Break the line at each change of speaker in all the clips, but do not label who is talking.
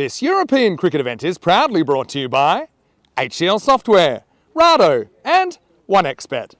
This European cricket event is proudly brought to you by HCL Software, Rado and 1xBet.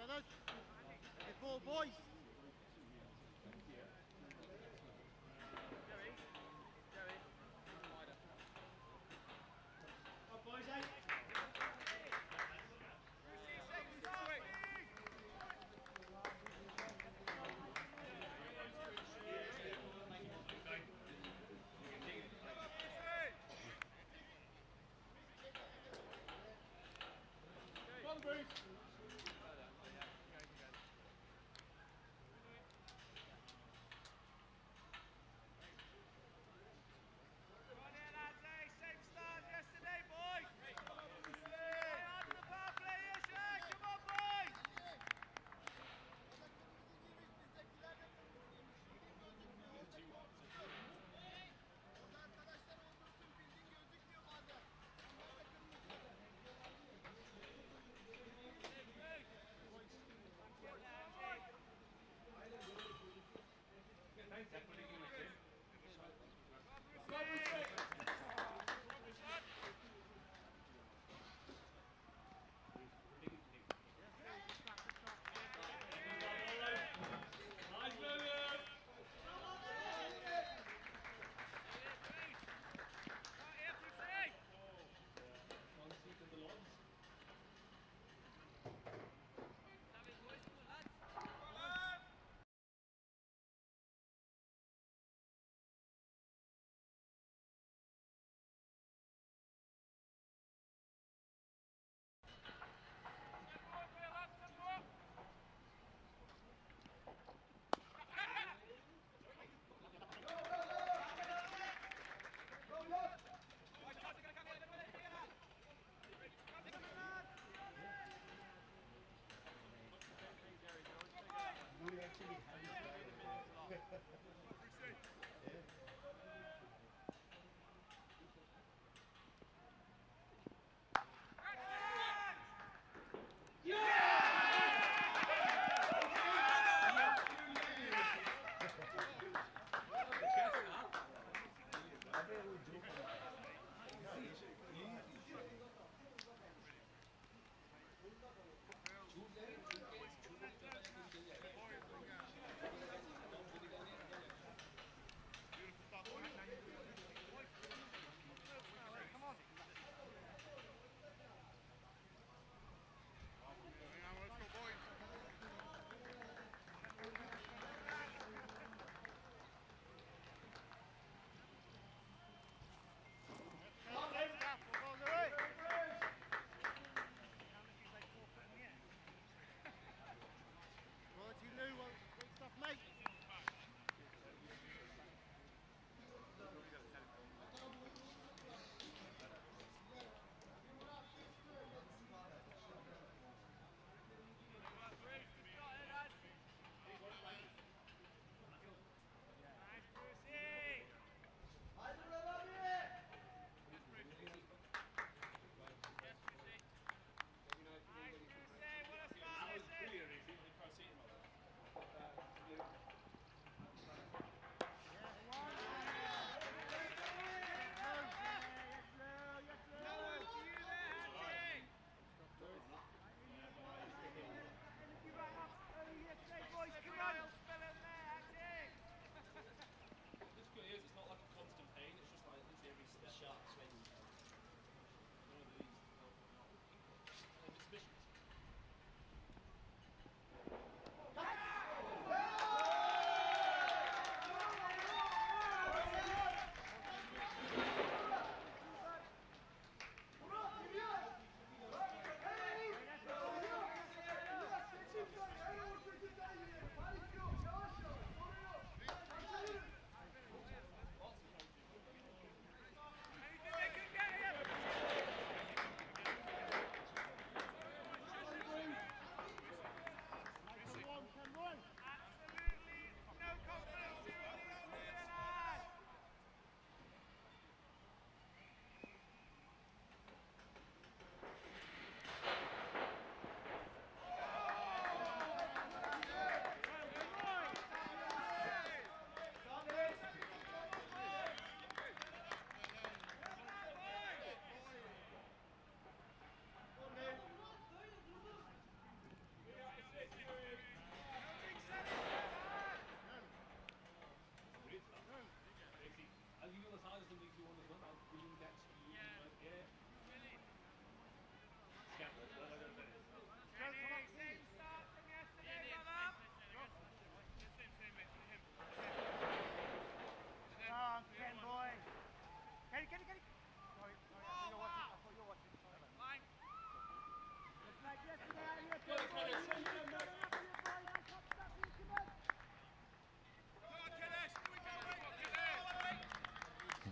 Good ball, boys.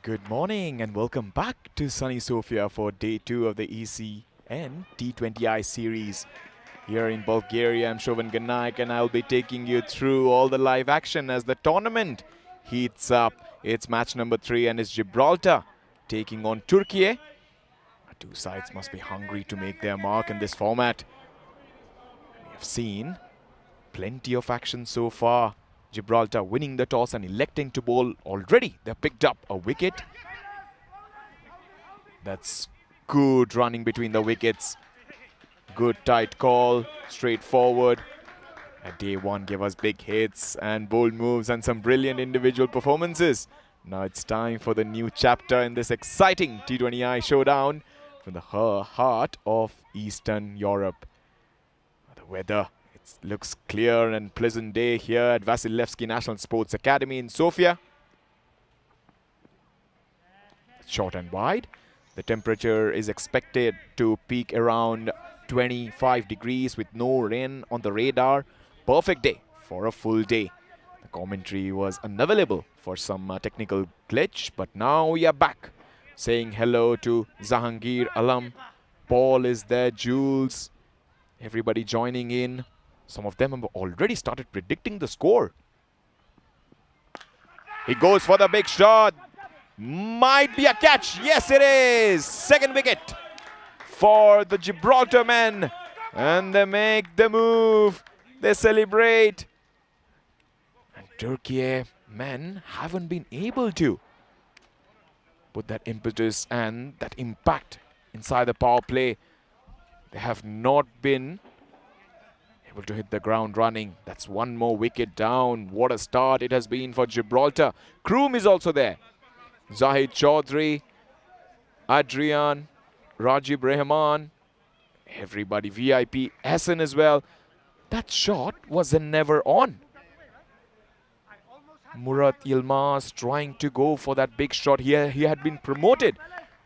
Good morning and welcome back to sunny Sofia for day 2 of the ECN T20I series. Here in Bulgaria, I'm Shovan Ganaik and I'll be taking you through all the live action as the tournament heats up. It's match number 3 and it's Gibraltar taking on Turkey. Two sides must be hungry to make their mark in this format. We have seen plenty of action so far. Gibraltar winning the toss and electing to bowl already. They've picked up a wicket. That's good running between the wickets. Good tight call, straightforward. At day 1 gave us big hits and bold moves and some brilliant individual performances. Now it's time for the new chapter in this exciting T20I showdown from the heart of Eastern Europe. The weather, it looks clear and pleasant day here at Vasilevsky National Sports Academy in Sofia. Short and wide. The temperature is expected to peak around 25 degrees with no rain on the radar. Perfect day for a full day. The commentary was unavailable for some technical glitch, but now we are back. Saying hello to Zahangir Alam. Paul is there, Jules. Everybody joining in. Some of them have already started predicting the score. He goes for the big shot. Might be a catch. Yes, it is. Second wicket for the Gibraltar men. And they make the move. They celebrate. And Turkey men haven't been able to put that impetus and that impact inside the power play. They have not been able to hit the ground running. That's one more wicket down. What a start it has been for Gibraltar. Kroom is also there. Zahid Chaudhry, Adrian, Rajib Rehman, everybody, VIP, Hassan as well. That shot was never on. Murat Yilmaz trying to go for that big shot here. He had been promoted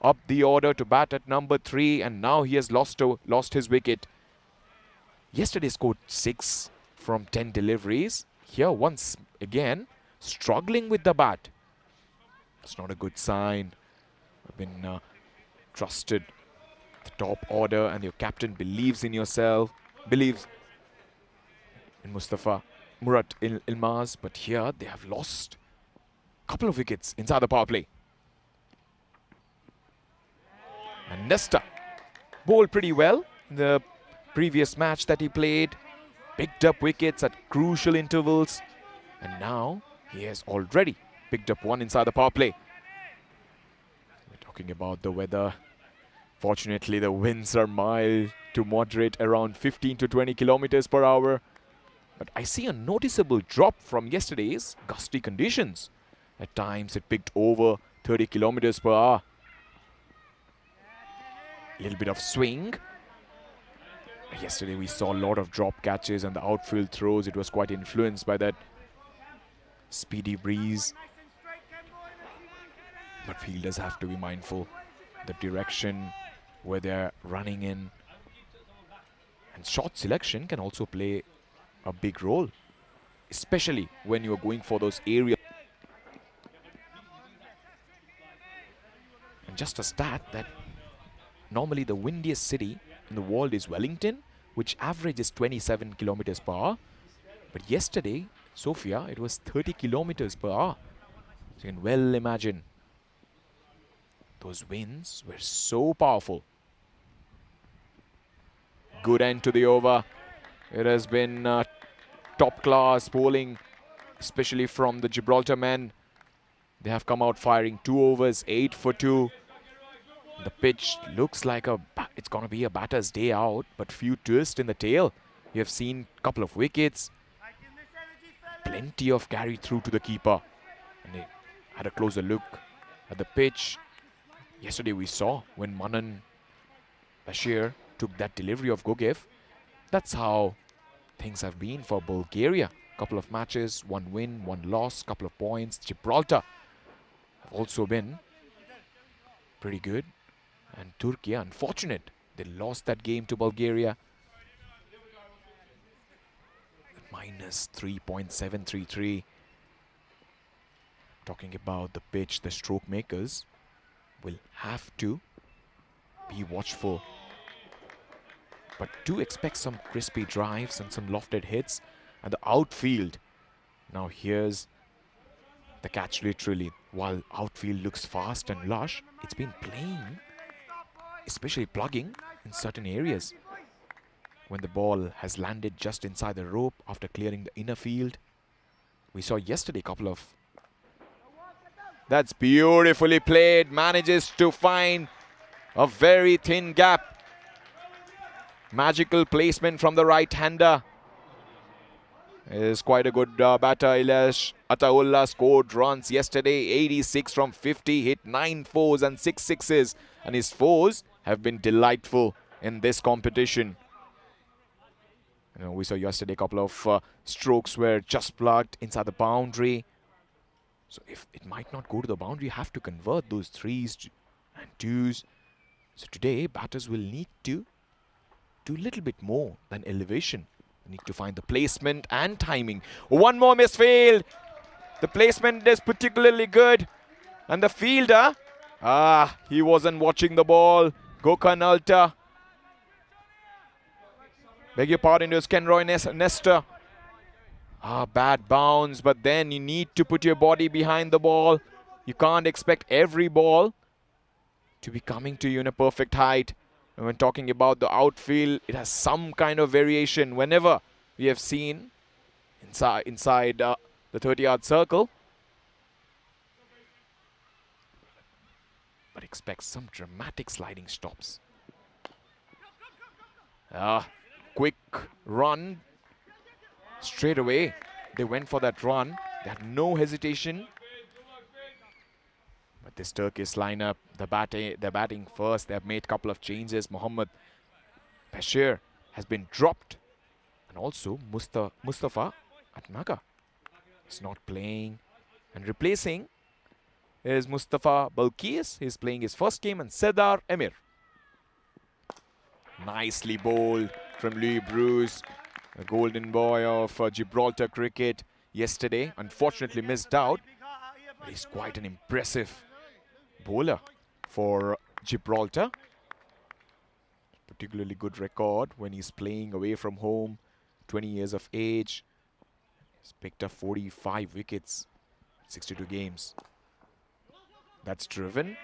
up the order to bat at number 3 and now he has lost his wicket. Yesterday scored 6 from 10 deliveries. Here once again struggling with the bat. It's not a good sign. I've been trusted the top order and your captain believes in yourself, believes in Murat Yilmaz, but here they have lost a couple of wickets inside the power play. And Nesta bowled pretty well in the previous match that he played, picked up wickets at crucial intervals, and now he has already picked up one inside the power play. We're talking about the weather. Fortunately, the winds are mild to moderate, around 15 to 20 kilometers per hour. But I see a noticeable drop from yesterday's gusty conditions. At times it picked over 30 kilometers per hour. A little bit of swing. Yesterday we saw a lot of drop catches and the outfield throws. It was quite influenced by that speedy breeze. But fielders have to be mindful. The direction where they're running in. And shot selection can also play a big role, especially when you're going for those aerial. And just a stat that normally the windiest city in the world is Wellington, which averages 27 kilometers per hour. But yesterday, Sofia, it was 30 kilometers per hour. So you can well imagine those winds were so powerful. Good end to the over. It has been top-class bowling, especially from the Gibraltar men. They have come out firing 2 overs, 8 for 2. The pitch looks like it's going to be a batter's day out, but few twists in the tail. You have seen a couple of wickets. Plenty of carry through to the keeper. And they had a closer look at the pitch. Yesterday we saw when Manan Bashir took that delivery of Gogev. That's how things have been for Bulgaria. Couple of matches, 1 win, 1 loss, couple of points. Gibraltar have also been pretty good. And Turkey, unfortunate, they lost that game to Bulgaria. Minus 3.733. Talking about the pitch, the stroke makers will have to be watchful. But do expect some crispy drives and some lofted hits. And the outfield. Now here's the catch literally. While outfield looks fast and lush, it's been playing, especially plugging in certain areas. When the ball has landed just inside the rope after clearing the inner field. We saw yesterday a couple of... That's beautifully played. Manages to find a very thin gap. Magical placement from the right-hander. Is quite a good batter. Ilyas Ataullah scored runs yesterday. 86 from 50. Hit 9 fours and 6 sixes. And his fours have been delightful in this competition. You know, we saw yesterday a couple of strokes were just plugged inside the boundary. So if it might not go to the boundary, you have to convert those 3s and 2s. So today, batters will need to do a little bit more than elevation. They need to find the placement and timing. One more misfield. The placement is particularly good. And the fielder, he wasn't watching the ball. Gökhan Alta. Beg your pardon, it was Kenroy Nestor. Bad bounce, but then you need to put your body behind the ball. You can't expect every ball to be coming to you in a perfect height. And when talking about the outfield, it has some kind of variation whenever we have seen inside the 30-yard circle. But expect some dramatic sliding stops. Quick run. Straight away, they went for that run. They had no hesitation. But this Turkish lineup, they're batting first. They have made a couple of changes. Mohammad Bashir has been dropped. And also Mustafa Atmaga is not playing. And replacing is Mustafa Balkis. He's playing his first game. And Sedar Emir. Nicely bowled from Louis Bruce. A golden boy of Gibraltar cricket yesterday. Unfortunately missed out. But he's quite an impressive bowler for Gibraltar. Particularly good record when he's playing away from home. 20 years of age. He's picked up 45 wickets. 62 games. That's driven.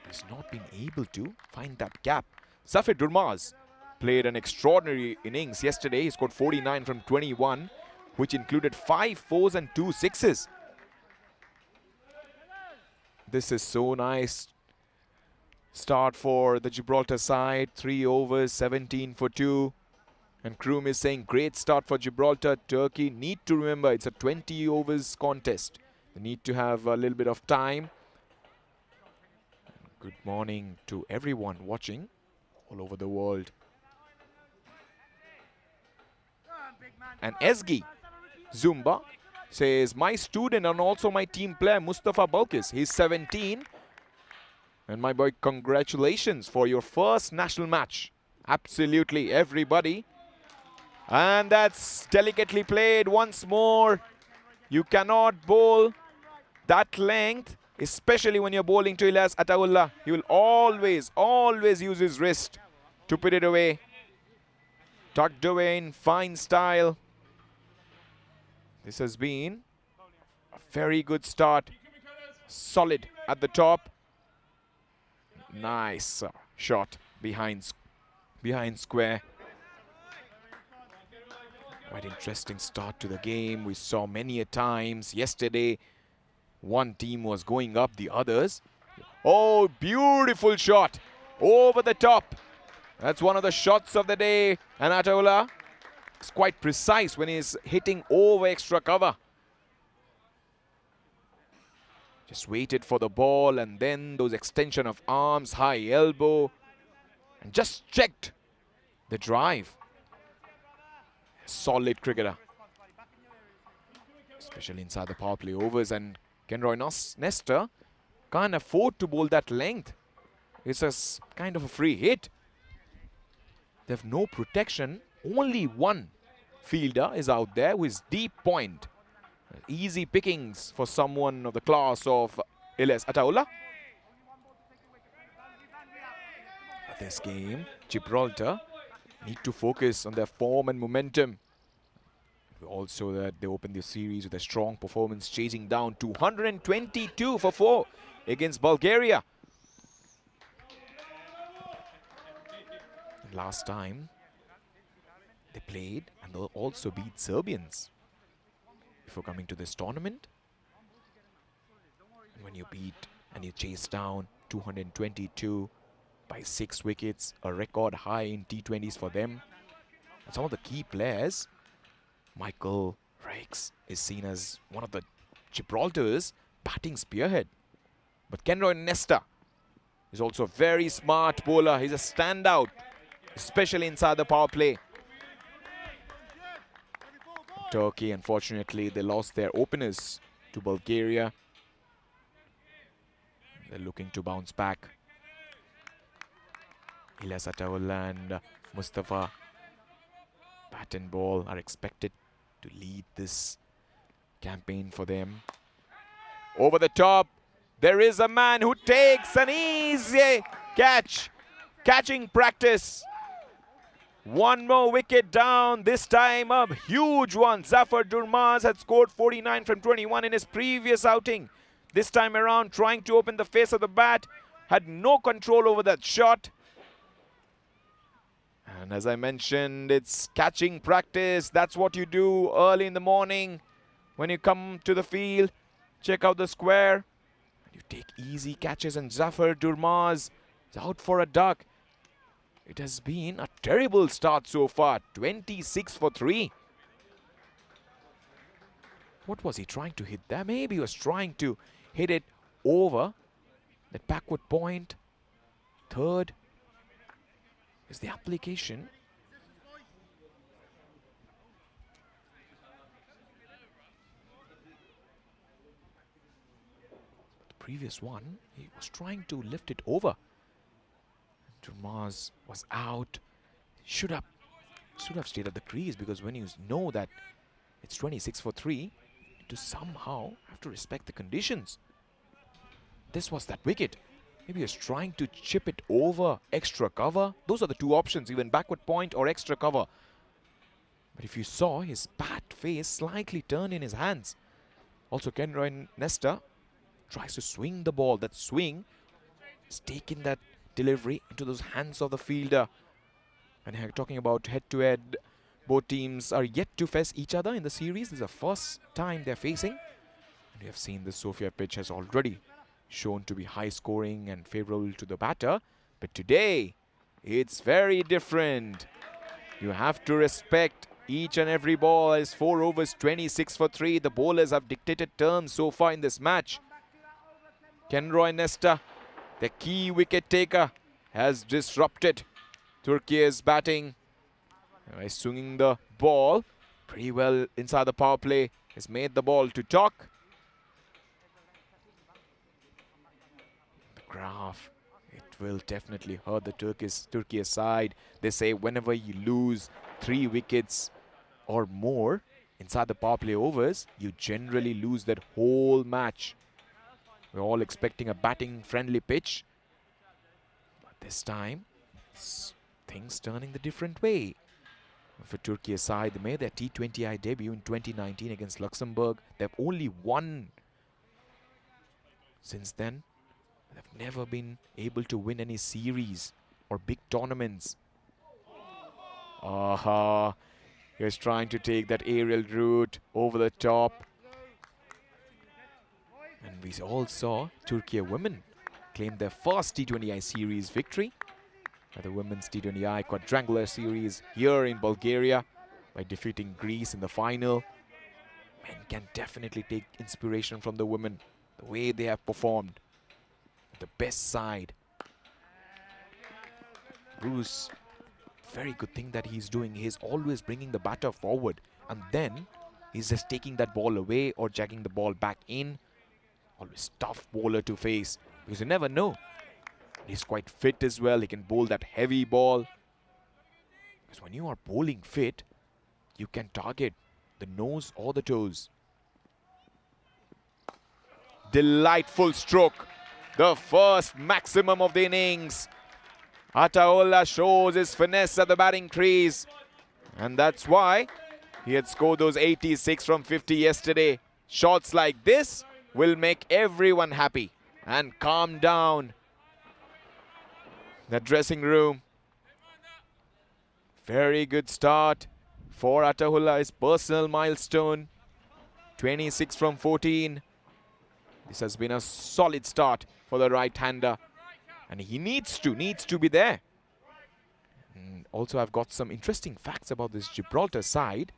He's not been able to find that gap. Safid Durmaz played an extraordinary innings yesterday. He scored 49 from 21, which included 5 fours and 2 sixes. This is so nice. Start for the Gibraltar side. 3 overs, 17 for 2. And Kroom is saying great start for Gibraltar. Turkey need to remember it's a 20 overs contest. They need to have a little bit of time. Good morning to everyone watching all over the world. And Ezgi Zumba says, my student and also my team player, Mustafa Balkis. He's 17. And my boy, congratulations for your first national match. Absolutely, everybody. And that's delicately played once more. You cannot bowl that length, especially when you're bowling to Ilyas Ataullah. He will always use his wrist to put it away. Tucked away in fine style. This has been a very good start. Solid at the top. Nice shot behind square. Quite interesting start to the game. We saw many a times yesterday. One team was going up, the others. Oh, beautiful shot over the top. That's one of the shots of the day. And Ataullah is quite precise when he's hitting over extra cover. Just waited for the ball and then those extension of arms, high elbow. And just checked the drive. Solid cricketer. Especially inside the power play overs. And Kenroy Nestor can't afford to bowl that length. It's a kind of a free hit. They have no protection. Only one fielder is out there with deep point. Easy pickings for someone of the class of Ilyas Ataullah. This game, Gibraltar need to focus on their form and momentum. Also that they open the series with a strong performance, chasing down 222 for 4 against Bulgaria. Last time they played and they also beat Serbians before coming to this tournament. And when you beat and you chase down 222 by 6 wickets, a record high in T20s for them. And some of the key players, Michael Rakes is seen as one of the Gibraltar's batting spearhead. But Kenroy Nesta is also a very smart bowler. He's a standout, especially inside the power play. Turkey, unfortunately, they lost their openers to Bulgaria. They're looking to bounce back. Ilyas Ataullah and Mustafa bat and ball are expected to lead this campaign for them. Over the top, there is a man who takes an easy catch. Catching practice. One more wicket down, this time a huge one. Zafar Durmaz had scored 49 from 21 in his previous outing. This time around, trying to open the face of the bat, had no control over that shot. And as I mentioned, it's catching practice. That's what you do early in the morning when you come to the field. Check out the square. You take easy catches, and Zafar Durmaz is out for a duck. It has been a terrible start so far. 26 for 3. What was he trying to hit there? Maybe he was trying to hit it over that backward point. Third is the application. The previous one, he was trying to lift it over. Durmaz was out. Should have stayed at the crease, because when you know that it's 26 for 3, you need to somehow have to respect the conditions. This was that wicket. Maybe he was trying to chip it over extra cover. Those are the two options, even backward point or extra cover. But if you saw his bat face slightly turn in his hands. Also, Kenroy Nesta tries to swing the ball. That swing is taking that delivery into those hands of the fielder. And here, talking about head-to-head, both teams are yet to face each other in the series. This is the first time they're facing. And we have seen the Sofia pitch has already shown to be high scoring and favorable to the batter. But today, it's very different. You have to respect each and every ball. As 4 overs, 26 for 3. The bowlers have dictated terms so far in this match. Kenroy Nesta, the key wicket taker, has disrupted Turkey's batting. By swinging the ball pretty well inside the power play. Has made the ball to talk. The graph, it will definitely hurt the Turkey side. They say whenever you lose 3 wickets or more inside the power play overs, you generally lose that whole match. We're all expecting a batting friendly pitch. But this time, things turning the different way. For Turkey's side, they made their T20I debut in 2019 against Luxembourg. They've only won since then. They've never been able to win any series or big tournaments. Aha! He's trying to take that aerial route over the top. And we all saw Turkey women claim their first T20I series victory at the Women's T20I Quadrangular Series here in Bulgaria by defeating Greece in the final. Men can definitely take inspiration from the women, the way they have performed. The best side. Bruce, very good thing that he's doing. He's always bringing the batter forward, and then he's just taking that ball away or jacking the ball back in. Always tough bowler to face, because you never know. He's quite fit as well. He can bowl that heavy ball. Because when you are bowling fit, you can target the nose or the toes. delightful stroke. The first maximum of the innings. Ataullah shows his finesse at the batting crease. And that's why he had scored those 86 from 50 yesterday. Shots like this will make everyone happy and calm down the dressing room. Very good start for Ataullah, his personal milestone. 26 from 14. This has been a solid start for the right-hander. And he needs to be there. And also, I've got some interesting facts about this Gibraltar side.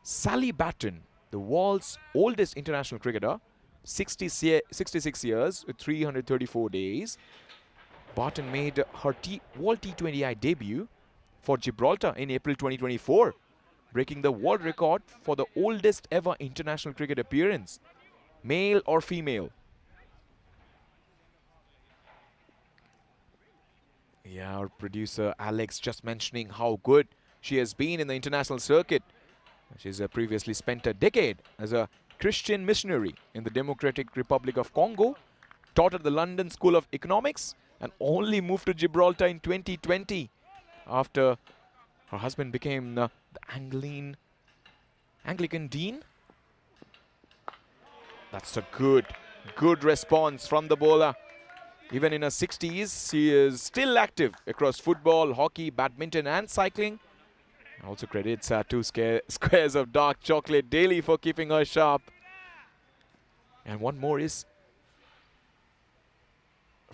Sally Batten, the world's oldest international cricketer, 66 years with 334 days. Barton made her World T20I debut for Gibraltar in April 2024, breaking the world record for the oldest ever international cricket appearance, male or female. Yeah, our producer Alex just mentioning how good she has been in the international circuit. She's previously spent a decade as a Christian missionary in the Democratic Republic of Congo, taught at the London School of Economics, and only moved to Gibraltar in 2020 after her husband became the Anglican dean. That's a good response from the bowler. Even in her 60s, she is still active across football, hockey, badminton and cycling. Also credits 2 squares of dark chocolate daily for keeping her sharp. And one more is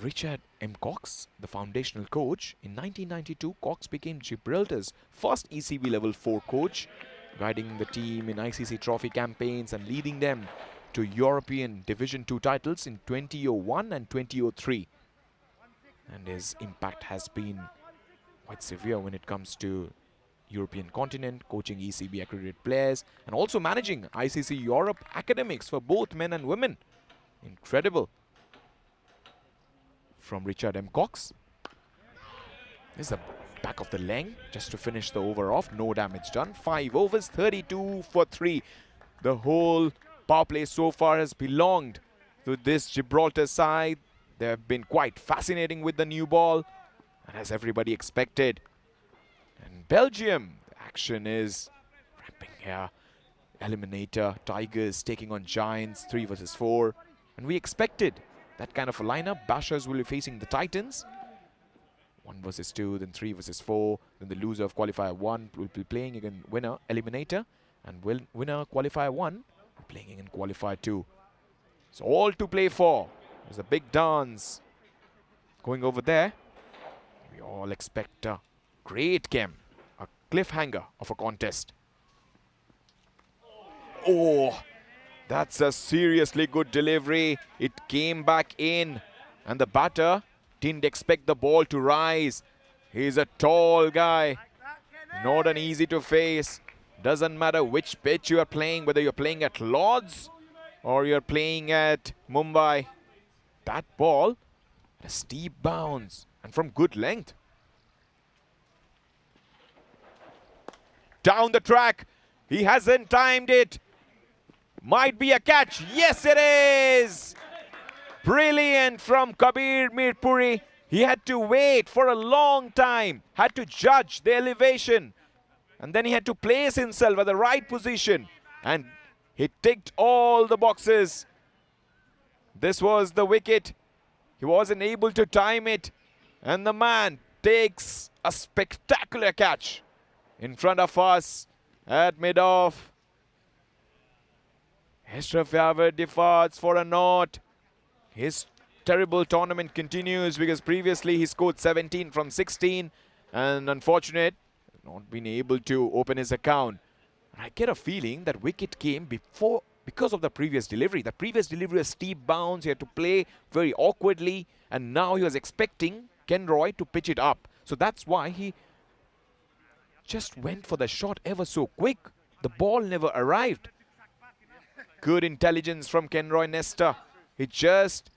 Richard M. Cox, the foundational coach. In 1992, Cox became Gibraltar's first ECB Level 4 coach, guiding the team in ICC Trophy campaigns and leading them to European Division 2 titles in 2001 and 2003. And his impact has been quite severe when it comes to European continent, coaching ECB accredited players, and also managing ICC Europe academics for both men and women. Incredible. From Richard M. Cox. This is the back of the leg just to finish the over off. No damage done. 5 overs, 32 for 3. The whole power play so far has belonged to this Gibraltar side. They have been quite fascinating with the new ball, and as everybody expected. And Belgium, the action is ramping here. Eliminator, Tigers taking on Giants, 3 versus 4. And we expected that kind of a lineup. Bashers will be facing the Titans. 1 versus 2, then 3 versus 4. Then the loser of qualifier 1 will be playing against winner, Eliminator. And winner qualifier 1 playing in qualifier 2. So all to play for. There's a big dance going over there. We all expect a great game, a cliffhanger of a contest. Oh, that's a seriously good delivery. It came back in, and the batter didn't expect the ball to rise. He's a tall guy, not an easy to face. Doesn't matter which pitch you are playing, whether you're playing at Lords or you're playing at Mumbai. That ball, a steep bounce and from good length. Down the track, he hasn't timed it. Might be a catch. Yes, it is. Brilliant from Kabir Mirpuri. He had to wait for a long time, had to judge the elevation, and then he had to place himself at the right position, and he ticked all the boxes. This was the wicket. He wasn't able to time it, and the man takes a spectacular catch in front of us at mid-off. Ashraf Yavor departs for a knot. His terrible tournament continues because previously he scored 17 from 16 and unfortunate not being able to open his account. I get a feeling that wicket came because of the previous delivery. The previous delivery, a steep bounce, he had to play very awkwardly, and now he was expecting Ken Roy to pitch it up. So that's why he just went for the shot ever so quick. The ball never arrived. Good intelligence from Ken Roy Nesta. He just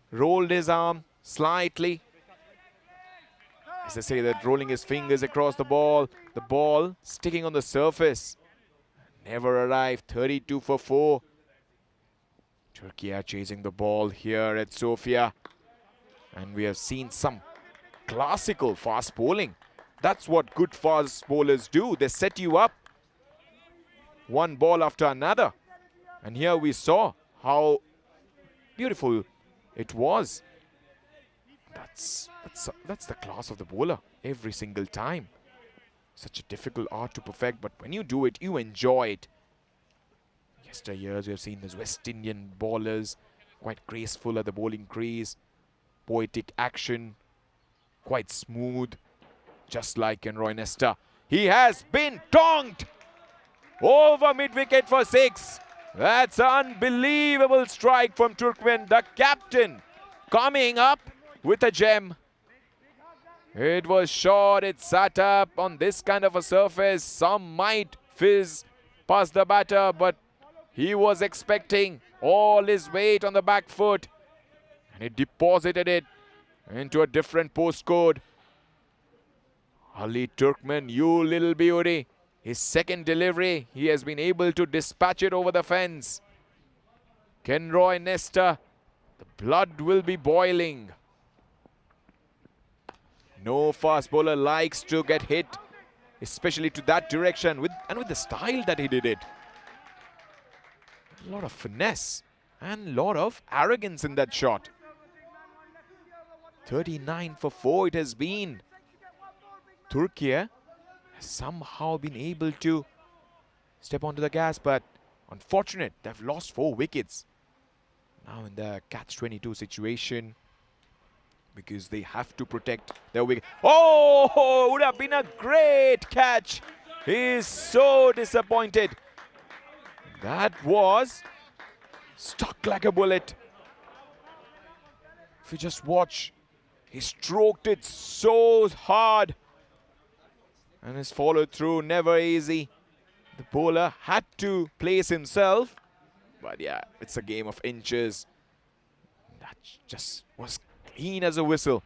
rolled his arm slightly. As I say, that rolling his fingers across the ball sticking on the surface. Never arrived. 32 for 4. Turkey are chasing the ball here at Sofia. And we have seen some classical fast bowling. That's what good fast bowlers do. They set you up one ball after another. And here we saw how beautiful it was. That's the class of the bowler every single time. Such a difficult art to perfect, but when you do it, you enjoy it. Yesteryears, we have seen these West Indian bowlers quite graceful at the bowling crease, poetic action, quite smooth, just like Roy Nesta. He has been tonked over mid-wicket for 6. That's an unbelievable strike from Turkmen, the captain, coming up with a gem. It was short, it sat up on this kind of a surface. Some might fizz past the batter, but he was expecting all his weight on the back foot. And he deposited it into a different postcode. Ali Turkmen, you little beauty. His second delivery, he has been able to dispatch it over the fence. Roy Nesta, the blood will be boiling. No fast bowler likes to get hit, especially to that direction, with the style that he did it. A lot of finesse and a lot of arrogance in that shot. 39 for 4 it has been. Turkey has somehow been able to step onto the gas, but unfortunate, they've lost 4 wickets. Now in the catch-22 situation, because they have to protect their wicket. Oh, would have been a great catch. He is so disappointed. That was stuck like a bullet. If you just watch, he stroked it so hard. And his follow through, never easy. The bowler had to place himself. But yeah, it's a game of inches. That just was clean as a whistle.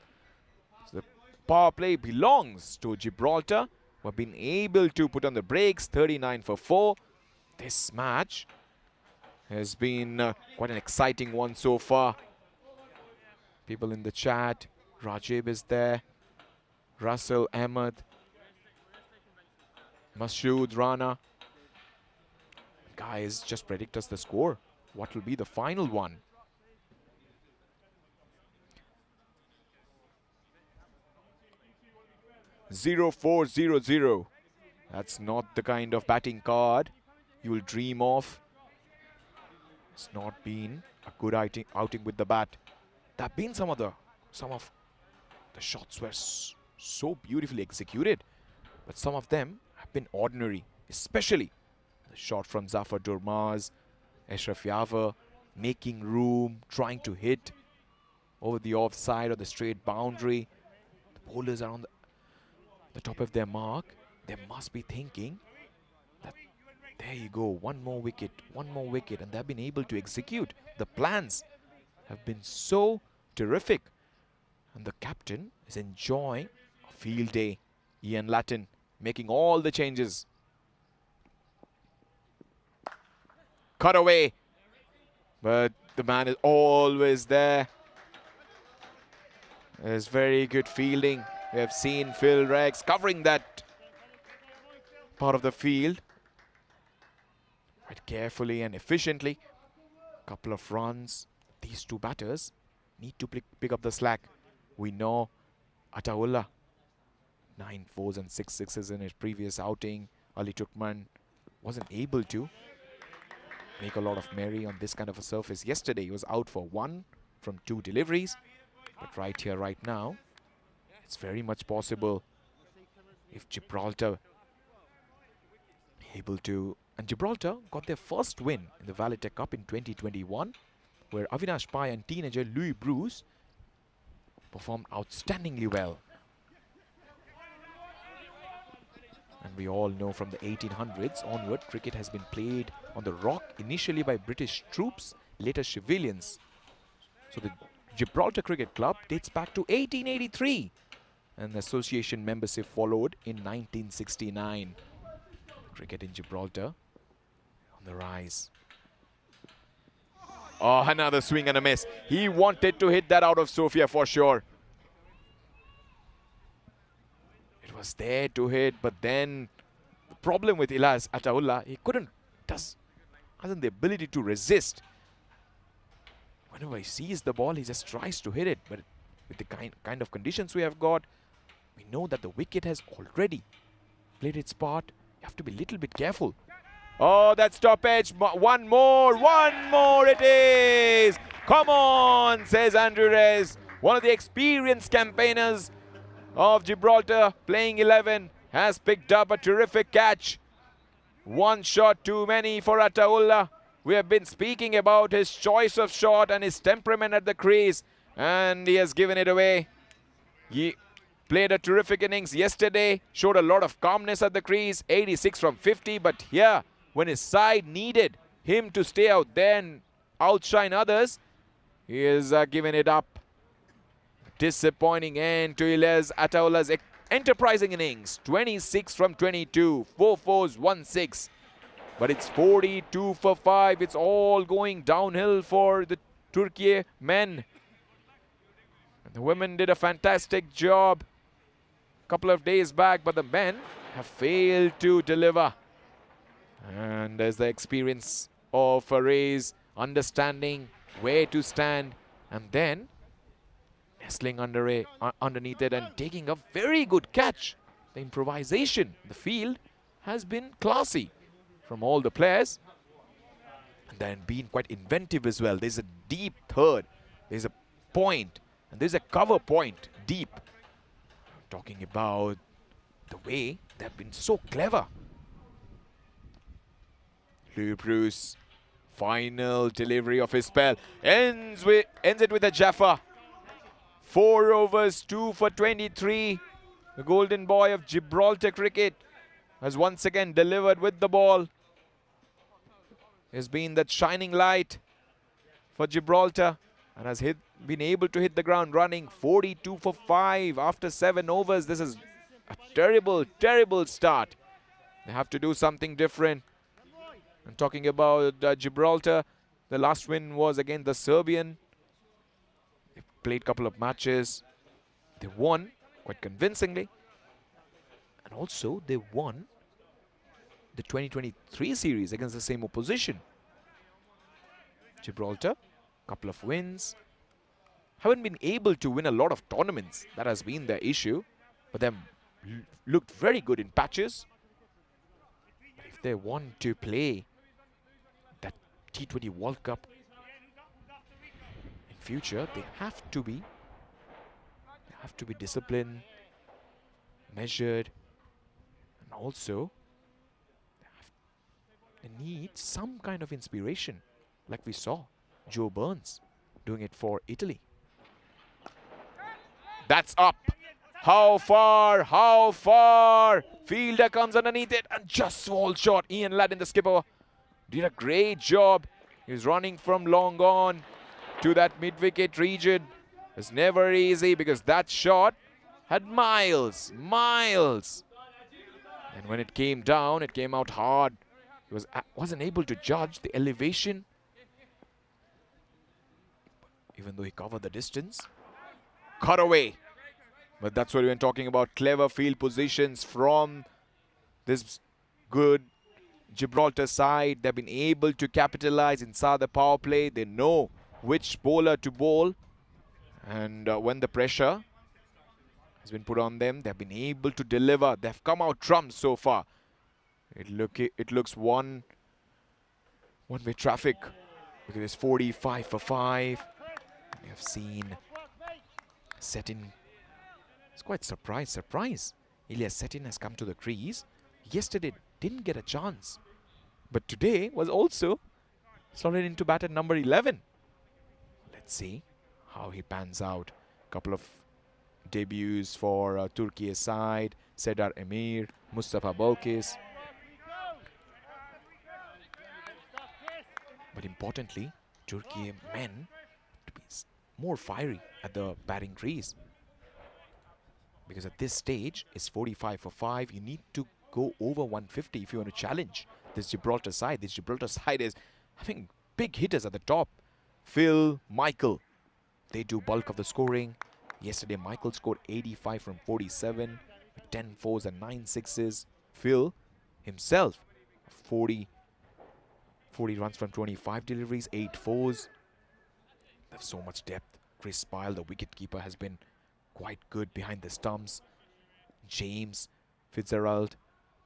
So the power play belongs to Gibraltar, who have been able to put on the brakes. 39 for 4. This match has been quite an exciting one so far. People in the chat. Rajib is there. Russell, Ahmed, Mashood, Rana. Guys, just predict us the score. What will be the final one? (0-4-0-0). That's not the kind of batting card you will dream of. It's not been a good outing with the bat. There have been some of the shots were so beautifully executed, but some of them have been ordinary, especially the shot from Zafar Durmaz, Ashraf Yaver, making room, trying to hit over the offside or the straight boundary. The bowlers are on the top of their mark. They must be thinking that there you go, one more wicket, and they've been able to execute. The plans have been so terrific, and the captain is enjoying a field day. Ian Lattin making all the changes. Cut away, but the man is always there. There's very good fielding. We have seen Phil Rex covering that part of the field quite carefully and efficiently. Couple of runs. These two batters need to pick up the slack. We know Ataullah, 9 4s and 6 6s in his previous outing. Ali Turkmen wasn't able to make a lot of merry on this kind of a surface. Yesterday he was out for 1 from 2 deliveries. But right here, right now, it's very much possible if Gibraltar able to... And Gibraltar got their first win in the Valitec Cup in 2021, where Avinash Pai and teenager Louis Bruce performed outstandingly well. And we all know from the 1800s onward, cricket has been played on the rock, initially by British troops, later civilians. So the Gibraltar Cricket Club dates back to 1883, and the association membership followed in 1969. Cricket in Gibraltar on the rise. Oh, another swing and a miss. He wanted to hit that out of Sofia for sure. It was there to hit, but then the problem with Ilyas Ataullah, he hasn't the ability to resist. Whenever he sees the ball, he just tries to hit it. But with the kind of conditions we have got, we know that the wicket has already played its part. You have to be a little bit careful. Oh, that stoppage. One more it is. Come on, says Andrew Reyes. One of the experienced campaigners of Gibraltar, playing 11, has picked up a terrific catch. One shot too many for Ataullah. We have been speaking about his choice of shot and his temperament at the crease, and he has given it away. He played a terrific innings yesterday, showed a lot of calmness at the crease, 86 from 50, but here, when his side needed him to stay out there and outshine others, he is giving it up. Disappointing end to Ilyas Ataullah's enterprising innings. 26 from 22, 4 fours, 1 6. But it's 42 for 5. It's all going downhill for the Turkey men. And the women did a fantastic job a couple of days back, but the men have failed to deliver. And there's the experience of Reyes, understanding where to stand, and then nestling underneath it and taking a very good catch. The improvisation, the field has been classy from all the players, and then being quite inventive as well. There's a deep third, there's a point, and there's a cover point deep. I'm talking about the way they've been so clever. Louis Bruce, final delivery of his spell, ends it with a Jaffa. 4 overs, 2 for 23. The golden boy of Gibraltar cricket has once again delivered with the ball. Has been that shining light for Gibraltar and has been able to hit the ground running. 42 for 5 after 7 overs. This is a terrible, terrible start. They have to do something different. I'm talking about Gibraltar. The last win was against the Serbian. They played a couple of matches. They won quite convincingly. And also they won the 2023 series against the same opposition. Gibraltar, couple of wins. Haven't been able to win a lot of tournaments. That has been their issue. But they've looked very good in patches. But if they want to play that T20 World Cup in future, they have to be disciplined, measured, and also they need some kind of inspiration, like we saw Joe Burns doing it for Italy. That's up. How far? How far? Fielder comes underneath it and just falls short. Ian Laddin, the skipper, did a great job. He's running from long on to that mid-wicket region. It's never easy because that shot had miles. And when it came down, it came out hard. He wasn't able to judge the elevation. Even though he covered the distance. Cut away. But that's what we've been talking about. Clever field positions from this good Gibraltar side. They've been able to capitalize inside the power play. They know which bowler to bowl. And when the pressure has been put on them, they've been able to deliver. They've come out trumps so far. It looks one-way traffic because it's 45 for 5. We have seen Setin. It's quite surprise. Ilyas Setin has come to the crease. Yesterday didn't get a chance, but today was also slotted into bat at number 11. Let's see how he pans out. Couple of debuts for Turkey side. Serdar Emir, Mustafa Balkis. But importantly, Turkey men to be more fiery at the batting crease. Because at this stage, it's 45 for 5. You need to go over 150 if you want to challenge this Gibraltar side. This Gibraltar side is having big hitters at the top. Phil, Michael, they do bulk of the scoring. Yesterday, Michael scored 85 from 47 with 10 fours and 9 sixes. Phil himself, 40 runs from 25 deliveries, 8 fours. There's so much depth. Chris Pyle, the wicketkeeper, has been quite good behind the stumps. James Fitzgerald,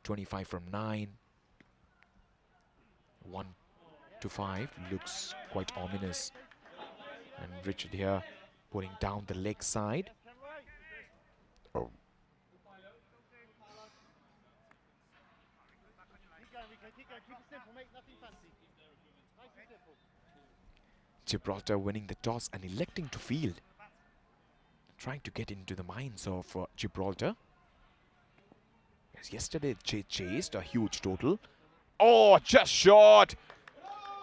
25 from 9. 1 to 5 looks quite ominous. And Richard here putting down the leg side. Oh. Gibraltar winning the toss and electing to field. Trying to get into the minds of Gibraltar. As yesterday they chased a huge total. Oh, just short.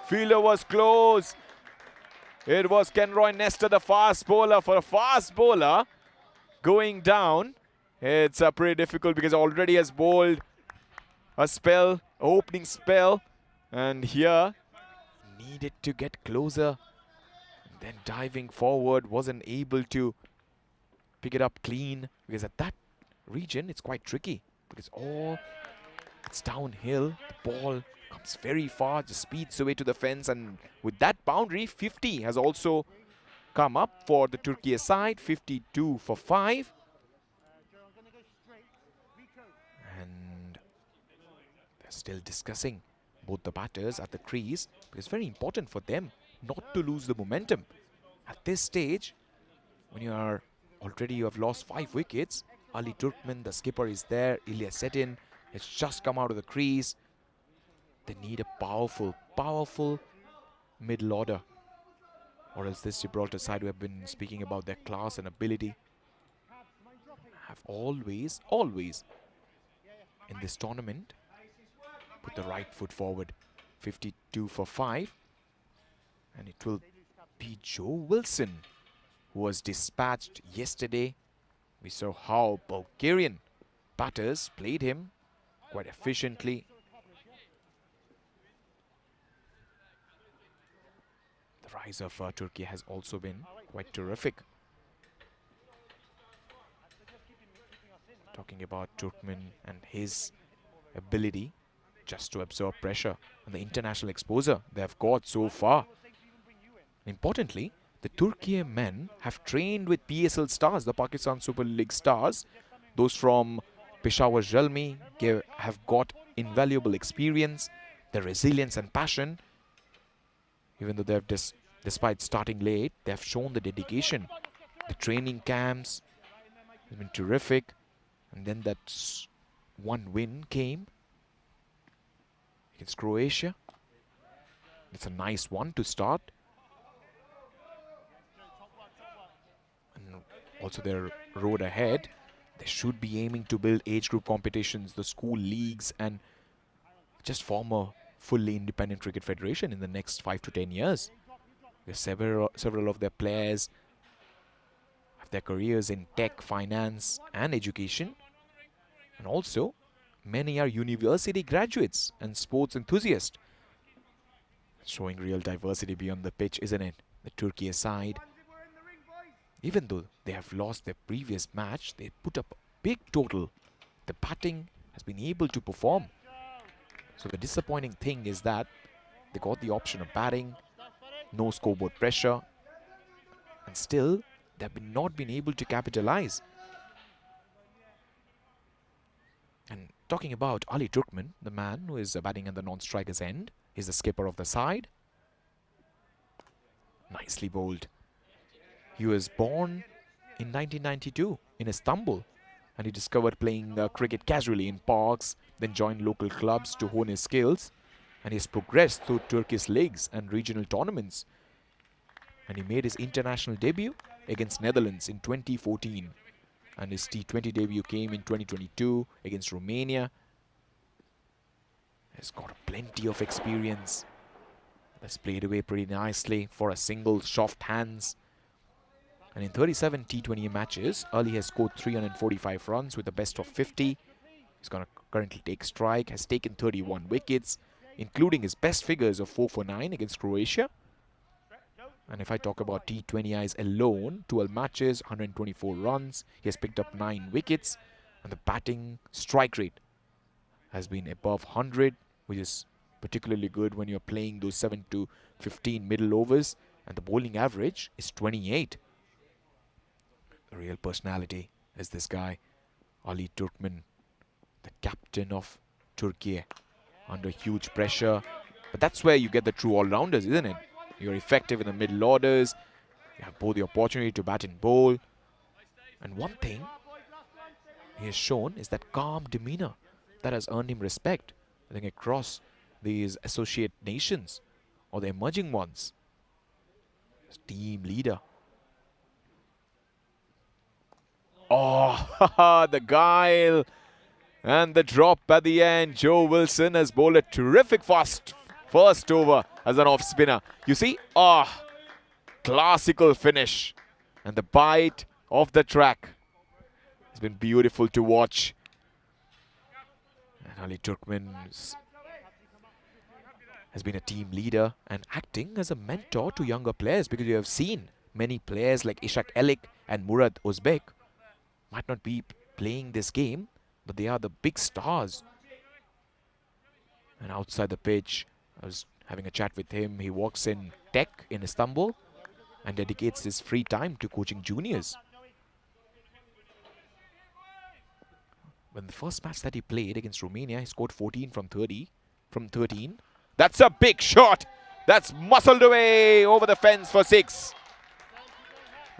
Fielder was close. It was Kenroy Nestor, the fast bowler. For a fast bowler going down, it's pretty difficult because already has bowled a spell, opening spell. And here, needed to get closer. And then diving forward, wasn't able to pick it up clean. Because at that region, it's quite tricky. Because it's downhill. The ball comes very far, just speeds away to the fence, and with that boundary, 50 has also come up for the Turkey side. 52 for 5. And they're still discussing, both the batters at the crease, but it's very important for them not to lose the momentum. At this stage, when you have lost 5 wickets, Ali Turkmen, the skipper, is there. Ilya Setin has just come out of the crease. They need a powerful middle order. Or else this Gibraltar side, who have been speaking about their class and ability, have always in this tournament put the right foot forward. 52 for 5. And it will be Joe Wilson, who was dispatched yesterday. We saw how Bulgarian batters played him quite efficiently. The rise of Turkey has also been quite terrific. Talking about Turkmen and his ability just to absorb pressure and the international exposure they have got so far. Importantly, the Turkey men have trained with PSL stars, the Pakistan Super League stars. Those from Peshawar Jalmi have got invaluable experience, their resilience and passion. Even though they have, despite starting late, they have shown the dedication. The training camps have been terrific. And then that one win came against Croatia. It's a nice one to start. And also their road ahead, they should be aiming to build age group competitions, the school leagues, and just form a fully independent cricket federation in the next 5 to 10 years. There's several of their players have their careers in tech, finance and education. And also, many are university graduates and sports enthusiasts. Showing real diversity beyond the pitch, isn't it? The Turkey side, even though they have lost their previous match, they put up a big total. The batting has been able to perform. So the disappointing thing is that they got the option of batting, no scoreboard pressure, and still they have not been able to capitalize. And talking about Ali Turkmen, the man who is batting at the non-striker's end, is the skipper of the side. Nicely bowled. He was born in 1992 in Istanbul, and he discovered playing cricket casually in parks, then joined local clubs to hone his skills, and he's progressed through Turkish leagues and regional tournaments. And he made his international debut against Netherlands in 2014. And his T20 debut came in 2022 against Romania. He's got plenty of experience. That's played away pretty nicely for a single soft hands. And in 37 T20 matches, Ali has scored 345 runs with a best of 50. He's going to currently take strike, has taken 31 wickets, including his best figures of 4 for 9 against Croatia. And if I talk about T20Is alone, 12 matches, 124 runs. He has picked up 9 wickets. And the batting strike rate has been above 100, which is particularly good when you're playing those 7 to 15 middle overs. And the bowling average is 28. The real personality is this guy, Ali Turkmen, the captain of Turkey, under huge pressure. But that's where you get the true all-rounders, isn't it? You're effective in the middle orders. You have both the opportunity to bat and bowl. And one thing he has shown is that calm demeanor that has earned him respect, I think, across these associate nations or the emerging ones. As team leader. Oh, the guile and the drop at the end. Joe Wilson has bowled a terrific first over as an off spinner. You see, classical finish, and the bite of the track has been beautiful to watch. And Ali Turkmen has been a team leader and acting as a mentor to younger players, because you have seen many players like Ishak Elik and Murad Özbek might not be playing this game, but they are the big stars. And outside the pitch, I was having a chat with him. He works in tech in Istanbul and dedicates his free time to coaching juniors. When the first match that he played against Romania, he scored 14 from 13. That's a big shot. That's muscled away over the fence for 6.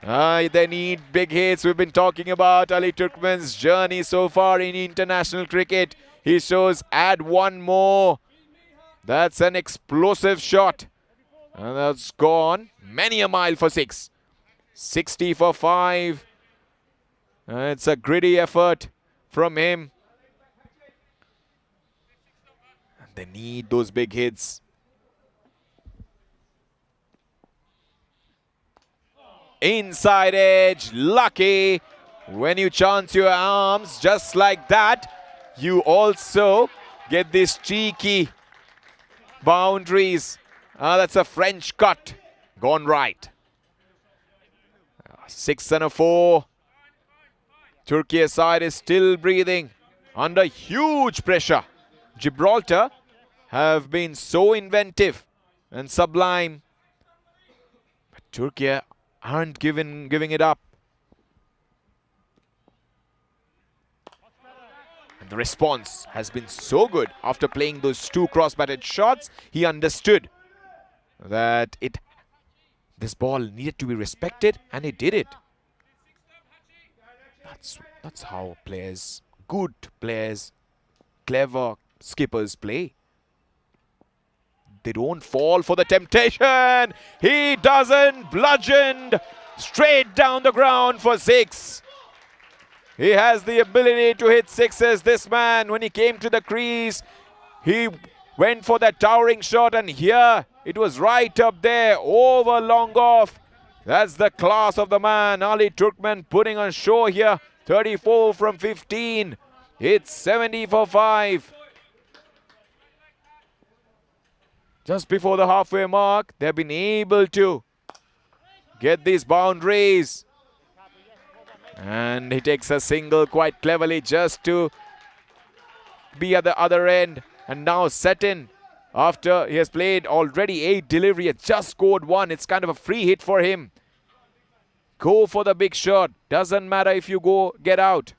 They need big hits. We've been talking about Ali Turkmen's journey so far in international cricket. He shows add one more. That's an explosive shot. And that's gone many a mile for 6. 60 for 5. It's a gritty effort from him. And they need those big hits. Inside edge, lucky. When you chance your arms just like that, you also get these cheeky boundaries. That's a French cut. Gone right. 6 and a 4. Turkey's side is still breathing under huge pressure. Gibraltar have been so inventive and sublime. But Turkey aren't giving it up. And the response has been so good. After playing those 2 cross-batted shots, he understood that this ball needed to be respected, and he did it. That's how players, good players, clever skippers play. They don't fall for the temptation. He doesn't. Bludgeoned straight down the ground for 6. He has the ability to hit sixes, this man. When he came to the crease, he went for that towering shot, and here it was right up there, over long off. That's the class of the man. Ali Turkmen putting on show here. 34 from 15. It's 70 for 5. Just before the halfway mark, they've been able to get these boundaries. And he takes a single quite cleverly just to be at the other end. And now set in after he has played already 8 delivery. He has just scored 1. It's kind of a free hit for him. Go for the big shot. Doesn't matter if you get out.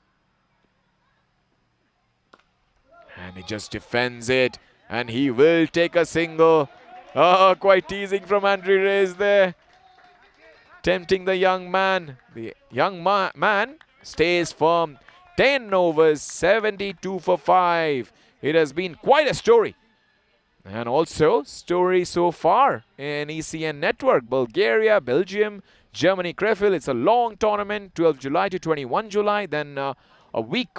And he just defends it. And he will take a single. Oh, quite teasing from Andrew Reyes there. Tempting the young man. The young man stays firm. 10 overs, 72 for 5. It has been quite a story. And also, story so far in ECN network. Bulgaria, Belgium, Germany, Krefeld. It's a long tournament, 12 July to 21 July. Then a week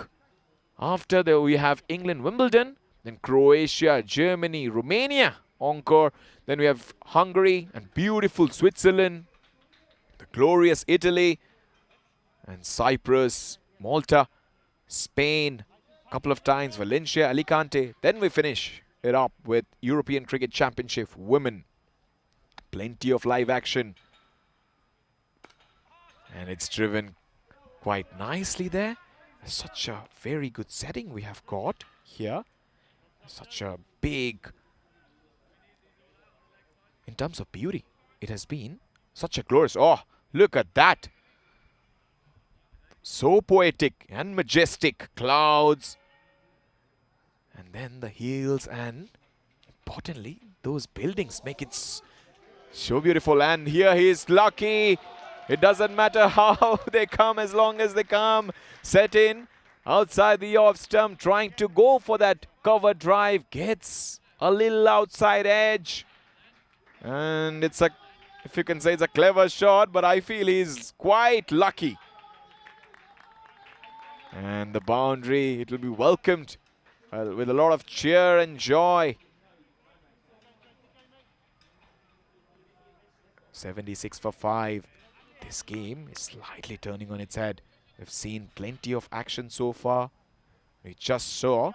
after that, we have England, Wimbledon. Then Croatia, Germany, Romania, encore. Then we have Hungary and beautiful Switzerland. The glorious Italy. And Cyprus, Malta, Spain. A couple of times, Valencia, Alicante. Then we finish it up with European Cricket Championship Women. plenty of live action. And it's driven quite nicely there. Such a very good setting we have got here. Such a big, in terms of beauty, it has been such a glorious. Oh, look at that. So poetic and majestic. Clouds. And then the hills, and importantly, those buildings make it so beautiful. And here he is lucky. It doesn't matter how they come, as long as they come. Set in outside the off stump, trying to go for that cover drive. Gets a little outside edge. And it's a, if you can say, it's a clever shot, but I feel he's quite lucky. And the boundary, it will be welcomed with a lot of cheer and joy. 76 for 5. This game is slightly turning on its head. We've seen plenty of action so far. We just saw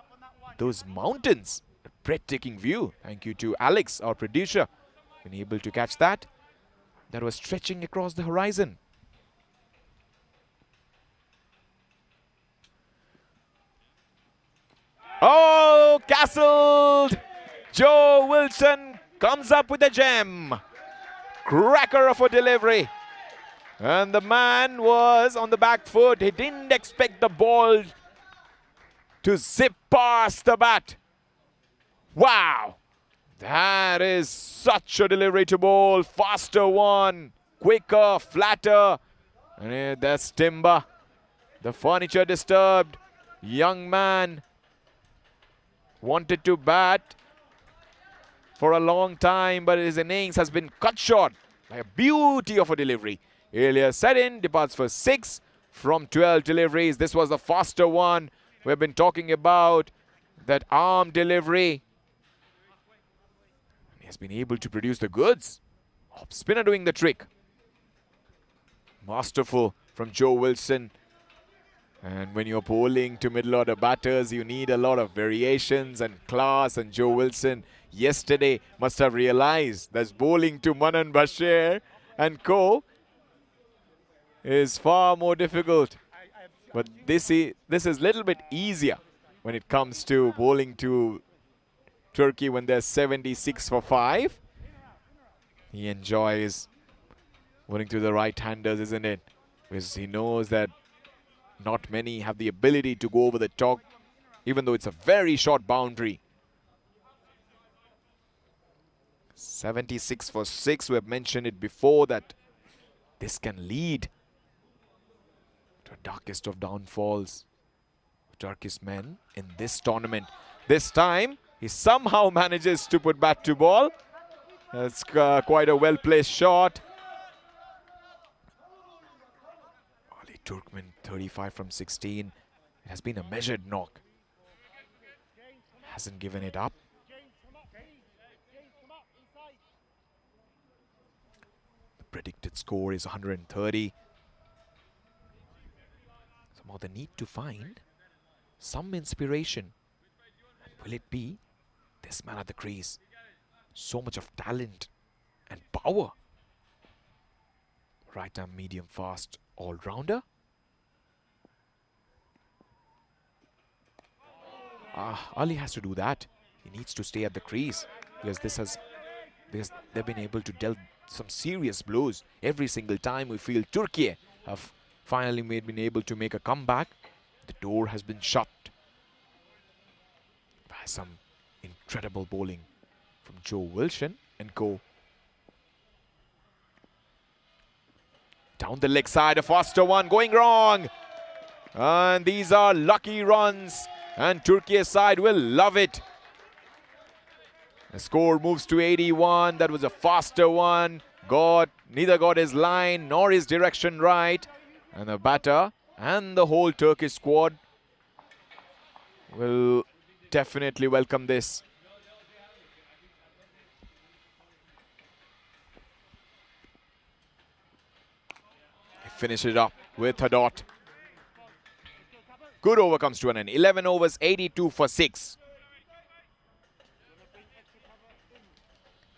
those mountains. A breathtaking view. Thank you to Alex, our producer. Been able to catch that. That was stretching across the horizon. Oh, castled! Joe Wilson comes up with a gem. Cracker of a delivery. And the man was on the back foot. He didn't expect the ball to zip past the bat. Wow! That is such a delivery to bowl. Faster one. Quicker, flatter. And there's Timber. The furniture disturbed. Young man wanted to bat for a long time, but his innings has been cut short by a beauty of a delivery. Earlier set in, departs for 6 from 12 deliveries. This was the faster one. We've been talking about that arm delivery. He has been able to produce the goods. Off spinner doing the trick. Masterful from Joe Wilson. And when you're bowling to middle order batters, you need a lot of variations and class. And Joe Wilson yesterday must have realized that bowling to Manan Bashir and co is far more difficult. But this is a little bit easier when it comes to bowling to Turkey when they're 76 for 5. He enjoys bowling to the right-handers, isn't it? Because he knows that not many have the ability to go over the top, even though it's a very short boundary. 76 for 6. We have mentioned it before that this can lead to the darkest of downfalls. Turkish men in this tournament. This time, he somehow manages to put bat to ball. That's quite a well-placed shot. Ali Turkmen, 35 from 16. It has been a measured knock. Hasn't given it up. The predicted score is 130. Somehow they need to find some inspiration. And will it be this man at the crease? So much of talent and power. Right arm, medium, fast, all-rounder. Ali has to do that. He needs to stay at the crease because they've been able to deal some serious blows every single time. We feel Turkey have finally been able to make a comeback. The door has been shut by some incredible bowling from Joe Wilson and co. Down the leg side, a faster one going wrong. And these are lucky runs. And Turkey's side will love it. The score moves to 81. That was a faster one. Neither got his line nor his direction right. And the batter and the whole Turkish squad will definitely welcome this. Finish it up with a dot. Good over comes to an end. 11 overs, 82 for 6.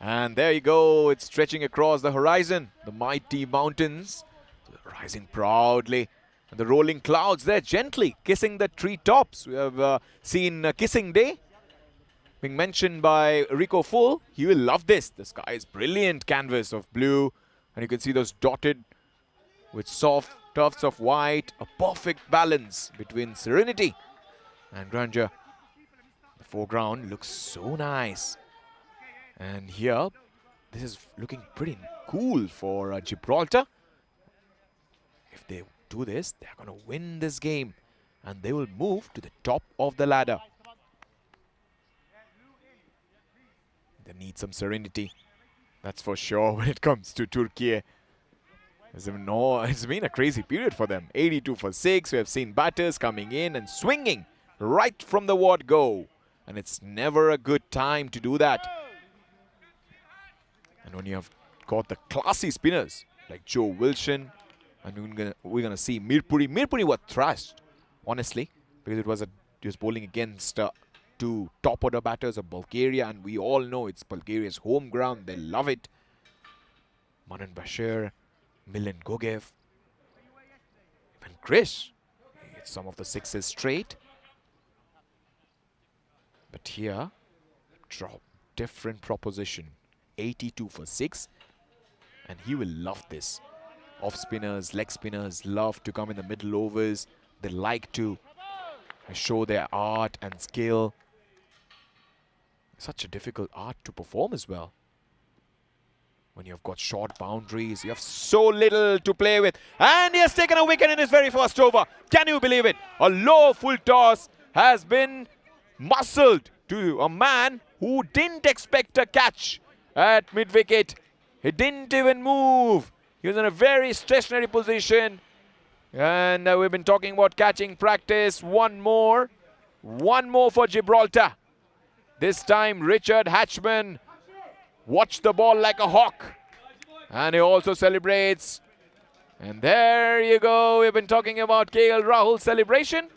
And there you go, it's stretching across the horizon. The mighty mountains rising proudly. And the rolling clouds there gently kissing the treetops. We have seen Kissing Day being mentioned by Rico Full. He will love this. The sky is brilliant canvas of blue. And you can see those dotted with soft tufts of white. A perfect balance between serenity and grandeur. The foreground looks so nice. And here, this is looking pretty cool for Gibraltar. If they do this, they're going to win this game. And they will move to the top of the ladder. They need some serenity. That's for sure when it comes to Turkey. It's been a crazy period for them. 82 for 6. We have seen batters coming in and swinging right from the word go. And it's never a good time to do that. And when you have got the classy spinners like Joe Wilson, and we're gonna see Mirpuri. Mirpuri was thrashed, honestly, because he was bowling against two top order batters of Bulgaria, and we all know it's Bulgaria's home ground. They love it. Manan Bashir, Milan Gogev, even Krish. It's some of the sixes straight. But here, drop different proposition. 82 for 6. And he will love this. Off spinners, leg spinners love to come in the middle overs. They like to show their art and skill. Such a difficult art to perform as well. When you've got short boundaries, you have so little to play with. And he has taken a wicket in his very first over. Can you believe it? A low full toss has been muscled to a man who didn't expect a catch at mid-wicket. He didn't even move. He was in a very stationary position. And we've been talking about catching practice. One more for Gibraltar. This time Richard Hatchman watched the ball like a hawk. And he also celebrates. And there you go. We've been talking about KL Rahul's celebration.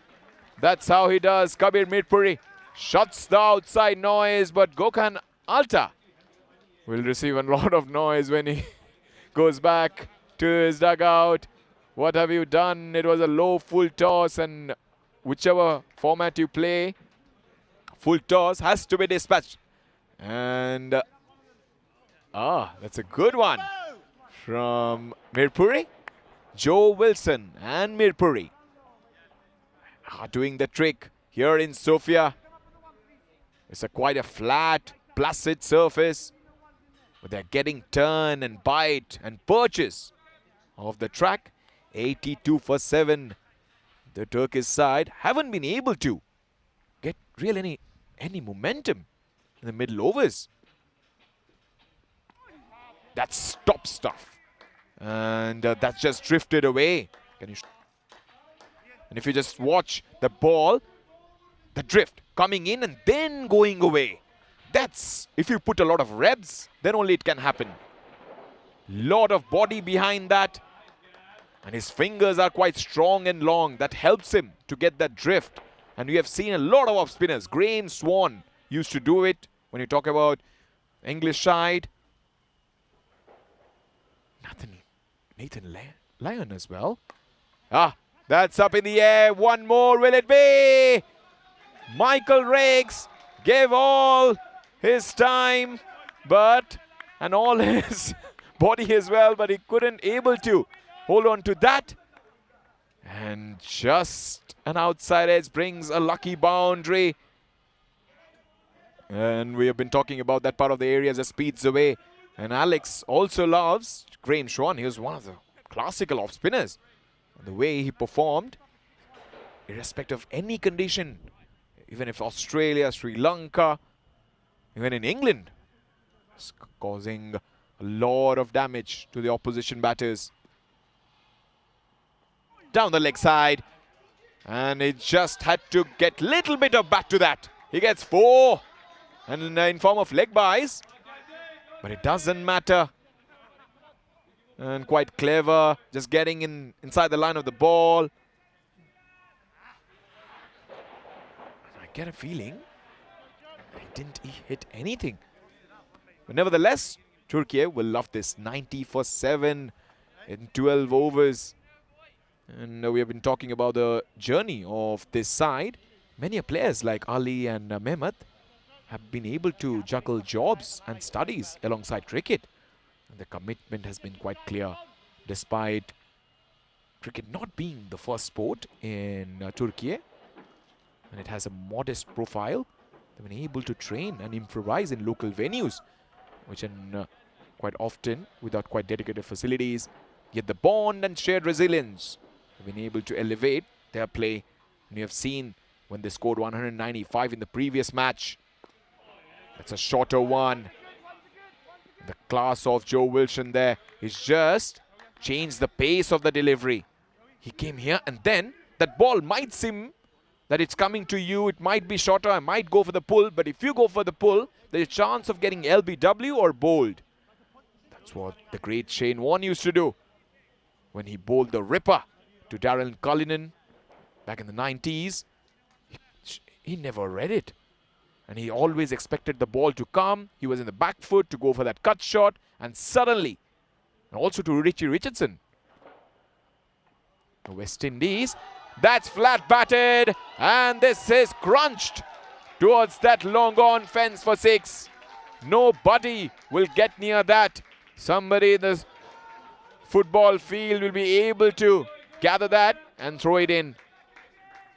That's how he does. Kabir Mirpuri shuts the outside noise, but Gokhan Alta will receive a lot of noise when he goes back to his dugout. What have you done? It was a low full toss, and whichever format you play, full toss has to be dispatched. And that's a good one from Mirpuri. Joe Wilson and Mirpuri are doing the trick here in Sofia. It's quite a flat, placid surface. But they're getting turn and bite and purchase of the track. 82 for 7. The Turkish side haven't been able to get really any momentum in the middle overs. That's top stuff. And that's just drifted away. And if you just watch the ball, the drift coming in and then going away. That's, if you put a lot of revs, then only it can happen. Lot of body behind that. And his fingers are quite strong and long. That helps him to get that drift. And we have seen a lot of off spinners. Graeme Swann used to do it when you talk about English side. Nathan Lyon as well. That's up in the air. One more, will it be? Michael Riggs gave all his time, and all his body as well, but he couldn't able to hold on to that. And just an outside edge brings a lucky boundary. And we have been talking about that part of the area as it speeds away. And Alex also loves Graeme Swann. He was one of the classical off spinners. The way he performed, irrespective of any condition, even if Australia, Sri Lanka, even in England, it's causing a lot of damage to the opposition batters. Down the leg side, and he just had to get a little bit of bat to that. He gets 4, and in form of leg buys, but it doesn't matter. And quite clever, just getting inside the line of the ball. I get a feeling he didn't hit anything. But nevertheless, Turkey will love this. 90 for 7 in 12 overs. And we have been talking about the journey of this side. Many players like Ali and Mehmet have been able to juggle jobs and studies alongside cricket. And the commitment has been quite clear, despite cricket not being the first sport in Turkey. And it has a modest profile. They've been able to train and improvise in local venues, which are quite often without quite dedicated facilities. Yet the bond and shared resilience have been able to elevate their play. And you have seen when they scored 195 in the previous match. That's a shorter one. The class of Joe Wilson there is just changed the pace of the delivery. He came here and then that ball might seem that it's coming to you. It might be shorter. I might go for the pull. But if you go for the pull, there's a chance of getting LBW or bowled. That's what the great Shane Warne used to do when he bowled the ripper to Darren Cullinan back in the 90s. He never read it. And he always expected the ball to come. He was in the back foot to go for that cut shot. And suddenly, and also to Richie Richardson, the West Indies, that's flat batted. And this is crunched towards that long on fence for 6. Nobody will get near that. Somebody in the football field will be able to gather that and throw it in.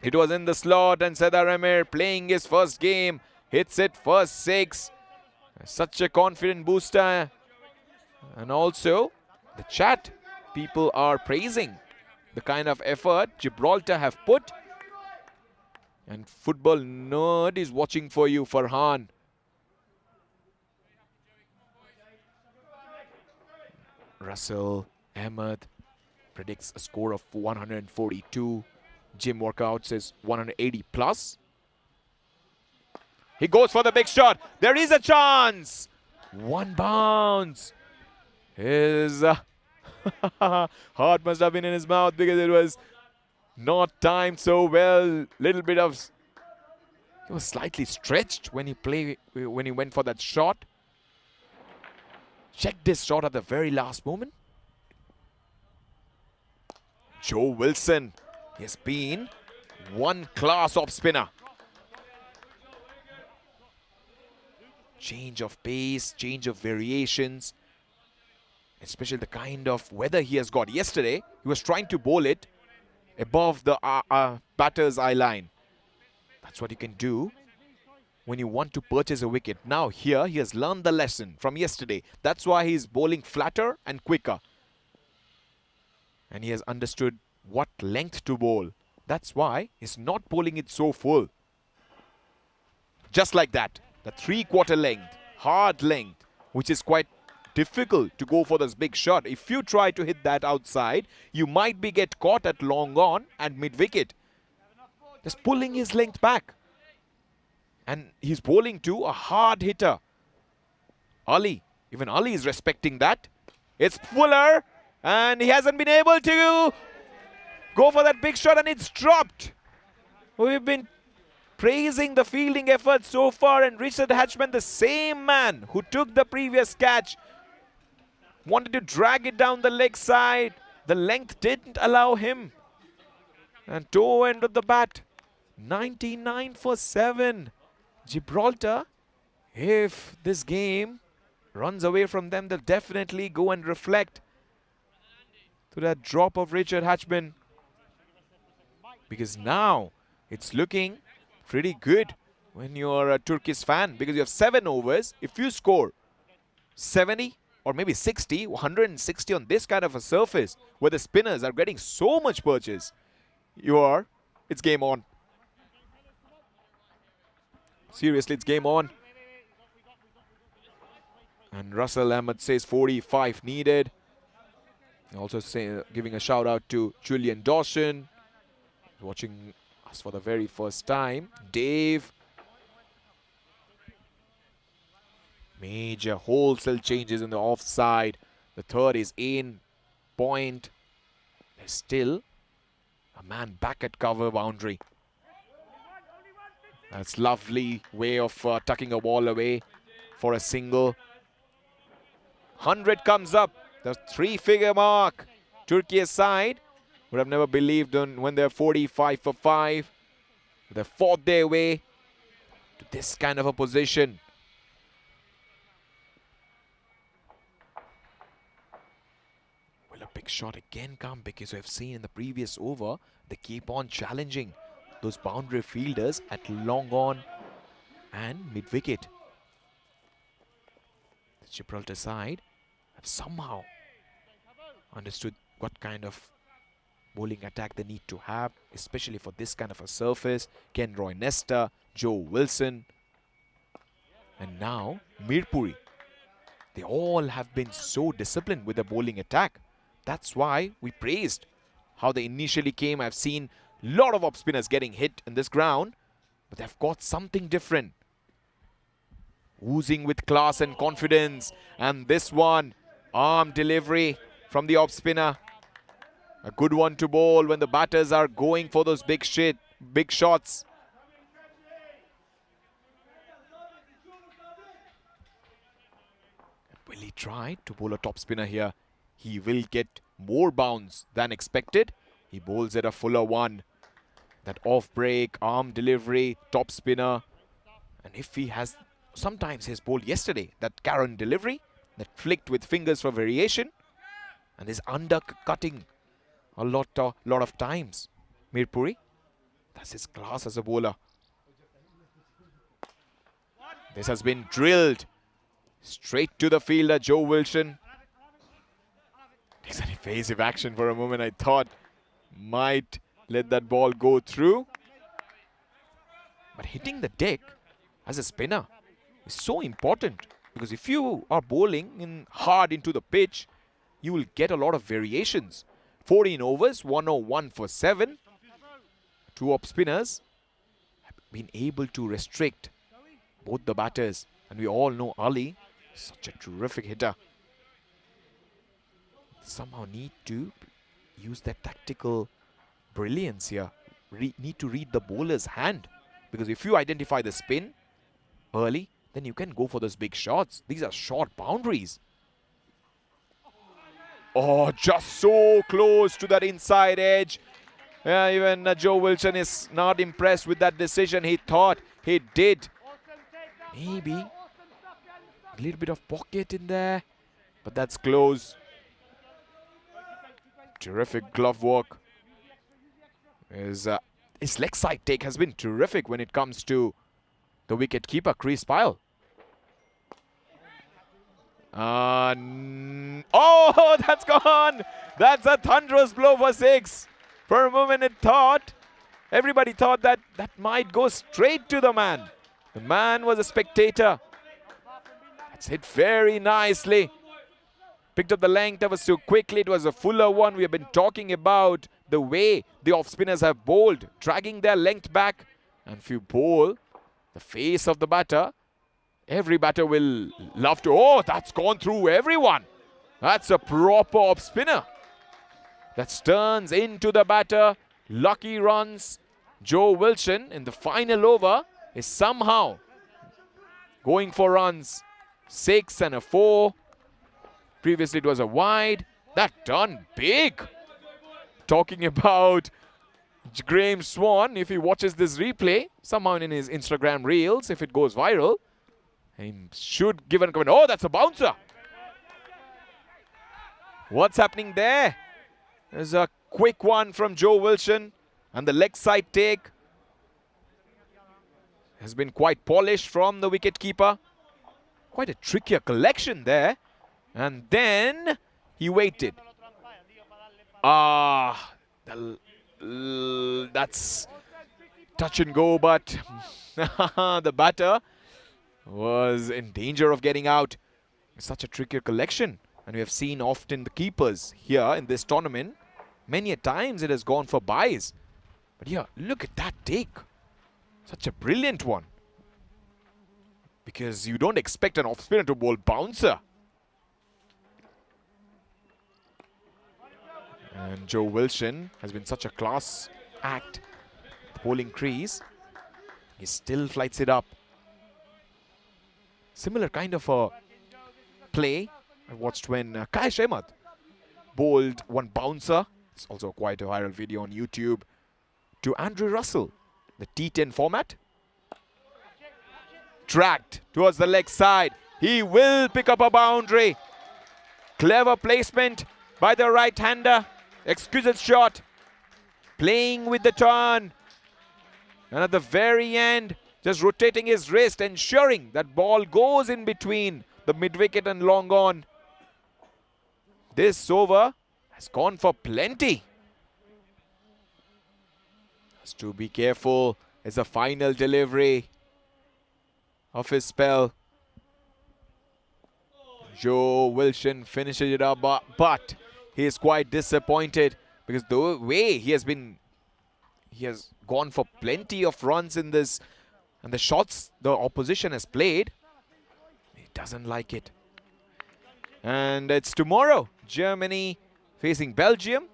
It was in the slot, and Sedar Emir playing his first game hits it first 6. Such a confident booster. And also the chat people are praising the kind of effort Gibraltar have put. And Football Nerd is watching for you, Farhan. Russell Ahmed predicts a score of 142. Jim Workout says 180 plus. He goes for the big shot. There is a chance. One bounce. His heart must have been in his mouth because it was not timed so well. Little bit of, he was slightly stretched when he went for that shot. Checked this shot at the very last moment. Joe Wilson has been one class of spinner. Change of pace, change of variations, especially the kind of weather he has got. Yesterday, he was trying to bowl it above the batter's eye line. That's what you can do when you want to purchase a wicket. Now here, he has learned the lesson from yesterday. That's why he's bowling flatter and quicker. And he has understood what length to bowl. That's why he's not bowling it so full. Just like that. The 3/4 length, hard length, which is quite difficult to go for this big shot. If you try to hit that outside, you might get caught at long on and mid-wicket. Just pulling his length back. And he's bowling to a hard hitter. Ali, even Ali is respecting that. It's Fuller, and he hasn't been able to go for that big shot, and it's dropped. We've been praising the fielding effort so far, and Richard Hatchman, the same man who took the previous catch, wanted to drag it down the leg side. The length didn't allow him. And toe end of the bat. 99 for 7. Gibraltar, if this game runs away from them, they'll definitely go and reflect to that drop of Richard Hatchman. Because now it's looking pretty good when you're a Turkish fan, because you have 7 overs. If you score 70 or maybe 60, 160 on this kind of a surface where the spinners are getting so much purchase, it's game on. Seriously, it's game on. And Russell Ahmed says 45 needed. Also giving a shout out to Julian Dawson, watching us for the very first time. Dave. Major wholesale changes in the offside. The third is in. Point. There's still a man back at cover boundary. That's lovely way of tucking a ball away for a single. 100 comes up. The 3-figure mark. Turkey's side would have never believed when they're 45 for 5. They fought their way to this kind of a position. Will a big shot again come? Because we've seen in the previous over, they keep on challenging those boundary fielders at long on and mid-wicket. The Gibraltar side have somehow understood what kind of bowling attack they need to have, especially for this kind of a surface. Ken Roy Nesta, Joe Wilson, and now Mirpuri. They all have been so disciplined with the bowling attack. That's why we praised how they initially came. I've seen a lot of off-spinners getting hit in this ground, but they've got something different. Oozing with class and confidence. And this one, arm delivery from the off-spinner. A good one to bowl when the batters are going for those big shots. Will he try to bowl a top spinner here? He will get more bounce than expected. He bowls at a fuller one. That off break, arm delivery, top spinner. And if he has, sometimes he's bowled yesterday, that Karen delivery, that flicked with fingers for variation. And is undercutting a lot of times. Mirpuri, that's his class as a bowler. This has been drilled straight to the fielder, Joe Wilson. Takes an evasive action for a moment. I thought might let that ball go through. But hitting the deck as a spinner is so important, because if you are bowling hard into the pitch, you will get a lot of variations. 14 overs, 101 for 7. Two up spinners have been able to restrict both the batters. And we all know Ali, such a terrific hitter. Somehow need to use that tactical brilliance here. Need to read the bowler's hand. Because if you identify the spin early, then you can go for those big shots. These are short boundaries. Oh, just so close to that inside edge. Yeah, even Joe Wilson is not impressed with that decision. He thought he did. Maybe a little bit of pocket in there, but that's close. Terrific glove work. His leg side take has been terrific when it comes to the wicket keeper, Chris Pyle. Oh, that's gone. That's a thunderous blow for 6. For a moment everybody thought that might go straight to the man. The man was a spectator. That's hit very nicely. Picked up the length ever so quickly. It was a fuller one. We have been talking about the way the off-spinners have bowled, dragging their length back. And if you bowl the face of the batter, every batter will love to. Oh, that's gone through everyone. That's a proper off-spinner. That turns into the batter. Lucky runs. Joe Wilson in the final over is somehow going for runs. 6 and a 4. Previously it was a wide. That done big. Talking about Graham Swan, if he watches this replay, somehow in his Instagram reels, if it goes viral, he should give a comment. Oh, that's a bouncer. What's happening there? There's a quick one from Joe Wilson, and the leg side take has been quite polished from the wicketkeeper. Quite a trickier collection there. And then he waited. That's touch and go, but the batter was in danger of getting out. It's such a trickier collection. And we have seen often the keepers here in this tournament. Many a times it has gone for buys. But yeah, look at that take. Such a brilliant one. Because you don't expect an off-spinner to bowl bouncer. And Joe Wilson has been such a class act. The bowling crease. He still flights it up. Similar kind of a play I watched when Kai Ahmed bowled one bouncer. It's also quite a viral video on YouTube. To Andrew Russell, the T10 format. Tracked towards the leg side. He will pick up a boundary. Clever placement by the right-hander. Exquisite shot. Playing with the turn. And at the very end, just rotating his wrist, ensuring that ball goes in between the mid-wicket and long on. This over has gone for plenty. Has to be careful. It's a final delivery of his spell. Joe Wilson finishes it up, but he is quite disappointed because the way he has gone for plenty of runs in this, and the shots the opposition has played, he doesn't like it. And it's tomorrow, Germany facing Belgium.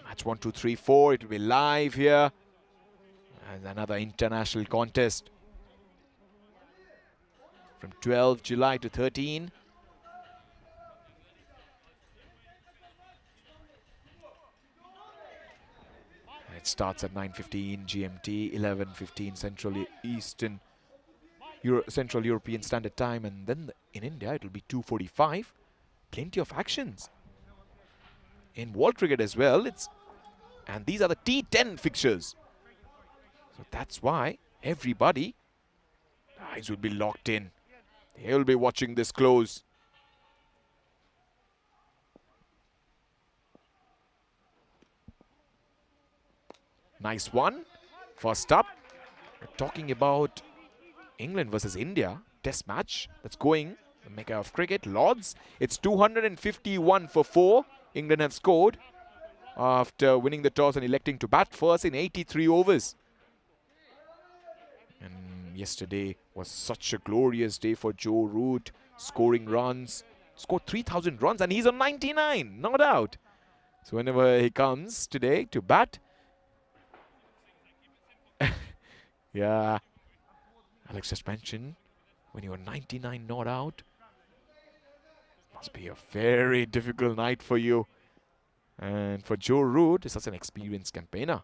Match 1, 2, 3, 4. It will be live here. And another international contest. From 12 July to 13. It starts at 9:15 GMT, 11:15 Central European Standard Time, and then in India it will be 2:45. Plenty of actions in world cricket as well. And these are the T10 fixtures, so that's why everybody eyes will be locked in. They will be watching this close. Nice one. First up, we're talking about England versus India test match that's going, the mecca of cricket, Lords. It's 251 for 4. England have scored after winning the toss and electing to bat first in 83 overs. And yesterday was such a glorious day for Joe Root, scoring runs. Scored 3,000 runs and he's on 99, not out. So whenever he comes today to bat, yeah, Alex just mentioned, when you're 99 not out, must be a very difficult night for you. And for Joe Root, he's such an experienced campaigner.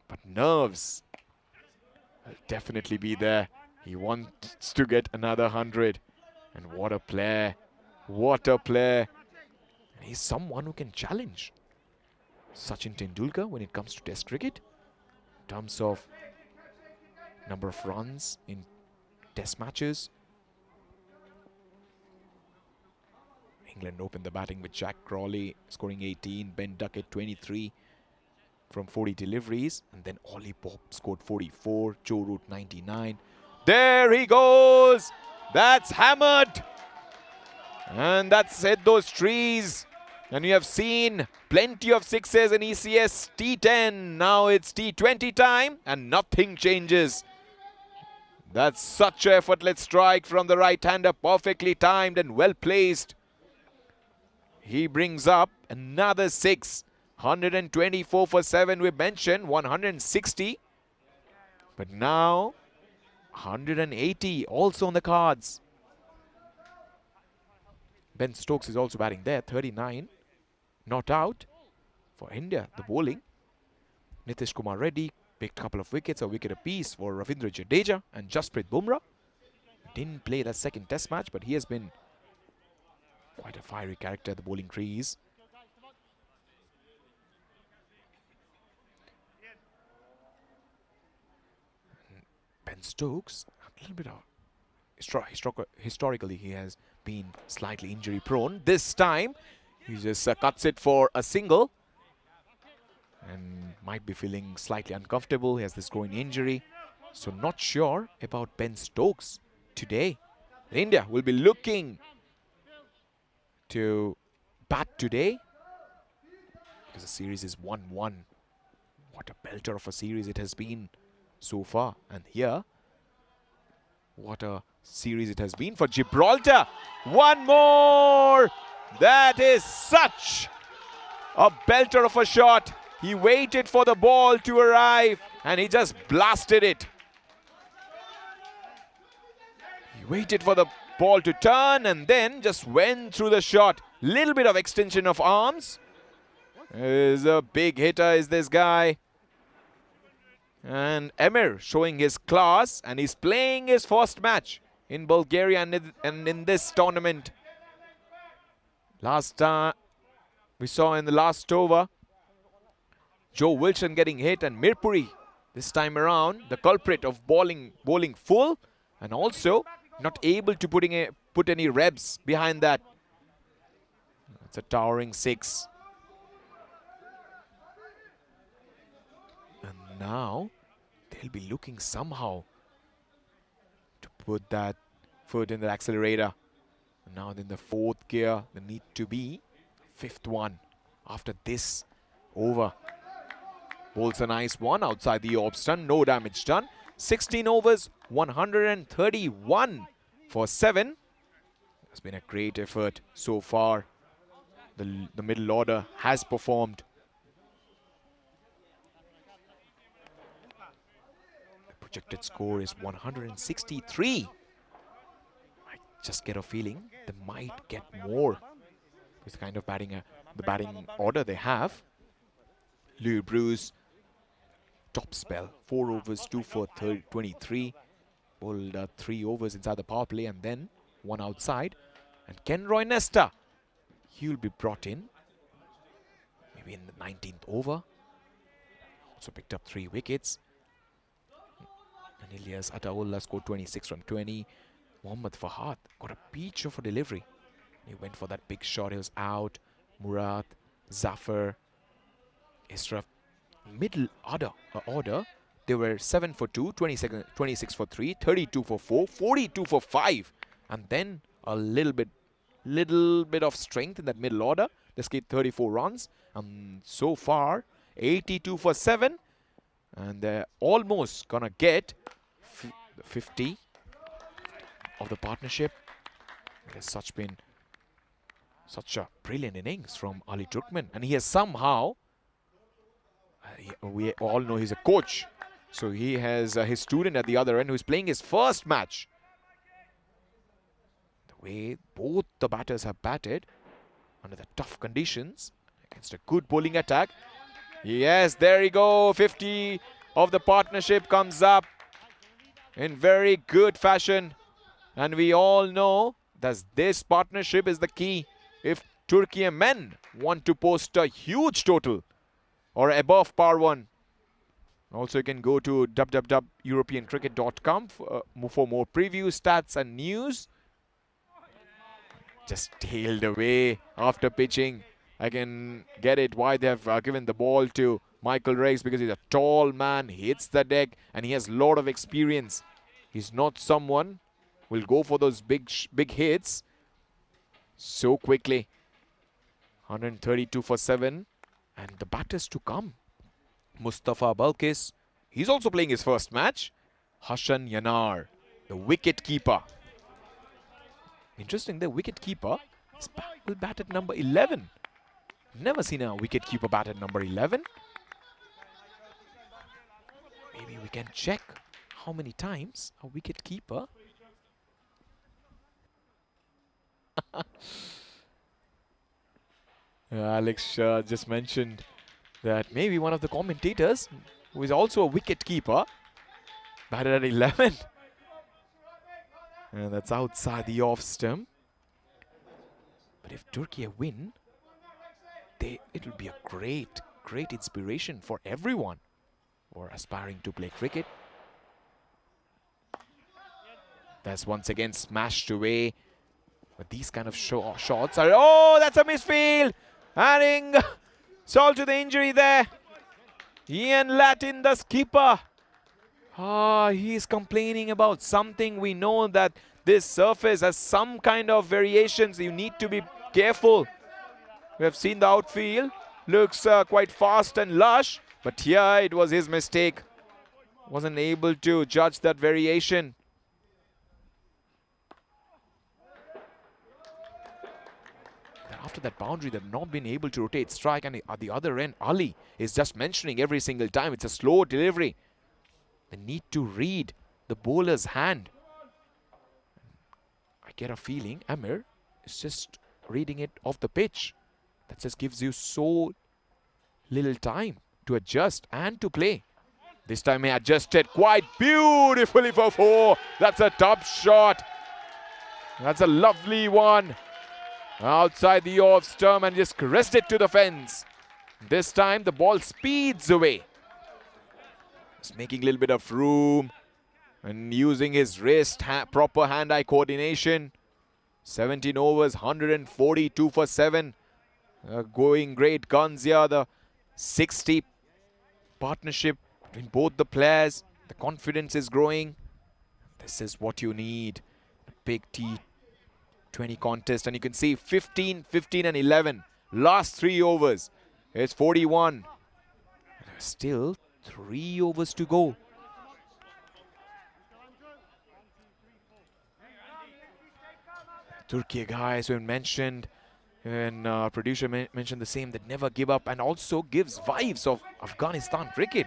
But nerves will definitely be there. He wants to get another 100. And what a player. What a player. And he's someone who can challenge Sachin Tendulkar when it comes to test cricket. In terms of number of runs in test matches. England opened the batting with Jack Crawley scoring 18, Ben Duckett 23 from 40 deliveries, and then Ollie Pope scored 44, Joe Root 99. There he goes! That's hammered! And that's hit those trees. And you have seen plenty of sixes in ECS T10. Now it's T20 time and nothing changes. That's such an effortless strike from the right-hander, perfectly timed and well placed. He brings up another 6. 124 for 7 we mentioned, 160. But now 180 also on the cards. Ben Stokes is also batting there, 39. Not out for India, the bowling. Nitish Kumar Reddy picked a couple of wickets, a wicket apiece for Ravindra Jadeja and Jasprit Bumrah. Didn't play that second test match, but he has been quite a fiery character at the bowling crease. Ben Stokes, a little bit of historically he has been slightly injury prone. This time he just cuts it for a single and might be feeling slightly uncomfortable. He has this groin injury, so not sure about Ben Stokes today. India will be looking to bat today because the series is 1-1. What a belter of a series it has been so far. And here, what a series it has been for Gibraltar. One more! That is such a belter of a shot. He waited for the ball to arrive and he just blasted it. He He waited for the ball to turn and then just went through the shot. Little bit of extension of arms. Is a big hitter is this guy. And Emir showing his class, and he's playing his first match in Bulgaria and in this tournament. Last we saw in the last over, Joe Wilson getting hit, and Mirpuri this time around, the culprit of bowling full, and also not able to put any reps behind that. It's a towering 6. And now they'll be looking somehow to put that foot in the accelerator. And now in the 4th gear, they need to be 5th one after this over. Bowls a nice one outside the off stun, no damage done. 16 overs, 131 for 7. It's been a great effort so far. The middle order has performed. The projected score is 163. I just get a feeling they might get more with the kind of batting order they have. Lou Bruce, top spell, 4 overs, 2 for 23. Bowled 3 overs inside the power play and then 1 outside. And Ken Roy Nesta, he'll be brought in maybe in the 19th over. Also picked up 3 wickets. And Ilyas Ataullah scored 26 from 20. Mohammad Fahad got a peach of a delivery. He went for that big shot. He was out. Murad, Zafar, Israf. Middle order, they were 7 for 2, 26 for 3, 32 for 4, 42 for 5. And then a little bit of strength in that middle order. They scored 34 runs. And so far, 82 for 7. And they're almost gonna get 50 of the partnership. It has been such a brilliant innings from Ali Turkmen. And he has somehow, we all know he's a coach. So he has his student at the other end who's playing his first match. The way both the batters have batted under the tough conditions against a good bowling attack. Yes, there you go. 50 of the partnership comes up in very good fashion. And we all know that this partnership is the key if Turkey men want to post a huge total or above par 1. Also, you can go to www.europeancricket.com for more previews, stats and news. Just tailed away after pitching. I can get it why they have given the ball to Michael Riggs, because he's a tall man, he hits the deck and he has a lot of experience. He's not someone who will go for those big hits so quickly. 132 for 7. And the batters to come. Mustafa Balkis, he's also playing his first match. Hashan Yanar, the wicket keeper. Interesting, the wicket keeper will bat at number 11. Never seen a wicket keeper bat at number 11. Maybe we can check how many times a wicket keeper. Alex just mentioned that maybe one of the commentators, who is also a wicket keeper, batted at 11. And that's outside the off stump. But if Turkey win, it will be a great inspiration for everyone who are aspiring to play cricket. That's once again smashed away. But these kind of shots are... Oh, that's a misfield! Adding salt to the injury there. Ian Latin, the skipper. He's complaining about something. We know that this surface has some kind of variations. You need to be careful. We have seen the outfield. Looks quite fast and lush. But here it was his mistake. Wasn't able to judge that variation. After that boundary, they've not been able to rotate strike. And at the other end, Ali is just mentioning every single time it's a slow delivery. They need to read the bowler's hand. get a feeling Amir is just reading it off the pitch. That just gives you so little time to adjust and to play. This time he adjusted quite beautifully for 4. That's a top shot. That's a lovely one. Outside the off stump and just caressed it to the fence. This time the ball speeds away. Just making a little bit of room and using his wrist, proper hand-eye coordination. 17 overs, 142 for 7. Going great guns here. The 60 partnership between both the players. The confidence is growing. This is what you need. A big T20 contest. And you can see 15, 15 and 11. Last 3 overs. It's 41. Still 3 overs to go. Turkey guys who mentioned, and producer mentioned the same, that never give up, and also gives vibes of Afghanistan cricket.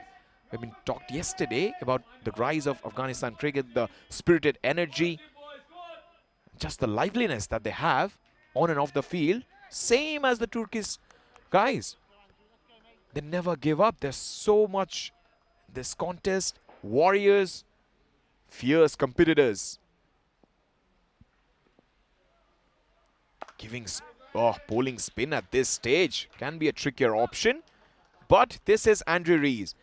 We've been talked yesterday about the rise of Afghanistan cricket, the spirited energy, just the liveliness that they have on and off the field, same as the Turkish guys. They never give up. There's so much this contest, warriors, fierce competitors. Giving bowling spin at this stage can be a trickier option, but this is Andrew Rees.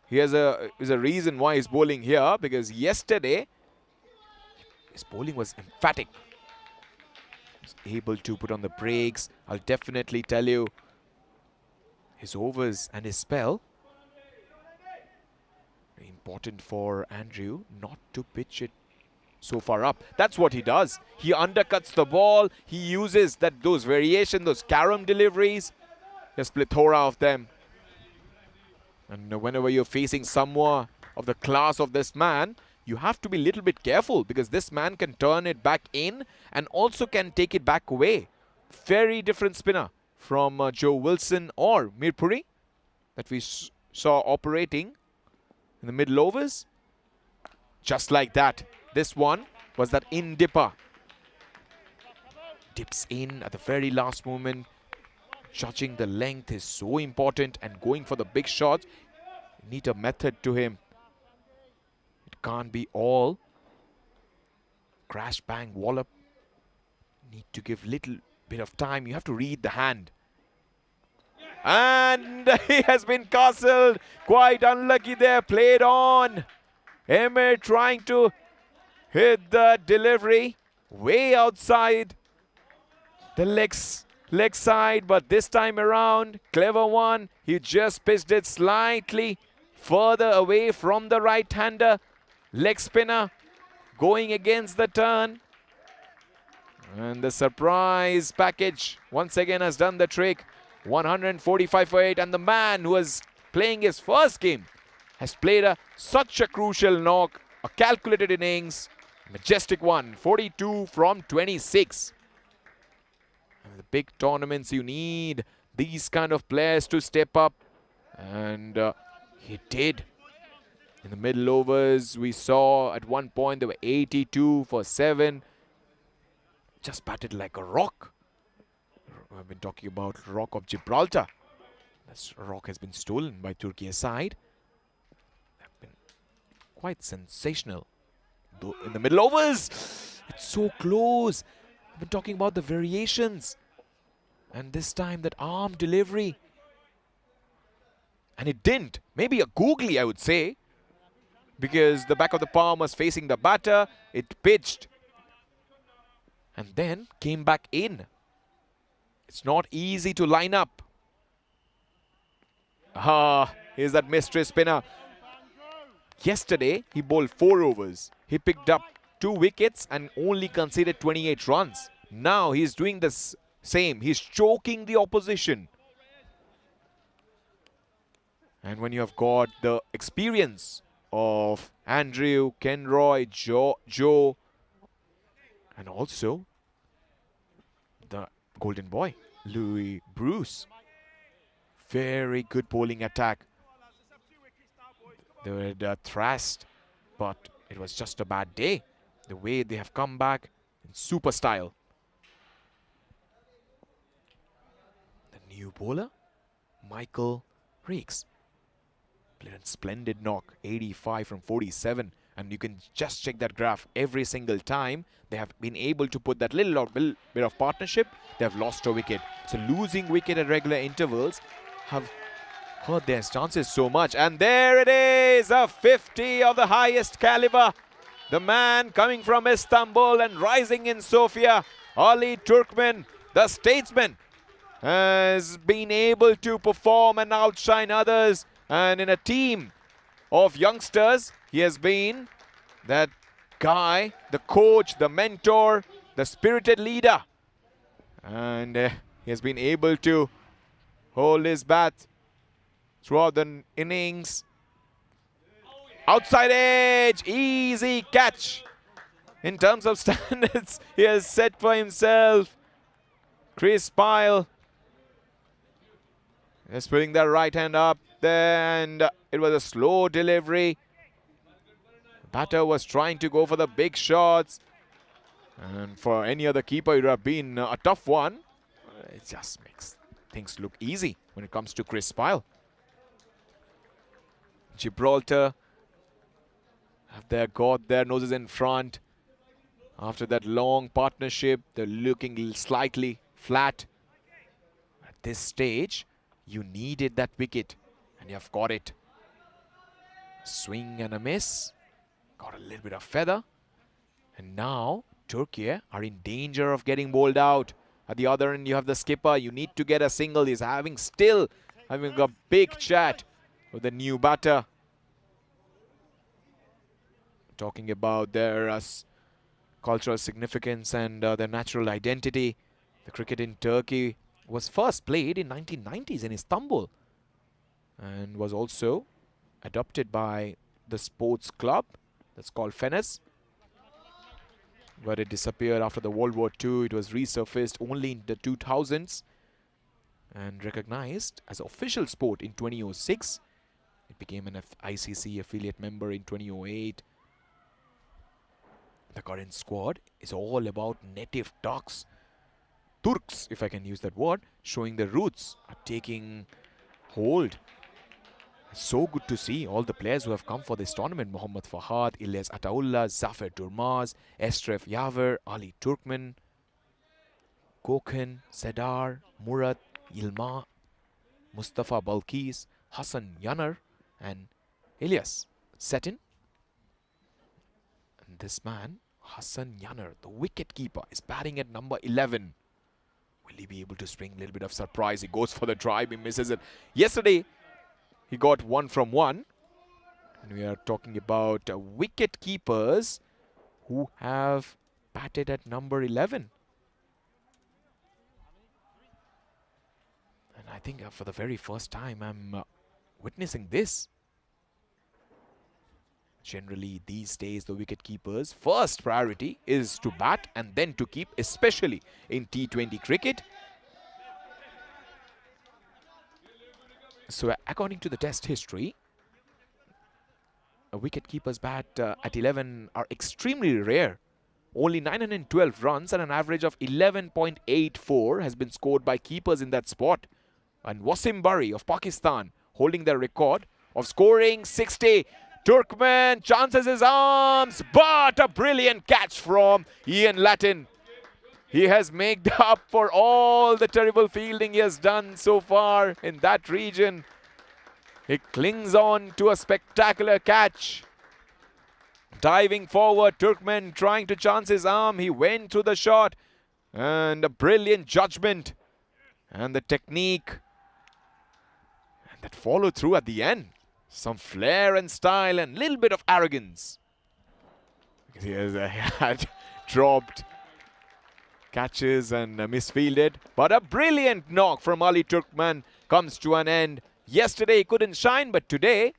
He has a reason why he's bowling here, because yesterday his bowling was emphatic. He's able to put on the brakes. I'll definitely tell you, his overs and his spell, very important for Andrew not to pitch it so far up. That's what he does. He undercuts the ball. He uses those variations, those carom deliveries. There's plethora of them. And whenever you're facing someone of the class of this man, you have to be a little bit careful, because this man can turn it back in and also can take it back away. Very different spinner from Joe Wilson or Mirpuri that we saw operating in the middle overs. Just like that. This one was that in dipper. Dips in at the very last moment. Judging the length is so important, and going for the big shots, you need a method to him. It can't be all crash, bang, wallop. Need to give little bit of time. You have to read the hand. And he has been castled. Quite unlucky there. Played on. Emir trying to hit the delivery way outside the leg side, but this time around, clever one. He just pitched it slightly further away from the right-hander. Leg spinner going against the turn. And the surprise package once again has done the trick. 145 for 8, and the man who was playing his first game has played such a crucial knock, a calculated innings, majestic one, 42 from 26. And the big tournaments, you need these kind of players to step up, and he did. In the middle overs, we saw at one point they were 82 for 7. Just batted like a rock. I've been talking about Rock of Gibraltar. This rock has been stolen by Turkey side. They've been quite sensational. Though in the middle overs, it's so close. I've been talking about the variations. And this time that arm delivery. And it didn't. Maybe a googly, I would say. Because the back of the palm was facing the batter. It pitched. And then came back in. It's not easy to line up. Here's that mystery spinner. Yesterday, he bowled 4 overs. He picked up 2 wickets and only conceded 28 runs. Now he's doing the same. He's choking the opposition. And when you have got the experience of Andrew, Ken Roy, Joe, and also the golden boy, Louis Bruce. Very good bowling attack. They were thrashed, but it was just a bad day. The way they have come back, Super style. The new bowler, Michael Reeks. Played a splendid knock, 85 from 47. And you can just check that graph every single time. They have been able to put that little bit of partnership. They have lost a wicket. So losing wicket at regular intervals have hurt their chances so much. And there it is, a 50 of the highest caliber. The man coming from Istanbul and rising in Sofia, Ali Turkmen, the statesman, has been able to perform and outshine others. And in a team of youngsters, he has been that guy, the coach, the mentor, the spirited leader. And he has been able to hold his bat throughout the innings. Outside edge, easy catch. In terms of standards, he has set for himself. Chris Pyle is putting the right hand up there, and it was a slow delivery. The batter was trying to go for the big shots, and for any other keeper it would have been a tough one. It just makes things look easy when it comes to Chris Pyle. Gibraltar have got their noses in front. After that long partnership, they're looking slightly flat. At this stage, you needed that wicket, and you have got it. Swing and a miss. Got a little bit of feather. And now, Turkey are in danger of getting bowled out. At the other end, you have the skipper. You need to get a single. He's still having a big chat with the new batter. Talking about their cultural significance and their natural identity. The cricket in Turkey was first played in 1990s in Istanbul and was also adopted by the sports club that's called Fenes. But it disappeared after the World War II. It was resurfaced only in the 2000s and recognized as official sport in 2006. It became an ICC affiliate member in 2008. The current squad is all about native Turks, if I can use that word, showing their roots are taking hold. So good to see all the players who have come for this tournament. Mohammad Fahad, Ilyas Ataullah, Zafer Durmaz, Estref Yaver, Ali Turkmen, Kokhan, Sedar, Murat, Yilma, Mustafa Balkis, Hassan Yanar and Ilyas Setin. And this man, Hassan Yanar, the wicket keeper, is batting at number 11. Will he be able to spring a little bit of surprise? He goes for the drive, he misses it. Yesterday, he got 1 from 1. And we are talking about wicket keepers who have batted at number 11. And I think for the very first time, I'm witnessing this. Generally, these days, the wicket keeper's first priority is to bat and then to keep, especially in T20 cricket. So, according to the test history, a wicket keeper's bat at 11 are extremely rare. Only 912 runs and an average of 11.84 has been scored by keepers in that spot. And Wasim Bari of Pakistan holding the record of scoring 60. Turkmen chances his arms, but a brilliant catch from Ian Latin. He has made up for all the terrible fielding he has done so far in that region. He clings on to a spectacular catch. Diving forward, Turkmen trying to chance his arm. He went through the shot and a brilliant judgment and the technique. And that followed through at the end. Some flair and style and a little bit of arrogance. He had dropped catches and misfielded. But a brilliant knock from Ali Turkmen comes to an end. Yesterday he couldn't shine, but today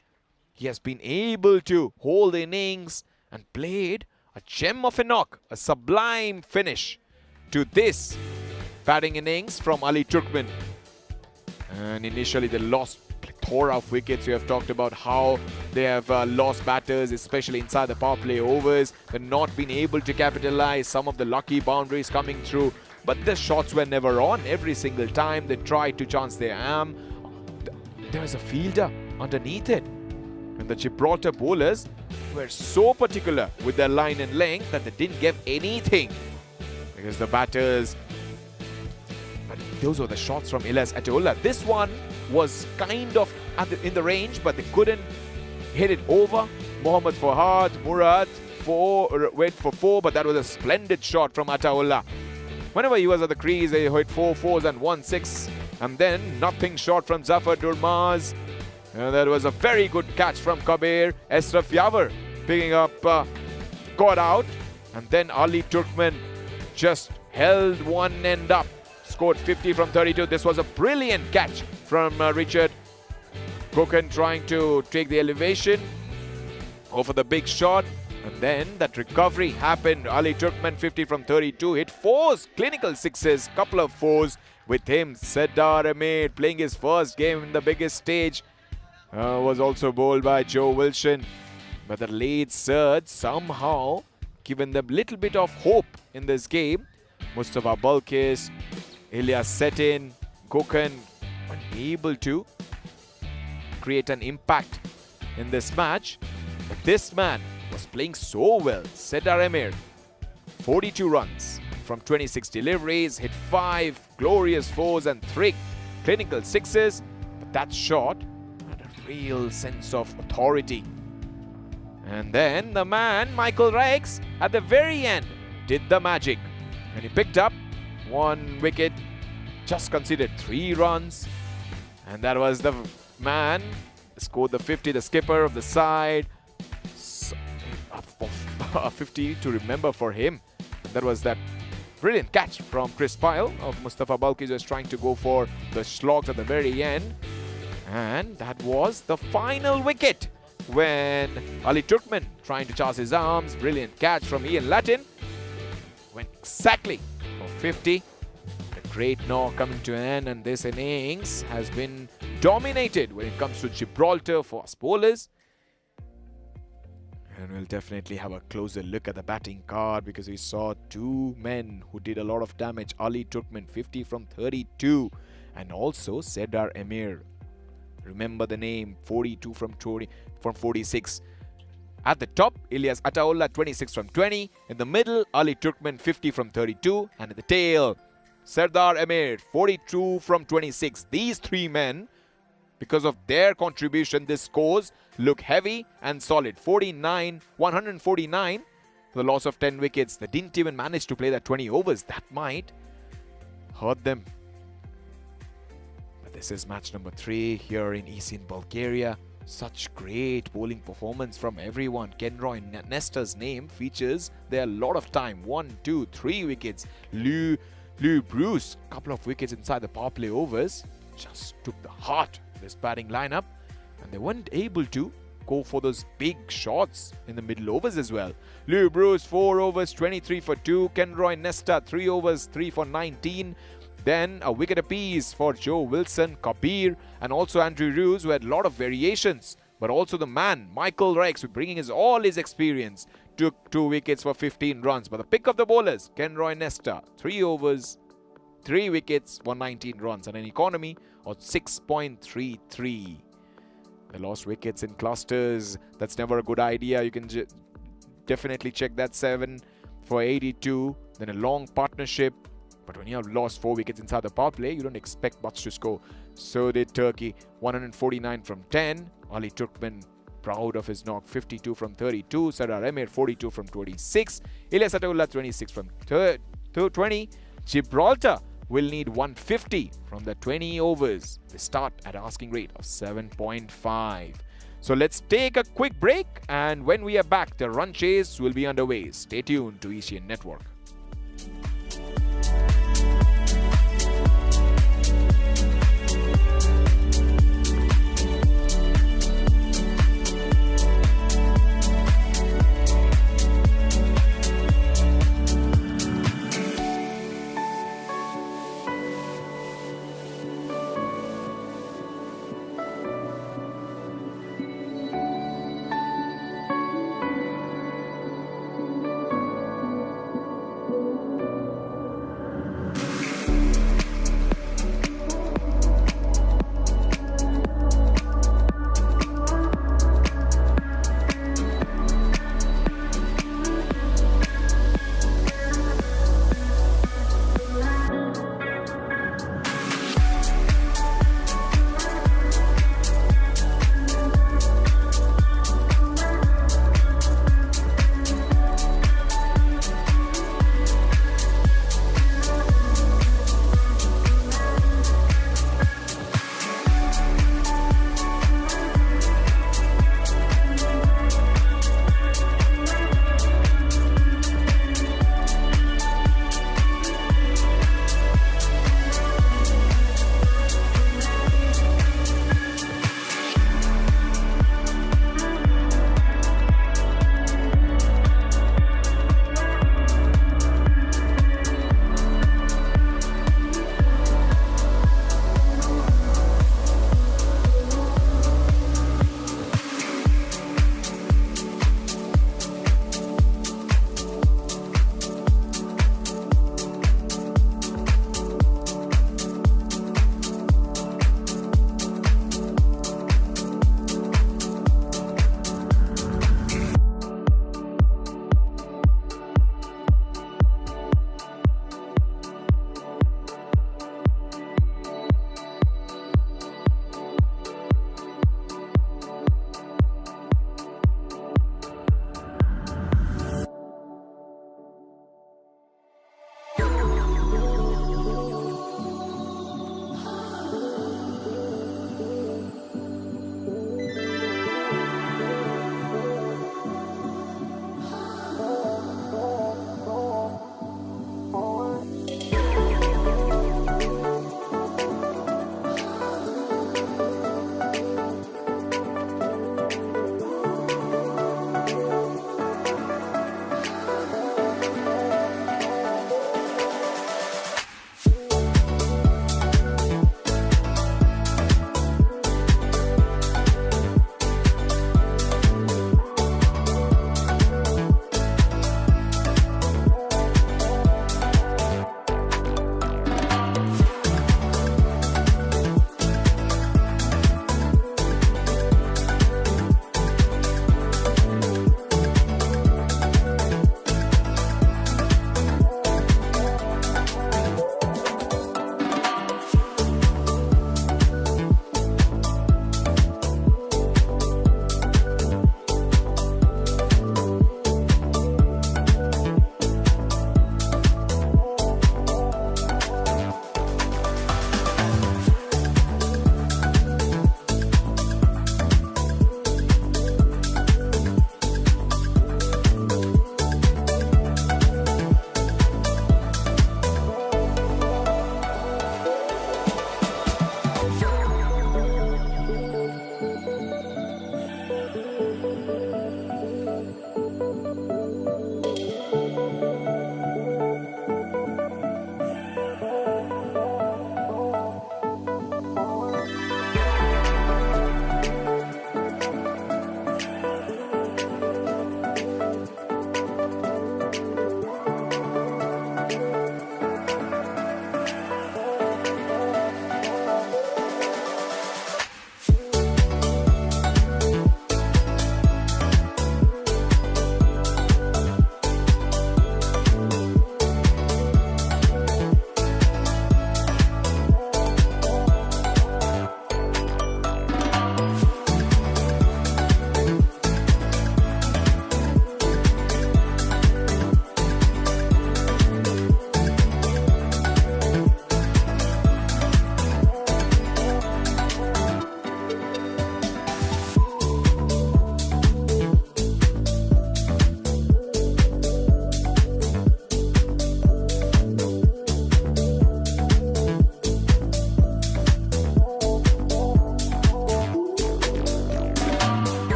he has been able to hold the innings and played a gem of a knock, a sublime finish to this batting innings from Ali Turkmen. And initially they lost. tore up wickets. We have talked about how they have lost batters, especially inside the power play overs. They've not been able to capitalize. Some of the lucky boundaries coming through, but the shots were never on. Every single time they tried to chance their arm, there was a fielder underneath it. And the Gibraltar bowlers were so particular with their line and length that they didn't give anything, because the batters... But those were the shots from Ilyas Ataullah. This one was kind of in the range, but they couldn't hit it over. Mohammad Fahad, Murad went for 4, but that was a splendid shot from Ataullah. Whenever he was at the crease, he hit 4 4s and 1 6. And then nothing short from Zafar Durmaz. And that was a very good catch from Kabir. Ashraf Yavar picking up, got out. And then Ali Turkman just held one end up. Scored 50 from 32. This was a brilliant catch from Richard Kokan, trying to take the elevation over the big shot. And then that recovery happened. Ali Turkman 50 from 32. Hit 4s, clinical 6s, couple of 4s. With him, Sardar Ahmed playing his first game in the biggest stage. Was also bowled by Joe Wilson. But the late surge somehow given them a little bit of hope in this game. Mustafa Balkis, Ilyas Setin, Kokan unable to create an impact in this match. But this man was playing so well. Sardar Ahmed, 42 runs from 26 deliveries, hit 5 glorious 4s and 3 clinical 6s. But that shot had a real sense of authority. And then the man, Michael Rex, at the very end, did the magic. And he picked up 1 wicket, just conceded 3 runs. And that was the man, scored the 50, the skipper of the side. So, 50 to remember for him. And that was that brilliant catch from Chris Pyle of Mustafa Balkis, was trying to go for the slogs at the very end. And that was the final wicket when Ali Turkman trying to charge his arms. Brilliant catch from Ian Latin. Went exactly for 50. The great knock coming to an end, and this innings has been dominated when it comes to Gibraltar for us bowlers. And we'll definitely have a closer look at the batting card, because we saw 2 men who did a lot of damage. Ali Turkman 50 from 32, and also Sardar Amir. Remember the name, 42 from 46. At the top, Ilyas Ataullah 26 from 20. In the middle, Ali Turkman 50 from 32. And at the tail, Sardar Amir 42 from 26. These 3 men, because of their contribution, this scores look heavy and solid. 149 for the loss of 10 wickets. They didn't even manage to play that 20 overs. That might hurt them. But this is match number 3 here in ECN, Bulgaria. Such great bowling performance from everyone. Kenroy Nesta's name features there a lot of time. 1, 2, 3 wickets. Lou Bruce, couple of wickets inside the power play overs. Just took the heart of this batting lineup. And they weren't able to go for those big shots in the middle overs as well. Lou Bruce, 4 overs, 23 for 2. Kenroy Nesta, 3 overs, 3 for 19. Then a wicket apiece for Joe Wilson, Kabir, and also Andrew Roos, who had a lot of variations. But also the man, Michael Rex, bringing all his experience, took 2 wickets for 15 runs. But the pick of the bowlers, Kenroy Nesta, 3 overs, 3 wickets, 119 runs, and an economy of 6.33. They lost wickets in clusters. That's never a good idea. You can definitely check that. 7 for 82. Then a long partnership. But when you have lost 4 wickets inside the power play, you don't expect much to score. So did Turkey. 149 from 10. Ali Turkman proud of his knock. 52 from 32. Sardar Amir 42 from 26. Ilyas Ataullah 26 from 20. Gibraltar will need 150 from the 20 overs. They start at asking rate of 7.5. So let's take a quick break, and when we are back, the run chase will be underway. Stay tuned to ECN Network.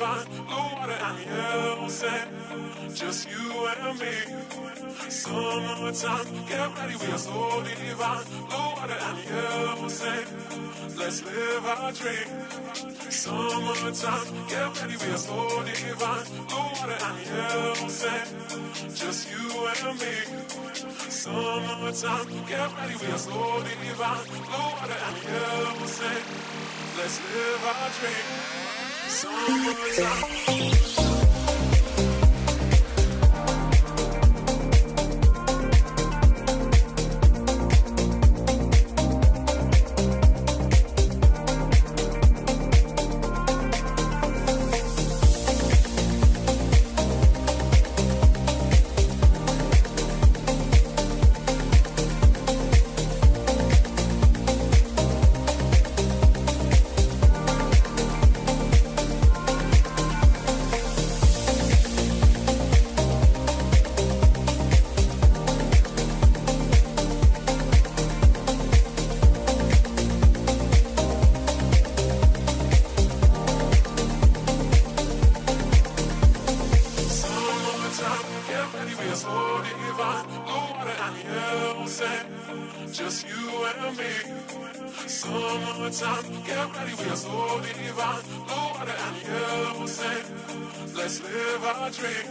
divine. Blue water and yellow sand, just you and me. Summertime, get ready, we are so divine. Blue water and yellow sand, let's live our dream. Summertime, get ready, we are so divine. Blue water and yellow sand, just you and me. Summertime, get ready, we are so divine. Blue water and yellow sand, let's live our dream. Summertime. Just you and me. Summertime, get ready, we are so divine. Blue water and yellow sand, let's live our dream.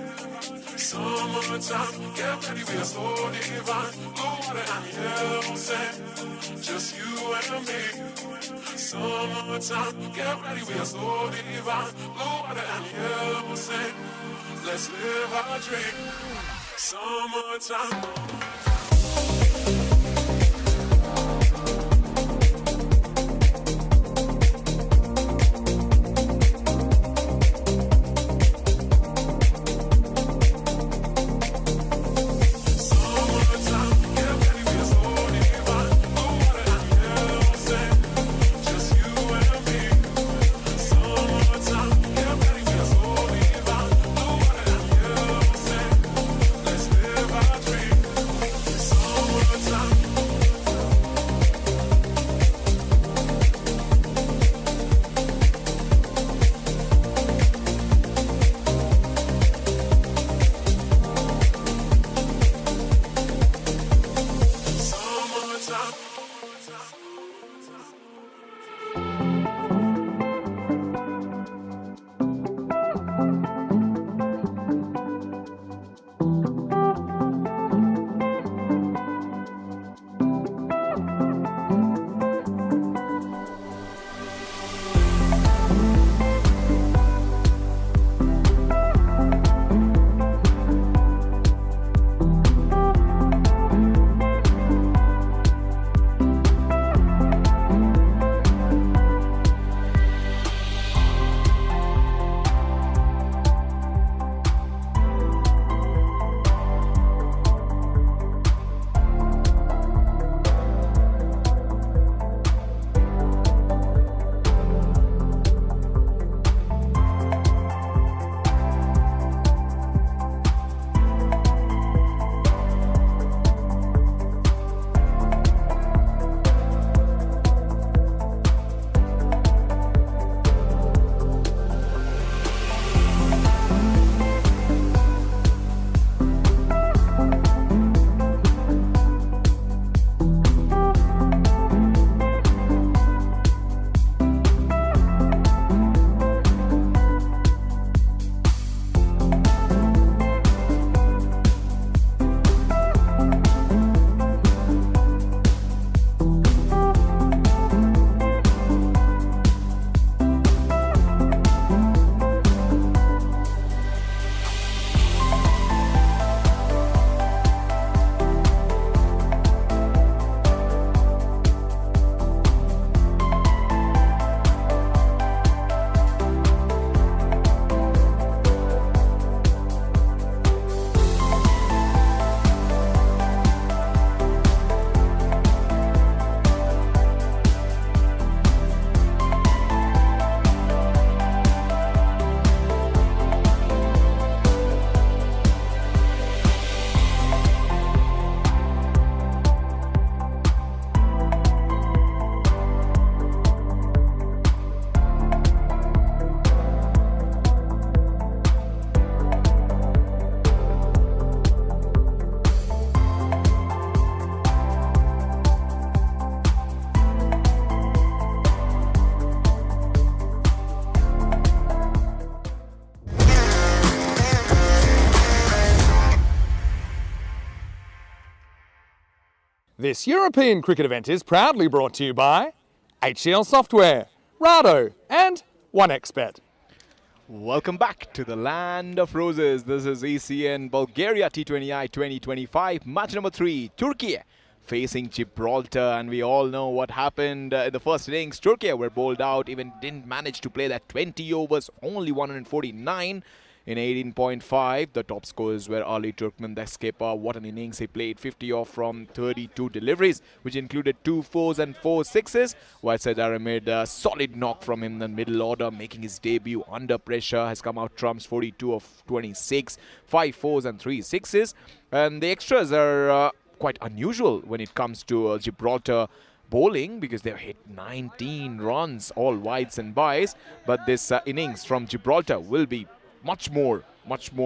Summertime, get ready, we are so divine. Blue water and yellow sand, just you and me. Summertime, get ready, we are so divine. Blue water and yellow sand, let's live our dream. Summertime.
This European cricket event is proudly brought to you by HCL Software, Rado and 1xBet.
Welcome back to the land of roses. This is ECN Bulgaria T20I 2025, match number 3, Turkey facing Gibraltar, and we all know what happened in the first innings. Turkey were bowled out, even didn't manage to play that 20 overs, only 149 in 18.5. The top scorers were Ali Turkmen, the skipper. What an innings he played, 50 off from 32 deliveries, which included 2 fours and 4 sixes. While Sardar made a solid knock from him in the middle order, making his debut under pressure. Has come out trumps, 42 of 26, 5 fours and 3 sixes. And the extras are quite unusual when it comes to Gibraltar bowling, because they've hit 19 runs, all wides and byes. But this innings from Gibraltar will be much more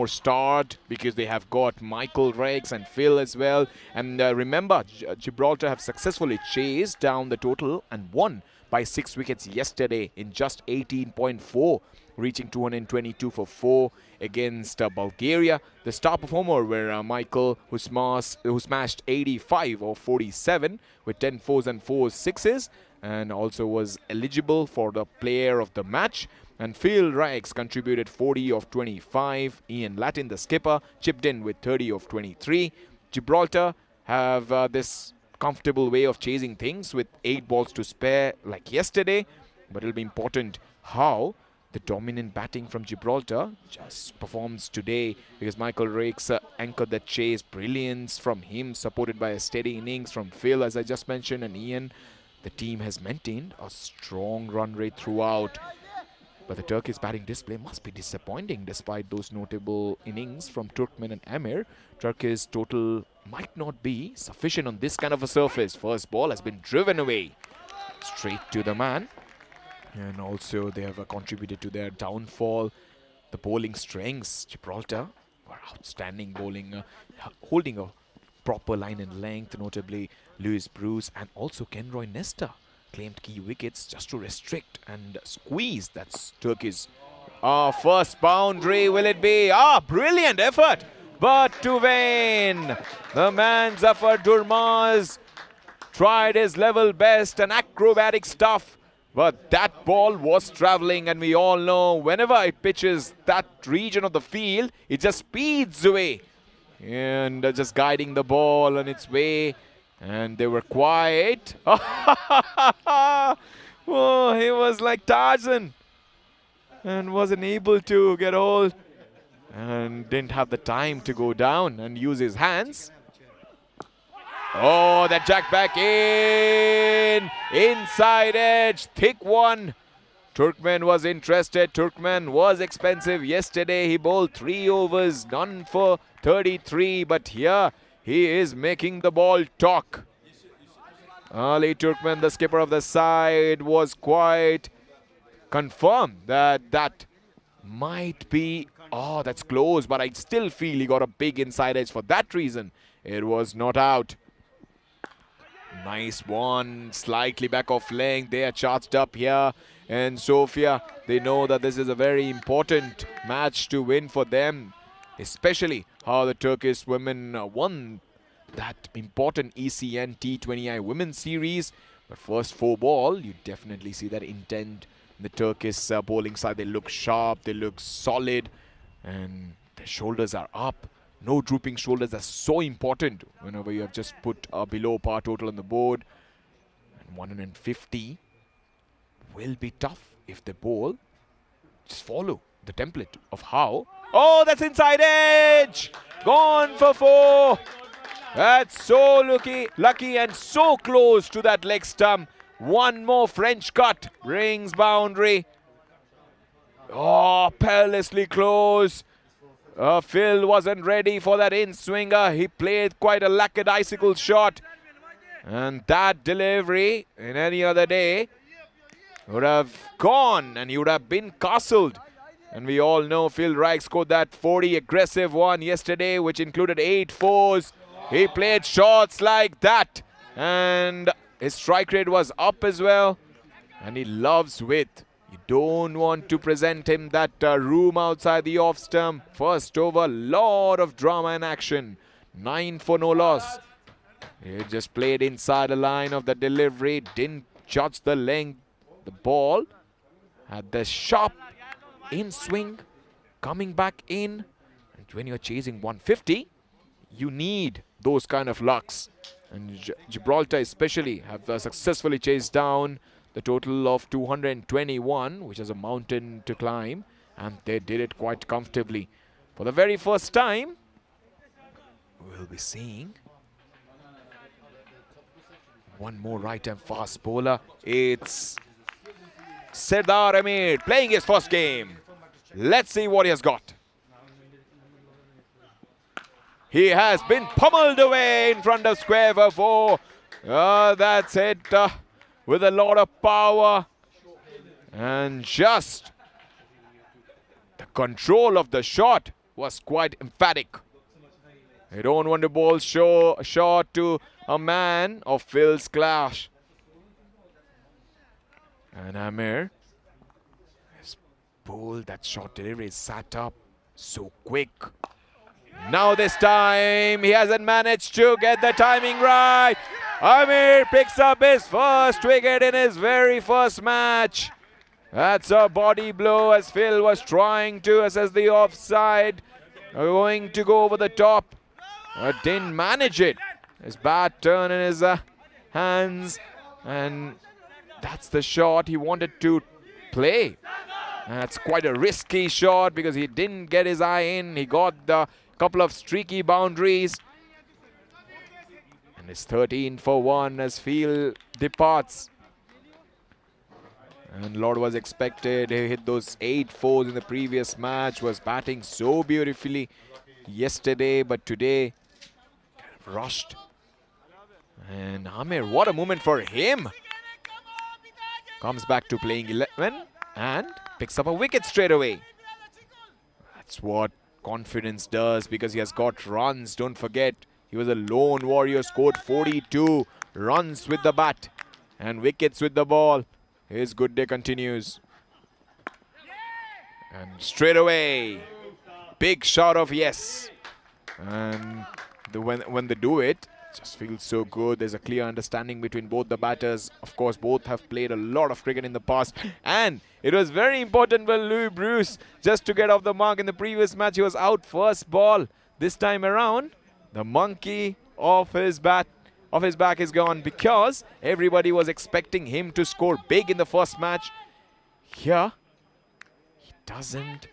starred, because they have got Michael, Rex and Phil as well. And remember, Gibraltar have successfully chased down the total and won by 6 wickets yesterday in just 18.4, reaching 222 for 4 against Bulgaria. The star performer were Michael, who smashed 85 or 47 with 10 fours and 4 sixes, and also was eligible for the player of the match. And Phil Rex contributed 40 of 25. Ian Latin, the skipper, chipped in with 30 of 23. Gibraltar have this comfortable way of chasing things with 8 balls to spare like yesterday. But it'll be important how the dominant batting from Gibraltar just performs today, because Michael Rex anchored the chase. Brilliance from him, supported by a steady innings from Phil, as I just mentioned, and Ian. The team has maintained a strong run rate throughout. But the Turkish batting display must be disappointing despite those notable innings from Turkmen and Amir. Turkish total might not be sufficient on this kind of a surface. First ball has been driven away straight to the man. And also they have contributed to their downfall. The bowling strengths, Gibraltar were outstanding bowling, holding a proper line and length, notably Lewis Bruce and also Kenroy Nesta claimed key wickets just to restrict and squeeze. That's Turkey's first boundary. Will it be? Brilliant effort, but to vain. The man Zafar Durmaz tried his level best and acrobatic stuff, but that ball was traveling, and we all know whenever it pitches that region of the field, it just speeds away and just guiding the ball on its way. And they were quiet. Oh, he was like Tarzan and wasn't able to get hold and didn't have the time to go down and use his hands. Oh, that jack back in. Inside edge, thick one. Turkmen was interested. Turkmen was expensive yesterday. He bowled 3 overs, none for 33. But here he is making the ball talk. Ali Turkmen, the skipper of the side, was quite confirmed that that might be, that's close, but I still feel he got a big inside edge. For that reason, it was not out. Nice one, slightly back off length. They are charged up here. And Sofia, they know that this is a very important match to win for them, especially how the Turkish women won that important ECN T20I Women's Series. But first 4 ball, you definitely see that intent in the Turkish bowling side. They look sharp, they look solid, and their shoulders are up. No drooping shoulders. That's so important whenever you have just put a below par total on the board. And 150 will be tough if they bowl. Just follow the template of how. Oh, that's inside edge. Gone for 4. That's so lucky and so close to that leg stump. One more French cut brings boundary. Oh, perilously close. Phil wasn't ready for that in-swinger. He played quite a lackadaisical shot. And that delivery in any other day would have gone and he would have been castled. And we all know Phil Reich scored that 40 aggressive one yesterday, which included 8 fours. He played shots like that. And his strike rate was up as well. And he loves width. You don't want to present him that room outside the off stump. First over, lot of drama and action. 9 for no loss. He just played inside the line of the delivery, didn't judge the length. The ball had the sharp in swing, coming back in. And when you're chasing 150, you need those kind of lucks. And Gibraltar especially have successfully chased down the total of 221, which is a mountain to climb. And they did it quite comfortably. For the very first time, we'll be seeing one more right-hand fast bowler. It's Serdar Amir playing his first game. Let's see what he has got. He has been pummeled away in front of square for 4. That's it with a lot of power. And just the control of the shot was quite emphatic. I don't want to bowl short to a man of Phil's clash. And Amir has bowled that short delivery, sat up so quick. Now this time he hasn't managed to get the timing right. Amir picks up his first wicket in his very first match. That's a body blow as Phil was trying to assess the offside. Going to go over the top. Didn't manage it. His bat turned in his hands. And that's the shot he wanted to play. That's quite a risky shot because he didn't get his eye in. He got the couple of streaky boundaries. And it's 13 for 1 as Phil departs. And Lord was expected. He hit those 8 fours in the previous match. Was batting so beautifully yesterday, but today rushed. And Amir, what a moment for him. Comes back to playing 11 and picks up a wicket straight away. That's what confidence does because he has got runs. Don't forget, he was a lone warrior, scored 42 runs with the bat and wickets with the ball. His good day continues. And straight away, big shot of yes. And when they do it, just feels so good. There's a clear understanding between both the batters. Of course, both have played a lot of cricket in the past. And it was very important for Louis Bruce just to get off the mark. In the previous match, he was out first ball. This time around, the monkey of his back is gone because everybody was expecting him to score big in the first match. Here, he doesn't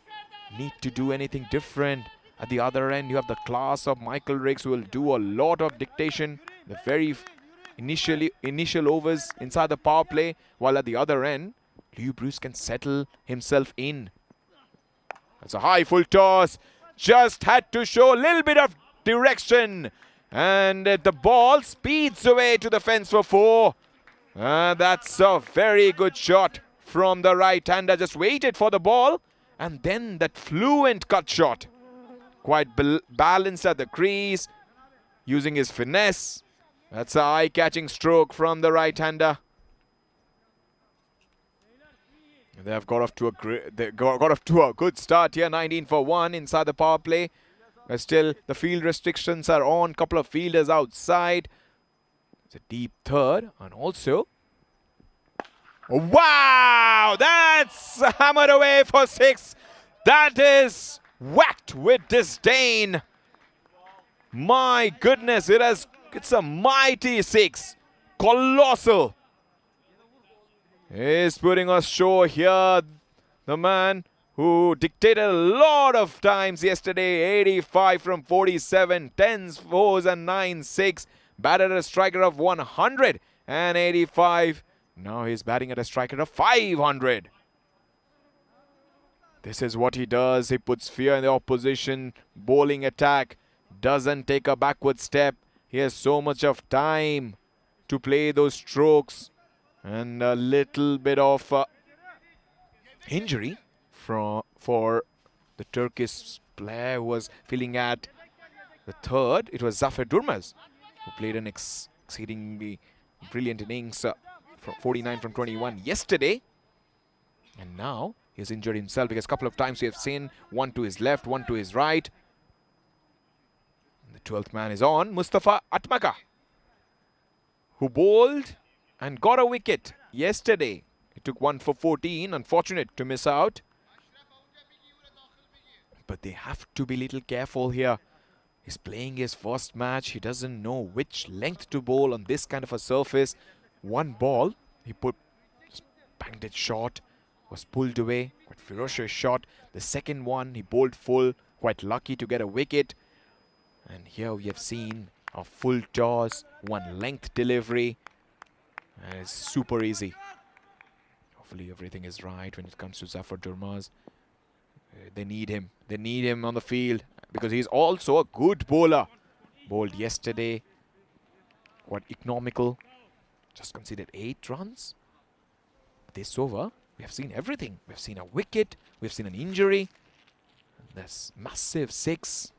need to do anything different. At the other end, you have the class of Michael Riggs who will do a lot of dictation. The very initial overs inside the power play. While at the other end, Louis Bruce can settle himself in. That's a high full toss. Just had to show a little bit of direction. And the ball speeds away to the fence for 4. That's a very good shot from the right-hander. Just waited for the ball. And then that fluent cut shot. Quite balanced at the crease, using his finesse. That's an eye-catching stroke from the right-hander. They have got off to a good start here, 19 for 1 inside the power play. But still, the field restrictions are on. Couple of fielders outside. It's a deep third, and also, wow! That's hammered away for 6. That is whacked with disdain. My goodness, it's a mighty 6. Colossal. He's putting us show here. The man who dictated a lot of times yesterday. 85 from 47. 10s, 4s and 9s, 6. Batted at a striker of 185. Now he's batting at a striker of 500. This is what he does. He puts fear in the opposition. Bowling attack. Doesn't take a backward step. He has so much of time to play those strokes. And a little bit of injury for the Turkish player who was filling at the third. It was Zafer Durmaz who played an exceedingly brilliant innings from 49 from 21 yesterday. And now he's injured himself because a couple of times we have seen one to his left, one to his right. And the 12th man is on, Mustafa Atmaka. who bowled and got a wicket yesterday. He took 1 for 14. Unfortunate to miss out. But they have to be a little careful here. He's playing his first match. He doesn't know which length to bowl on this kind of a surface. One ball, he just banged it short, was pulled away. Quite ferocious shot. The second one, he bowled full. Quite lucky to get a wicket. And here we have seen a full toss, one length delivery. And it's super easy. Hopefully everything is right when it comes to Zafar Durmaz. They need him. They need him on the field because he's also a good bowler. Bowled yesterday. Quite economical. Just conceded 8 runs. This over, we have seen everything. We've seen a wicket. We've seen an injury. This massive 6.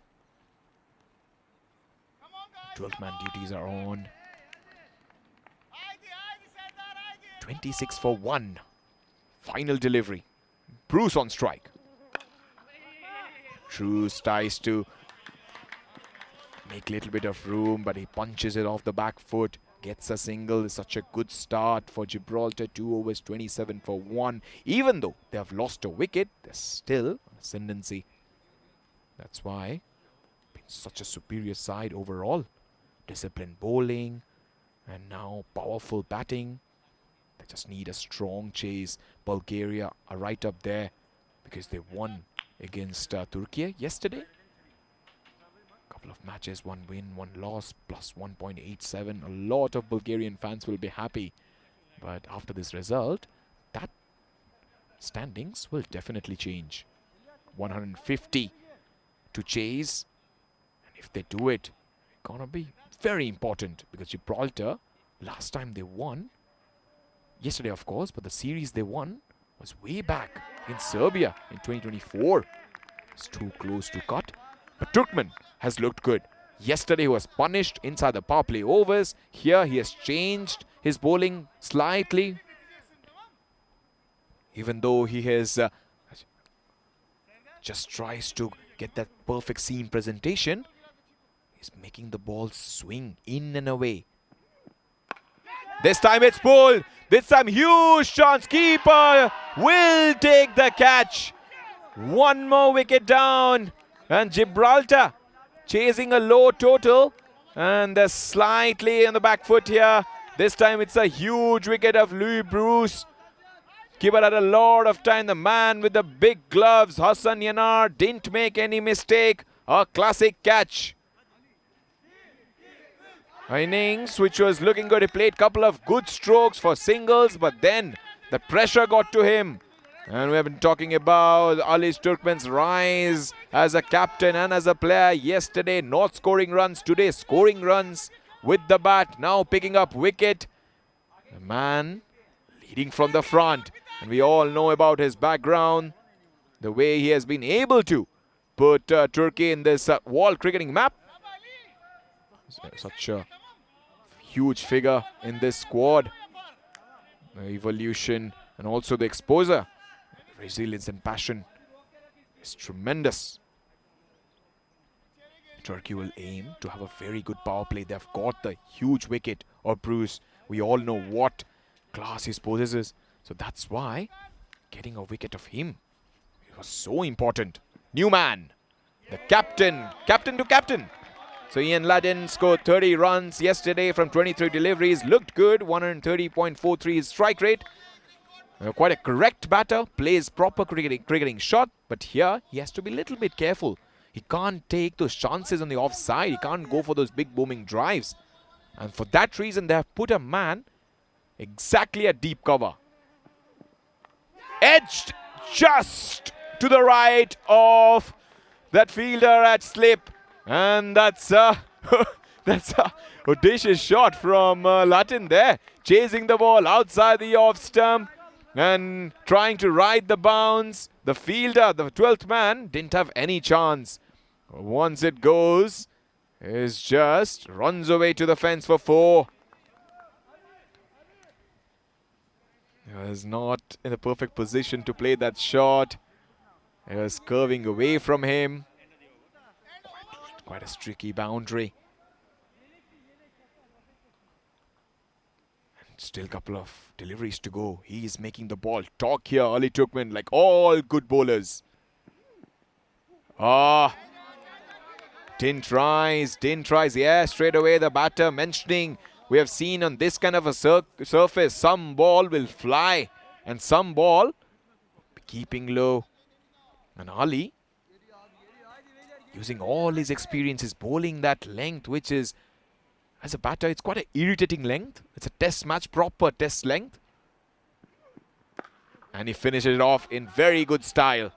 12th man duties are on. 26 for 1. Final delivery. Bruce on strike. Bruce tries to make a little bit of room, but he punches it off the back foot. Gets a single. It's such a good start for Gibraltar. 2 overs, 27 for 1. Even though they have lost a wicket, there's still ascendancy. That's why been such a superior side overall. Disciplined bowling and now powerful batting. They just need a strong chase. Bulgaria are right up there because they won against Turkey yesterday. Couple of matches, 1 win, 1 loss, plus 1.87. A lot of Bulgarian fans will be happy. But after this result, that standings will definitely change. 150 to chase. And if they do it, it's gonna be very important because Gibraltar, last time they won, yesterday of course, but the series they won was way back in Serbia in 2024. It's too close to cut. But Turkmen has looked good. Yesterday he was punished inside the power play overs. Here he has changed his bowling slightly. Even though he has just tries to get that perfect seam presentation, he's making the ball swing in and away. This time it's pulled. This time huge chance. Keeper will take the catch. One more wicket down. And Gibraltar chasing a low total. And they're slightly on the back foot here. This time it's a huge wicket of Louis Bruce. Keeper had a lot of time. The man with the big gloves, Hassan Yanar, didn't make any mistake. A classic catch. Innings which was looking good. He played a couple of good strokes for singles, but then the pressure got to him. And we have been talking about Ali Turkmen's rise as a captain and as a player. Yesterday not scoring runs, today scoring runs with the bat. Now picking up wicket. The man leading from the front. And we all know about his background. The way he has been able to put Turkey in this world cricketing map. Such a huge figure in this squad. The evolution and also the exposure. Resilience and passion is tremendous. Turkey will aim to have a very good power play. They've got the huge wicket of Bruce. We all know what class he possesses. So that's why getting a wicket of him, it was so important. New man, the captain, captain to captain. So Ian Ladin scored 30 runs yesterday from 23 deliveries. Looked good, 130.43 strike rate. Quite a correct batter, plays proper cricketing shot. But here, he has to be a little bit careful. He can't take those chances on the offside. He can't go for those big booming drives. And for that reason, they have put a man exactly at deep cover. Edged just to the right of that fielder at slip. And that's a audacious shot from Latin there. Chasing the ball outside the off stump and trying to ride the bounce. The fielder, the 12th man, didn't have any chance. Once it goes, is just runs away to the fence for 4. He was not in the perfect position to play that shot. It was curving away from him. Quite a streaky boundary. Still a couple of deliveries to go. He is making the ball talk here, Ali Turkmen, like all good bowlers. Didn't tries. Yeah, straight away the batter mentioning, we have seen on this kind of a surface, some ball will fly and some ball keeping low. And Ali, using all his experiences, bowling that length, which is, as a batter, it's quite an irritating length. It's a test match, proper test length. And he finishes it off in very good style.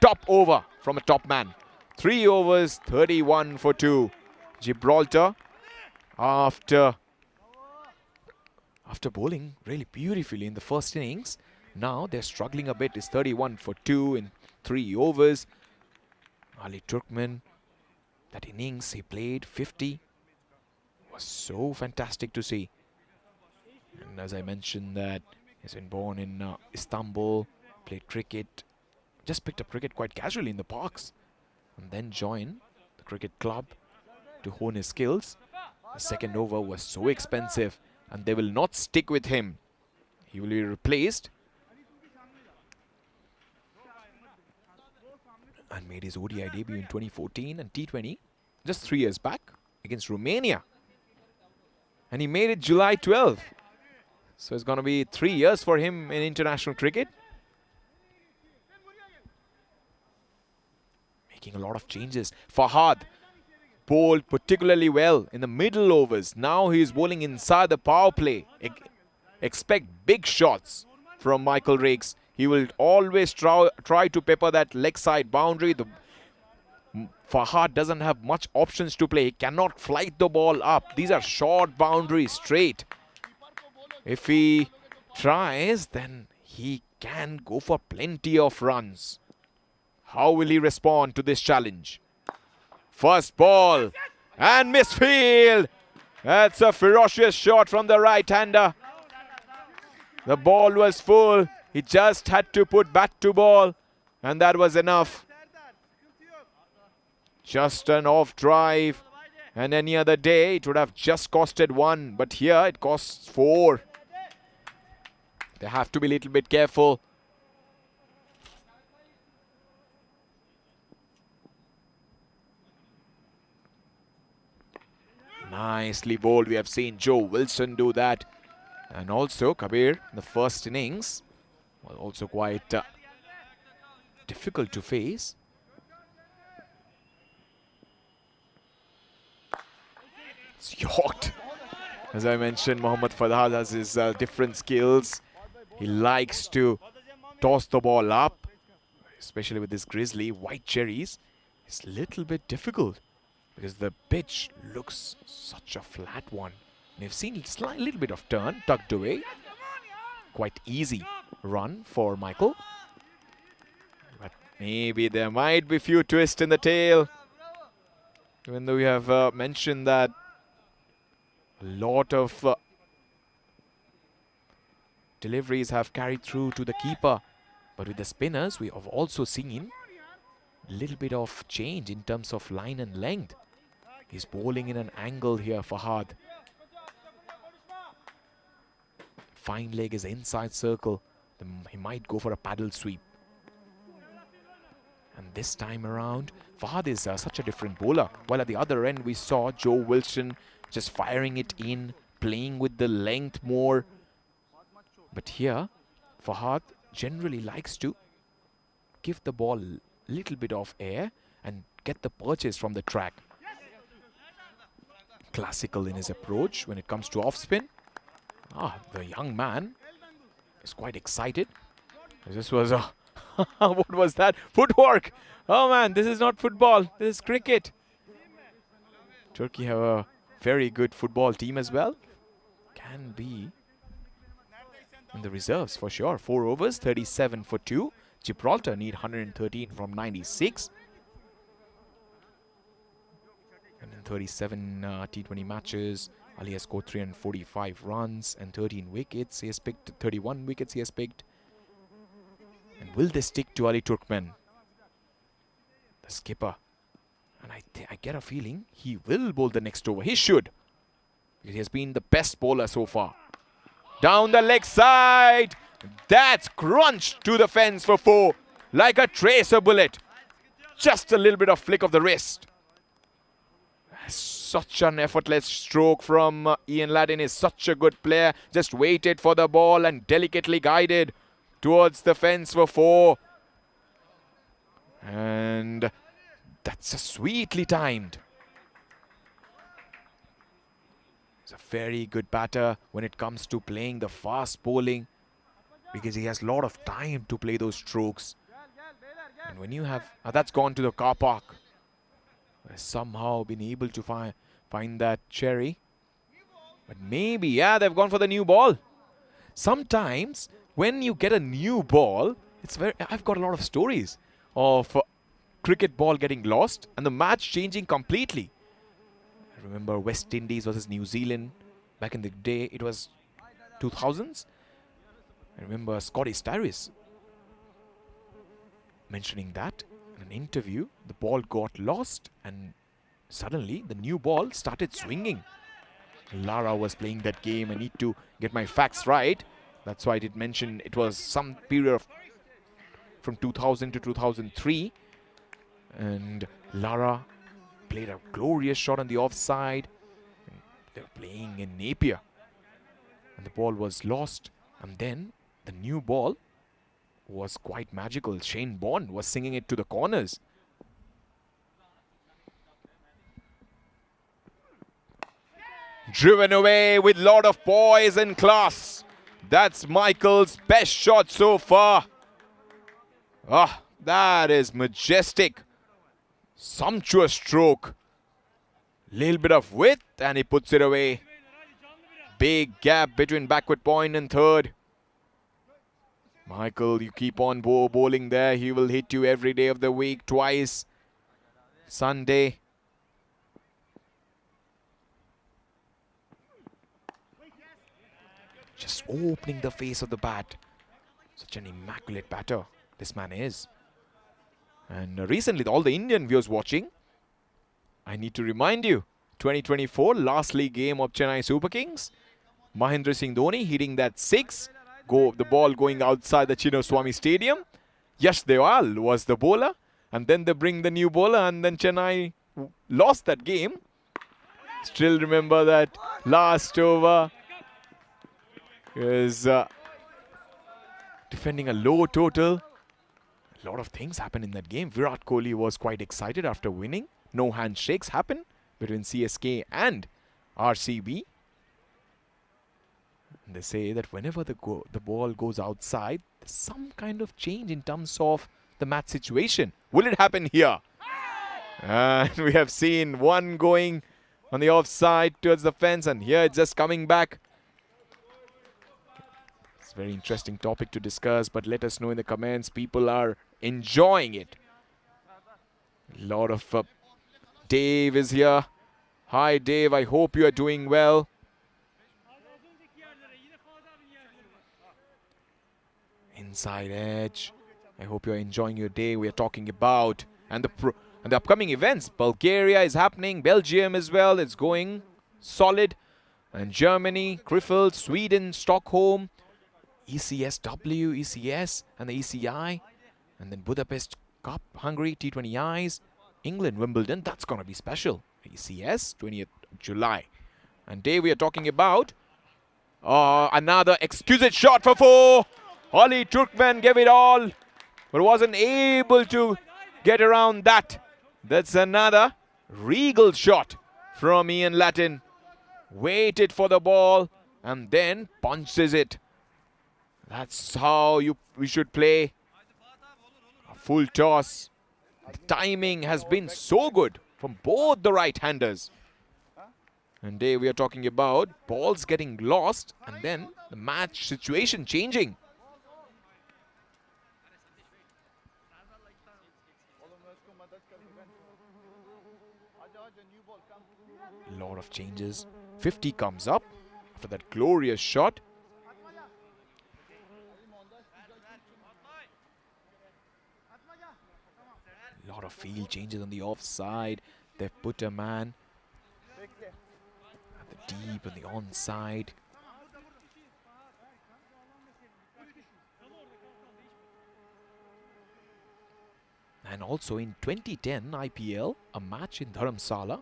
Top over from a top man. 3 overs, 31 for 2. Gibraltar, after bowling really beautifully in the first innings, now they're struggling a bit. It's 31 for 2 in 3 overs. Ali Turkmen, that innings he played 50. Was so fantastic to see. And as I mentioned, that he's been born in Istanbul, played cricket, just picked up cricket quite casually in the parks, and then joined the cricket club to hone his skills. The second over was so expensive, and they will not stick with him. He will be replaced. And made his ODI debut in 2014 and T20 just 3 years back against Romania. And he made it July 12th. So it's going to be 3 years for him in international cricket. Making a lot of changes. Fahad bowled particularly well in the middle overs. Now he is bowling inside the power play. Expect big shots from Michael Rakes. He will always try to pepper that leg side boundary. Fahad doesn't have much options to play. He cannot flight the ball up. These are short boundaries, straight. If he tries, then he can go for plenty of runs. How will he respond to this challenge? First ball and misfield. That's a ferocious shot from the right-hander. The ball was full. He just had to put bat to ball, and that was enough. Just an off drive, and any other day it would have just costed 1, but here it costs 4. They have to be a little bit careful. Nicely bowled. We have seen Joe Wilson do that, and also Kabir in the first innings was also quite difficult to face. It's yorked. As I mentioned, Mohammad Fadhad has his different skills. He likes to toss the ball up, especially with this grizzly white cherries. It's a little bit difficult because the pitch looks such a flat one. And you've seen a little bit of turn tucked away. Quite easy run for Michael. But maybe there might be a few twists in the tail. Even though we have mentioned that a lot of deliveries have carried through to the keeper. But with the spinners, we have also seen a little bit of change in terms of line and length. He's bowling in an angle here, Fahad. Fine leg is inside circle. He might go for a paddle sweep. And this time around, Fahad is such a different bowler. While at the other end, we saw Joe Wilson just firing it in, playing with the length more. But here, Fahad generally likes to give the ball a little bit of air and get the purchase from the track. Classical in his approach when it comes to off spin. The young man is quite excited. This was a what was that? Footwork! Oh man, this is not football, this is cricket. Turkey have a very good football team as well. Can be in the reserves for sure. 4 overs, 37 for 2. Gibraltar need 113 from 96. And in 37 T20 matches, Ali has scored 345 runs and 13 wickets. He has picked 31 wickets he has picked. And will they stick to Ali Turkmen, the skipper? And I get a feeling he will bowl the next over. He should, because he has been the best bowler so far. Down the leg side. That's crunched to the fence for 4. Like a tracer bullet. Just a little bit of flick of the wrist. Such an effortless stroke from Ian Latin. Is such a good player. Just waited for the ball and delicately guided towards the fence for 4. And that's a sweetly timed. He's a very good batter when it comes to playing the fast bowling, because he has a lot of time to play those strokes. And when you have... that's gone to the car park. Has somehow been able to find that cherry. But maybe, yeah, they've gone for the new ball. Sometimes when you get a new ball, I've got a lot of stories of cricket ball getting lost and the match changing completely. I remember West Indies versus New Zealand back in the day. It was 2000s. I remember Scotty Styris mentioning that in an interview. The ball got lost and suddenly the new ball started swinging. Lara was playing that game. I need to get my facts right. That's why I did mention it was some period of from 2000 to 2003. And Lara played a glorious shot on the offside. And they were playing in Napier. And the ball was lost. And then the new ball was quite magical. Shane Bond was singing it to the corners. Driven away with lot of poise and class. That's Michael's best shot so far. Ah, that is majestic. Sumptuous stroke. Little bit of width and he puts it away. Big gap between backward point and third. Michael, you keep on bowling there. He will hit you every day of the week, twice. Sunday. Just opening the face of the bat. Such an immaculate batter this man is. And recently, all the Indian viewers watching, I need to remind you, 2024 last league game of Chennai Super Kings. Mahendra Singh Dhoni hitting that 6. The ball going outside the Chinnaswamy Stadium. Yash Dewal was the bowler. And then they bring the new bowler and then Chennai lost that game. Still remember that last over is defending a low total. A lot of things happened in that game. Virat Kohli was quite excited after winning. No handshakes happened between CSK and RCB. And they say that whenever the ball goes outside, there's some kind of change in terms of the match situation. Will it happen here? And we have seen one going on the offside towards the fence, and here it's just coming back. It's a very interesting topic to discuss, but let us know in the comments. People are enjoying it. A lot of... Dave is here. Hi Dave, I hope you are doing well. Inside edge. I hope you're enjoying your day. We are talking about and the upcoming events. Bulgaria is happening. Belgium as well. It's going solid. And Germany, Krefeld, Sweden, Stockholm, ECSW, ECS, and the ECI. And then Budapest Cup, Hungary, T20Is, England, Wimbledon. That's going to be special. ECS, 20th July. And today we are talking about another exquisite shot for 4. Ali Turkmen gave it all, but wasn't able to get around that. That's another regal shot from Ian Latin. Waited for the ball and then punches it. That's how we should play. A full toss. The timing has been so good from both the right-handers. And today we are talking about balls getting lost and then the match situation changing. A lot of changes. 50 comes up after that glorious shot. A lot of field changes on the offside. They've put a man at the deep and the onside. And also in 2010 IPL, a match in Dharamsala,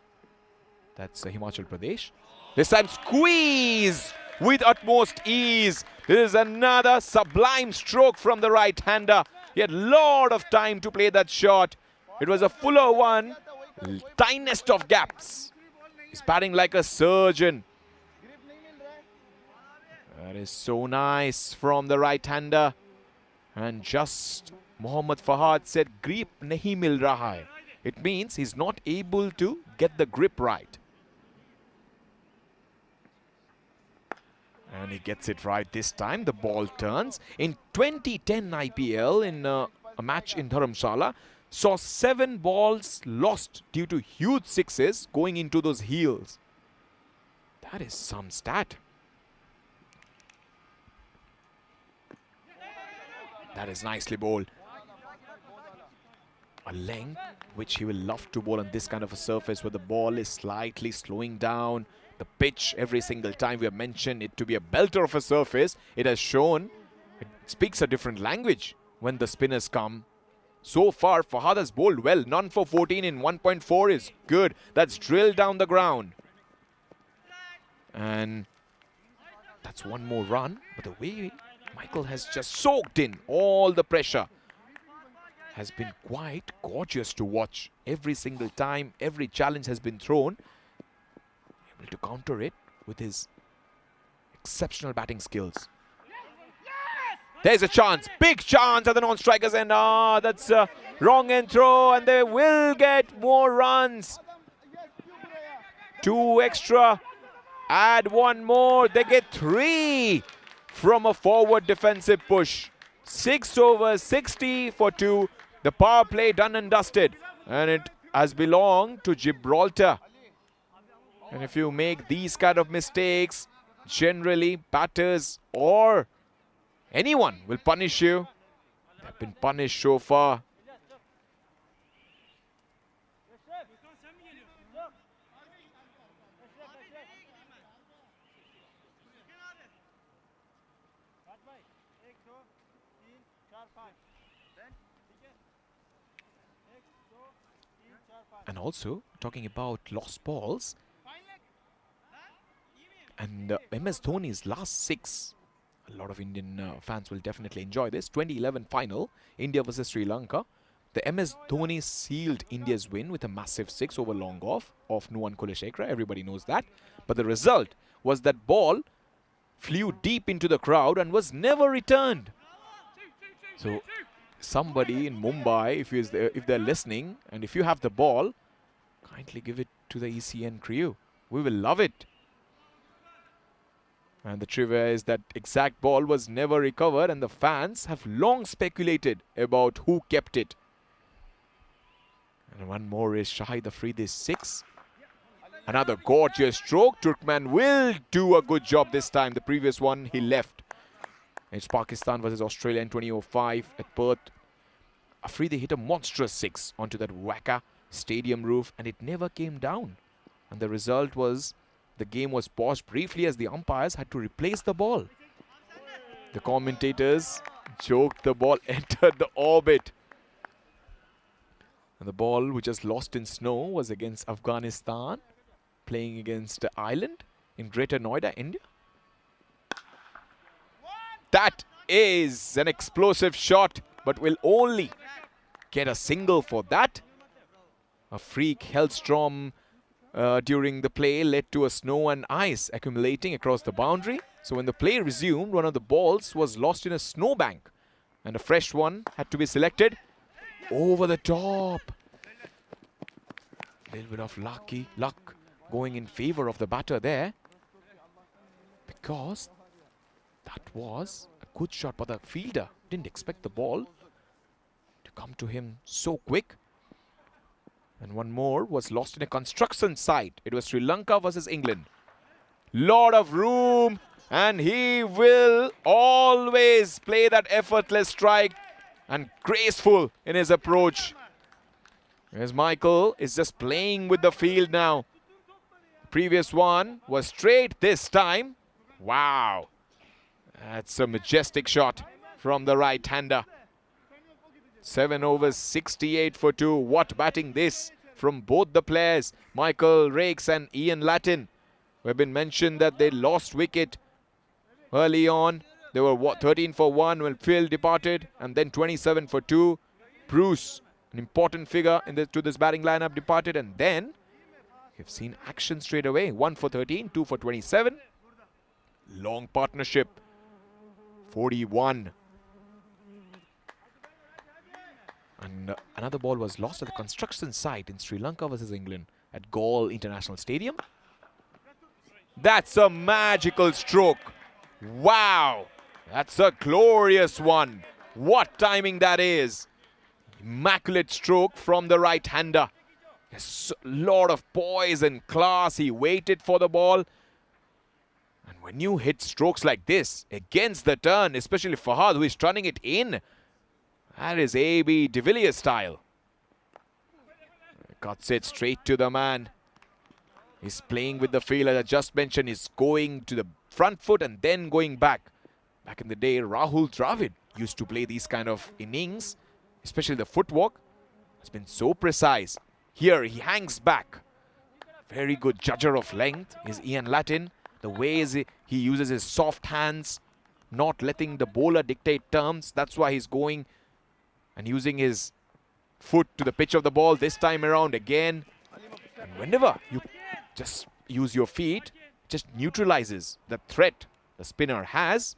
that's Himachal Pradesh. This time squeeze with utmost ease. This is another sublime stroke from the right-hander. He had a lot of time to play that shot. It was a fuller one, tiniest of gaps. He's batting like a surgeon. That is so nice from the right-hander. And just Mohammad Fahad said, grip nahi mil raha hai. It means he's not able to get the grip right. And he gets it right this time. The ball turns. In 2010 IPL, in a match in Dharamshala, saw 7 balls lost due to huge sixes going into those heels. That is some stat. That is nicely bowled. A length which he will love to bowl on this kind of a surface where the ball is slightly slowing down. The pitch, every single time we have mentioned it to be a belter of a surface, it has shown it speaks a different language when the spinners come. So far, Fahad has bowled well. None for 14 in 1.4 is good. That's drilled down the ground. And that's one more run. But the way Michael has just soaked in all the pressure has been quite gorgeous to watch. Every single time, every challenge has been thrown, able to counter it with his exceptional batting skills. There's a chance, big chance at the non-strikers end. That's a wrong end throw, and they will get more runs. 2 extra, add 1 more, they get 3 from a forward defensive push. 6 overs, 60 for 2. The power play done and dusted, and it has belonged to Gibraltar. And if you make these kind of mistakes, generally batters or anyone will punish you. They've been punished so far. And also, talking about lost balls, and MS Dhoni's last 6, a lot of Indian fans will definitely enjoy this. 2011 final, India versus Sri Lanka. The MS Dhoni sealed India's win with a massive 6 over long off of Nuwan Kuleshekara. Everybody knows that. But the result was that ball flew deep into the crowd and was never returned. So somebody in Mumbai, if they're listening, and if you have the ball, kindly give it to the ECN crew. We will love it. And the trivia is that exact ball was never recovered, and the fans have long speculated about who kept it. And one more is Shahid Afridi's 6. Another gorgeous stroke. Turkman will do a good job this time. The previous one he left. It's Pakistan versus Australia in 2005 at Perth. Afridi hit a monstrous 6 onto that Wacker stadium roof, and it never came down. And the result was the game was paused briefly as the umpires had to replace the ball. The commentators joked the ball entered the orbit. And the ball, which was lost in snow, was against Afghanistan, playing against Ireland in Greater Noida, India. That is an explosive shot, but will only get a single for that. A freak hailstorm during the play led to a snow and ice accumulating across the boundary. So when the play resumed, one of the balls was lost in a snowbank, and a fresh one had to be selected. Over the top. A little bit of luck going in favor of the batter there, because that was a good shot, but the fielder didn't expect the ball to come to him so quick. And one more was lost in a construction site. It was Sri Lanka versus England. Lot of room, and he will always play that effortless strike and graceful in his approach. As Michael is just playing with the field now. The previous one was straight this time. Wow. That's a majestic shot from the right-hander. 7 overs, 68 for 2. What batting this from both the players. Michael Rakes and Ian Latin. We've been mentioned that they lost wicket early on. They were 13 for 1 when Phil departed, and then 27 for 2. Bruce, an important figure to this batting lineup, departed, and then you've seen action straight away. 1 for 13, 2 for 27. Long partnership. 41. And another ball was lost at the construction site in Sri Lanka versus England at Galle International Stadium. That's a magical stroke. Wow, that's a glorious one. What timing that is. Immaculate stroke from the right-hander. There's a lot of poise and class. He waited for the ball. And when you hit strokes like this against the turn, especially Fahad, who is turning it in, that is A.B. de Villiers style. Cuts it straight to the man. He's playing with the field, as I just mentioned. He's going to the front foot and then going back. Back in the day, Rahul Dravid used to play these kind of innings, especially the footwork. Has been so precise. Here, he hangs back. Very good judger of length is Ian Latin. The ways he uses his soft hands, not letting the bowler dictate terms. That's why he's going and using his foot to the pitch of the ball this time around again. And whenever you just use your feet, it just neutralizes the threat the spinner has.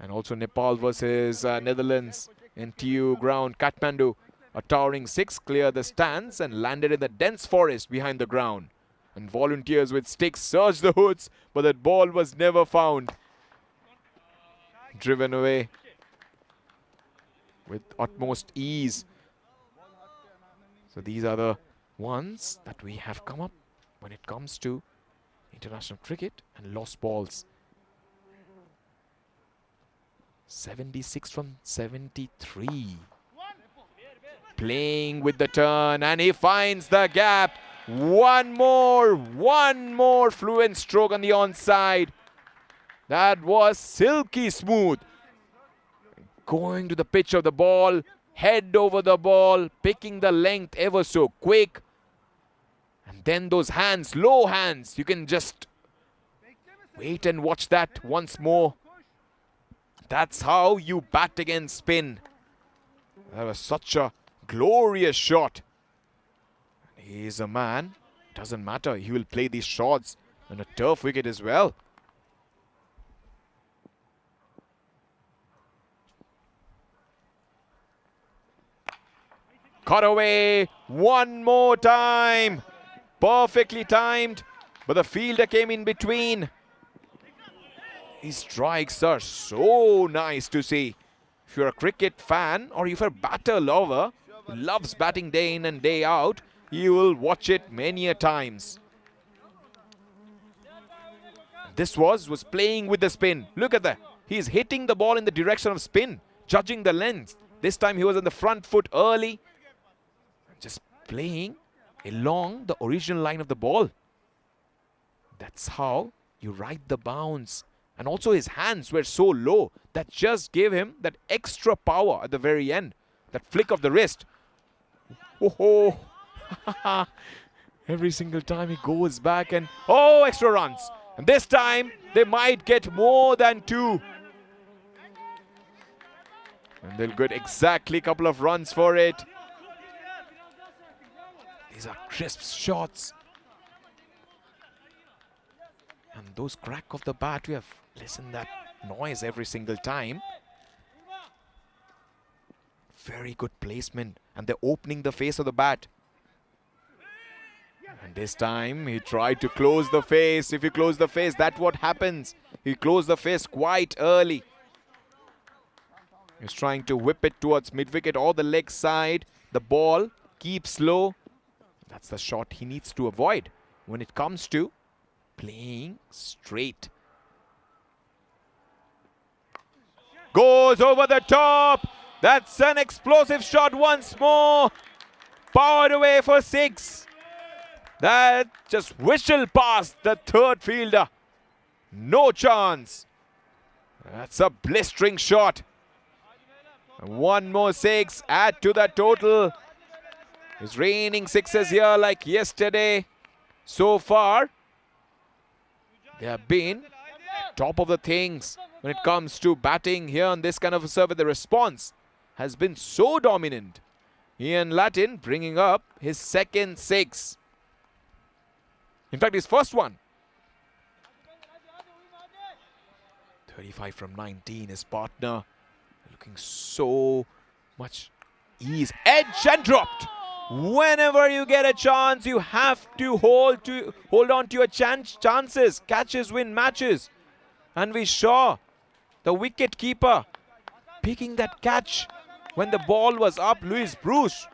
And also Nepal versus Netherlands in TU ground. Kathmandu, a towering 6, cleared the stands and landed in the dense forest behind the ground. And volunteers with sticks searched the hoods, but that ball was never found. Driven away with utmost ease. So these are the ones that we have come up when it comes to international cricket and lost balls. 76 from 73. Playing with the turn, and he finds the gap. One more fluent stroke on the onside. That was silky smooth. Going to the pitch of the ball, head over the ball, picking the length ever so quick. And then those hands, low hands, you can just wait and watch that once more. That's how you bat against spin. That was such a glorious shot. He is a man, doesn't matter, he will play these shots on a turf wicket as well. Cut away one more time. Perfectly timed, but the fielder came in between. These strikes are so nice to see. If you're a cricket fan or if you're a batter lover who loves batting day in and day out, you will watch it many a times. This was playing with the spin. Look at that. He's hitting the ball in the direction of spin, judging the length. This time he was on the front foot early. Just playing along the original line of the ball. That's how you ride the bounce. And also his hands were so low that just gave him that extra power at the very end. That flick of the wrist. Oh, every single time he goes back and oh, extra runs. And this time they might get more than 2. And they'll get exactly a couple of runs for it. These are crisp shots. And those crack of the bat, we have listened that noise every single time. Very good placement. And they're opening the face of the bat. And this time he tried to close the face. If you close the face, that's what happens. He closed the face quite early. He's trying to whip it towards mid-wicket or the leg side. The ball keeps low. That's the shot he needs to avoid when it comes to playing straight. Goes over the top. That's an explosive shot once more. Powered away for 6. That just whistled past the third fielder. No chance. That's a blistering shot. And one more 6, add to the total. It's raining sixes here like yesterday. So far, they have been top of the things when it comes to batting here on this kind of a serve. The response has been so dominant. Ian Latin bringing up his second 6. In fact, his first one. 35 from 19, his partner looking so much ease. Edge and dropped. Whenever you get a chance, you have to hold on to your chances. Catches win matches. And we saw the wicket keeper picking that catch when the ball was up. Louis Bruce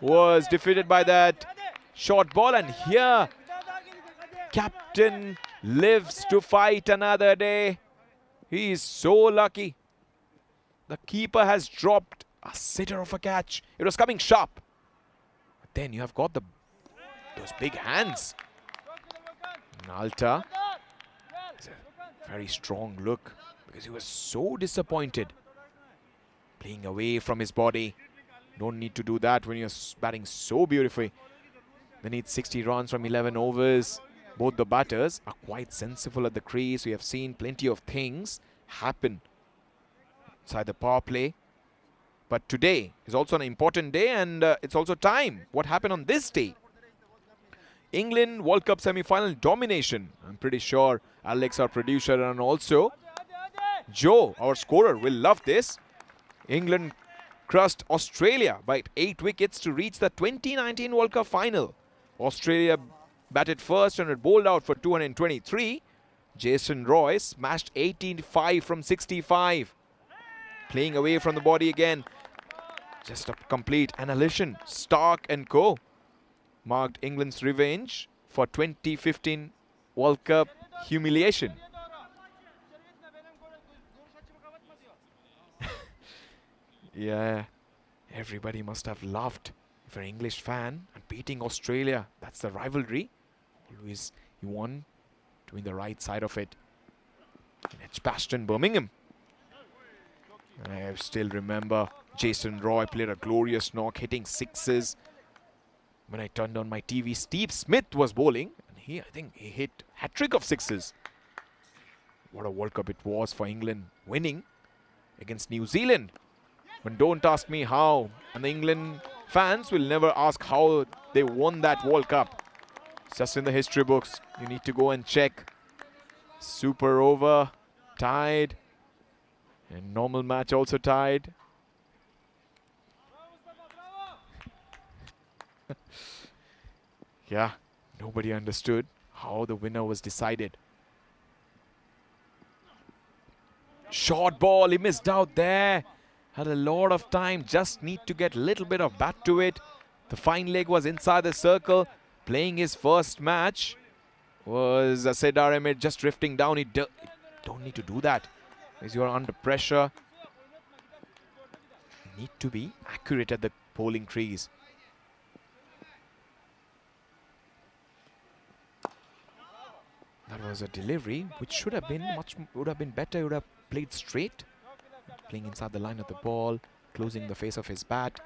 was defeated by that short ball, and here captain lives to fight another day. He is so lucky. The keeper has dropped a sitter of a catch. It was coming sharp. But then you have got those big hands. Nalta. It's a very strong look because he was so disappointed. Playing away from his body. Don't need to do that when you're batting so beautifully. They need 60 runs from 11 overs. Both the batters are quite sensible at the crease. We have seen plenty of things happen inside the power play. But today is also an important day, and it's also time. What happened on this day? England World Cup semi-final domination. I'm pretty sure Alex, our producer, and also Joe, our scorer, will love this. England crushed Australia by 8 wickets to reach the 2019 World Cup final. Australia batted first and had bowled out for 223. Jason Roy smashed 85 from 65. Playing away from the body again. Just a complete annihilation. Stark and co. marked England's revenge for 2015 World Cup humiliation. Yeah, everybody must have laughed. If you're an English fan and beating Australia, that's the rivalry. Always you want to be in the right side of it. In Edgbaston, Birmingham. I still remember Jason Roy played a glorious knock, hitting sixes. When I turned on my TV, Steve Smith was bowling, and I think he hit hat-trick of sixes. What a World Cup it was for England, winning against New Zealand. But don't ask me how, and the England fans will never ask how they won that World Cup. It's just in the history books. You need to go and check. Super over, tied, and normal match also tied. Yeah, nobody understood how the winner was decided. Short ball, he missed out there. Had a lot of time, just need to get a little bit of bat to it. The fine leg was inside the circle. Playing his first match was Cedar Ahmed just drifting down. He don't need to do that because you are under pressure. You need to be accurate at the bowling crease. That was a delivery which should have been would have been better. He would have played straight. Playing inside the line of the ball, closing the face of his bat.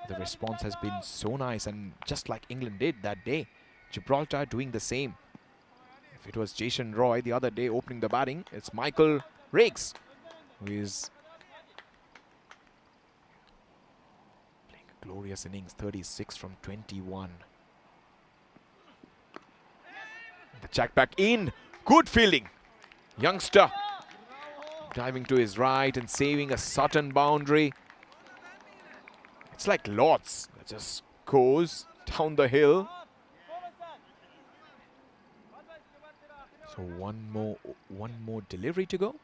The response has been so nice, and just like England did that day, Gibraltar doing the same. If it was Jason Roy the other day opening the batting, it's Michael Rakes, who is playing a glorious innings, 36 from 21. The jack back in, good fielding. Youngster diving to his right and saving a Sutton boundary. It's like Lords that just goes down the hill. So one more delivery to go.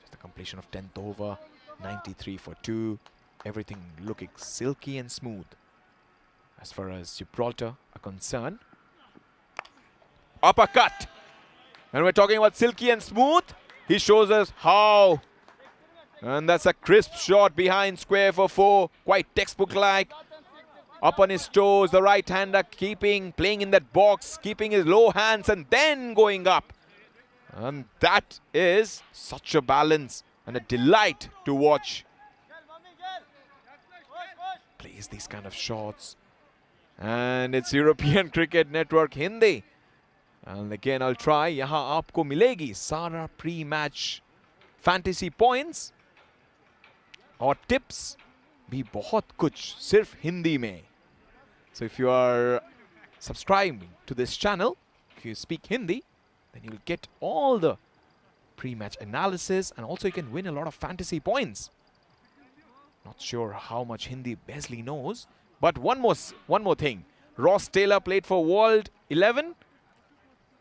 Just the completion of 10th over, 93 for 2. Everything looking silky and smooth as far as Gibraltar are concerned. Uppercut. And we're talking about silky and smooth. He shows us how. And that's a crisp shot behind square for 4. Quite textbook-like. Up on his toes, the right-hander playing in that box, keeping his low hands and then going up. And that is such a balance and a delight to watch plays these kind of shots. And it's European Cricket Network Hindi. And again, I'll try. यहाँ आपको मिलेगी सारा pre-match fantasy points और tips भी बहुत कुछ सिर्फ हिंदी में. So if you are subscribing to this channel, if you speak Hindi, then you'll get all the pre-match analysis, and also you can win a lot of fantasy points. Not sure how much Hindi Besley knows, but one more thing. Ross Taylor played for World 11,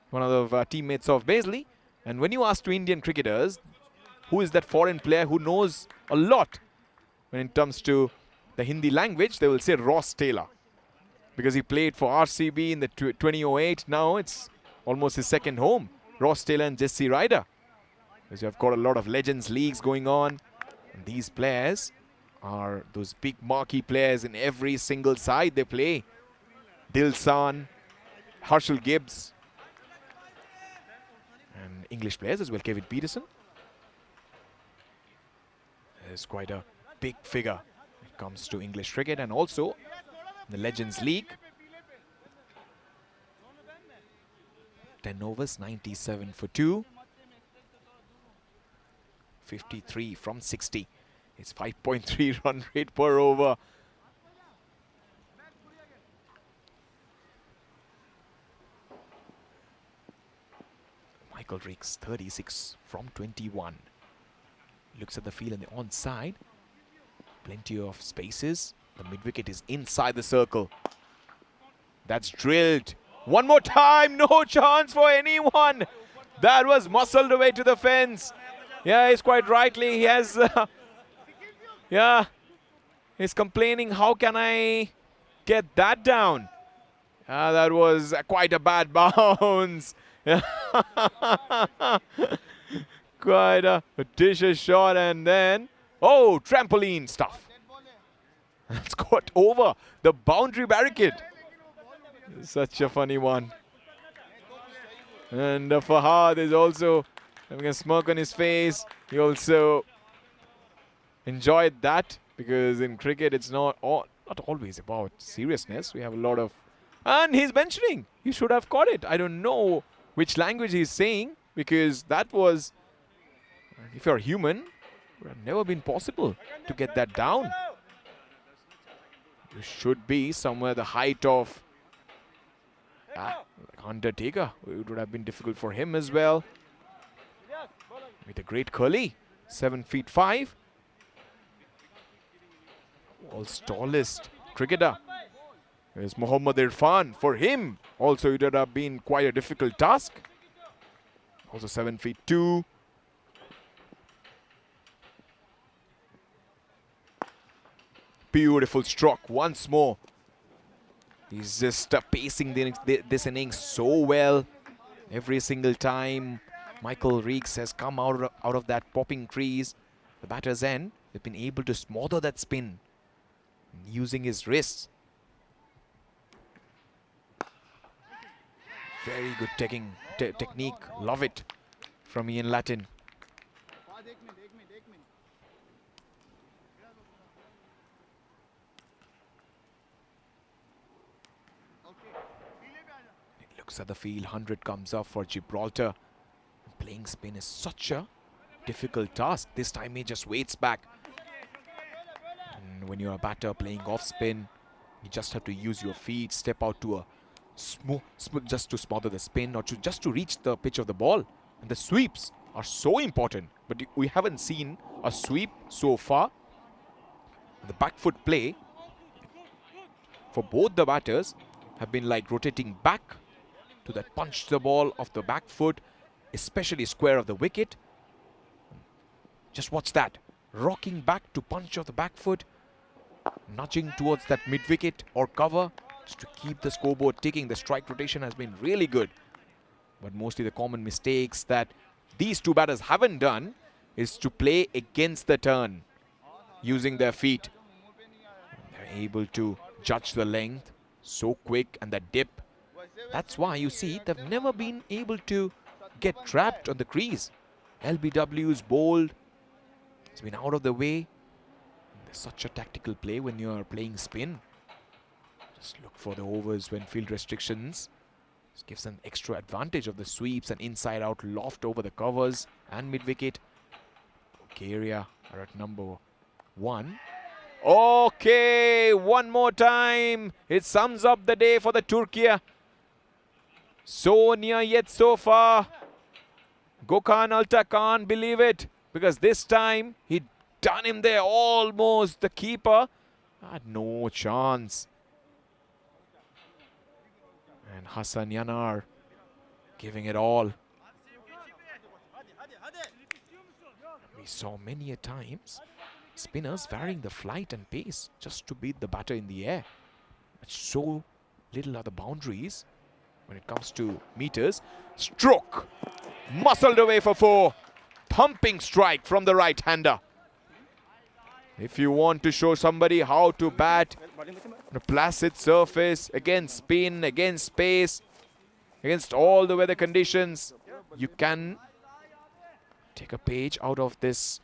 one of the teammates of Besley. And when you ask to Indian cricketers, who is that foreign player who knows a lot when it comes to the Hindi language, they will say Ross Taylor, because he played for RCB in the 2008. Now it's almost his second home. Ross Taylor and Jesse Ryder. Because you have got a lot of Legends leagues going on. And these players are those big marquee players in every single side they play. Dilsan, Harshal Gibbs, and English players as well. Kevin Peterson is quite a big figure when it comes to English cricket, and also the Legends League. 10 overs, 97 for 2. 53 from 60. It's 5.3 run rate per over. Michael Riggs, 36 from 21. Looks at the field and the onside. Plenty of spaces. The mid-wicket is inside the circle. That's drilled. One more time. No chance for anyone. That was muscled away to the fence. Yeah, he's quite rightly. He has... yeah. He's complaining, how can I get that down? That was quite a bad bounce. Quite a vicious shot, and then... oh, trampoline stuff. That's got over the boundary barricade. Such a funny one. And Fahad is also having a smirk on his face. He also enjoyed that, because in cricket it's not always about seriousness. We have a lot of... and he's mentioning he should have caught it. I don't know which language he's saying, because that was... if you're human, it would have never been possible to get that down. You should be somewhere the height of like Undertaker. It would have been difficult for him as well. With a great curly, 7 feet 5. World's tallest cricketer is Mohammad Irfan. For him, also it would have been quite a difficult task. Also 7 feet 2. Beautiful stroke once more. He's just pacing this innings so well. Every single time Michael Riggs has come out of that popping crease, the batter's end, they've been able to smother that spin using his wrists. Very good technique. Love it from Ian Latin. It looks at the field. 100 comes up for Gibraltar. Playing spin is such a difficult task. This time he just waits back. And when you're a batter playing off spin, you just have to use your feet, step out to a just to smother the spin, or just to reach the pitch of the ball. And the sweeps are so important, but we haven't seen a sweep so far. The back foot play for both the batters have been like rotating back to that punch the ball of the back foot, especially square of the wicket. Just watch that, rocking back to punch of the back foot, nudging towards that mid wicket or cover, just to keep the scoreboard ticking. The strike rotation has been really good, but mostly the common mistakes that these two batters haven't done is to play against the turn using their feet. They're able to judge the length so quick, and that dip. That's why you see they've never been able to get trapped on the crease. LBW's bowled. It's been out of the way. There's such a tactical play when you're playing spin. Just look for the overs when field restrictions. This gives an extra advantage of the sweeps and inside out loft over the covers and mid wicket. Bulgaria are at number 1. Okay, one more time. It sums up the day for the Turkey. So near yet so far. Gökhan Alta can't believe it, because this time he'd done him there almost. The keeper had no chance. And Hassan Yanar giving it all. We saw many a times spinners varying the flight and pace just to beat the batter in the air. But so little are the boundaries when it comes to meters. Stroke! Muscled away for 4. Pumping strike from the right-hander. If you want to show somebody how to bat on a placid surface, against spin, against space, against all the weather conditions, you can take a page out of this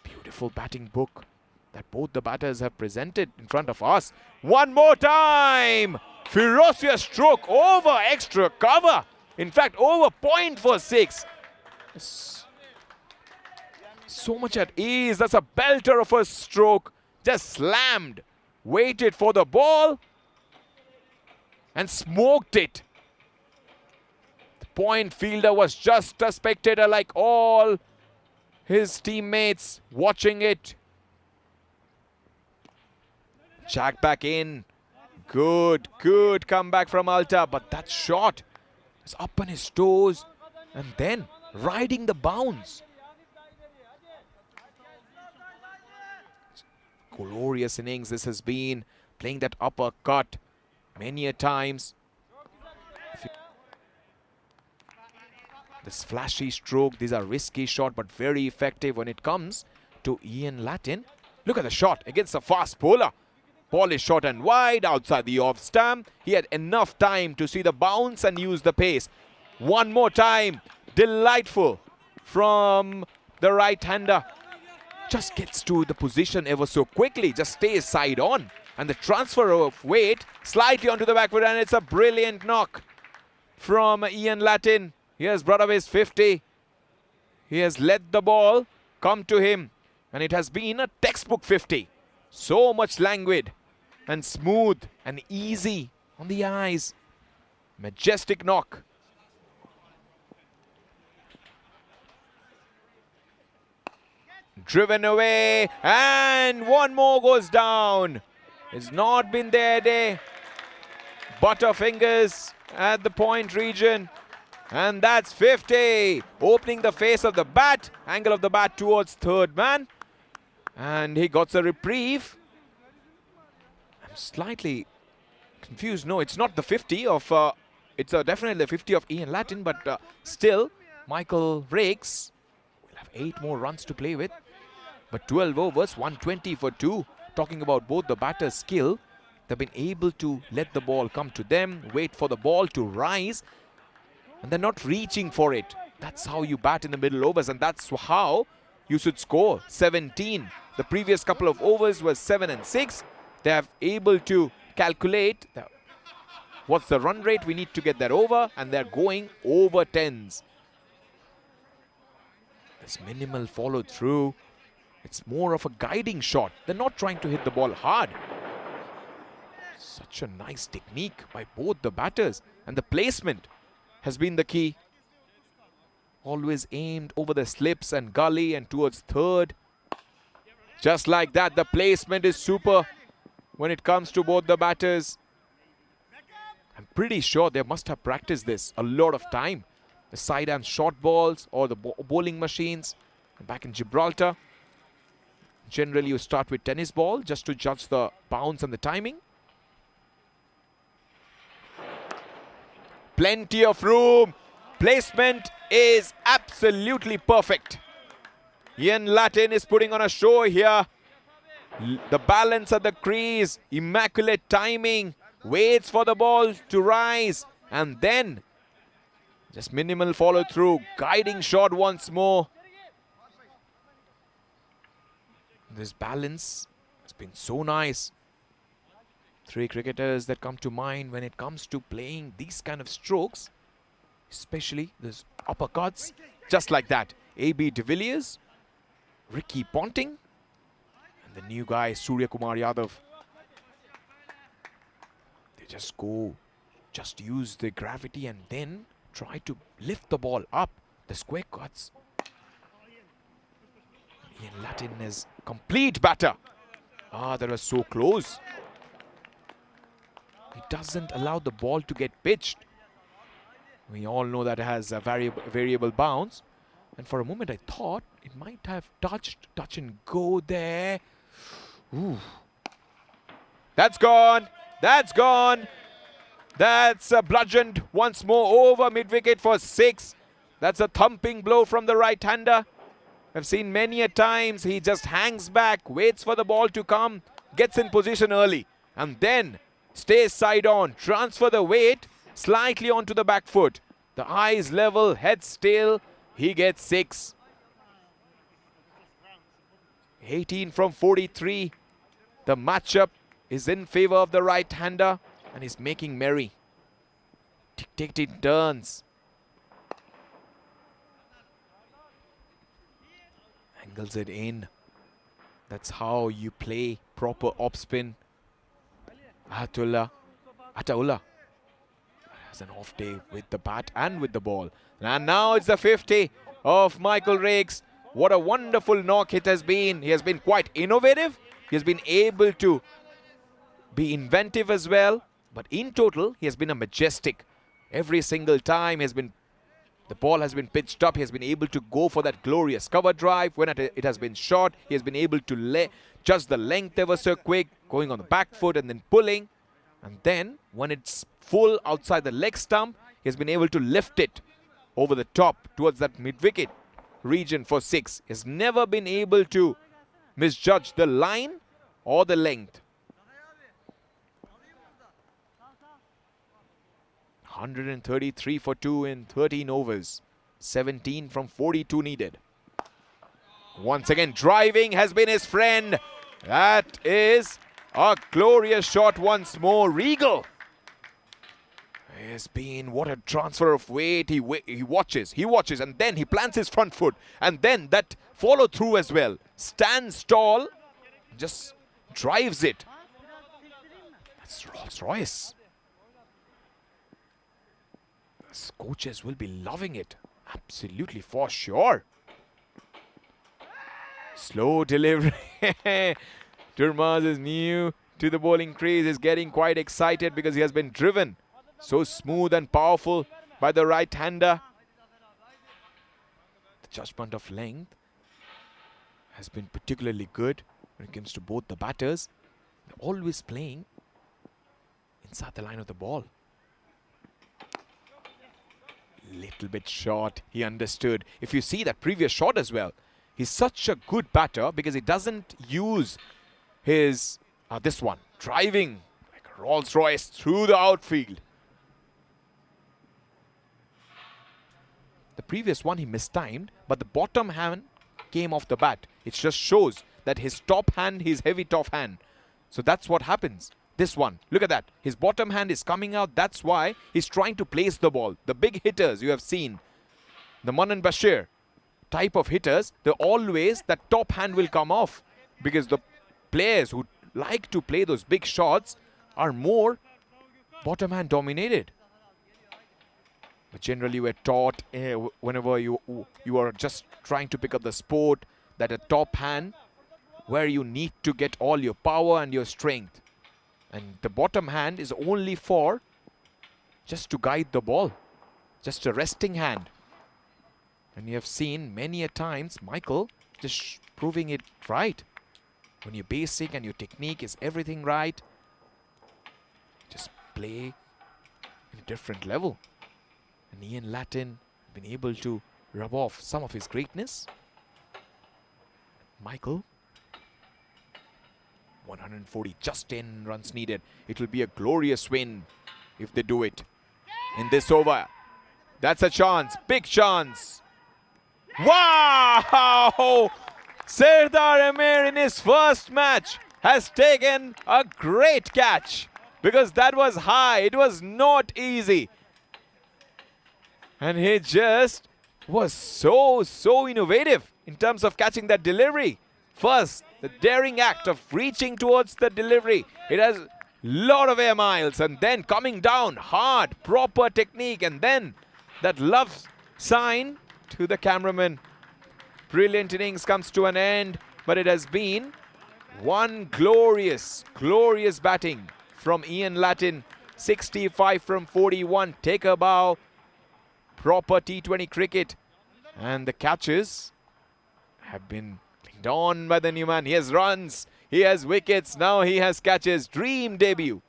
beautiful batting book that both the batters have presented in front of us. One more time! Ferocious stroke over extra cover. In fact, over point for 6. So much at ease. That's a belter of a stroke. Just slammed. Waited for the ball and smoked it. The point fielder was just a spectator like all his teammates watching it. Jack back in. Good comeback from Alta. But that shot is up on his toes and then riding the bounce. Glorious innings this has been. Playing that uppercut many a times. This flashy stroke, these are risky shot but very effective when it comes to Ian Latin. Look at the shot against the fast bowler. Ball is short and wide outside the off stump. He had enough time to see the bounce and use the pace. One more time. Delightful from the right-hander. Just gets to the position ever so quickly. Just stays side on. And the transfer of weight slightly onto the back foot, and it's a brilliant knock from Ian Latin. He has brought up his 50. He has let the ball come to him. And it has been a textbook 50. So much languid and smooth and easy on the eyes. Majestic knock. Driven away, and one more goes down. It's not been their day. Butterfingers at the point region. And that's 50. Opening the face of the bat. Angle of the bat towards third man. And he got a reprieve. I'm slightly confused. No, it's not the 50 of... it's definitely the 50 of Ian Latin. But still, Michael Rakes will have 8 more runs to play with. But 12 overs, 120 for 2. Talking about both the batter's skill. They've been able to let the ball come to them. Wait for the ball to rise. And they're not reaching for it. That's how you bat in the middle overs. And that's how you should score 17. The previous couple of overs was 7 and 6. They have able to calculate what's the run rate. We need to get that over. And they're going over 10s. There's minimal follow through. It's more of a guiding shot. They're not trying to hit the ball hard. Such a nice technique by both the batters. And the placement has been the key. Always aimed over the slips and gully and towards third. Just like that, the placement is super when it comes to both the batters. I'm pretty sure they must have practiced this a lot of time. The side arm short balls or the bowling machines. Back in Gibraltar, generally you start with tennis ball just to judge the bounce and the timing. Plenty of room. Placement is absolutely perfect. Ian Latin is putting on a show here. The balance at the crease, immaculate timing, waits for the ball to rise, and then just minimal follow through, guiding shot once more. This balance It's been so nice. 3 cricketers that come to mind when it comes to playing these kind of strokes, especially those uppercuts, just like that. A.B. de Villiers, Ricky Ponting, and the new guy Surya Kumar Yadav. They just go, just use the gravity and then try to lift the ball up. The square cuts. Ian Latin is complete batter. Ah, that was so close. He doesn't allow the ball to get pitched. We all know that it has a variable bounce. And for a moment I thought it might have touch and go there. Ooh. That's gone. That's gone. That's bludgeoned once more over mid-wicket for 6. That's a thumping blow from the right-hander. I've seen many a times he just hangs back, waits for the ball to come, gets in position early, and then stays side on, transfer the weight slightly onto the back foot. The eyes level, head still, he gets 6. 18 from 43. The matchup is in favor of the right-hander and he's making merry. Dictating turns. Angles it in. That's how you play proper off spin. Ataullah has an off day with the bat and with the ball. And now it's the 50 of Michael Rakes. What a wonderful knock it has been. He has been quite innovative. He has been able to be inventive as well. But in total, he has been a majestic. Every single time the ball has been pitched up. He has been able to go for that glorious cover drive. When it has been short, he has been able to just the length ever so quick, going on the back foot and then pulling. And then when it's full outside the leg stump, he has been able to lift it over the top towards that mid-wicket region for 6. He has never been able to misjudge the line or the length. 133 for 2 in 13 overs. 17 from 42 needed. Once again, driving has been his friend. That is a glorious shot once more. Regal. Has been, what a transfer of weight. He watches, and then he plants his front foot. And then that follow through as well. Stands tall, just drives it. That's Rolls Royce. The coaches will be loving it. Absolutely, for sure. Slow delivery. Turmaz is new to the bowling crease. Is getting quite excited because he has been driven so smooth and powerful by the right-hander. The judgment of length has been particularly good when it comes to both the batters. They're always playing inside the line of the ball. Little bit short, he understood. If you see that previous shot as well, he's such a good batter because he doesn't use his, this one, driving like a Rolls Royce through the outfield. The previous one he mistimed, but the bottom hand came off the bat. It just shows that his top hand, his heavy top hand. So that's what happens. This one, look at that. His bottom hand is coming out. That's why he's trying to place the ball. The big hitters you have seen, the Manan Bashir type of hitters, they're always, that top hand will come off. Because the players who like to play those big shots are more bottom hand dominated. But generally we're taught whenever you are just trying to pick up the sport, that a top hand where you need to get all your power and your strength. And the bottom hand is only for just to guide the ball. Just a resting hand. And you have seen many a times Michael just proving it right. When your basic and your technique is everything right, just play in a different level. And Ian Latin been able to rub off some of his greatness. Michael, 140, just 10 runs needed. It will be a glorious win if they do it in this over. That's a chance, big chance. Wow! Sardar Amir in his first match has taken a great catch because that was high. It was not easy. And he just was so innovative in terms of catching that delivery. First, the daring act of reaching towards the delivery. It has a lot of air miles, and then coming down hard, proper technique, and then that love sign to the cameraman. Brilliant innings comes to an end, but it has been one glorious batting from Ian Latin. 65 from 41. Take a bow. Proper T20 cricket. And the catches have been clinged on by the new man. He has runs, he has wickets, now he has catches. Dream debut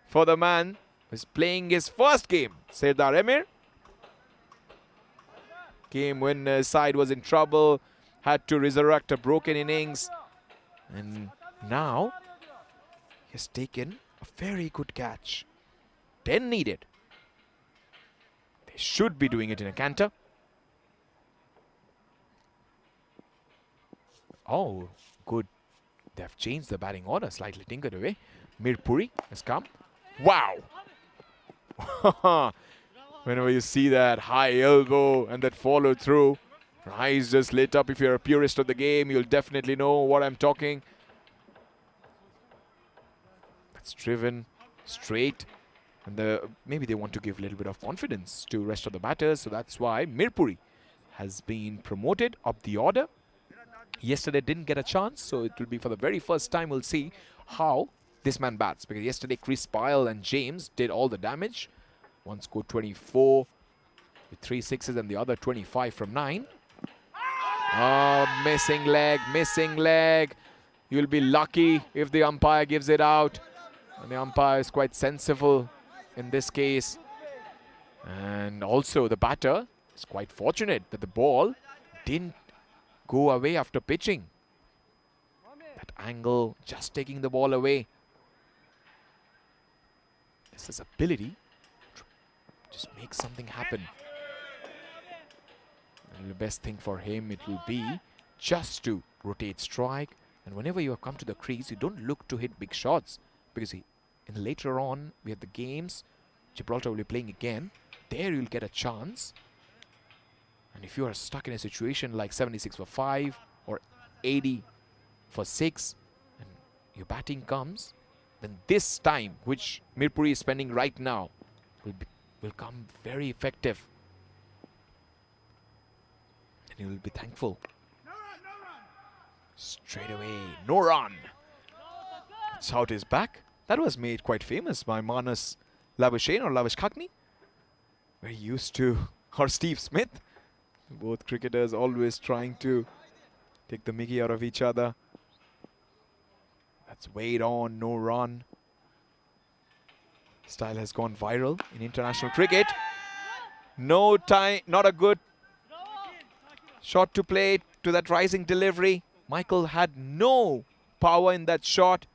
for the man who is playing his first game, Serdar Emir. Game when his side was in trouble, had to resurrect a broken innings. And now he has taken a very good catch. 10 needed. They should be doing it in a canter. Oh, good. They have changed the batting order, slightly tinkered away. Mirpuri has come. Wow! Whenever you see that high elbow and that follow through, your eyes just lit up. If you're a purist of the game, you'll definitely know what I'm talking. That's driven straight. And maybe they want to give a little bit of confidence to the rest of the batters. So that's why Mirpuri has been promoted up the order. Yesterday didn't get a chance, so it will be for the very first time we'll see how this man bats. Because yesterday Chris Pyle and James did all the damage. One scored 24 with 3 sixes and the other 25 from 9. Missing leg. You'll be lucky if the umpire gives it out. And the umpire is quite sensible in this case. And also the batter is quite fortunate that the ball didn't go away after pitching. That angle, just taking the ball away. This is ability to just make something happen. And the best thing for him, it will be just to rotate strike. And whenever you come to the crease, you don't look to hit big shots. Because later on, we have the games. Gibraltar will be playing again. There you'll get a chance. And if you are stuck in a situation like 76 for 5 or 80 for 6 and your batting comes, then this time, which Mirpuri is spending right now, will come very effective. And you will be thankful. Straight away, no run. South is back. That was made quite famous by Manas Labuschagne or Lavish Khakni. Very used to, or Steve Smith. Both cricketers always trying to take the mickey out of each other. That's weighed on, no run. Style has gone viral in international cricket. No time, not a good shot to play to that rising delivery. Michael had no power in that shot.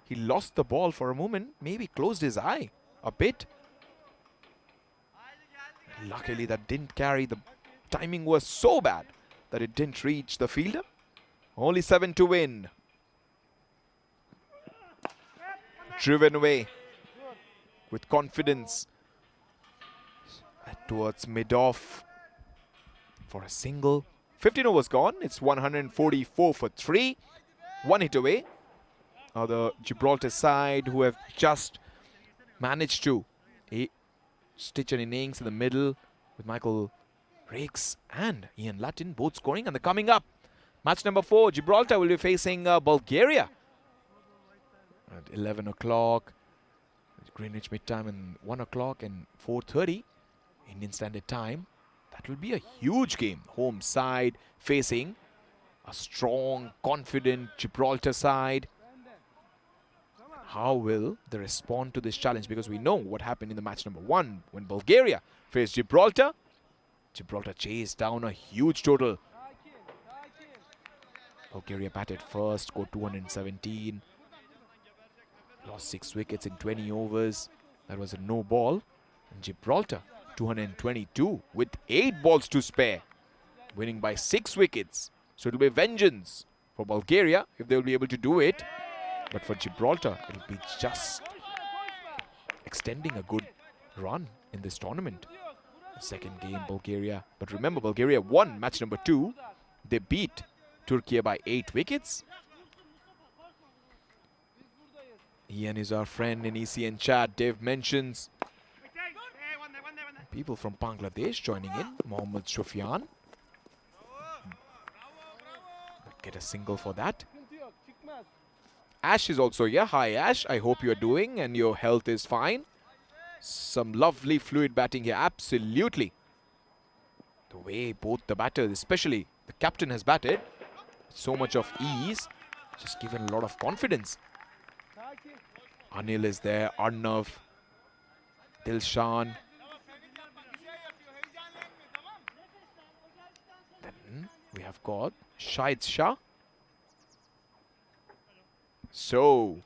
He lost the ball for a moment, maybe closed his eye a bit. Luckily that didn't carry. The timing was so bad that it didn't reach the fielder. Only 7 to win. Driven away with confidence towards mid-off for a single. 15 overs gone. It's 144 for 3. 1 hit away. The Gibraltar side who have just managed to stitch an innings in the middle with Michael Rakes and Ian Latin both scoring. And they're coming up. Match number 4, Gibraltar will be facing Bulgaria at 11 o'clock Greenwich Mid Time and 1 o'clock and 4:30 Indian Standard Time. That will be a huge game. Home side facing a strong, confident Gibraltar side. How will they respond to this challenge? Because we know what happened in the match number 1 when Bulgaria faced Gibraltar. Gibraltar chased down a huge total. Bulgaria batted first, scored 217. Lost 6 wickets in 20 overs. That was a no ball. And Gibraltar, 222 with 8 balls to spare. Winning by 6 wickets. So it will be vengeance for Bulgaria if they will be able to do it. But for Gibraltar, it'll be just extending a good run in this tournament. The second game, Bulgaria. But remember, Bulgaria won match number 2. They beat Turkey by 8 wickets. Ian is our friend in ECN chat. Dave mentions people from Bangladesh joining in. Mohammad Sufyan. Get a single for that. Ash is also here. Hi Ash, I hope you're doing and your health is fine. Some lovely fluid batting here, absolutely. The way both the batters, especially the captain, has batted, so much of ease, just given a lot of confidence. Anil is there, Arnav, Dilshan. Then we have got Shahid Shah. So,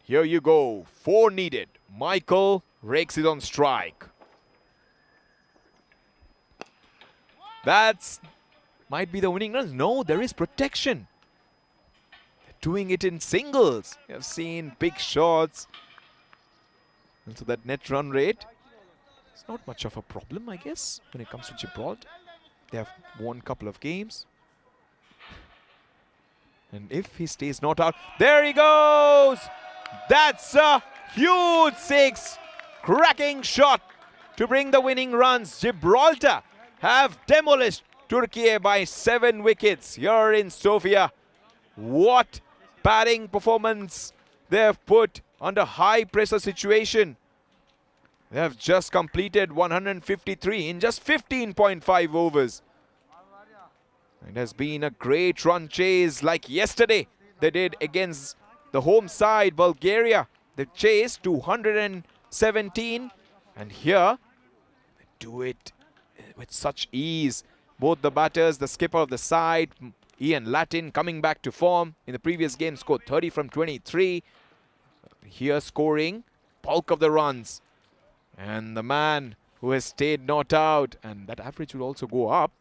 here you go, 4 needed. Michael rakes it on strike. That's might be the winning runs. No, there is protection. They're doing it in singles. You have seen big shots. And so that net run rate is not much of a problem, I guess, when it comes to Gibraltar. They have won a couple of games. And if he stays not out, there he goes! That's a huge 6. Cracking shot to bring the winning runs. Gibraltar have demolished Turkey by 7 wickets here in Sofia. What batting performance they have put under high pressure situation. They have just completed 153 in just 15.5 overs. It has been a great run chase like yesterday they did against the home side, Bulgaria. They chased 217 and here they do it with such ease. Both the batters, the skipper of the side, Ian Latin, coming back to form. In the previous game scored 30 from 23. Here scoring bulk of the runs. And the man who has stayed not out, and that average will also go up,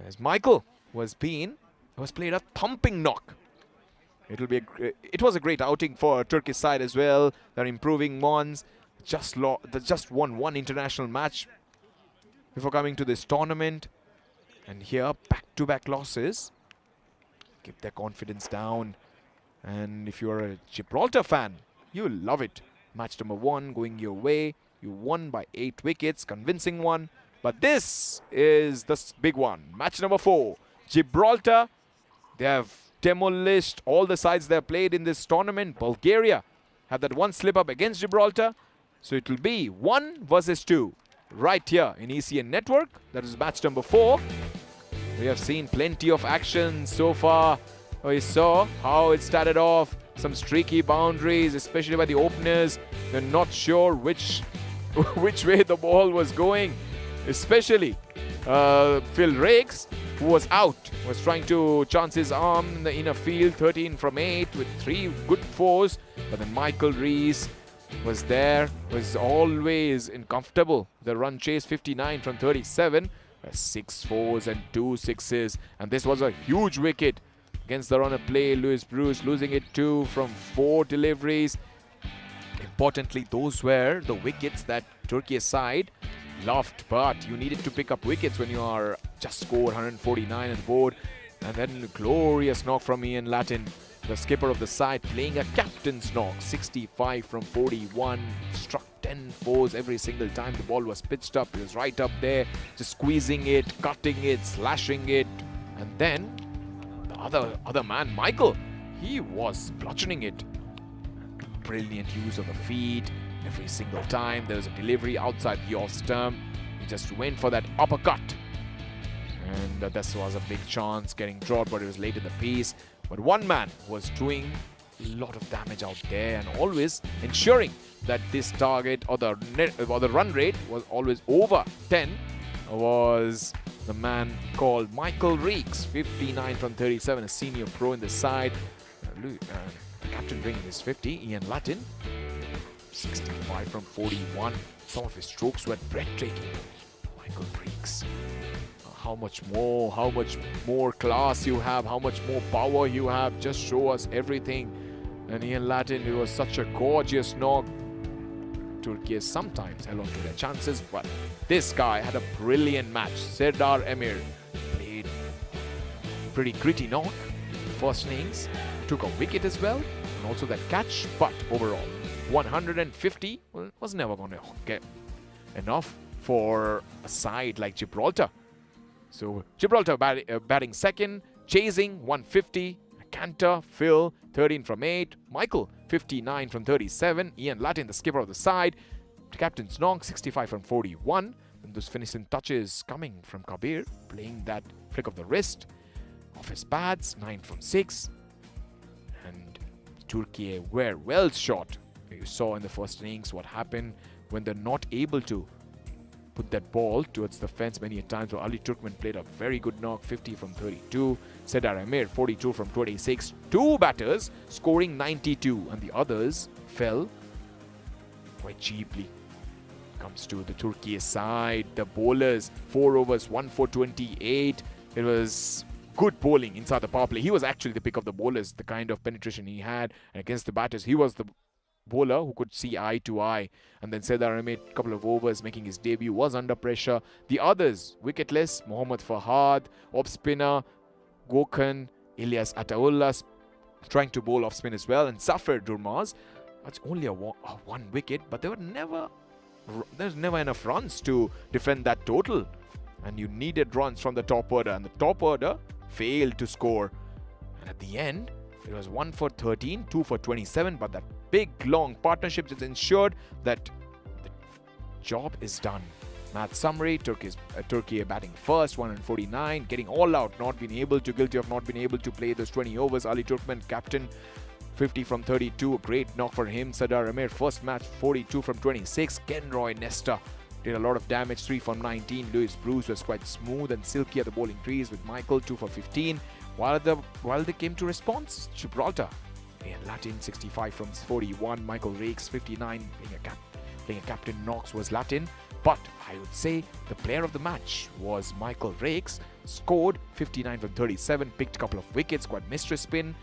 as Michael was played a thumping knock. It was a great outing for Turkish side as well. They're improving ones. Just won 1 international match before coming to this tournament. And here, back-to-back losses keep their confidence down. And if you're a Gibraltar fan, you'll love it. Match number 1 going your way. You won by 8 wickets, convincing one. But this is the big one. Match number 4. Gibraltar, they have demolished all the sides they have played in this tournament. Bulgaria have that one slip up against Gibraltar. So it will be 1 versus 2 right here in ECN Network. That is match number 4. We have seen plenty of action so far. We saw how it started off. Some streaky boundaries, especially by the openers. They're not sure which way the ball was going. Especially Phil Rakes, who was out, was trying to chance his arm in the inner field, 13 from 8 with 3 good 4s. But then Michael Rees was there, was always uncomfortable. The run chase, 59 from 37, 6 4s and 2 6s. And this was a huge wicket against the runner play. Lewis Bruce losing it 2 from 4 deliveries. Importantly, those were the wickets that Turkey's side loved, but you needed to pick up wickets when you are just scored 149 on the board. And then a glorious knock from Ian Latin, the skipper of the side, playing a captain's knock, 65 from 41, struck 10 4s every single time the ball was pitched up. He was right up there, just squeezing it, cutting it, slashing it. And then the other man, Michael, he was bludgeoning it. Brilliant use of the feet. Every single time there was a delivery outside the off stump, he just went for that uppercut. And this was a big chance getting dropped, but it was late in the piece. But one man was doing a lot of damage out there and always ensuring that this target or the run rate was always over 10 was the man called Michael Reeks, 59 from 37, a senior pro in the side. The captain bringing his 50, Ian Latin, 65 from 41. Some of his strokes were breathtaking. Michael Reeks. How much more class you have, how much more power you have. Just show us everything. And Ian Latin, it was such a gorgeous knock. Turkey sometimes held on to their chances, but this guy had a brilliant match. Serdar Emir played pretty gritty knock in the first innings, took a wicket as well, and also that catch, but overall 150 was never going to get enough for a side like Gibraltar. So Gibraltar batting second, chasing 150. Cantor, Phil, 13 from 8. Michael, 59 from 37. Ian Latin, the skipper of the side. Captain's knock, 65 from 41. And those finishing touches coming from Kabir, playing that flick of the wrist. Off his pads, 9 from 6. And Turkey were well shot. You saw in the first innings what happened when they're not able to put that ball towards the fence many a times. So Ali Turkmen played a very good knock, 50 from 32. Serdar Emir, 42 from 26. Two batters scoring 92, and the others fell quite cheaply. Comes to the Turkey side, the bowlers, 4 overs, 1 for 28. It was good bowling inside the power play. He was actually the pick of the bowlers, the kind of penetration he had, and against the batters, he was the bowler who could see eye to eye. And then Serdar Emir, a couple of overs, making his debut, was under pressure. The others, wicketless, Mohammad Fahad, off spinner, Gökhan, Ilyas Ataullah trying to bowl off spin as well, and Zafer Durmaz. That's only a one wicket, but there's never enough runs to defend that total. And you needed runs from the top order, and the top order failed to score. And at the end, it was 1 for 13, 2 for 27, but that big long partnership just ensured that the job is done. Match summary: Turkey batting first, 149, getting all out, guilty of not being able to play those 20 overs. Ali Turkmen, captain, 50 from 32, a great knock for him. Serdar Emir, first match, 42 from 26. Kenroy Nesta did a lot of damage, 3 from 19. Lewis Bruce was quite smooth and silky at the bowling crease with Michael, 2 for 15. While they came to response, Gibraltar, Ian Latin, 65 from 41. Michael Rakes, 59, playing a captain. Knox was Latin. But I would say the player of the match was Michael Rakes. Scored 59 from 37, picked a couple of wickets, quite mistress spin.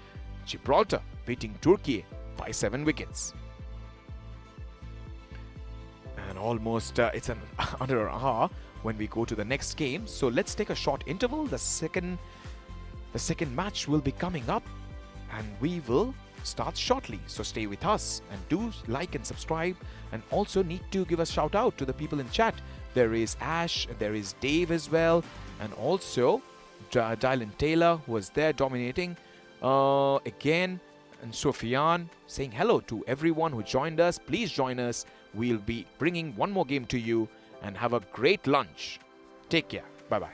Gibraltar beating Turkey by 7 wickets. And almost it's under an hour when we go to the next game. So let's take a short interval. The second match will be coming up, and we will start shortly. So stay with us and do like and subscribe, and also need to give a shout out to the people in chat. There is Ash, there is Dave as well, and also Dylan Taylor, who was there dominating again, and Sofian saying hello to everyone who joined us. Please join us. We'll be bringing one more game to you, and have a great lunch. Take care. Bye bye.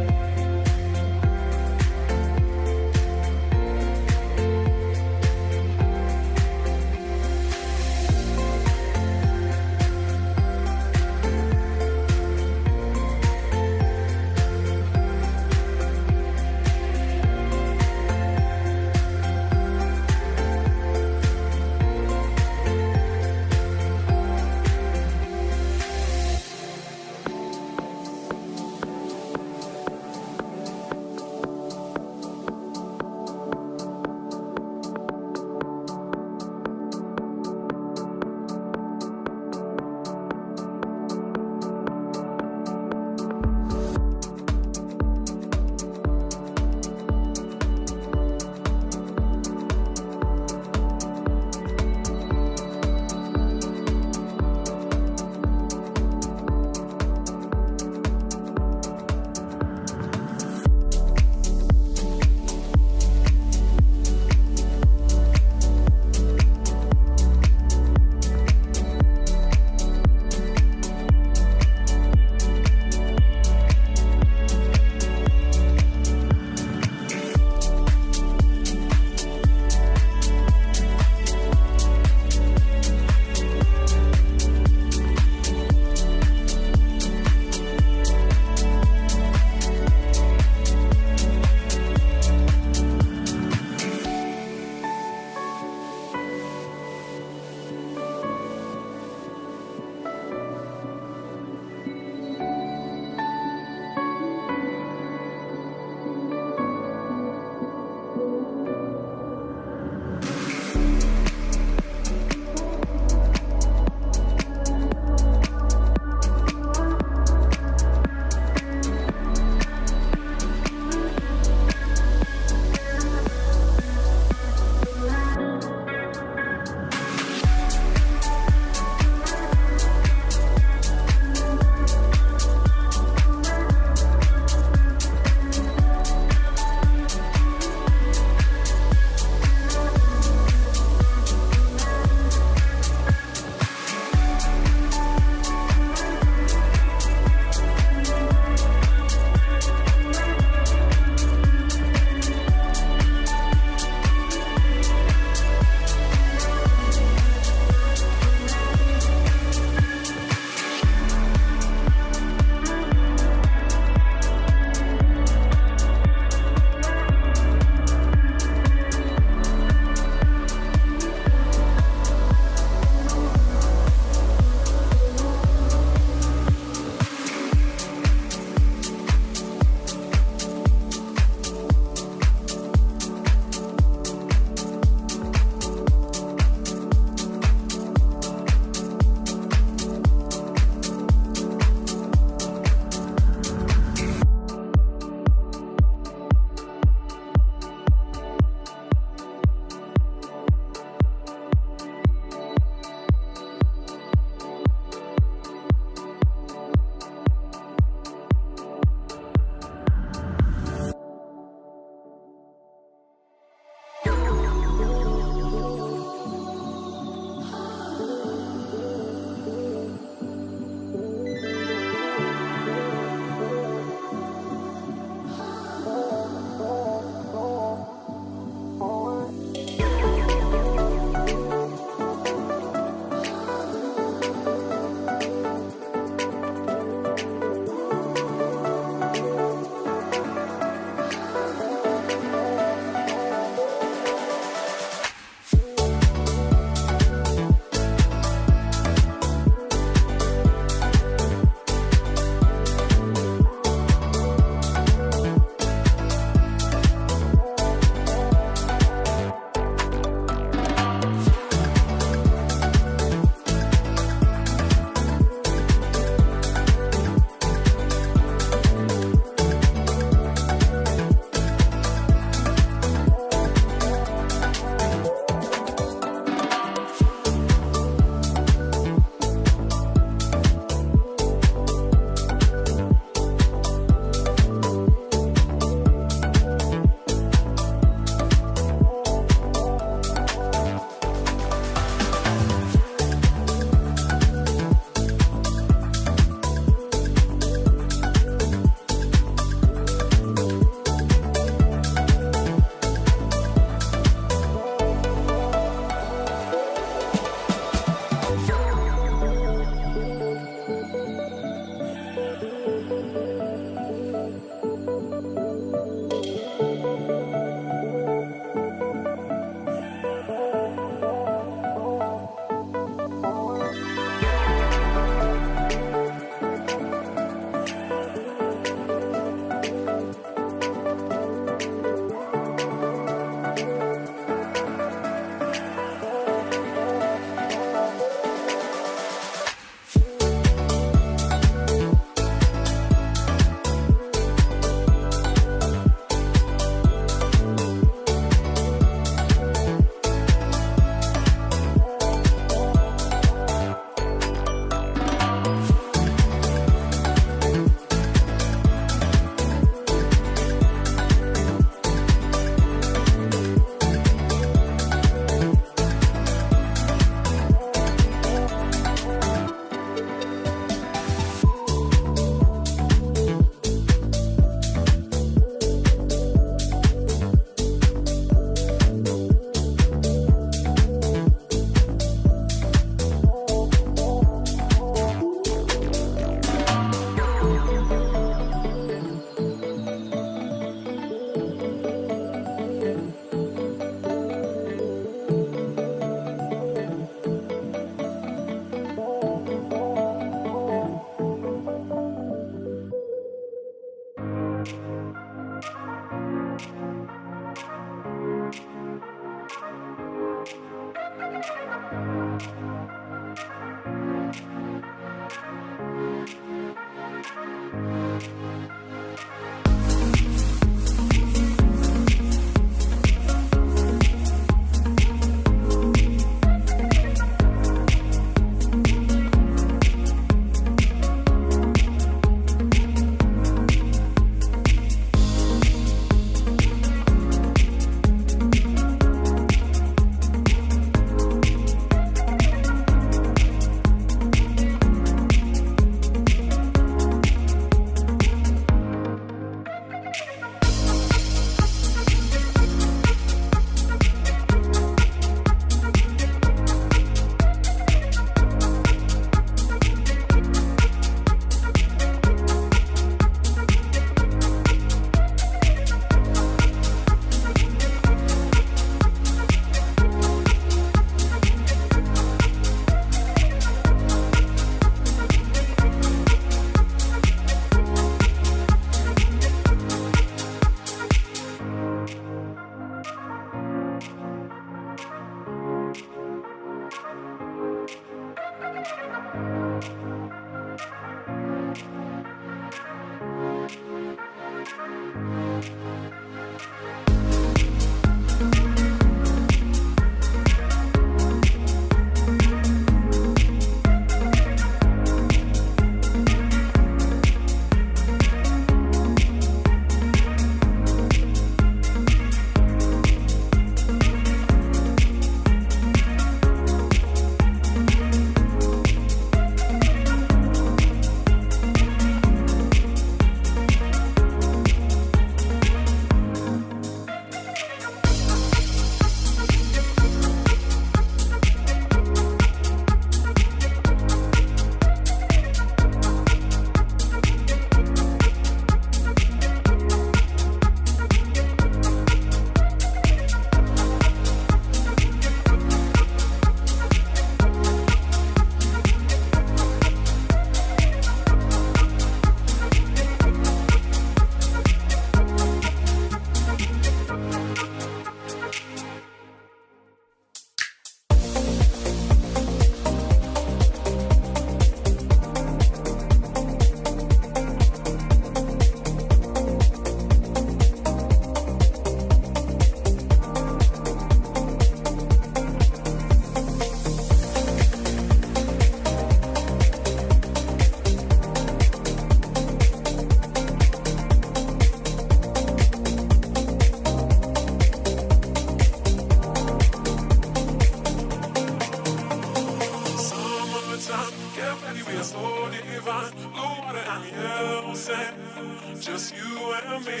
just you and me.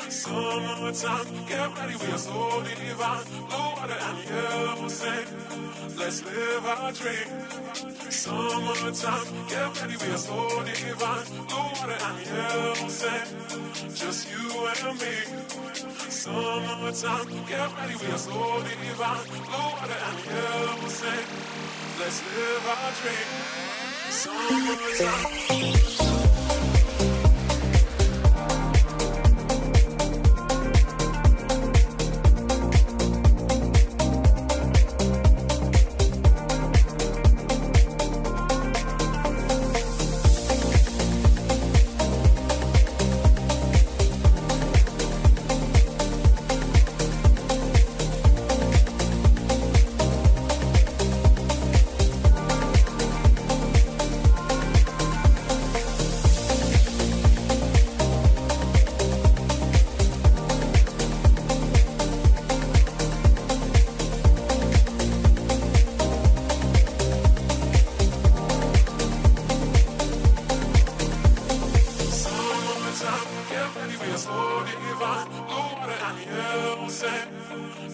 Summertime, get ready, we are so divine. Blue water and yellow sand, let's live our dream. Summertime, get ready, we are so divine. Blue water and yellow sand, just you and me. Summertime, get ready, we are so divine. Blue water and yellow sand, let's live our dream. Summertime.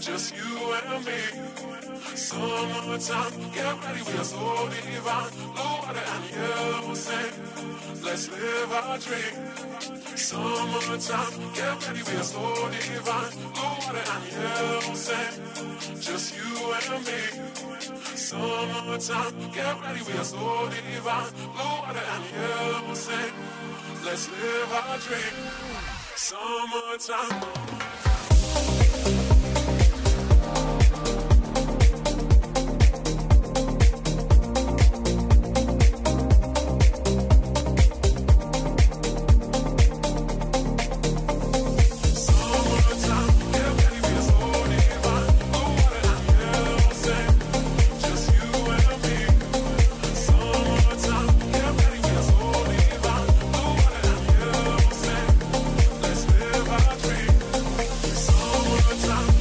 Just you and me. Summertime, get ready, we are so divine. Blue water and yellow sand, let's live our dream. Summertime, get ready, we are so divine. Blue water and yellow sand, just you and me. Summertime, get ready, we are so divine. Blue water and yellow sand, let's live our dream. Summertime. Time.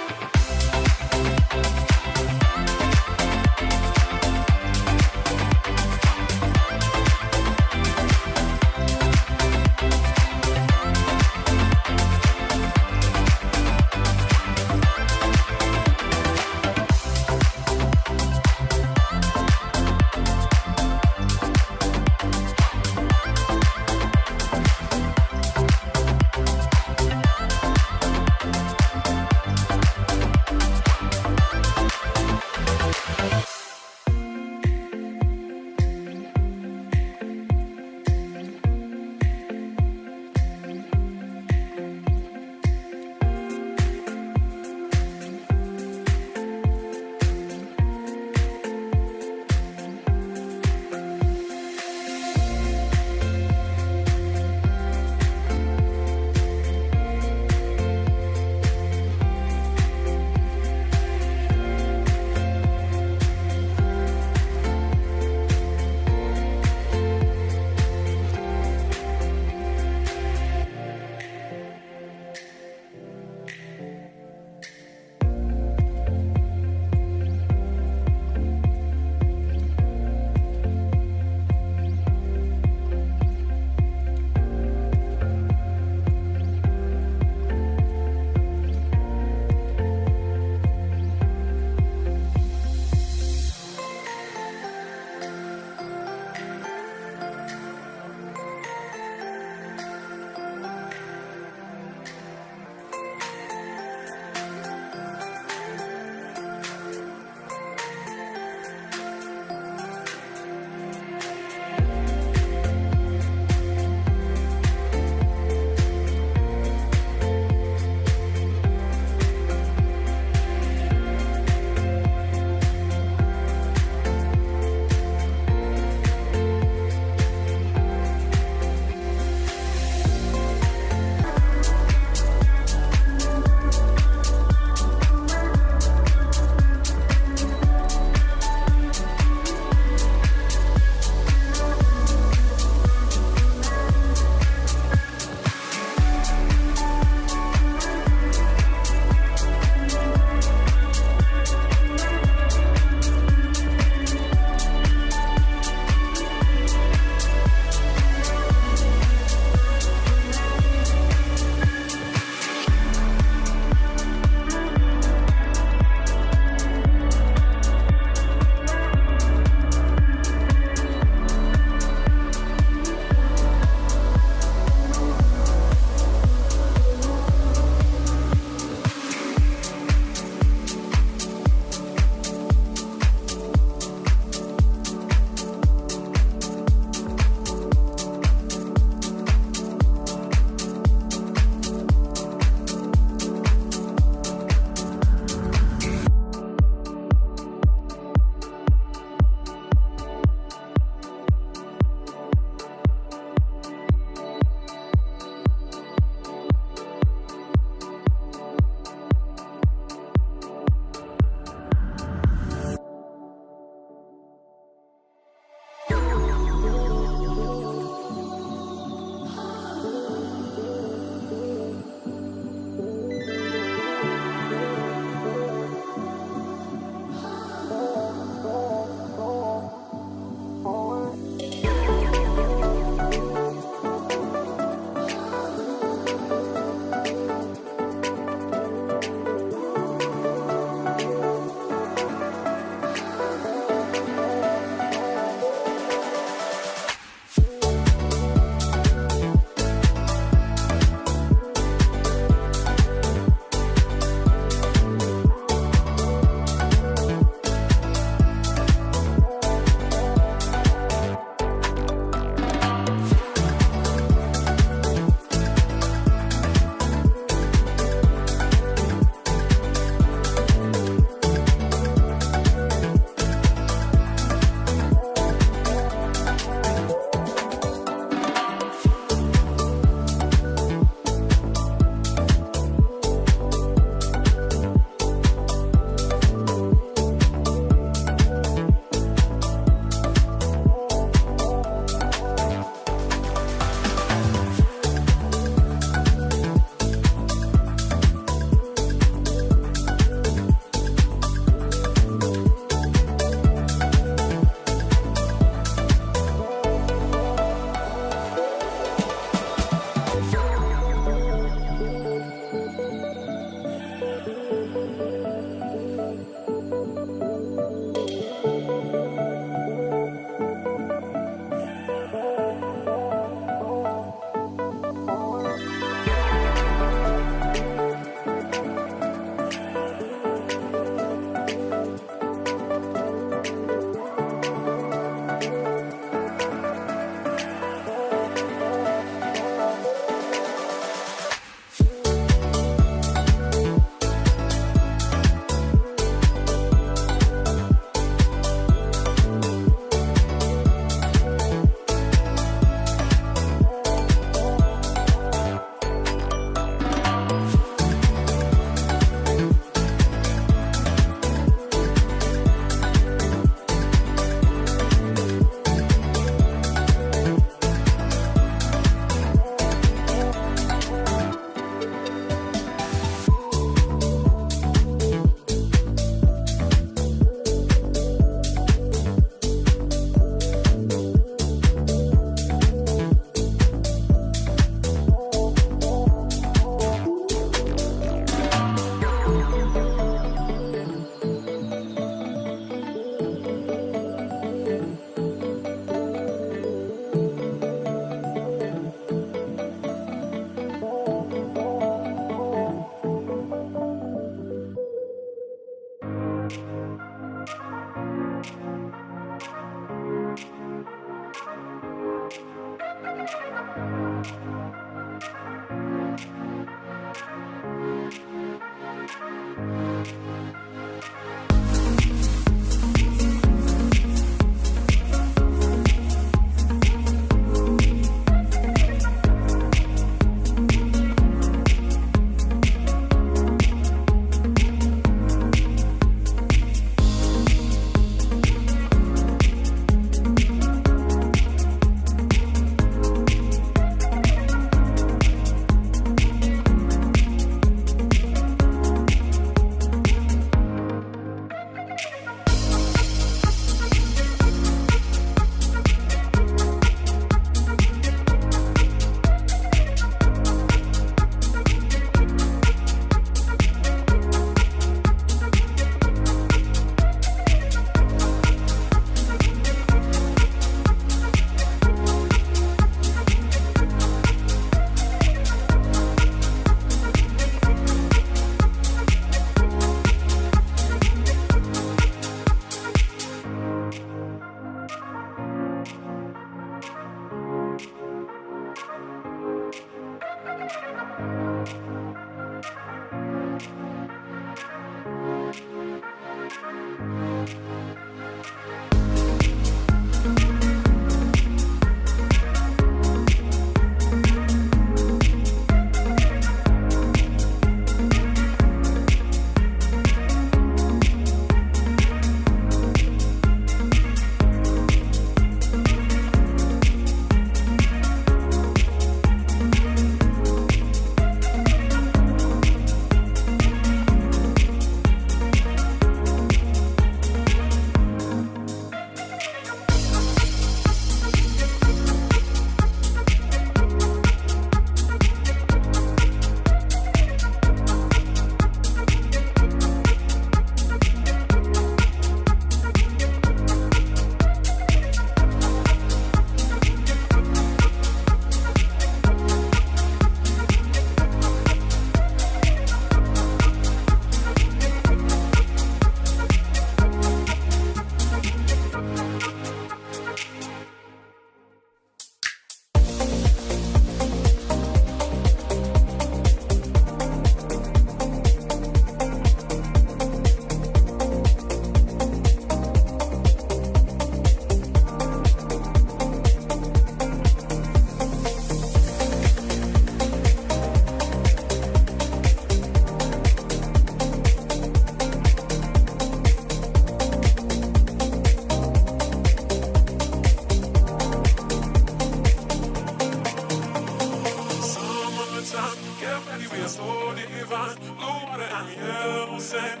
and yellow sand,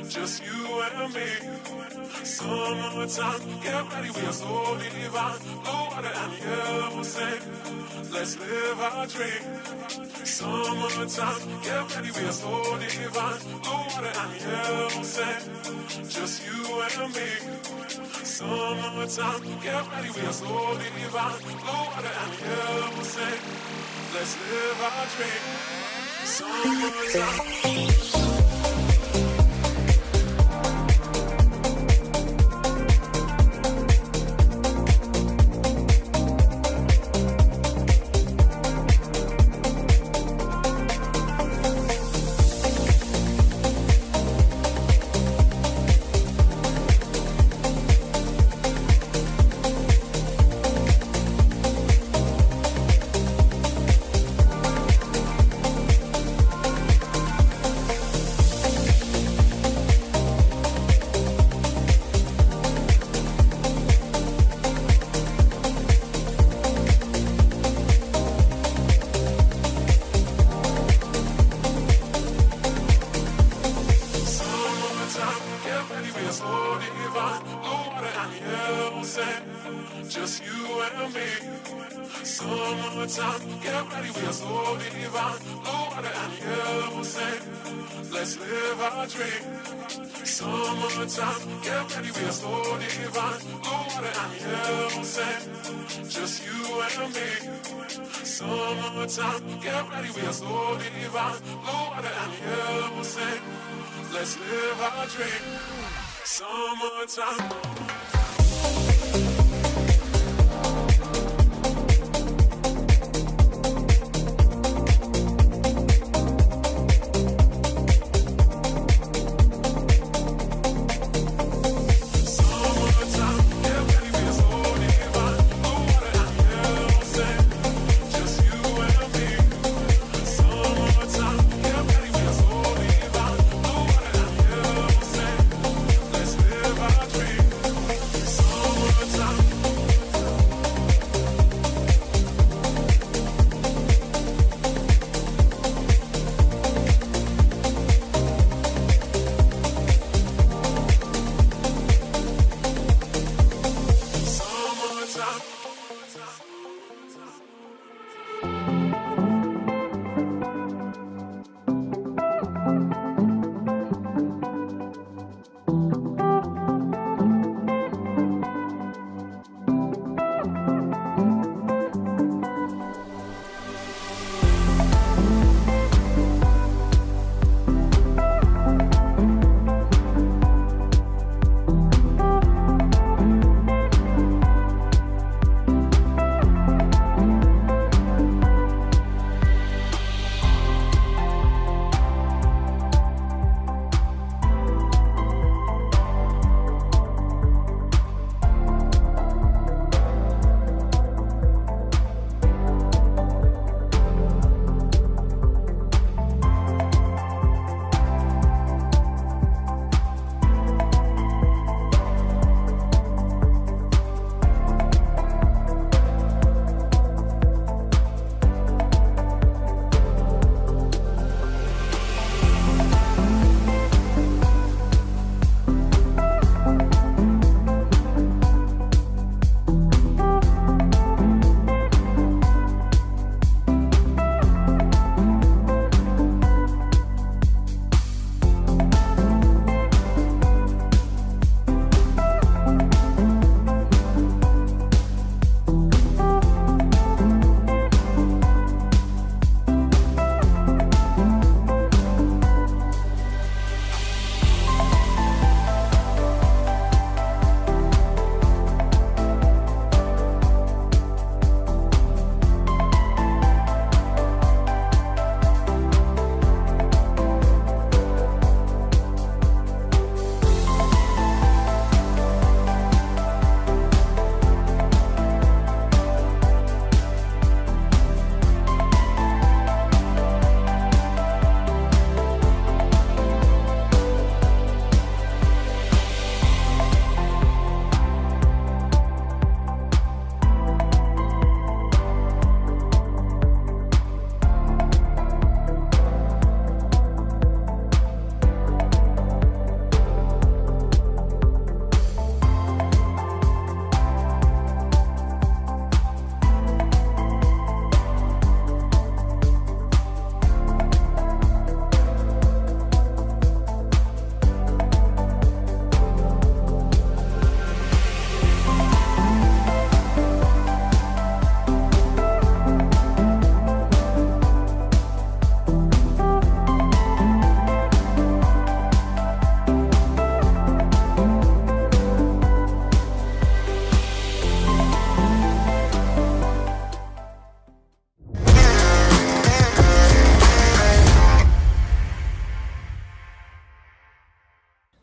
just you and me. Summertime, get ready, we are so divine. Blue water and yellow sand, let's live our dream. Summertime, get ready, we are so divine. Blue water and yellow sand, just you and me. Summertime, get ready, we are so divine. Blue water and yellow sand, let's live our dream. Summertime. Just you and me. Summertime, get ready, we are so divine. Blue water and yellow sand, let's live our dream. Summertime, get ready, we are so divine. Blue water and yellow sand, just you and me. Summertime, get ready, we are so divine. Blue water and yellow sand, let's live our dream. Summertime.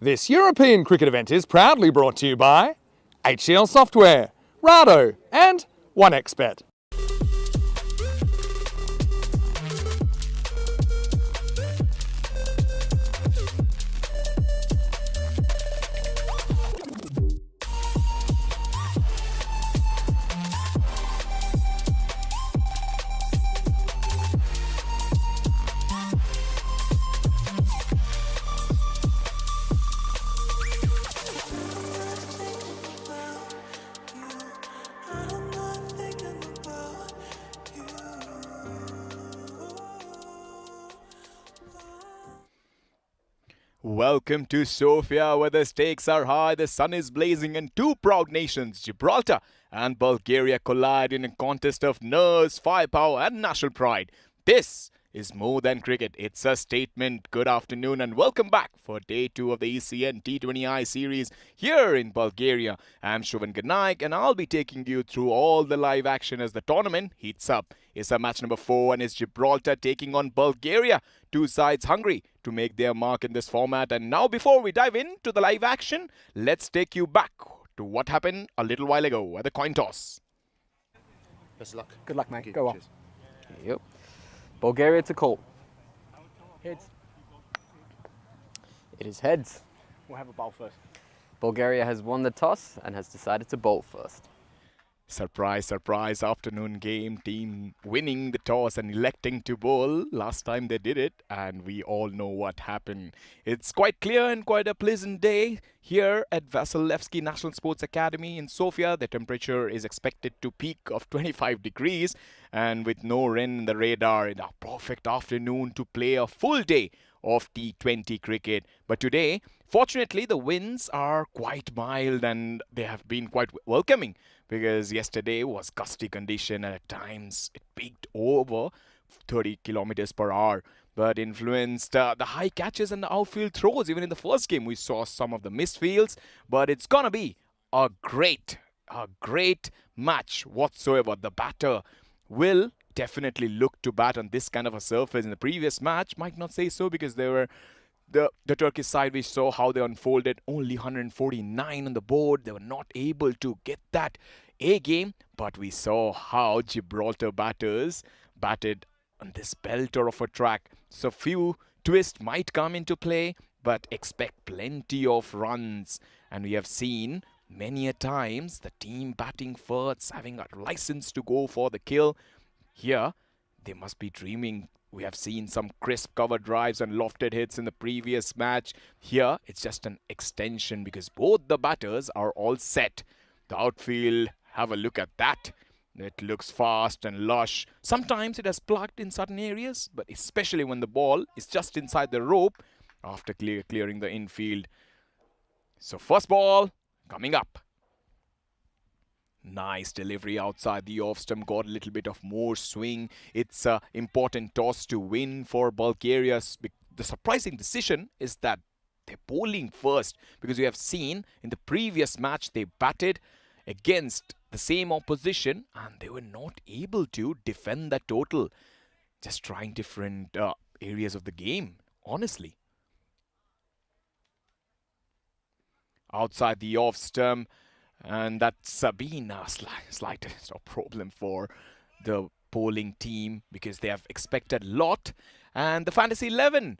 This European cricket event is proudly brought to you by HCL Software, Rado and 1xBet.
Welcome to Sofia, where the stakes are high, the sun is blazing, and two proud nations, Gibraltar and Bulgaria, collide in a contest of nerves, firepower, and national pride. This is more than cricket, it's a statement. Good afternoon, and welcome back for day 2 of the ECN T20I series here in Bulgaria. I'm Shravan Ganaik, and I'll be taking you through all the live action as the tournament heats up. It's a match number 4, and it's Gibraltar taking on Bulgaria. Two sides hungry to make their mark in this format. And now, before we dive into the live action, let's take you back to what happened a little while ago at the coin toss.
Best of luck.
Good luck, mate.
Thank you.
Go on.
Cheers.
Yep. Bulgaria to call. Heads. It is heads.
We'll have a bowl first.
Bulgaria has won the toss and has decided to bowl first.
Surprise, surprise, afternoon game, team winning the toss and electing to bowl. Last time they did it, and we all know what happened. It's quite clear and quite a pleasant day here at Vasilevsky National Sports Academy in Sofia. The temperature is expected to peak of 25 degrees, and with no rain in the radar, it's a perfect afternoon to play a full day of T20 cricket. But today, fortunately, the winds are quite mild and they have been quite welcoming, because yesterday was gusty condition and at times it peaked over 30 kilometers per hour, but influenced the high catches and the outfield throws. Even in the first game, we saw some of the missed fields, but it's gonna be a great match whatsoever. The batter will definitely look to bat on this kind of a surface. In the previous match, might not say so, because they were the Turkish side, we saw how they unfolded. Only 149 on the board. They were not able to get that A game, but we saw how Gibraltar batters batted on this belter of a track. So few twists might come into play, but expect plenty of runs. And we have seen many a times the team batting first, having a license to go for the kill. Here, they must be dreaming. We have seen some crisp cover drives and lofted hits in the previous match. Here, it's just an extension, because both the batters are all set. The outfield, have a look at that. It looks fast and lush. Sometimes it has plugged in certain areas, but especially when the ball is just inside the rope after clearing the infield. So first ball coming up. Nice delivery outside the off stump, got a little bit of more swing. It's an important toss to win for Bulgaria. The surprising decision is that they're bowling first, because we have seen in the previous match they batted against the same opposition and they were not able to defend the total. Just trying different areas of the game, honestly. Outside the off stump. And that's been a slightest problem for the bowling team, because they have expected a lot. And the Fantasy 11,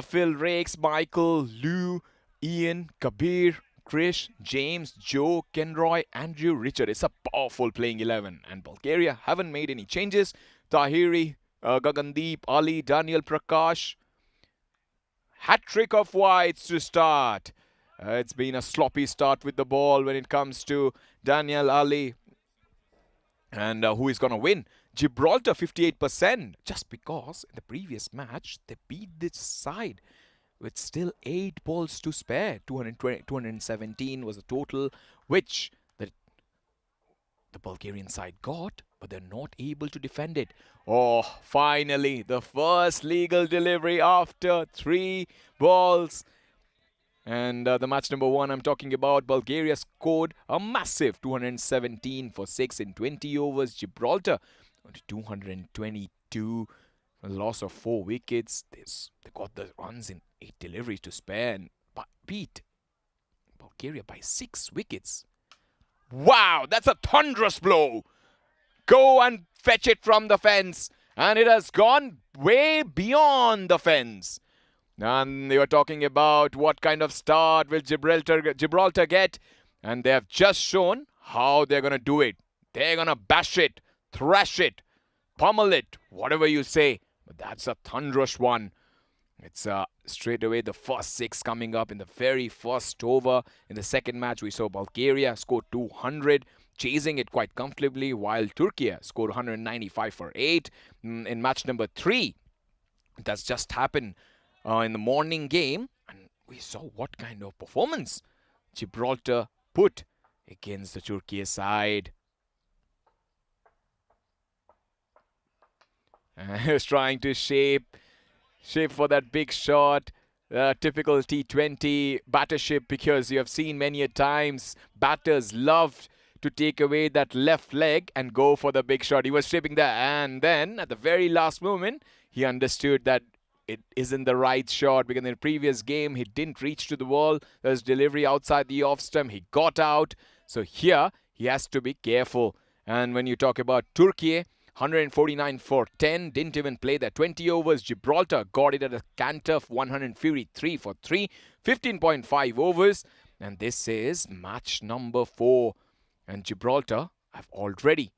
Phil, Rakes, Michael, Lou, Ian, Kabir, Krish, James, Joe, Kenroy, Andrew, Richard. It's a powerful playing 11. And Bulgaria haven't made any changes. Tahiri, Gagandeep, Ali, Daniel, Prakash. Hat-trick of whites to start. It's been a sloppy start with the ball when it comes to Daniel, Ali. And who is going to win? Gibraltar 58%. Just because in the previous match they beat this side with still 8 balls to spare. 217 was the total, which the Bulgarian side got, but they're not able to defend it. Oh, finally, the first legal delivery after 3 balls. And the match number 1 I'm talking about, Bulgaria scored a massive 217 for 6 in 20 overs. Gibraltar only 222, a loss of 4 wickets. They got the runs in 8 deliveries to spare. And beat Bulgaria by 6 wickets. Wow, that's a thunderous blow. Go and fetch it from the fence. And it has gone way beyond the fence. And they were talking about what kind of start will Gibraltar get. And they have just shown how they're going to do it. They're going to bash it, thrash it, pummel it, whatever you say. But that's a thunderous one. It's straight away the first 6 coming up in the very first over. In the second match, we saw Bulgaria score 200, chasing it quite comfortably, while Turkey scored 195 for 8. In match number 3, that's just happened in the morning game. And we saw what kind of performance Gibraltar put against the Turkey side. He was trying to shape for that big shot. Typical T20 battership, because you have seen many a times batters love to take away that left leg and go for the big shot. He was shaping that, and then at the very last moment he understood that it isn't the right shot, because in the previous game he didn't reach to the ball. There was delivery outside the off stump. He got out. So here he has to be careful. And when you talk about Turkey, 149 for 10, didn't even play their 20 overs. Gibraltar got it at a canter of 153 for 3, 15.5 overs. And this is match number 4. And Gibraltar have already,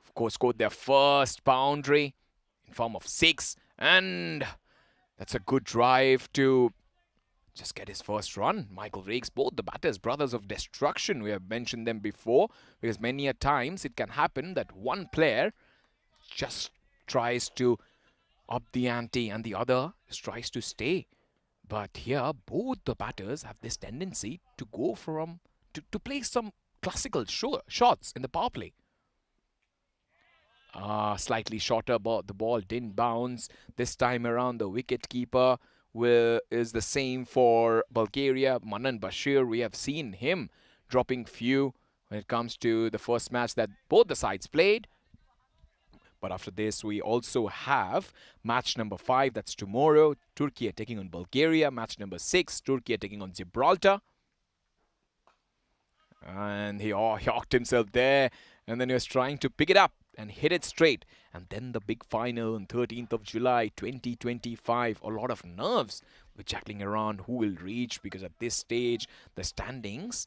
of course, scored their first boundary in form of 6. And that's a good drive to just get his first run. Michael Rakes, both the batters, brothers of destruction. We have mentioned them before, because many a times it can happen that one player just tries to up the ante and the other tries to stay. But here, both the batters have this tendency to go from, to play some classical shots in the power play. Slightly shorter, but the ball didn't bounce. This time around, the wicket-keeper is the same for Bulgaria. Manan Bashir, we have seen him dropping few when it comes to the first match that both the sides played. But after this, we also have match number 5. That's tomorrow. Turkey are taking on Bulgaria. Match number 6. Turkey are taking on Gibraltar. And he hawked himself there. And then he was trying to pick it up and hit it straight. And then the big final on 13th of July, 2025. A lot of nerves with juggling around who will reach, because at this stage, the standings,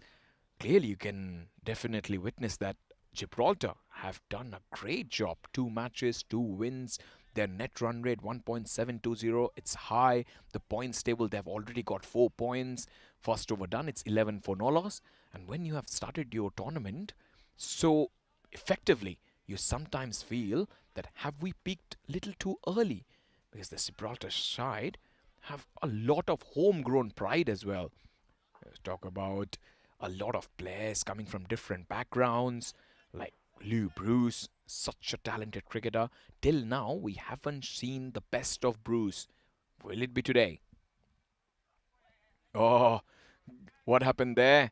clearly you can definitely witness that Gibraltar have done a great job. 2 matches, 2 wins. Their net run rate 1.720. It's high. The points table, they've already got 4 points. First over done, it's 11 for no loss. And when you have started your tournament so effectively, you sometimes feel that have we peaked a little too early? Because the Gibraltar side have a lot of homegrown pride as well. Let's talk about a lot of players coming from different backgrounds, like Lou Bruce, such a talented cricketer. Till now, we haven't seen the best of Bruce. Will it be today? Oh, what happened there?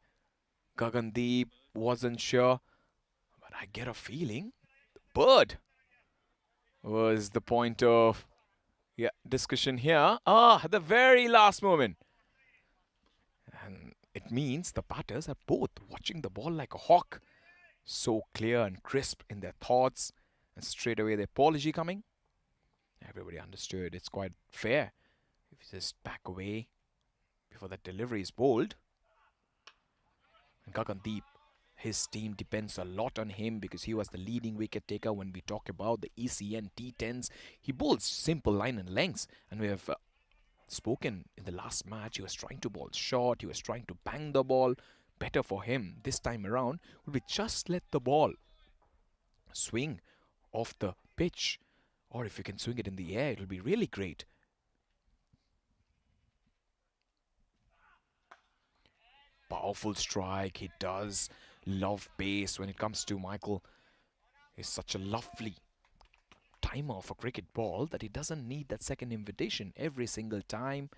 Gagandeep wasn't sure, but I get a feeling the bird was the point of discussion here. At the very last moment. And it means the batters are both watching the ball like a hawk. So clear and crisp in their thoughts. And straight away the apology coming. Everybody understood it's quite fair if you just back away before that delivery is bowled. And Gagandeep, his team depends a lot on him, because he was the leading wicket taker when we talk about the ECN T10s. He bowls simple line and lengths, and we have spoken in the last match. He was trying to bowl short, he was trying to bang the ball. Better for him this time around would be just let the ball swing off the pitch, or if you can swing it in the air, it will be really great. Powerful strike. He does love pace when it comes to Michael. He's such a lovely timer of a cricket ball that he doesn't need that second invitation every single time.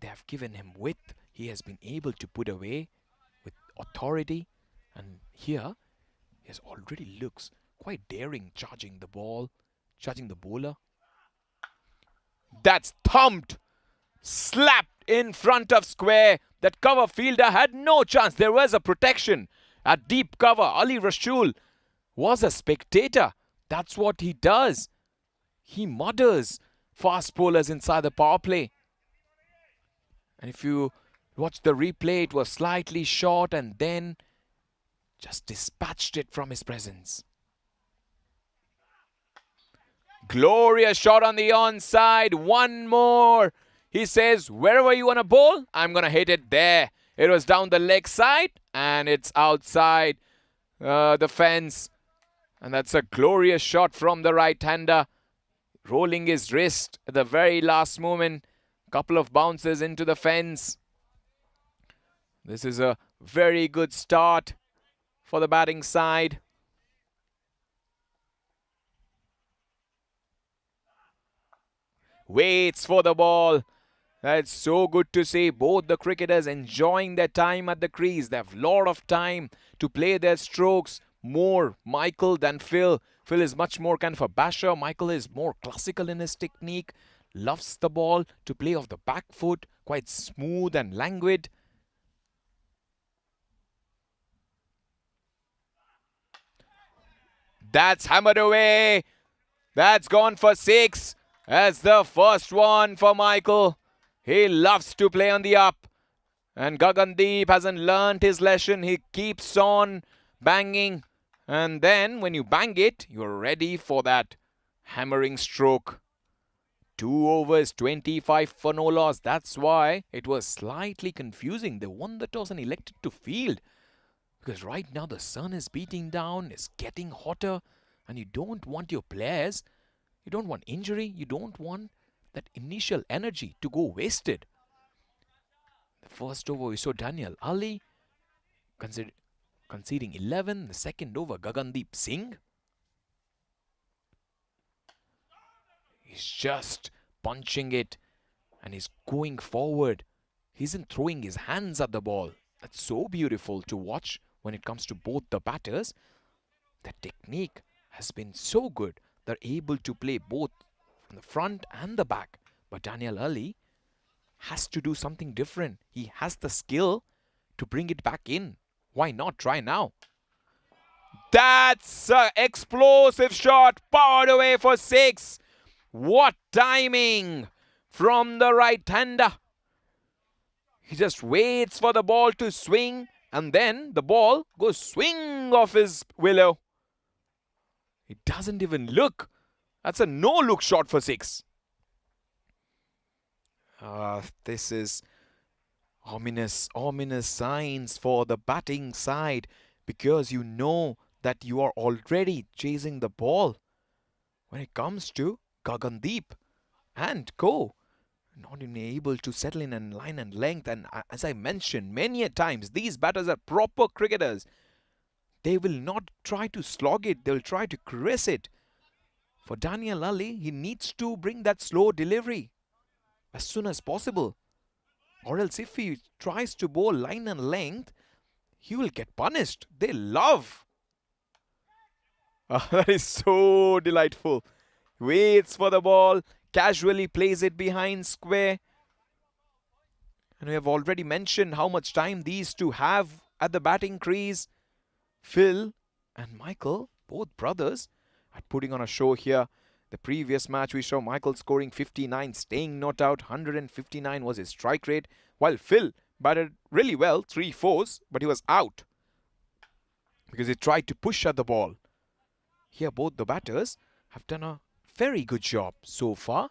They have given him width. He has been able to put away with authority. And here, he has already looks quite daring, charging the ball, charging the bowler. That's thumped, slapped in front of square. That cover fielder had no chance. There was a protection at deep cover. Ali Rashul was a spectator. That's what he does. He mudders fast bowlers inside the power play. And if you watch the replay, it was slightly short and then just dispatched it from his presence. Glorious shot on the onside. One more. He says, wherever you want to bowl, I'm going to hit it there. It was down the leg side and it's outside the fence. And that's a glorious shot from the right-hander. Rolling his wrist at the very last moment. Couple of bounces into the fence. This is a very good start for the batting side. Waits for the ball. That's so good to see both the cricketers enjoying their time at the crease. They have a lot of time to play their strokes. More Michael than Phil. Phil is much more kind of a basher. Michael is more classical in his technique. Loves the ball to play off the back foot. Quite smooth and languid. That's hammered away. That's gone for 6. That's the first one for Michael. He loves to play on the up. And Gagandeep hasn't learnt his lesson. He keeps on banging. And then when you bang it, you're ready for that hammering stroke. 2 overs, 25 for no loss. That's why it was slightly confusing. They won the toss and elected to field. Because right now the sun is beating down, it's getting hotter. And you don't want your players, you don't want injury, you don't want that initial energy to go wasted. The first over we saw Daniel Ali conceding 11. The second over Gagandeep Singh. He's just punching it and he's going forward. He isn't throwing his hands at the ball. That's so beautiful to watch when it comes to both the batters. The technique has been so good. They're able to play both from the front and the back. But Daniel Ali has to do something different. He has the skill to bring it back in. Why not try now? That's an explosive shot. Powered away for 6. What timing from the right-hander. He just waits for the ball to swing and then the ball goes swing off his willow. He doesn't even look. That's a no-look shot for 6. This is ominous signs for the batting side because you know that you are already chasing the ball. When it comes to Gagandeep and co, not even able to settle in and line and length. And as I mentioned many a times, these batters are proper cricketers. They will not try to slog it. They'll try to caress it. For Daniel Ali, he needs to bring that slow delivery as soon as possible. Or else if he tries to bowl line and length, he will get punished. They love. That is so delightful. Waits for the ball. Casually plays it behind square. And we have already mentioned how much time these two have at the batting crease. Phil and Michael, both brothers, are putting on a show here. The previous match we saw Michael scoring 59, staying not out. 159 was his strike rate. While Phil batted really well, 3 fours, but he was out. Because he tried to push at the ball. Here both the batters have done a very good job so far.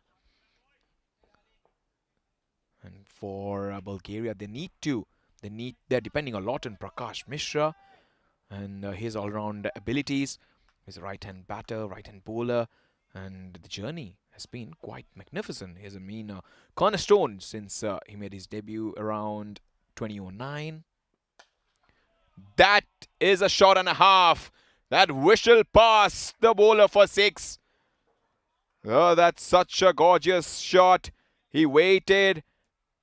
And for Bulgaria, they're depending a lot on Prakash Mishra and his all-round abilities. He's a right-hand batter, right-hand bowler, and the journey has been quite magnificent. He has been a cornerstone since he made his debut around 2009. That is a shot and a half. That whistle past the bowler for 6. Oh, that's such a gorgeous shot. He waited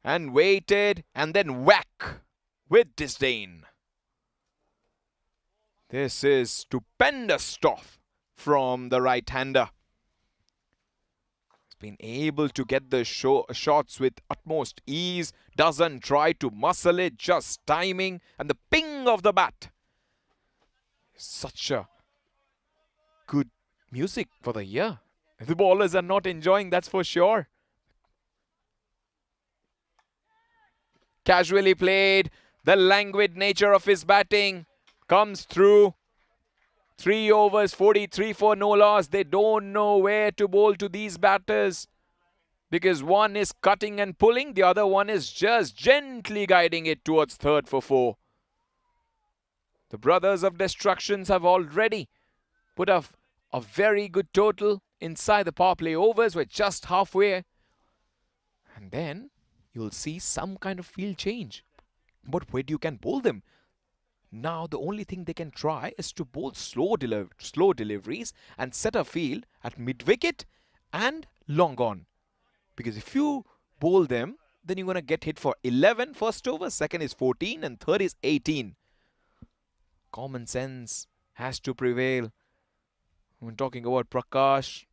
and waited and then whack with disdain. This is stupendous stuff from the right-hander. been able to get the shots with utmost ease. Doesn't try to muscle it, just timing and the ping of the bat. Such a good music for the ear. The bowlers are not enjoying, that's for sure. Casually played. The languid nature of his batting comes through. 3 overs, 43 for no loss. They don't know where to bowl to these batters, because one is cutting and pulling, the other one is just gently guiding it towards third for 4. The brothers of destructions have already put up a very good total inside the power play overs. We're just halfway. And then you'll see some kind of field change. But where do you can bowl them? Now the only thing they can try is to bowl slow deliveries and set a field at mid-wicket and long on. Because if you bowl them, then you're going to get hit for 11 first over, second is 14 and third is 18. Common sense has to prevail. When talking about Prakash,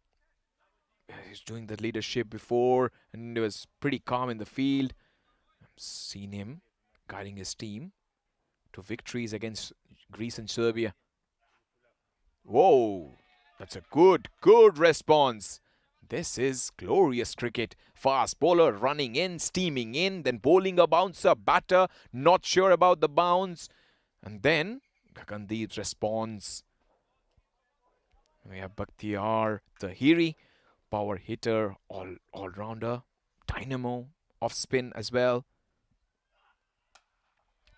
he's doing the leadership before and he was pretty calm in the field. I've seen him guiding his team to victories against Greece and Serbia. Whoa, that's a good response. This is glorious cricket. Fast bowler running in, steaming in, then bowling a bouncer, batter, not sure about the bounce. And then Gagandeep's response. We have Bakhtiar Tahiri, power hitter, all-rounder, dynamo, off spin as well.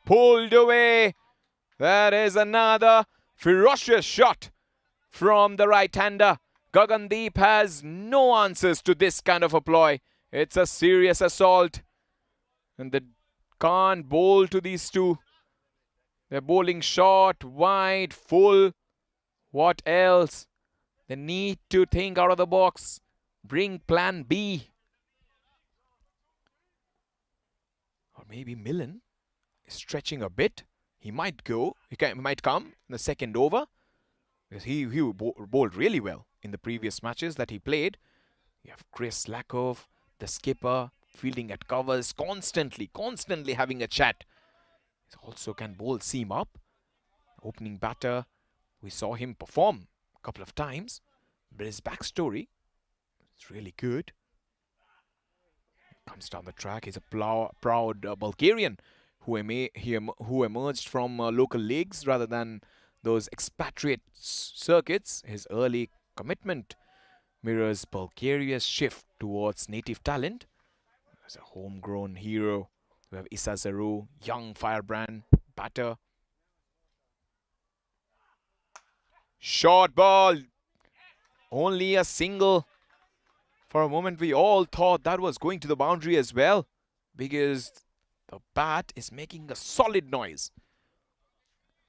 Pulled away. That is another ferocious shot from the right-hander. Gagandeep has no answers to this kind of a ploy. It's a serious assault. And they can't bowl to these two. They're bowling short, wide, full. What else? They need to think out of the box. Bring plan B. Or maybe Millen is stretching a bit. He might go. He might come in the second over. Because he bowled really well in the previous matches that he played. You have Chris Lakoff, the skipper, fielding at covers, constantly having a chat. He also can bowl seam up. Opening batter, we saw him perform a couple of times, but his backstory is really good. Comes down the track. He's a proud Bulgarian who emerged from local leagues rather than those expatriate circuits. His early commitment mirrors Bulgaria's shift towards native talent. As a homegrown hero, we have Issa Zaru, young firebrand batter. Short ball, only a single. For a moment we all thought that was going to the boundary as well, because the bat is making a solid noise.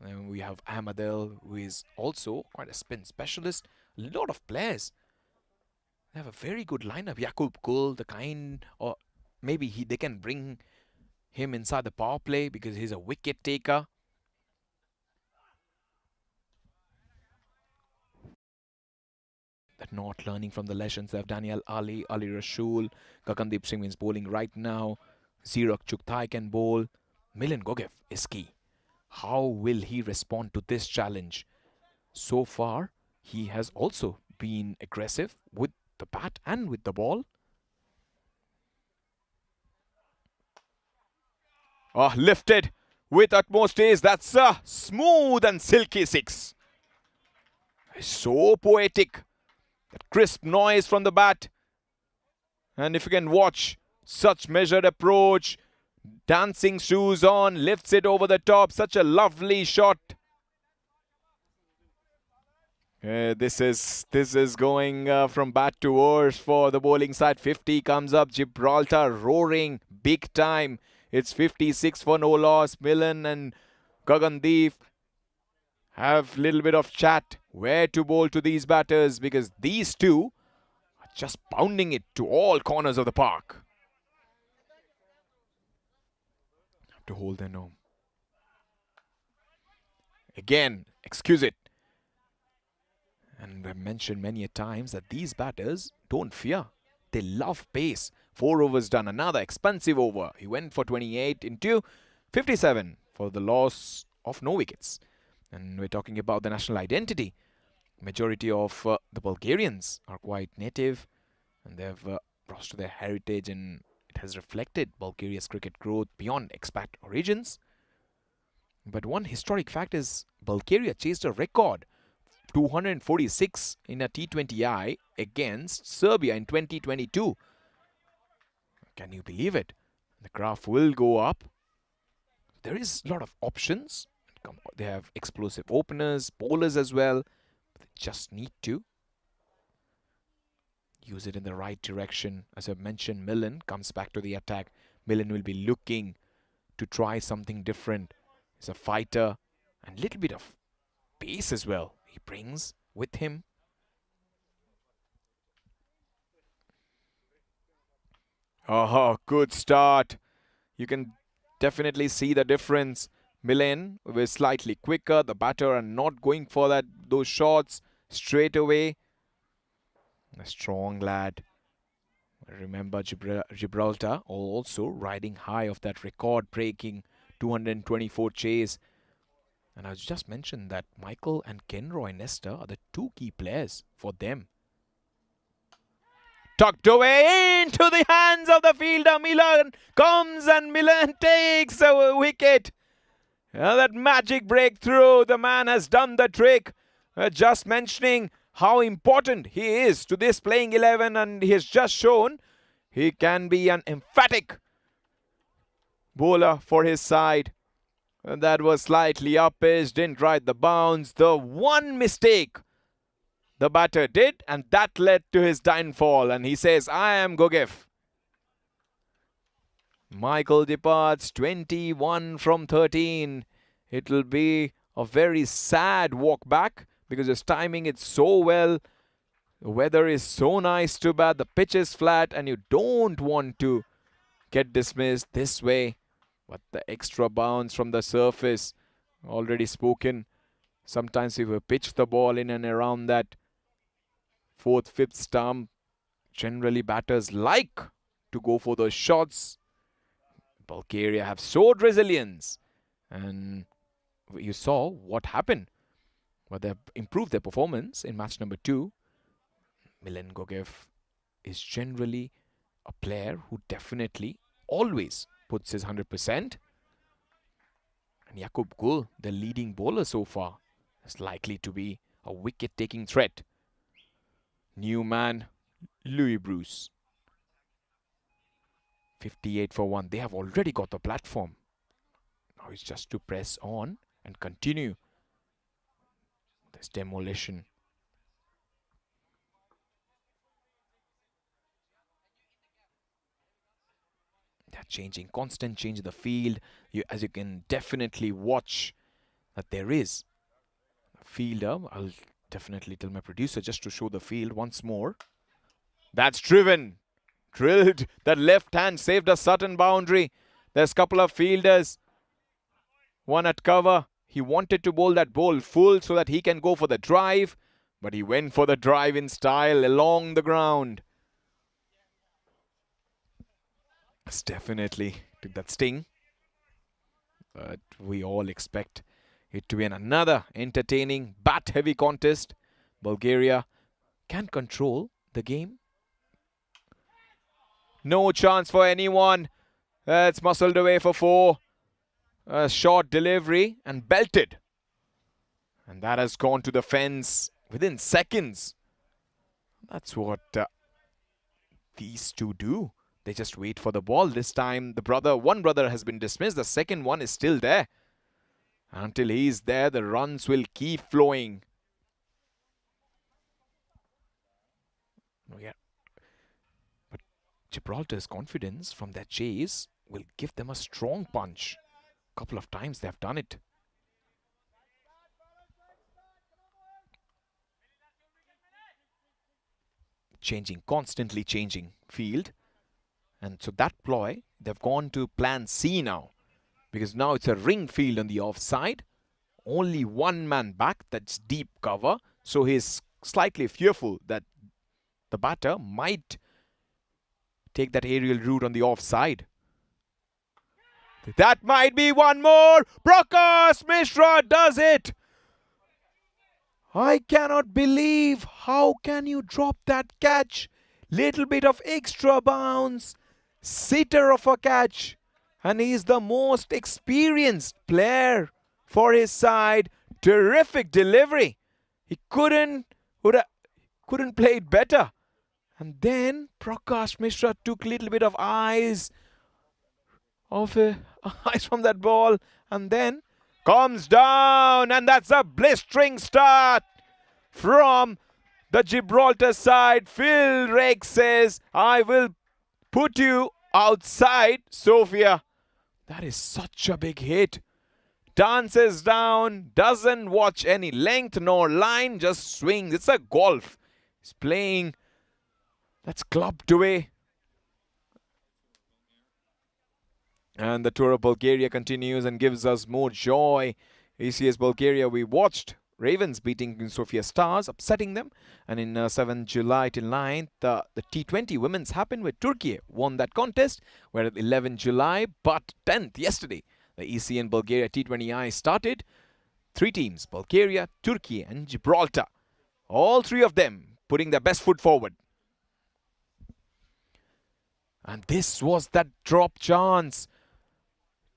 And we have Ahmadel, who is also quite a spin specialist. A lot of players. They have a very good lineup. Yakub Kul, the kind, or maybe they can bring him inside the power play because he's a wicket taker. They're not learning from the lessons. They have Daniel Ali, Ali Rashul, Gagandeep Singh is bowling right now. Zirok Chukthai can bowl. Milan Gogev is key. How will he respond to this challenge? So far, he has also been aggressive with the bat and with the ball. Lifted with utmost ease. That's a smooth and silky 6. So poetic. That crisp noise from the bat. And if you can watch such measured approach, dancing shoes on, lifts it over the top. Such a lovely shot. This is going from bat to worse for the bowling side. 50 comes up. Gibraltar roaring big time. It's 56 for no loss. Milan and Gagandeep have a little bit of chat where to bowl to these batters, because these two are just pounding it to all corners of the park. Have to hold their nose. Again, excuse it. And I've mentioned many a times that these batters don't fear they love pace. 4 overs done, another expensive over. He went for 28 into 57 for the loss of no wickets. And we're talking about the national identity. Majority of the Bulgarians are quite native, and they've lost their heritage, and it has reflected Bulgaria's cricket growth beyond expat origins. But one historic fact is Bulgaria chased a record 246 in a T20I against Serbia in 2022. Can you believe it? The graph will go up. There is a lot of options. They have explosive openers, bowlers as well. They just need to use it in the right direction. As I mentioned, Millen comes back to the attack. Millen will be looking to try something different. He's a fighter and a little bit of pace as well he brings with him. Oh, good start. You can definitely see the difference. Millen was slightly quicker. The batter are not going for those shots straight away. A strong lad. Remember Gibraltar also riding high of that record-breaking 224 chase. And I just mentioned that Michael and Kenroy Nestor are the 2 key players for them. Tucked away into the hands of the fielder. Millen comes and Millen takes a wicket. That magic breakthrough. The man has done the trick. Just mentioning how important he is to this playing 11, and he has just shown he can be an emphatic bowler for his side. And that was slightly up-pitched, didn't ride the bounce. The one mistake the batter did, and that led to his downfall. And he says, I am Gogef. Michael departs 21 from 13. It will be a very sad walk back because his timing is so well. The weather is so nice to bat. The pitch is flat and you don't want to get dismissed this way. But the extra bounce from the surface, already spoken. Sometimes if you pitch the ball in and around that 4th, 5th stump, generally batters like to go for those shots. Bulgaria have showed resilience, and you saw what happened. But they've improved their performance in match number 2. Milen Gogev is generally a player who definitely always puts his 100%. And Jakub Gul, the leading bowler so far, is likely to be a wicket-taking threat. New man, Louis Bruce. 58 for 1. They have already got the platform. Now it's just to press on and continue this demolition. They're changing, constant change in the field. As you can definitely watch that there is a fielder. I'll definitely tell my producer just to show the field once more. That's driven. Drilled. That left hand saved a Sutton boundary. There's a couple of fielders. One at cover. He wanted to bowl that ball full so that he can go for the drive. But he went for the drive in style along the ground. It's definitely took that sting. But we all expect it to be another entertaining, bat-heavy contest. Bulgaria can control the game. No chance for anyone. It's muscled away for 4. A short delivery and belted. And that has gone to the fence within seconds. That's what these two do. They just wait for the ball. This time one brother has been dismissed. The second one is still there. Until he's there, the runs will keep flowing. Oh, yeah. But Gibraltar's confidence from their chase will give them a strong punch. A couple of times they have done it. Constantly changing field. And so that ploy, they've gone to plan C now. Because now it's a ring field on the offside. Only one man back, that's deep cover. So he's slightly fearful that the batter might take that aerial route on the offside. That might be one more. Prakash Mishra does it. I cannot believe, how can you drop that catch? Little bit of extra bounce. Sitter of a catch. And he's the most experienced player for his side. Terrific delivery. He couldn't play it better. And then Prakash Mishra took a little bit of eyes from that ball, and then comes down, and that's a blistering start from the Gibraltar side. Phil Rex says, I will put you outside, Sofia. That is such a big hit. Dances down, doesn't watch any length nor line, just swings. It's a golf. He's playing. That's clubbed away. And the tour of Bulgaria continues and gives us more joy. ACS Bulgaria, we watched Ravens beating Sofia Stars, upsetting them. And in 7th July till 9th, the T20 women's happened where Turkey won that contest. Where at 11th July, but 10th yesterday, the ECN Bulgaria T20I started. 3 teams, Bulgaria, Turkey and Gibraltar. All 3 of them putting their best foot forward. And this was that drop chance.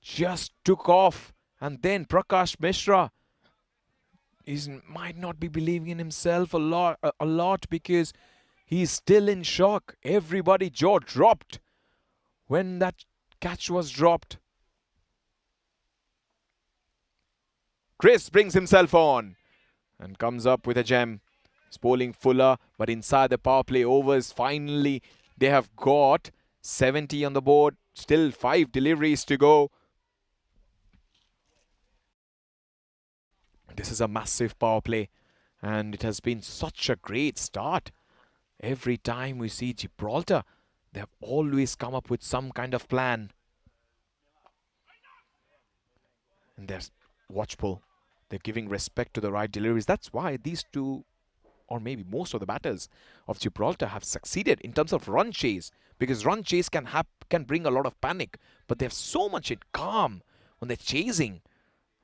Just took off. And then Prakash Mishra might not be believing in himself a lot because he's still in shock. Everybody jaw dropped when that catch was dropped. Chris brings himself on and comes up with a gem. He's bowling fuller, but inside the power play overs, finally they have got 70 on the board. Still 5 deliveries to go. This is a massive power play, and it has been such a great start. Every time we see Gibraltar, they have always come up with some kind of plan. And they're watchful. They're giving respect to the right deliveries. That's why these 2, or maybe most of the batters of Gibraltar have succeeded in terms of run chase. Because run chase can bring a lot of panic. But they have so much calm when they're chasing.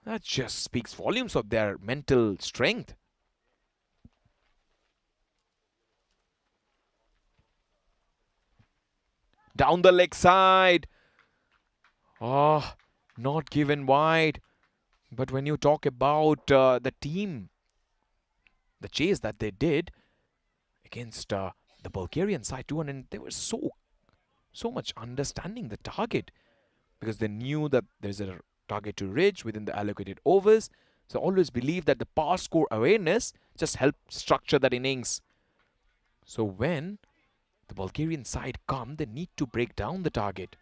That just speaks volumes of their mental strength. Down the leg side. Oh, not given wide. But when you talk about the team, the chase that they did against the Bulgarian side too, and they were so much understanding the target because they knew that there's a target to reach within the allocated overs. So always believe that the power score awareness just helped structure that innings. So when the Bulgarian side come, they need to break down the target.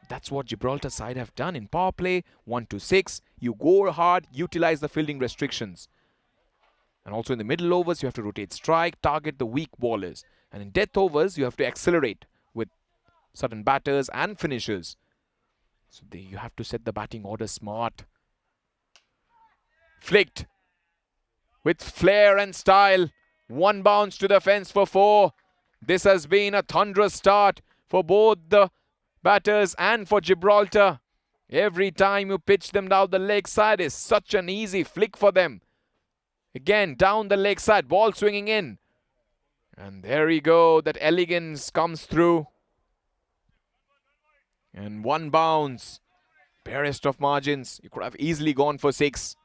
That's what Gibraltar side have done in power play. 1-6. You go hard, utilize the fielding restrictions. And also in the middle overs, you have to rotate strike, target the weak bowlers. And in death overs, you have to accelerate with certain batters and finishers. So you have to set the batting order smart. Flicked with flair and style. 1 bounce to the fence for 4. This has been a thunderous start for both the batters and for Gibraltar. Every time you pitch them down the leg side is such an easy flick for them. Again, down the leg side, ball swinging in. And there we go, that elegance comes through. And 1 bounce. Barest of margins. You could have easily gone for 6.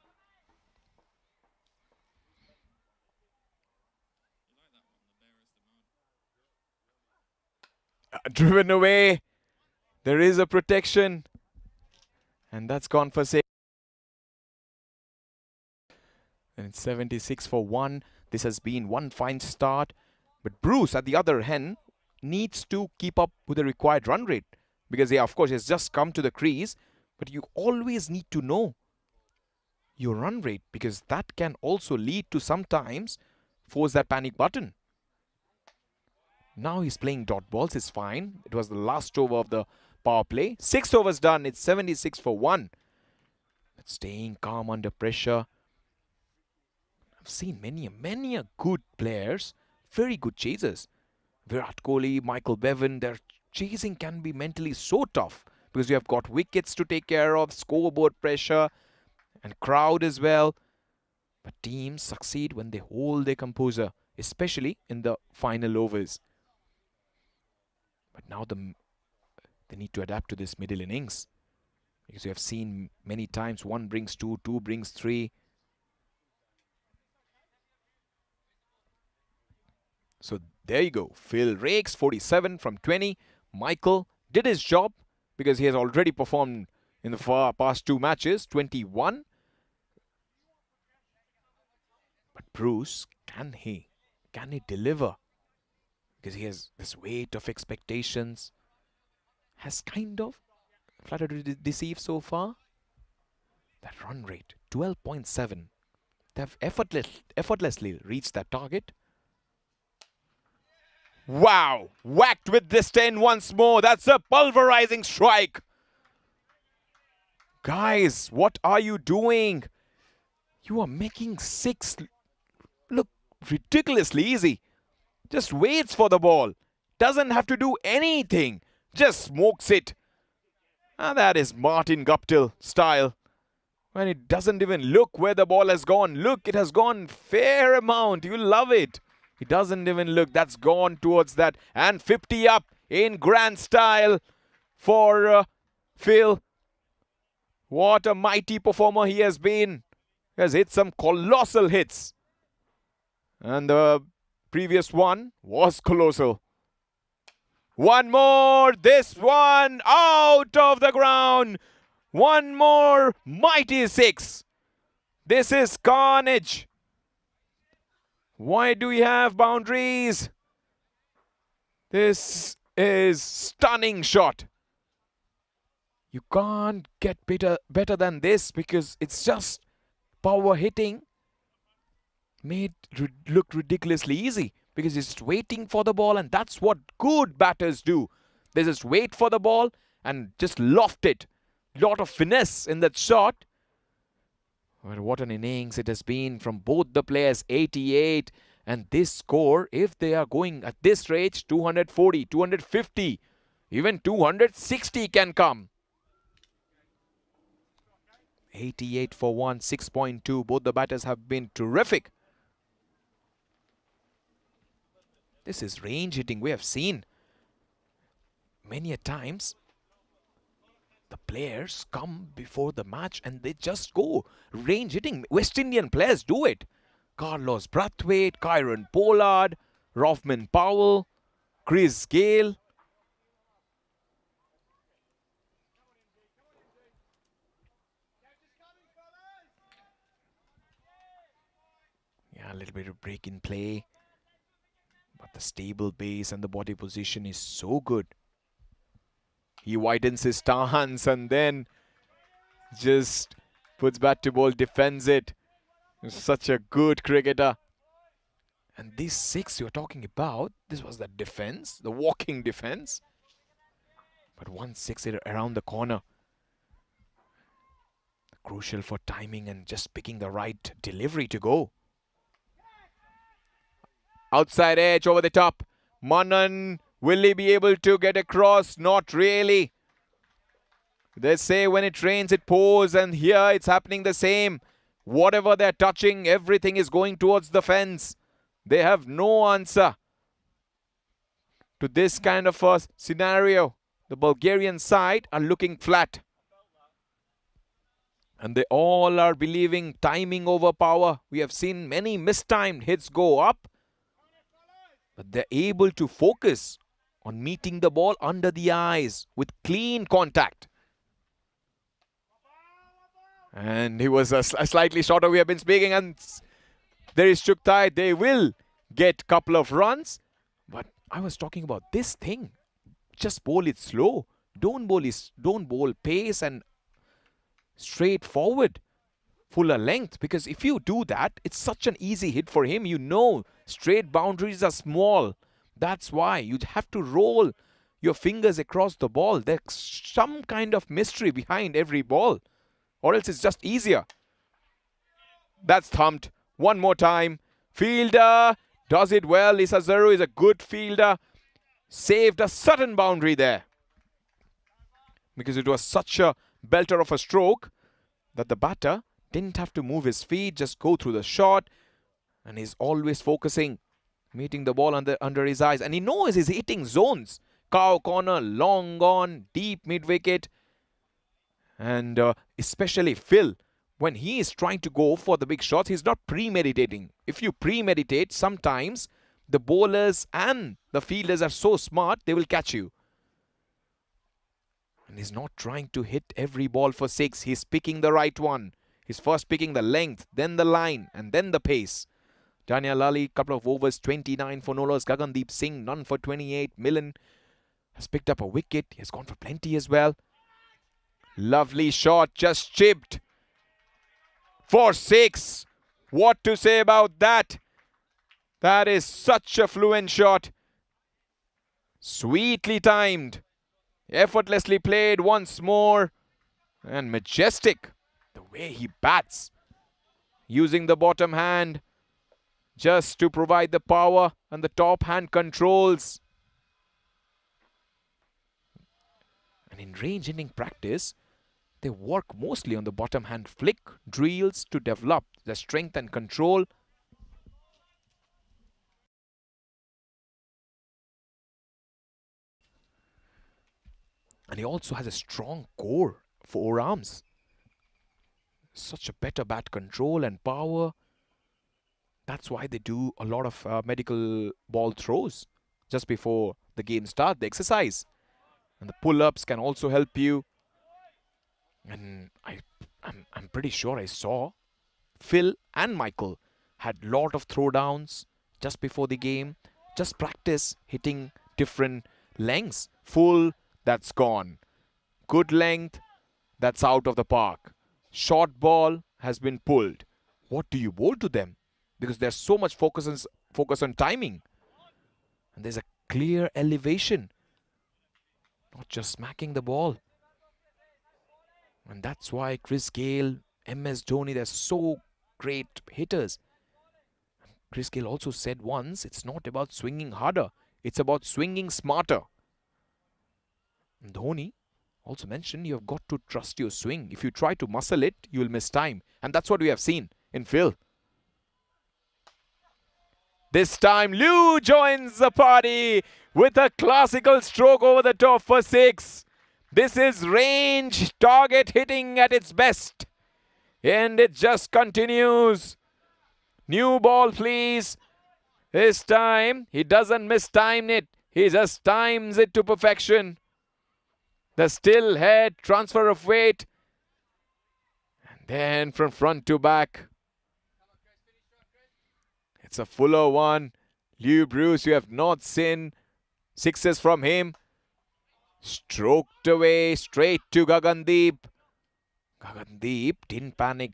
Driven away. There is a protection. And that's gone for 6. And it's 76 for 1. This has been one fine start. But Bruce, at the other hand, needs to keep up with the required run rate. Because, yeah, of course, he has just come to the crease. But you always need to know your run rate. Because that can also lead to sometimes force that panic button. Now he's playing dot balls. It's fine. It was the last over of the power play. 6 overs done. It's 76 for 1. But staying calm under pressure. I've seen many good players. Very good chasers. Virat Kohli, Michael Bevan. They're chasing can be mentally so tough because you have got wickets to take care of, scoreboard pressure and crowd as well. But teams succeed when they hold their composure, especially in the final overs. But now they need to adapt to this middle innings. Because you have seen many times 1 brings 2, 2 brings 3. So there you go. Phil rakes 47 from 20. Michael did his job because he has already performed in the past 2 matches, 21. But Bruce, can he deliver? Because he has this weight of expectations. Has kind of flattered to deceive so far. That run rate, 12.7. They have effortlessly reached that target. Wow! Whacked with this 10 once more. That's a pulverizing strike. Guys, what are you doing? You are making 6 look ridiculously easy. Just waits for the ball. Doesn't have to do anything. Just smokes it. And that is Martin Guptill style. When it doesn't even look where the ball has gone. Look, it has gone fair amount. You love it. It doesn't even look. That's gone towards that. And 50 up in grand style for Phil. What a mighty performer he has been. He has hit some colossal hits. And the previous one was colossal. One more. This one out of the ground. One more mighty 6. This is carnage. Why do we have boundaries? This is stunning shot. You can't get better than this because it's just power hitting made look ridiculously easy because he's just waiting for the ball, and that's what good batters do. They just wait for the ball and just loft it. Lot of finesse in that shot. But what an innings it has been from both the players. 88, and this score, if they are going at this rate, 240, 250, even 260 can come. 88 for 1, 6.2. Both the batters have been terrific. This is range hitting. We have seen many a times the players come before the match and they just go range hitting. West Indian players do it. Carlos Brathwaite, Kyron Pollard, Rothman Powell, Chris Gale. Yeah, a little bit of break in play. But the stable base and the body position is so good. He widens his stance and then just puts bat to ball, defends it. He's such a good cricketer. And this 6 you're talking about, this was the defense, the walking defense. But 1-6 around the corner. Crucial for timing and just picking the right delivery to go. Outside edge over the top. Manan, will he be able to get across? Not really. They say when it rains, it pours, and here it's happening the same. Whatever they're touching, everything is going towards the fence. They have no answer to this kind of a scenario. The Bulgarian side are looking flat. And they all are believing timing over power. We have seen many mistimed hits go up. But they're able to focus on meeting the ball under the eyes with clean contact. And he was a slightly shorter. We have been speaking, and there is Chuktai. They will get a couple of runs. But I was talking about this thing. Just bowl it slow. Don't bowl pace and straightforward, fuller length. Because if you do that, it's such an easy hit for him. You know, straight boundaries are small. That's why you have to roll your fingers across the ball. There's some kind of mystery behind every ball, or else it's just easier. That's thumped. One more time. Fielder does it well. Isazaru is a good fielder. saved a sudden boundary there. Because it was such a belter of a stroke that the batter didn't have to move his feet, just go through the shot. And he's always focusing, meeting the ball under his eyes. And he knows he's hitting zones. Cow corner, long gone, deep mid-wicket. And especially Phil, when he is trying to go for the big shots, he's not premeditating. If you premeditate, sometimes the bowlers and the fielders are so smart, they will catch you. And he's not trying to hit every ball for six. He's picking the right one. He's first picking the length, then the line, and then the pace. Daniel Ali, couple of overs, 29 for no loss. Gagandeep Singh, none for 28. Millen has picked up a wicket. He has gone for plenty as well. Lovely shot, just chipped for six. What to say about that? That is such a fluent shot. Sweetly timed. Effortlessly played once more. And majestic. The way he bats. Using the bottom hand just to provide the power and the top hand controls. And in range ending practice, they work mostly on the bottom hand flick drills to develop the strength and control. And he also has a strong core forearms. Such a better bat control and power. That's why they do a lot of medical ball throws just before the game starts, the exercise. And the pull-ups can also help you. And I'm pretty sure I saw Phil and Michael had lot of throwdowns just before the game. Just practice hitting different lengths. Full, that's gone. Good length, that's out of the park. Short ball has been pulled. What do you bowl to them? Because there's so much focus on timing. And there's a clear elevation. Not just smacking the ball. And that's why Chris Gayle, MS Dhoni, they're so great hitters. Chris Gayle also said once, it's not about swinging harder. It's about swinging smarter. And Dhoni also mentioned you have got to trust your swing. If you try to muscle it, you will miss time. And that's what we have seen in Phil. This time, Liu joins the party with a classical stroke over the top for six. This is range target hitting at its best. And it just continues. New ball, please. This time, he doesn't mistime it. He just times it to perfection. The still head, transfer of weight. And then from front to back. It's a fuller one. Liu Bruce, you have not seen sixes from him. Stroked away straight to Gagandeep. Gagandeep didn't panic.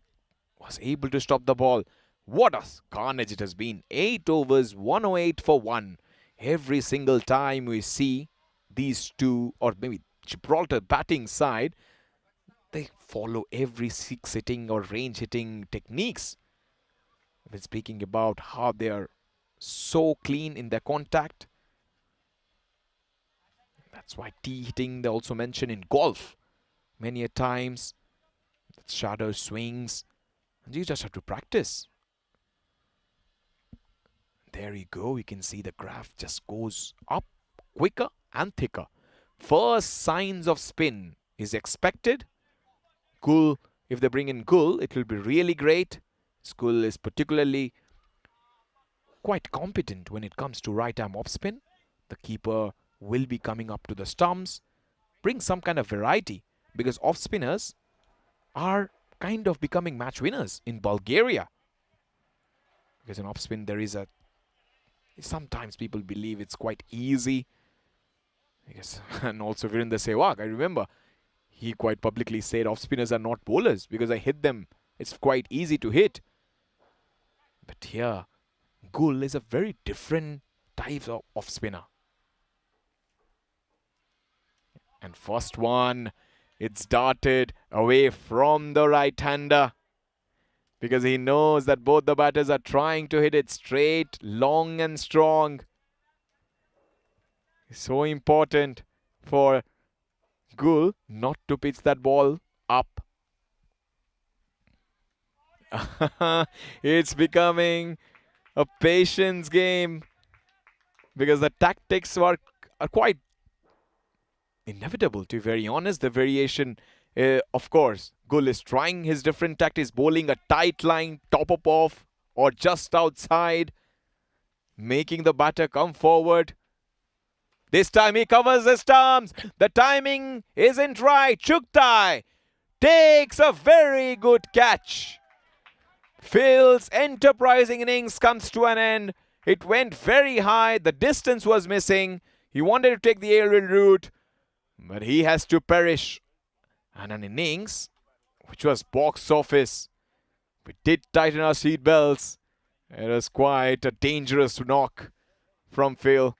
Was able to stop the ball. What a carnage it has been. 8 overs, 108 for 1. Every single time we see these two, or maybe Gibraltar batting side, they follow every six hitting or range hitting techniques. We're speaking about how they are so clean in their contact. That's why tee hitting they also mention in golf. Many a times, shadow swings. And you just have to practice. There you go. You can see the graph just goes up quicker and thicker. First signs of spin is expected. Gull, if they bring in Gull, it will be really great. Gull is particularly quite competent when it comes to right arm off spin. The keeper will be coming up to the stumps. Bring some kind of variety because off spinners are kind of becoming match winners in Bulgaria. Because in off spin there is a... Sometimes people believe it's quite easy. Because, and also Virendra Sehwag, I remember, he quite publicly said off spinners are not bowlers because I hit them. It's quite easy to hit. But here, Gull is a very different type of off spinner. And first one, it's darted away from the right-hander. Because he knows that both the batters are trying to hit it straight, long and strong. So important for Gul not to pitch that ball up. It's becoming a patience game because the tactics are quite inevitable, to be very honest. The variation, of course, Gul is trying his different tactics, bowling a tight line, top up off or just outside, making the batter come forward. This time he covers the stumps. The timing isn't right. Chugtai takes a very good catch. Phil's enterprising innings comes to an end. It went very high. The distance was missing. He wanted to take the aerial route, but he has to perish. And an innings which was box office. We did tighten our seat belts. It was quite a dangerous knock from Phil.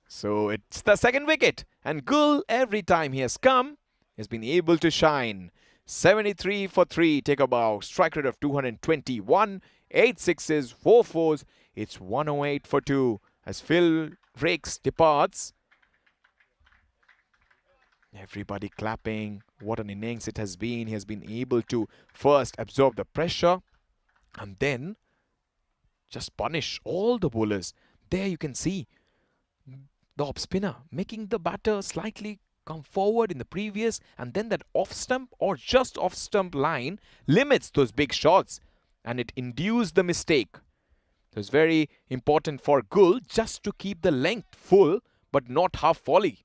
So it's the second wicket. And Gul, every time he has come, has been able to shine. 73 for 3, take a bow. Strike rate of 221. 8 sixes, 4 fours. It's 108 for 2 as Phil Rakes departs. Everybody clapping. What an innings it has been. He has been able to first absorb the pressure and then just punish all the bowlers. There you can see the off spinner making the batter slightly come forward in the previous, and then that off stump or just off stump line limits those big shots and it induced the mistake. It was very important for Gul just to keep the length full but not half volley.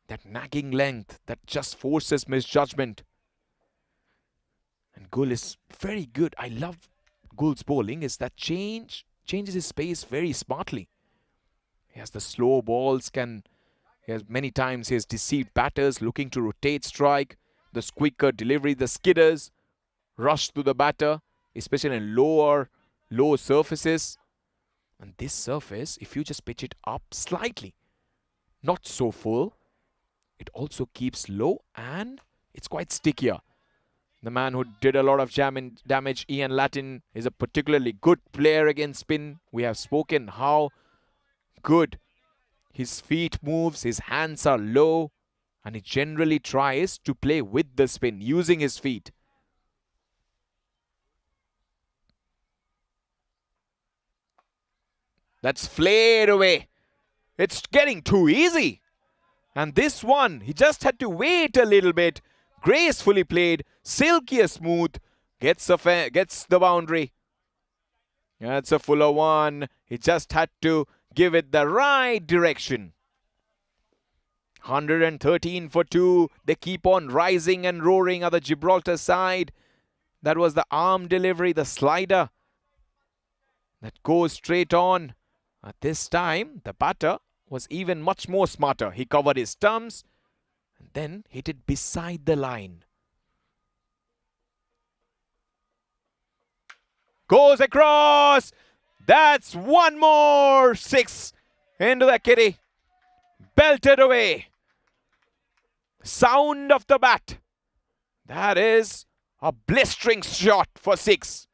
That nagging length that just forces misjudgment. And Gul is very good. I love Gul's bowling is that changes his pace very smartly. He has the slow balls, many times he has deceived batters looking to rotate strike. The quicker delivery, the skidders rush to the batter, especially in low surfaces. And this surface, if you just pitch it up slightly, not so full, it also keeps low and it's quite stickier. The man who did a lot of damage, Ian Latin, is a particularly good player against spin. We have spoken how good his feet moves, his hands are low, and he generally tries to play with the spin using his feet. That's flayed away. It's getting too easy. And this one, he just had to wait a little bit. Gracefully played, silky and smooth, gets the boundary. That's a fuller one. He just had to give it the right direction. 113 for 2. They keep on rising and roaring at the Gibraltar side. That was the arm delivery, the slider that goes straight on. At this time, the batter was even much more smarter. He covered his stumps and then hit it beside the line. Goes across. That's one more 6 into the kitty. Belted away. Sound of the bat. That is a blistering shot for 6.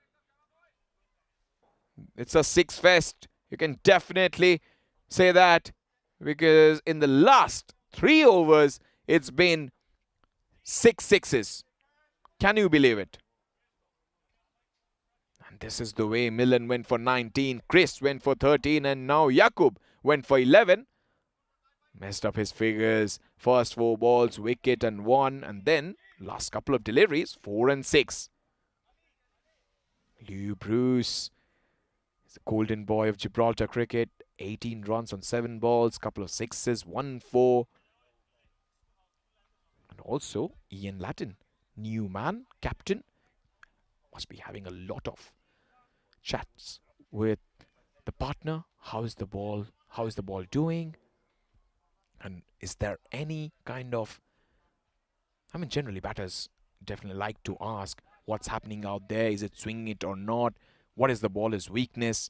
It's a 6 fest. You can definitely say that because in the last 3 overs, it's been 6 sixes. Can you believe it? And this is the way Millen went for 19, Chris went for 13, and now Jakub went for 11. Messed up his figures. First 4 balls, wicket and 1, and then last couple of deliveries, 4 and 6. Lew Bruce is the golden boy of Gibraltar cricket. 18 runs on 7 balls, couple of 6s, 1 4. And also Ian Latin, new man, captain, must be having a lot of chats with the partner. How is the ball? How is the ball doing? And is there any kind of... generally batters definitely like to ask what's happening out there. Is it swinging it or not? What is the baller's weakness?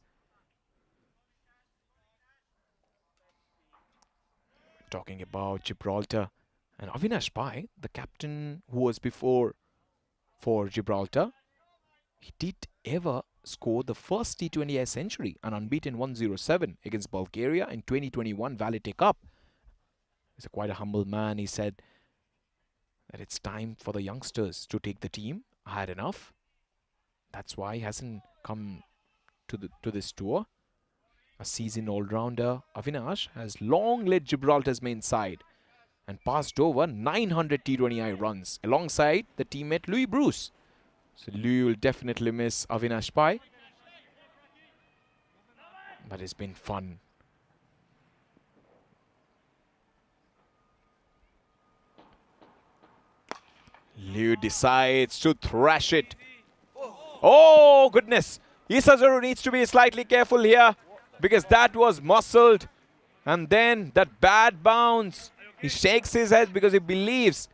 Talking about Gibraltar and Avinash Pai, the captain who was before for Gibraltar, he did ever scored the first T20I century, an unbeaten 107 against Bulgaria in 2021 Valete Cup. He's quite a humble man. He said that it's time for the youngsters to take the team. I had enough. That's why he hasn't come to this tour. A seasoned all-rounder, Avinash has long led Gibraltar's main side and passed over 900 T20I runs alongside the teammate Louis Bruce. So Louis will definitely miss Avinash Pai. But it's been fun. Liu decides to thrash it. Oh, goodness. Isazuru needs to be slightly careful here because that was muscled. And then that bad bounce. He shakes his head because he believes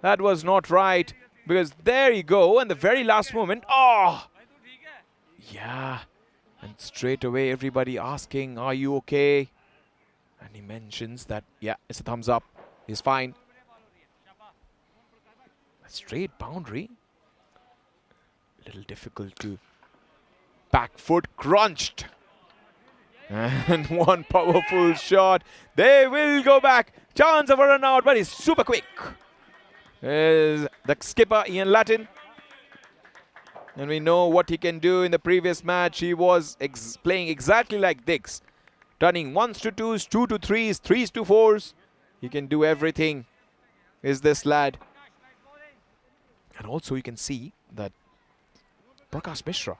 that was not right. Because there you go. And the very last moment. Oh! Yeah. And straight away everybody asking, are you okay? And he mentions that, yeah, it's a thumbs up. He's fine. A straight boundary. A little difficult to back foot crunched. And one powerful shot. They will go back. Chance of a run out, but he's super quick. There's the skipper, Ian Latin. And we know what he can do. In the previous match, he was playing exactly like Dix. Turning 1s to 2s, 2 to 3s, 3s to 4s. He can do everything, is this lad. And also you can see that Prakash Mishra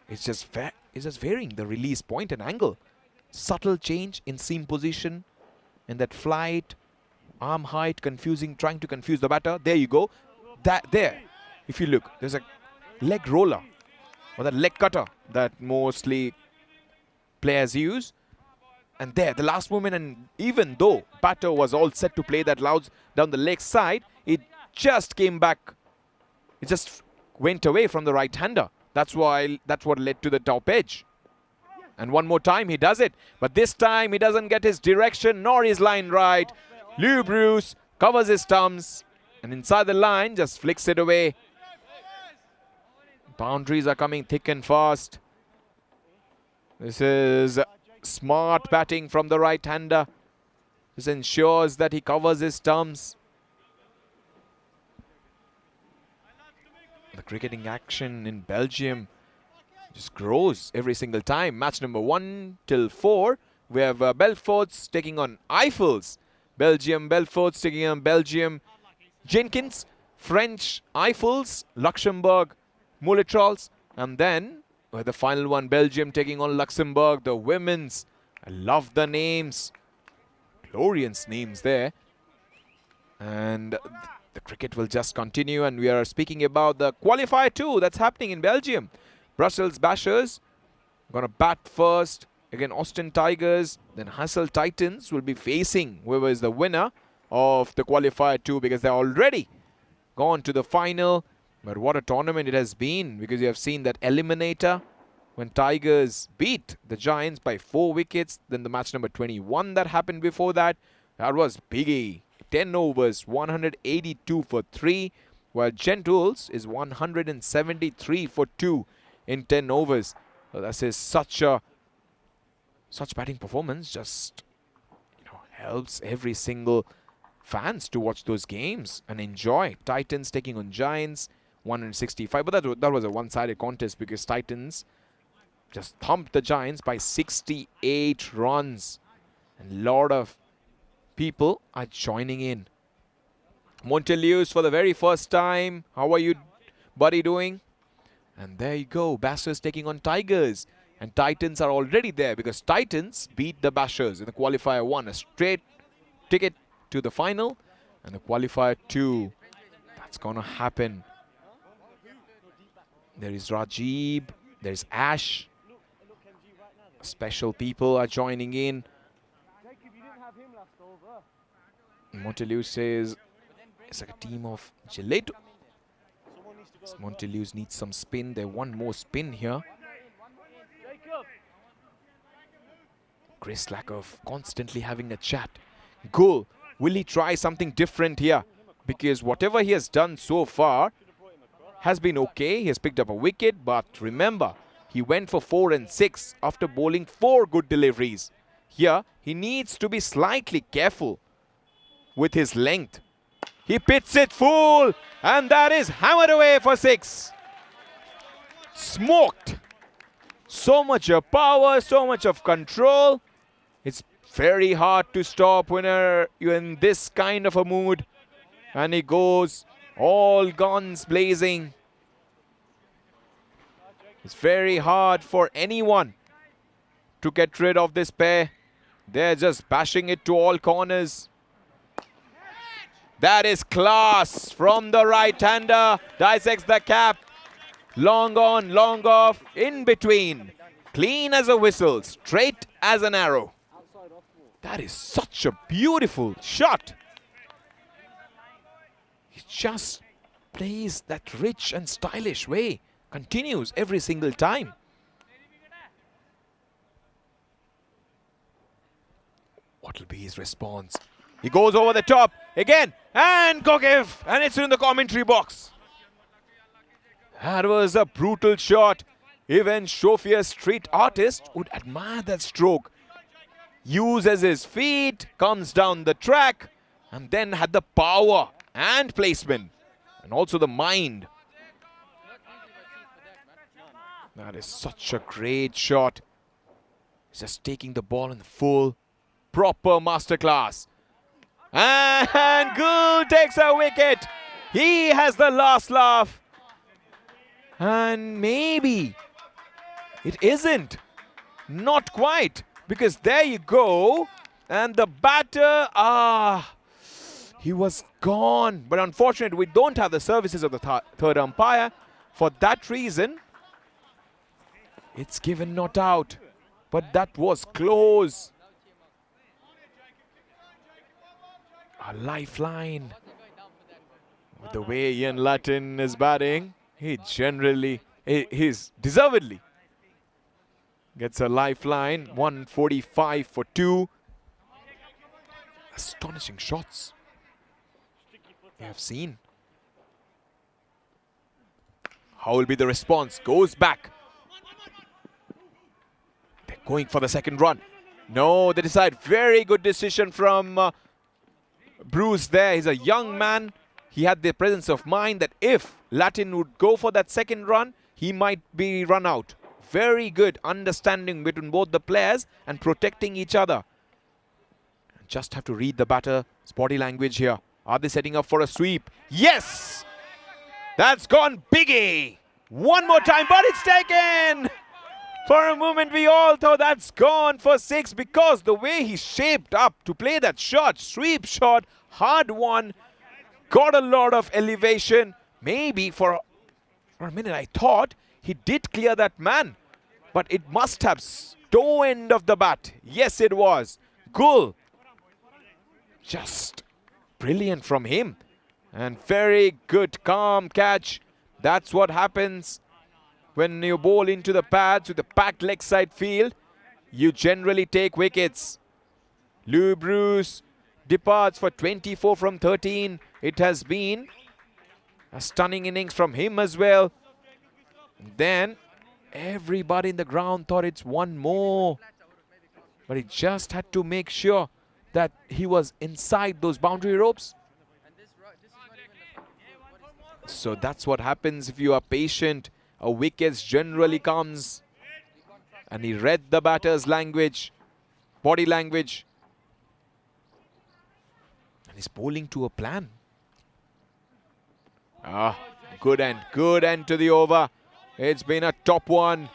is just varying the release point and angle. Subtle change in seam position, in that flight, arm height, trying to confuse the batter. There you go. There, if you look, there's a leg roller or that leg cutter that mostly players use. And there, the last moment, and even though batter was all set to play that loud down the leg side, it just came back. It just went away from the right-hander. That's what led to the top edge. And one more time he does it. But this time he doesn't get his direction nor his line right. Louis Bruce covers his thumbs and inside the line just flicks it away. Boundaries are coming thick and fast. This is smart batting from the right-hander. This ensures that he covers his thumbs. The cricketing action in Belgium just grows every single time. Match number 1 till 4. We have Belfort's taking on Eiffels. Belfort's taking on Belgium. Jenkins, French Eiffels, Luxembourg, Mouletrolls. And then the final one, Belgium taking on Luxembourg. The women's. I love the names. Glorious names there. And the cricket will just continue, and we are speaking about the qualifier 2 that's happening in Belgium. Brussels Bashers gonna bat first. Again, Austin Tigers, then Hassel Titans will be facing whoever is the winner of the qualifier 2 because they're already gone to the final. But what a tournament it has been, because you have seen that eliminator when Tigers beat the Giants by 4 wickets. Then the match number 21 that happened before that, that was biggie. 10 overs, 182 for 3, while Gentools is 173 for 2 in 10 overs. So that is such batting performance just helps every single fans to watch those games and enjoy. Titans taking on Giants, 165, but that was a one-sided contest because Titans just thumped the Giants by 68 runs. And a lot of people are joining in. Montelius for the very first time. How are you, buddy, doing? And there you go. Bashers taking on Tigers. And Titans are already there because Titans beat the Bashers in the qualifier 1. A straight ticket to the final. And the qualifier 2. That's going to happen. There is Rajib. There's Ash. Special people are joining in. Montelius says it's like a team of gelato. Montelius needs some spin. They want more spin here. Chris Lakoff constantly having a chat. Goal. Will he try something different here? Because whatever he has done so far has been okay. He has picked up a wicket. But remember, He went for 4 and 6 after bowling 4 good deliveries. Here, he needs to be slightly careful with his length. He pits it full, and that is hammered away for 6. Smoked. So much of power, so much of control. It's very hard to stop when you're in this kind of a mood. And he goes all guns blazing. It's very hard for anyone to get rid of this pair. They're just bashing it to all corners. That is class from the right-hander. Dissects the cap. Long on, long off, in between. Clean as a whistle, straight as an arrow. That is such a beautiful shot. He just plays that rich and stylish way. Continues every single time. What will be his response? He goes over the top again, and Gogev, and it's in the commentary box. That was a brutal shot. Even Shofia street artist would admire that stroke. Uses his feet, comes down the track, and then had the power and placement, and also the mind. That is such a great shot. He's just taking the ball in full. Proper masterclass. And Gul takes a wicket. He has the last laugh. And maybe it isn't. Not quite. Because there you go. And the batter, he was gone. But unfortunately, we don't have the services of the third umpire. For that reason, it's given not out. But that was close. A lifeline. With the way Ian Latin is batting, he's deservedly gets a lifeline. 145 for 2. Astonishing shots we have seen. How will be the response? Goes back. They're going for the second run. No, they decide. Very good decision from Bruce there. He's a young man. He had the presence of mind that if Latin would go for that second run, he might be run out. Very good understanding between both the players and protecting each other. Just have to read the batter's body language here. Are they setting up for a sweep? Yes! That's gone biggie. One more time, but it's taken! For a moment, we all thought that's gone for 6 because the way he shaped up to play that shot, sweep shot, hard one, got a lot of elevation. Maybe for a minute I thought he did clear that man, but it must have toe end of the bat. Yes, it was. Gul. Just brilliant from him. And very good, calm catch. That's what happens when you bowl into the pads with the packed leg side field. You generally take wickets. Lou Bruce departs for 24 from 13. It has been a stunning innings from him as well. Then everybody in the ground thought it's one more. But he just had to make sure that he was inside those boundary ropes. So that's what happens if you are patient. A wicket generally comes. And he read the batter's language, body language. And he's bowling to a plan. Good end to the over. It's been a top one.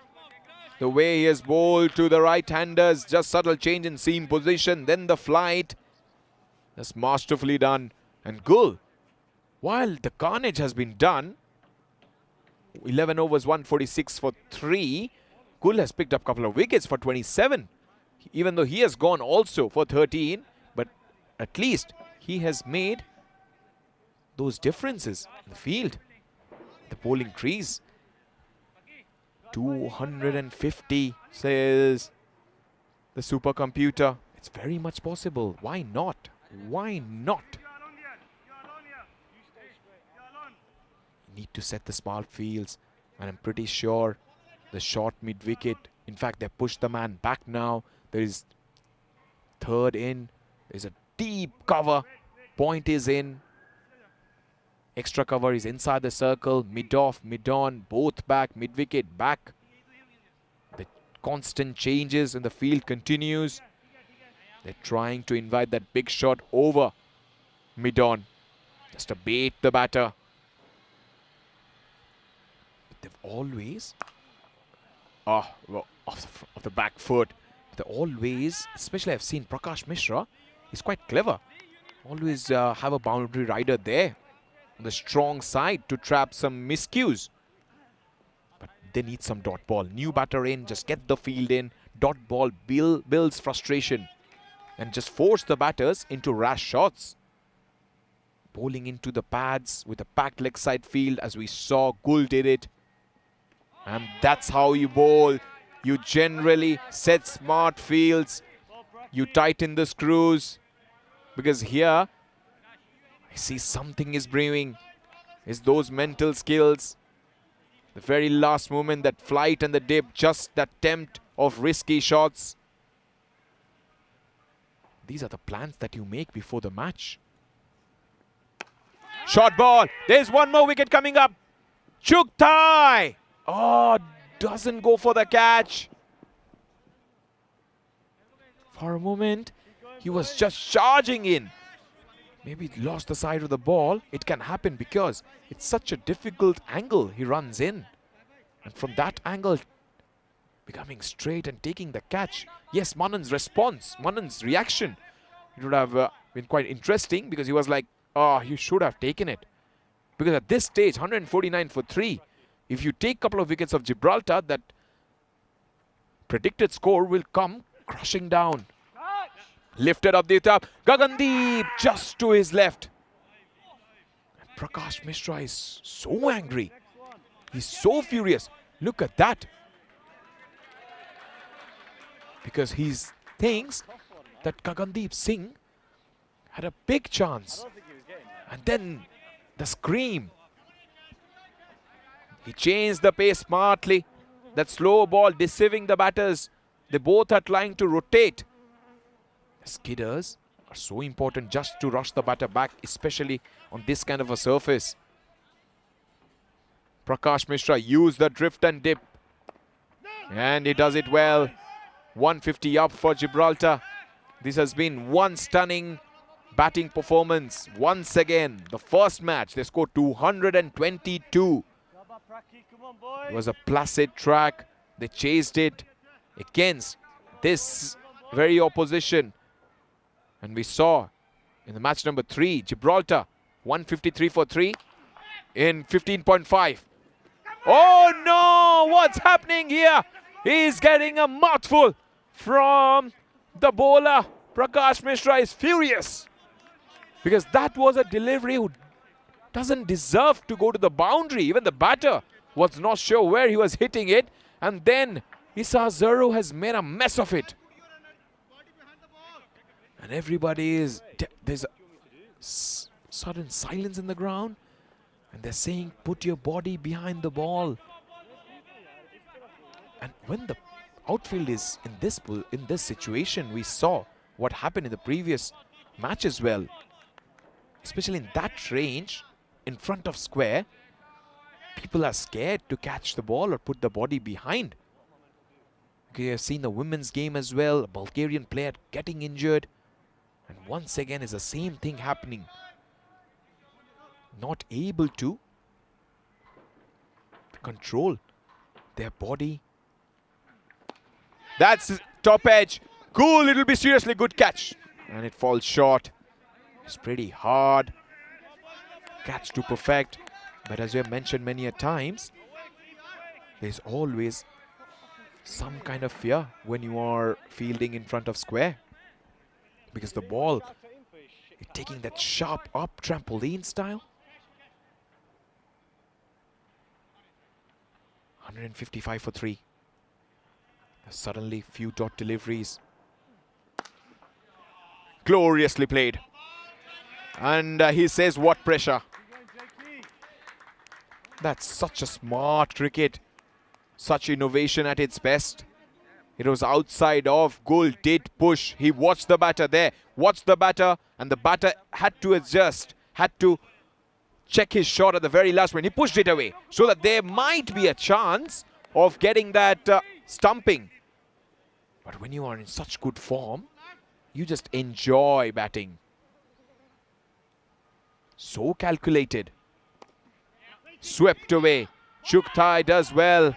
The way he has bowled to the right-handers, just subtle change in seam position, then the flight. That's masterfully done. And Gul, while the carnage has been done, 11 overs, 146 for 3, Gul has picked up a couple of wickets for 27. Even though he has gone also for 13, but at least he has made those differences in the field. The bowling crease. 250, says the supercomputer. It's very much possible. Why not? Why not? Need to set the smart fields, and I'm pretty sure the shot mid-wicket. In fact, they pushed the man back now. There is third in. There's a deep cover. Point is in. Extra cover is inside the circle. Mid-off, mid-on, both back. Mid-wicket back. The constant changes in the field continues. They're trying to invite that big shot over mid-on. Just to bait the batter. But they've always... off the back foot. They always, especially I've seen Prakash Mishra, he's quite clever. Always have a boundary rider there on the strong side to trap some miscues. But they need some dot ball. New batter in, just get the field in. Dot ball builds frustration and just force the batters into rash shots. Bowling into the pads with a packed leg side field, as we saw Gul did it. And that's how you bowl. You generally set smart fields. You tighten the screws. Because here, I see something is brewing. It's those mental skills. The very last moment, that flight and the dip, just that attempt of risky shots. These are the plans that you make before the match. Short ball. There's one more wicket coming up. T20I. Oh, doesn't go for the catch. For a moment, he was just charging in. Maybe he lost the side of the ball. It can happen because it's such a difficult angle he runs in. And from that angle, becoming straight and taking the catch. Yes, Manan's response, Manan's reaction, it would have been quite interesting, because he was like, oh, you should have taken it. Because at this stage, 149 for 3. If you take a couple of wickets of Gibraltar, that predicted score will come crushing down. Lifted up the top. Gagandeep just to his left. And Prakash Mishra is so angry. He's so furious. Look at that. Because he thinks that Gagandeep Singh had a big chance. And then the scream. He changed the pace smartly. That slow ball deceiving the batters. They both are trying to rotate. The skidders are so important just to rush the batter back, especially on this kind of a surface. Prakash Mishra used the drift and dip. And he does it well. 150 up for Gibraltar. This has been one stunning batting performance. Once again, the first match, they scored 222. It was a placid track. They chased it against this very opposition. And we saw in the match number 3, Gibraltar 153 for 3 in 15.5. Oh no! What's happening here? He's getting a mouthful from the bowler. Prakash Mishra is furious, because that was a delivery who doesn't deserve to go to the boundary. Even the batter was not sure where he was hitting it. And then Issa Zaro has made a mess of it. And everybody is... There's a sudden silence in the ground. And they're saying, put your body behind the ball. And when the outfield is in this situation, we saw what happened in the previous match as well. Especially in that range, in front of square, people are scared to catch the ball or put the body behind. We have seen the women's game as well, a Bulgarian player getting injured. And once again is the same thing happening. Not able to control their body. That's top edge. Cool, it'll be seriously good catch. And it falls short. It's pretty hard catch to perfect. But as we have mentioned many a times, there's always some kind of fear when you are fielding in front of square. Because the ball is taking that sharp up trampoline style. 155 for 3. Suddenly few dot deliveries. Gloriously played. And he says, what pressure. That's such a smart cricket. such innovation at its best. It was outside off. Gul did push. He watched the batter there. Watched the batter, and the batter had to adjust. Had to check his shot at the very last minute. He pushed it away so that there might be a chance of getting that stumping. But when you are in such good form, you just enjoy batting. So calculated. Swept away. T20I does well.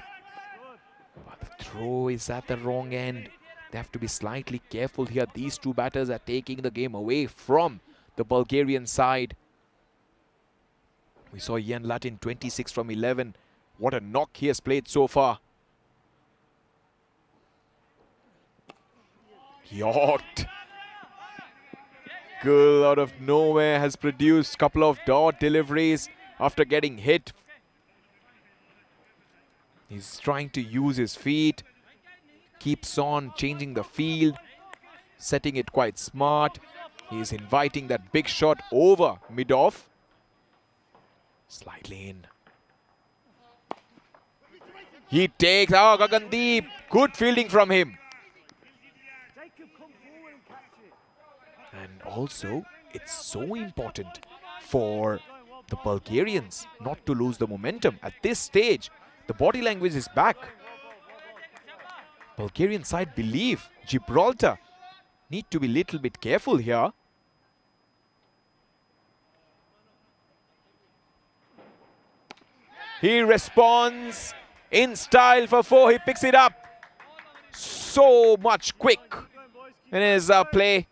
But the throw is at the wrong end. They have to be slightly careful here. These two batters are taking the game away from the Bulgarian side. We saw Ian Latin 26 from 11. What a knock he has played so far. Yorked. Gul out of nowhere has produced a couple of dot deliveries after getting hit. He's trying to use his feet. Keeps on changing the field. Setting it quite smart. He's inviting that big shot over mid-off. Slightly in. He takes... Oh, Gagandeep. Good fielding from him. And also, it's so important for the Bulgarians not to lose the momentum. At this stage, the body language is back. Bulgarian side believe Gibraltar need to be a little bit careful here. He responds in style for 4. He picks it up. So much quick in his play.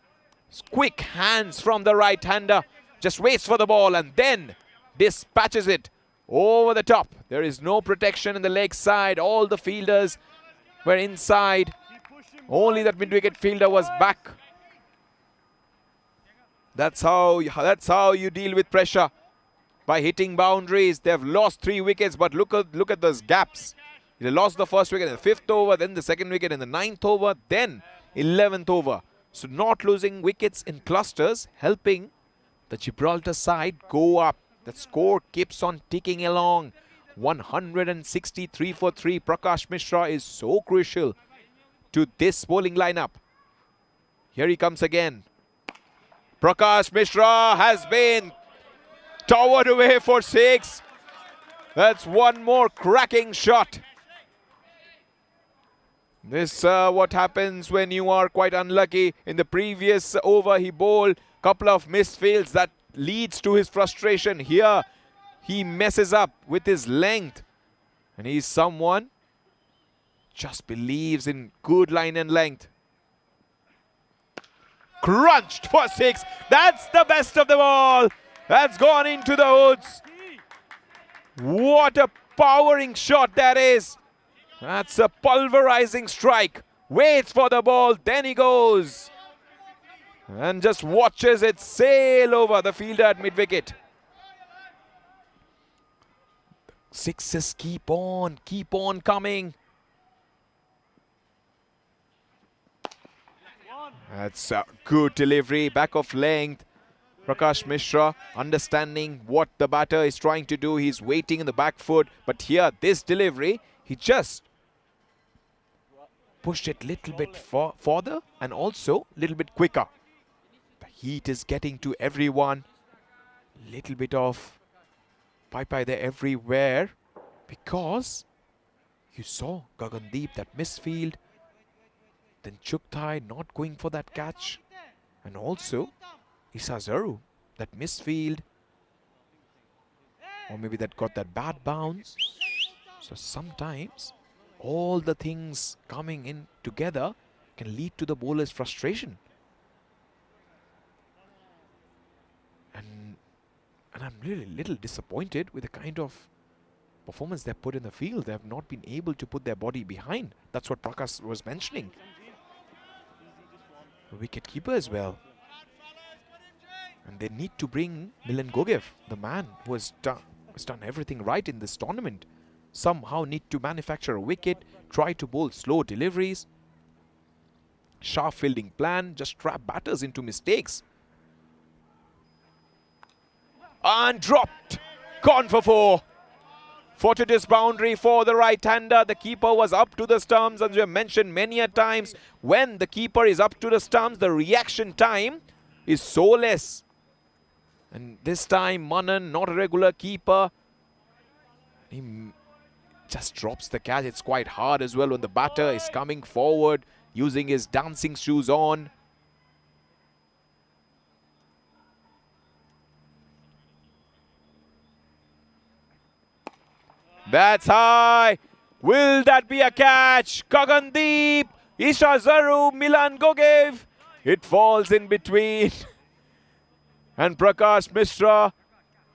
Quick hands from the right-hander. Just waits for the ball and then dispatches it over the top. There is no protection in the leg side. All the fielders were inside. Only that mid-wicket fielder was back. That's how you deal with pressure. By hitting boundaries. They've lost 3 wickets, but look at those gaps. They lost the first wicket in the 5th over, then the 2nd wicket in the 9th over, then 11th over. So not losing wickets in clusters, helping the Gibraltar side go up. The score keeps on ticking along. 163 for 3. Prakash Mishra is so crucial to this bowling lineup. Here he comes again. Prakash Mishra has been towered away for 6. That's one more cracking shot. This what happens when you are quite unlucky. In the previous over, he bowled a couple of missed fields. That leads to his frustration. Here, he messes up with his length. And he's someone just believes in good line and length. Crunched for 6. That's the best of the ball. That's gone into the hoods. What a powering shot that is. That's a pulverizing strike. Waits for the ball, then he goes. And just watches it sail over the fielder at mid-wicket. Sixes keep on coming. That's a good delivery, back of length. Prakash Mishra understanding what the batter is trying to do. He's waiting in the back foot. But here, this delivery, he just pushed it a little bit further and also a little bit quicker. The heat is getting to everyone. Little bit of pie there everywhere because you saw Gagandeep, that misfield. Then T20I not going for that catch. And also Isazaru, that misfield. Or maybe that got that bad bounce. So sometimes all the things coming in together can lead to the bowler's frustration. And I'm really a little disappointed with the kind of performance they've put in the field. They have not been able to put their body behind. That's what Prakash was mentioning. The wicket keeper as well. And they need to bring Milan Gogev, the man who has done everything right in this tournament. Somehow need to manufacture a wicket, try to bowl slow deliveries. Sharp fielding plan, just trap batters into mistakes. And dropped. Gone for 4. Fortuitous boundary for the right-hander. The keeper was up to the stumps, as we have mentioned many a times. When the keeper is up to the stumps, the reaction time is so less. And this time, Manan, not a regular keeper. He just drops the catch. It's quite hard as well when the batter is coming forward, using his dancing shoes on. That's high. Will that be a catch? Gagandeep, Isha Zaru, Milan Gogev. It falls in between. And Prakash Mishra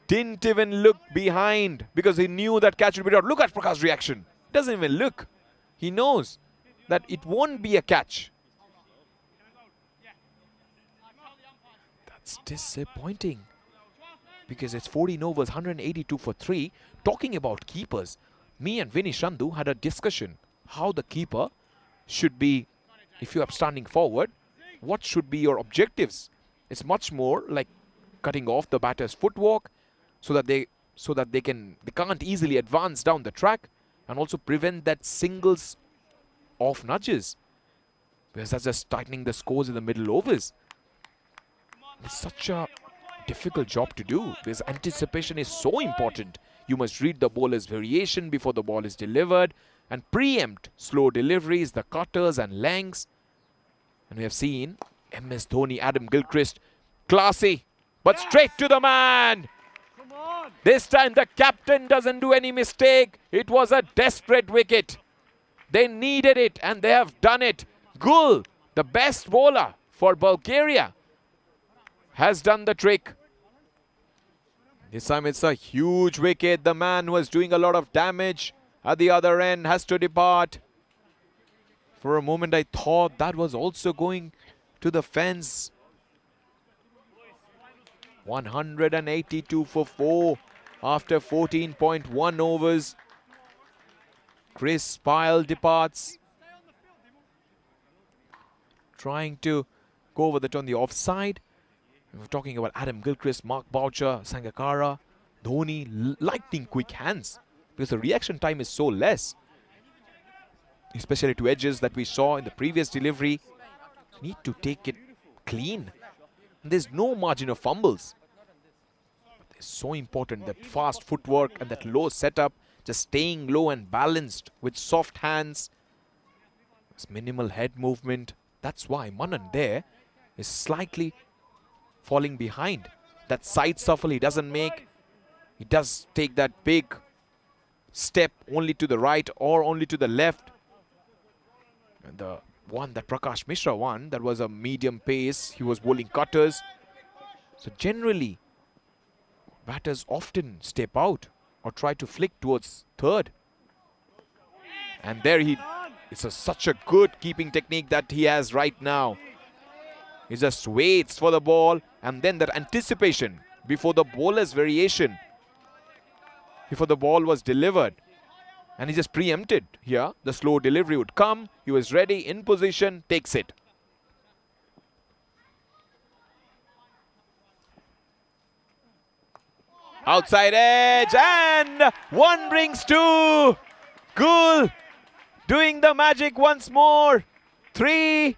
didn't even look behind because he knew that catch would be out. Look at Prakash's reaction. He doesn't even look. He knows that it won't be a catch. That's disappointing. Because it's 14 overs, 182 for 3. Talking about keepers, me and Vinny Shandhu had a discussion how the keeper should be, if you are standing forward, what should be your objectives? It's much more like cutting off the batter's footwork so that they can't easily advance down the track, and also prevent that singles off nudges, because that's just tightening the scores in the middle overs. It's such a difficult job to do because anticipation is so important. You must read the bowler's variation before the ball is delivered and preempt slow deliveries, the cutters and lengths. And we have seen MS Dhoni, Adam Gilchrist, classy, but straight to the man. This time the captain doesn't do any mistake. It was a desperate wicket. They needed it and they have done it. Gul, the best bowler for Bulgaria, has done the trick. This time it's a huge wicket. The man who was doing a lot of damage at the other end has to depart. For a moment I thought that was also going to the fence. 182 for 4 after 14.1 overs. Chris Pyle departs. Trying to go over on the offside. We're talking about Adam Gilchrist, Mark Boucher, Sangakkara, Dhoni, lightning quick hands because the reaction time is so less. Especially to edges that we saw in the previous delivery. Need to take it clean. And there's no margin of fumbles. It's so important, that fast footwork and that low setup, just staying low and balanced with soft hands. It's minimal head movement. That's why Manan there is slightly falling behind. That side shuffle he doesn't make. He does take that big step only to the right or only to the left. And the one that Prakash Mishra won, that was a medium pace. He was bowling cutters. So generally, batters often step out or try to flick towards third. And there it's such a good keeping technique that he has right now. He just waits for the ball, and then that anticipation before the bowler's variation, before the ball was delivered. And he just preempted here. The slow delivery would come. He was ready, in position, takes it. Outside edge, and one brings two. Gul doing the magic once more. 3.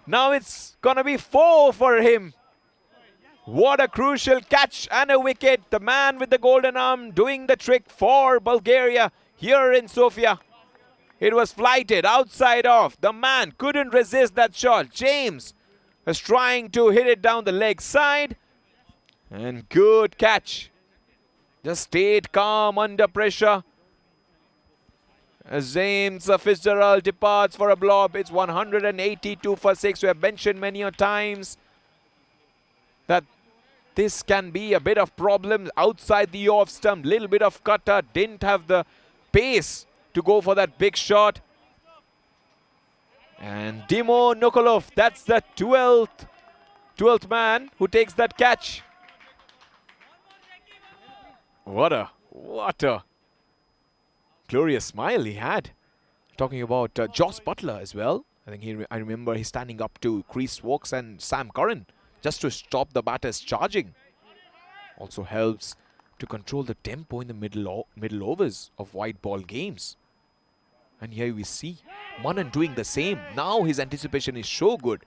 Now it's gonna be 4 for him. What a crucial catch and a wicket. The man with the golden arm doing the trick for Bulgaria here in Sofia. It was flighted outside off. The man couldn't resist that shot. James was trying to hit it down the leg side. And good catch. Just stayed calm under pressure. As James Fitzgerald departs for a blob. It's 182 for 6. We have mentioned many a times that this can be a bit of problem outside the off stump. Little bit of cutter. Didn't have the pace to go for that big shot. And Dimo Nokolov, that's the 12th man who takes that catch. What a glorious smile he had. Talking about Joss Butler as well. I remember he's standing up to Chris Wokes and Sam Curran just to stop the batters charging. Also helps to control the tempo in the middle overs of white ball games. And here we see Manan doing the same. Now his anticipation is so good.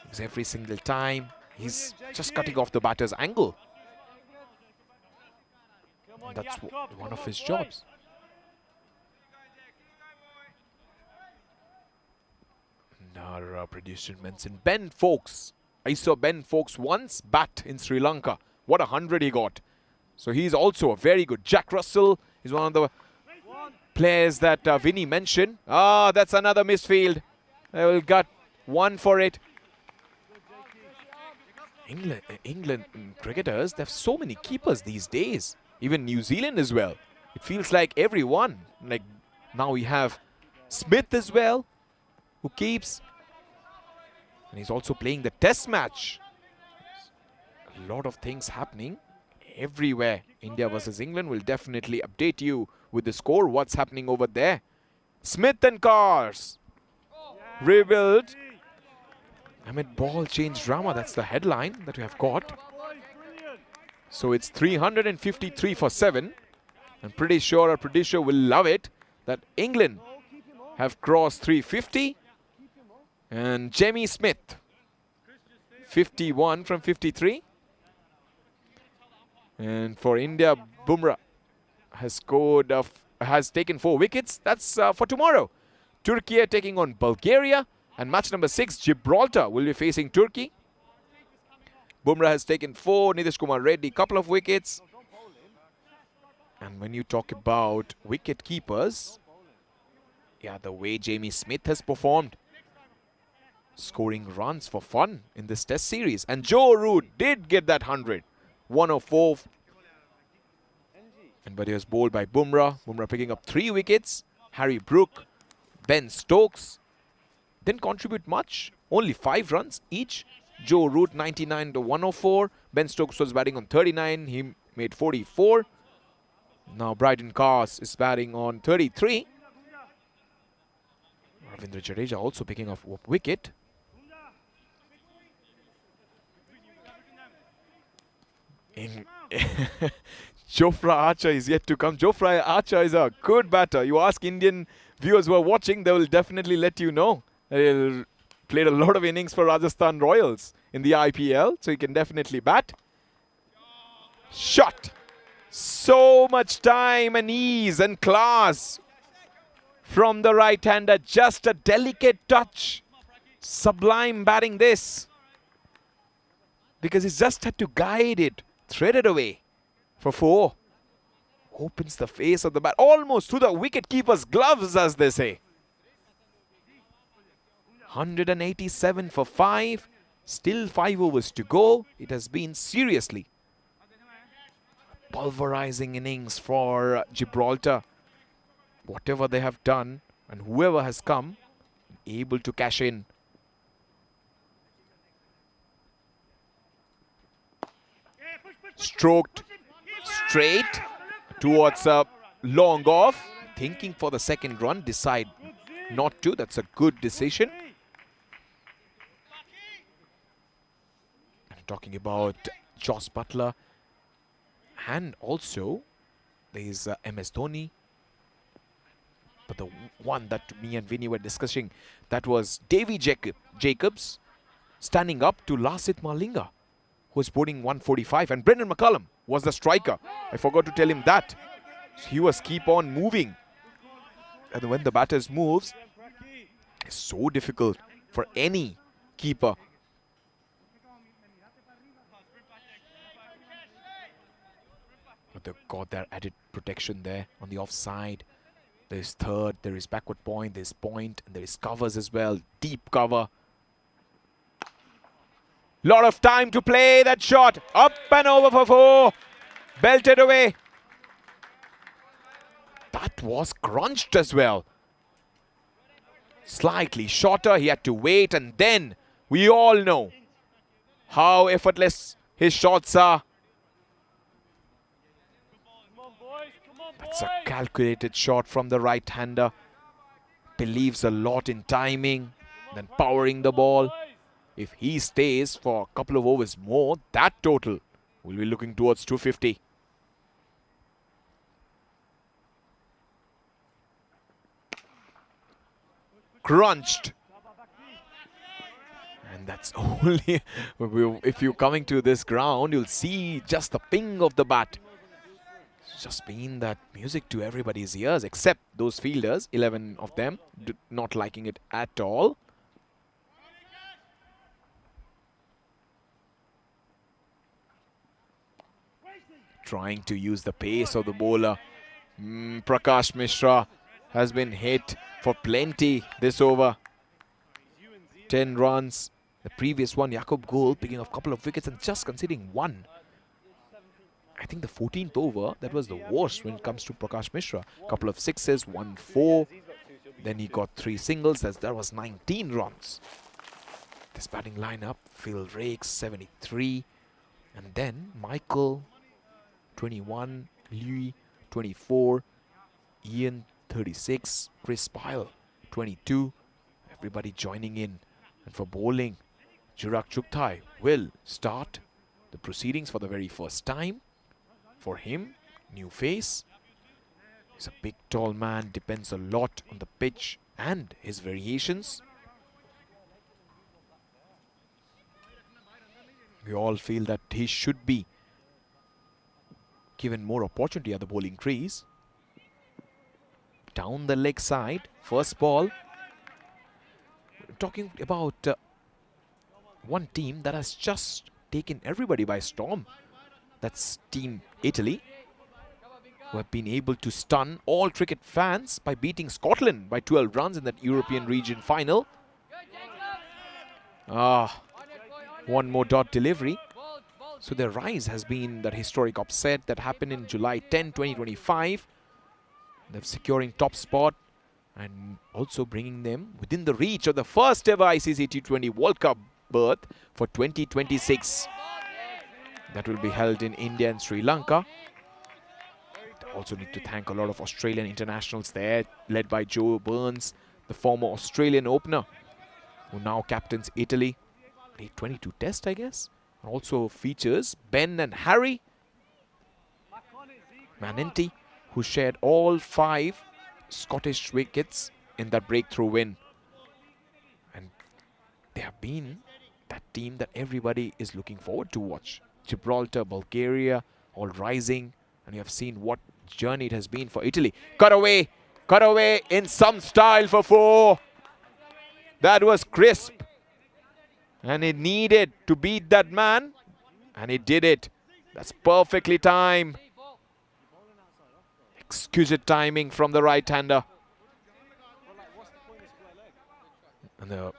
Because every single time he's just cutting off the batter's angle. And that's one of his jobs. Our producer mentioned Ben Fowkes. I saw Ben Fowkes once bat in Sri Lanka. What a 100 he got. So he's also a very good. Jack Russell is one of the players that Vinny mentioned. Ah, that's another misfield. They will get one for it. England cricketers, they have so many keepers these days. Even New Zealand as well. It feels like everyone. Like now we have Smith as well, who keeps. And he's also playing the test match. A lot of things happening everywhere. India versus England will definitely update you with the score. What's happening over there? Smith and Cars. Rebuild. Amid ball change drama. That's the headline that we have got. So it's 353 for 7. I'm pretty sure our producer will love it that England have crossed 350. And Jemmy Smith, 51 from 53. And for India, Bumrah has scored, has taken 4 wickets. That's for tomorrow. Turkey taking on Bulgaria. And match number 6, Gibraltar will be facing Turkey. Bumrah has taken 4. Nitish Kumar Reddy, couple of wickets. And when you talk about wicket keepers, yeah, the way Jamie Smith has performed, scoring runs for fun in this test series. And Joe Root did get that 100. 104. But he was bowled by Bumrah. Bumrah picking up 3 wickets. Harry Brook, Ben Stokes didn't contribute much. Only 5 runs each. Joe Root 99 to 104. Ben Stokes was batting on 39. He made 44. Now Bryden Cars is batting on 33. Ravindra Jadeja also picking up a wicket. Jofra Archer is yet to come. Jofra Archer is a good batter. You ask Indian viewers who are watching, they will definitely let you know. He'll played a lot of innings for Rajasthan Royals in the IPL, so he can definitely bat. Shot. So much time and ease and class from the right-hander. Just a delicate touch. Sublime batting this. Because he's just had to guide it. Thread it away for 4. Opens the face of the bat almost through the wicket-keeper's gloves, as they say. 187 for 5. Still 5 overs to go. It has been seriously pulverizing innings for Gibraltar. Whatever they have done and whoever has come, able to cash in. Stroked straight towards a long off. Thinking for the second run, decide not to. That's a good decision. I'm talking about Joss Butler. And also, there is MS Dhoni. But the one that me and Vinny were discussing, that was Davy Jacobs standing up to Lasith Malinga, who was bowling 145. And Brendan McCullum was the striker. I forgot to tell him that. So he was keep on moving. And when the batters moves, it's so difficult for any keeper. But they've got their added protection there on the offside. There is third, there is backward point, there is point, and there is covers as well. Deep cover. Lot of time to play that shot. Up and over for 4. Belted away. That was crunched as well. Slightly shorter. He had to wait, and then we all know how effortless his shots are. That's a calculated shot from the right-hander. Believes a lot in timing, then powering the ball. If he stays for a couple of overs more, that total We'll be looking towards 250. Crunched. And that's only, if you're coming to this ground, you'll see just the ping of the bat. It's just been that music to everybody's ears, except those fielders, 11 of them, not liking it at all. Trying to use the pace of the bowler. Prakash Mishra has been hit for plenty this over. 10 runs. The previous one, Jakob Goal, picking up a couple of wickets and just conceding one. I think the 14th over, that was the worst when it comes to Prakash Mishra. A couple of sixes, 1-4. Then he got 3 singles. That was 19 runs. This batting lineup, Phil Rakes, 73. And then Michael, 21, Louis, 24, Ian, 36, Chris Pyle, 22. Everybody joining in. And for bowling, Chirag Chugthai will start the proceedings for the very first time. For him, new face. He's a big, tall man, depends a lot on the pitch and his variations. We all feel that he should be given more opportunity at the bowling crease. Down the leg side, first ball. Talking about one team that has just taken everybody by storm. That's Team Italy, who have been able to stun all cricket fans by beating Scotland by 12 runs in that European region final. One more dot delivery. So their rise has been that historic upset that happened in July 10, 2025. They're securing top spot and also bringing them within the reach of the first ever ICC T20 World Cup berth for 2026. That will be held in India and Sri Lanka. They also need to thank a lot of Australian internationals there, led by Joe Burns, the former Australian opener, who now captains Italy. Played 22 Test, I guess. And also features Ben and Harry Manenti, who shared all 5 Scottish wickets in that breakthrough win. And they have been that team that everybody is looking forward to watch. Gibraltar, Bulgaria, all rising. And you have seen what journey it has been for Italy. Cut away in some style for 4. That was crisp. And it needed to beat that man. And it did it. That's perfectly timed. Exquisite timing from the right-hander. And the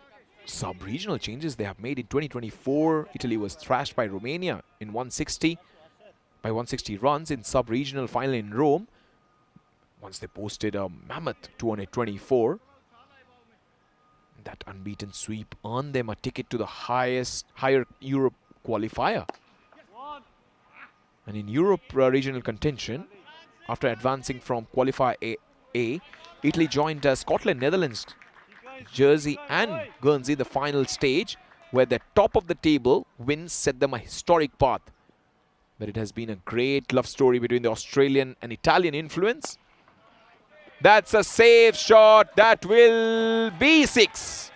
sub-regional changes they have made in 2024. Italy was thrashed by Romania in 160 runs in sub-regional final in Rome. Once they posted a mammoth 224. That unbeaten sweep earned them a ticket to the higher Europe qualifier. And in Europe regional contention, after advancing from qualifier A, Italy joined Scotland, Netherlands, Jersey and Guernsey the final stage, where the top of the table wins set them a historic path. But it has been a great love story between the Australian and Italian influence. That's a safe shot. That will be 6.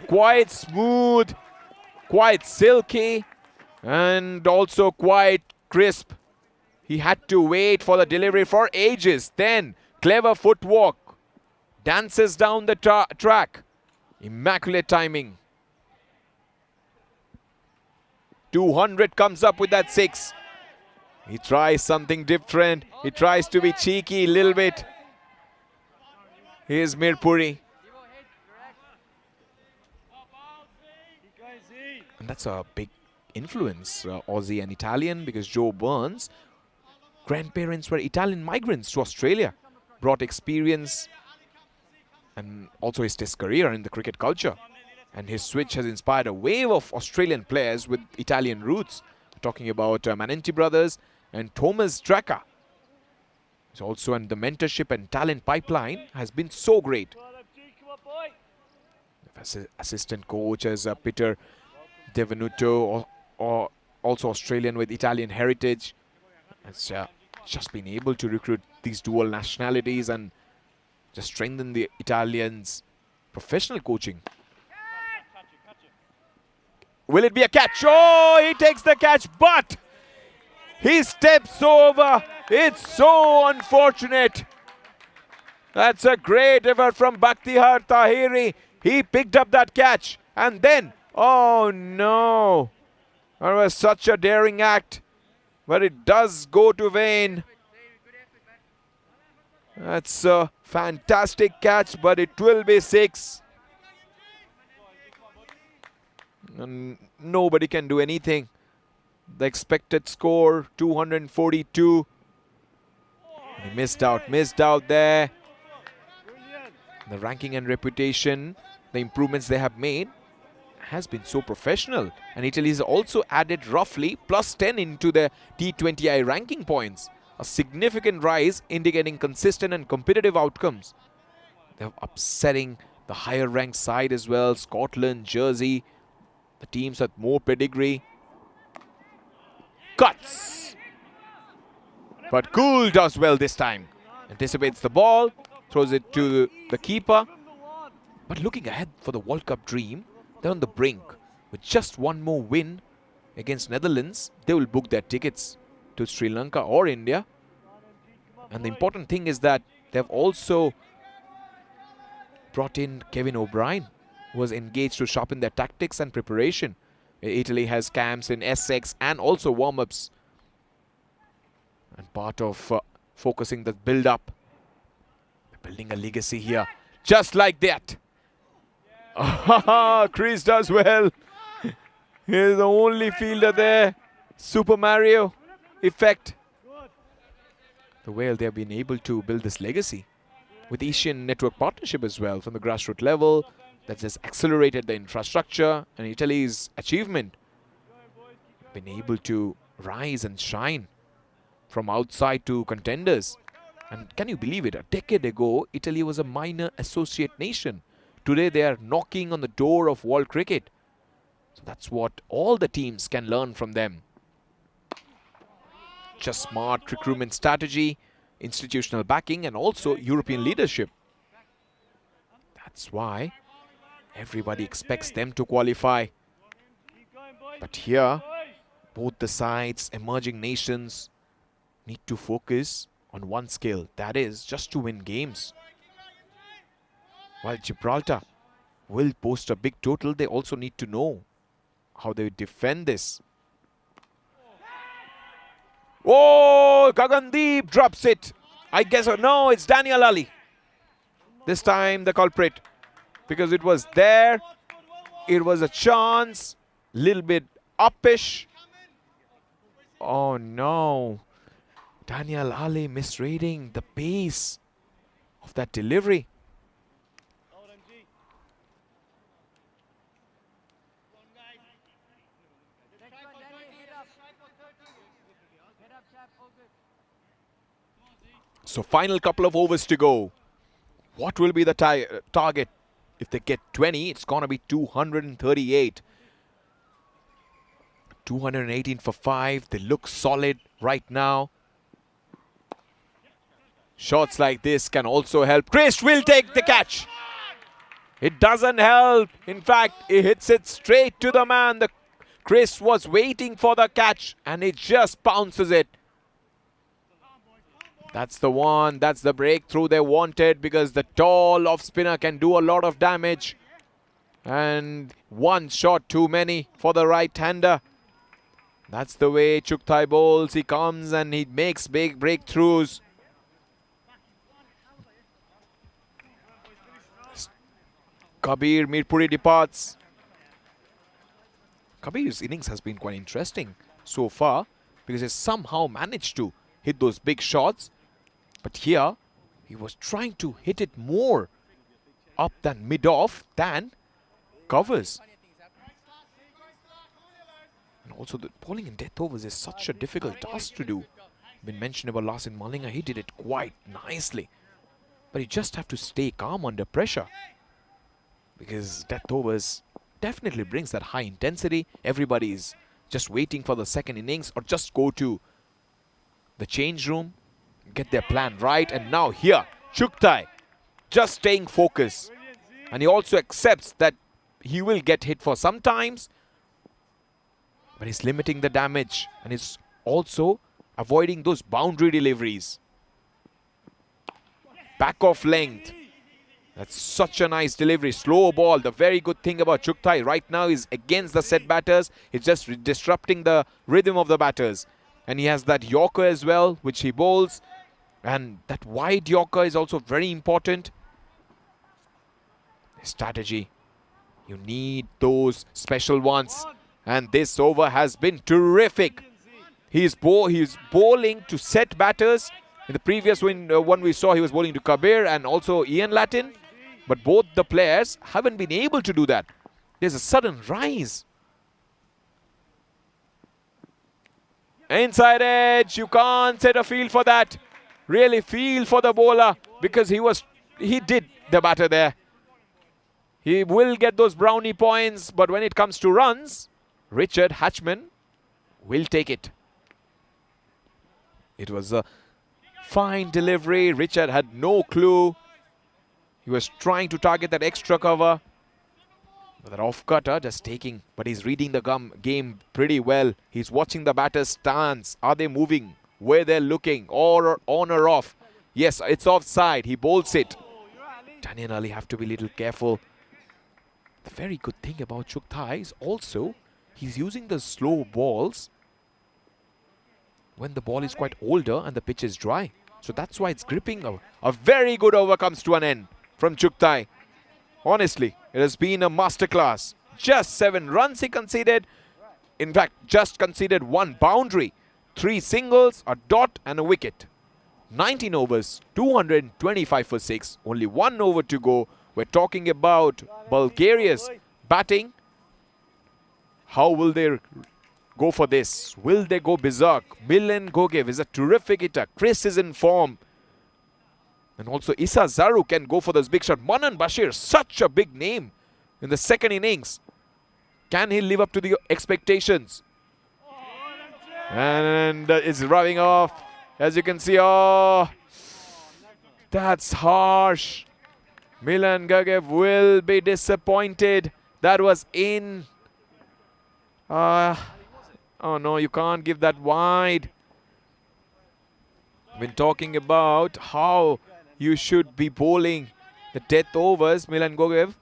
Quite smooth, quite silky, and also quite crisp. He had to wait for the delivery for ages. Then, clever footwork. Dances down the track. Immaculate timing. 200 comes up with that 6. He tries something different. He tries to be cheeky a little bit. Here's Mirpuri. And that's a big influence, Aussie and Italian, because Joe Burns' grandparents were Italian migrants to Australia. Brought experience and also his test career in the cricket culture. And his switch has inspired a wave of Australian players with Italian roots. We're talking about Manenti brothers and Thomas Draka. Also, and the mentorship and talent pipeline has been so great. Assistant coach as Peter Devenuto or also Australian with Italian heritage. It's just been able to recruit these dual nationalities and just strengthen the Italians' professional coaching. Will it be a catch? Oh, he takes the catch, but he steps over. It's so unfortunate. That's a great effort from Bakhtiyar Tahiri. He picked up that catch and then, oh no, that was such a daring act, but it does go to vain. That's a fantastic catch, but it will be 6. And nobody can do anything. The expected score 242. He missed out there. The ranking and reputation, the improvements they have made has been so professional, and Italy has also added roughly +10 into their T20I ranking points, a significant rise indicating consistent and competitive outcomes. They're upsetting the higher ranked side as well, Scotland, Jersey, the teams with more pedigree. Cuts! But Cool does well this time. Anticipates the ball, throws it to the keeper. But looking ahead for the World Cup dream, they're on the brink. With just one more win against Netherlands, they will book their tickets to Sri Lanka or India. And the important thing is that they've also brought in Kevin O'Brien, who was engaged to sharpen their tactics and preparation. Italy has camps in Essex and also warm-ups. And part of focusing the build-up, building a legacy here, just like that. Chris does well. He's the only fielder there. Super Mario effect. The way they have been able to build this legacy with ECN network partnership as well from the grassroots level. That has accelerated the infrastructure, and Italy's achievement been able to rise and shine from outside to contenders. And can you believe it? A decade ago, Italy was a minor associate nation. Today, they are knocking on the door of world cricket. So that's what all the teams can learn from them. Just smart recruitment strategy, institutional backing, and also European leadership. That's why everybody expects them to qualify. But here, both the sides, emerging nations, need to focus on one skill. That is just to win games. While Gibraltar will post a big total, they also need to know how they defend this. Oh, Gagandeep drops it. I guess, no, it's Daniel Ali. This time the culprit. Because it was there. It was a chance. Little bit uppish. Oh no. Daniel Ali misreading the pace of that delivery. So final couple of overs to go. What will be the target? If they get 20, it's going to be 238. 218 for 5. They look solid right now. Shots like this can also help. Chris will take the catch. It doesn't help. In fact, he hits it straight to the man. Chris was waiting for the catch and it just bounces it. That's the one. That's the breakthrough they wanted, because the tall off spinner can do a lot of damage. And one shot too many for the right-hander. That's the way Chukthai bowls. He comes and he makes big breakthroughs. Kabir Mirpuri departs. Kabir's innings has been quite interesting so far, because he somehow managed to hit those big shots. But here, he was trying to hit it more up than mid-off than covers. And also, the bowling in death overs is such a difficult task to do. Been mentioned about Lasin Malinga, he did it quite nicely. But you just have to stay calm under pressure, because death overs definitely brings that high intensity. Everybody is just waiting for the second innings, or just go to the change room, get their plan right. And now here, Chuktai just staying focused. And he also accepts that he will get hit for some times, but he's limiting the damage and he's also avoiding those boundary deliveries. Back off length. That's such a nice delivery. Slow ball. The very good thing about Chuktai right now is against the set batters, he's just disrupting the rhythm of the batters. And he has that Yorker as well, which he bowls. And that wide Yorker is also very important. Strategy. You need those special ones. And this over has been terrific. He's bowling to set batters. In the previous one we saw, he was bowling to Kabir and also Ian Latin. But both the players haven't been able to do that. There's a sudden rise. Inside edge. You can't set a field for that. Really feel for the bowler, because he did the batter there. He will get those brownie points, but when it comes to runs, Richard Hatchman will take it. It was a fine delivery. Richard had no clue. He was trying to target that extra cover. That off-cutter just taking, but he's reading the game pretty well. He's watching the batter's stance. Are they moving? Where they're looking? Or on or off? Yes, it's offside. He bowls it. Daniel Ali have to be a little careful. The very good thing about Chuktai is also he's using the slow balls when the ball is quite older and the pitch is dry. So that's why it's gripping. A very good over comes to an end from Chuktai. Honestly, it has been a masterclass. Just 7 runs he conceded. In fact, just conceded 1 boundary. 3 singles, a dot and a wicket. 19 overs, 225 for 6. Only 1 over to go. We're talking about Bulgaria's batting. How will they go for this? Will they go berserk? Milan Gogev is a terrific hitter. Chris is in form. And also Issa Zaru can go for this big shot. Manan Bashir, such a big name in the second innings. Can he live up to the expectations? And it's rubbing off. As you can see, oh, that's harsh. Milan Gogev will be disappointed. That was in. Oh no, you can't give that wide. Been talking about how you should be bowling the death overs. Milan Gogev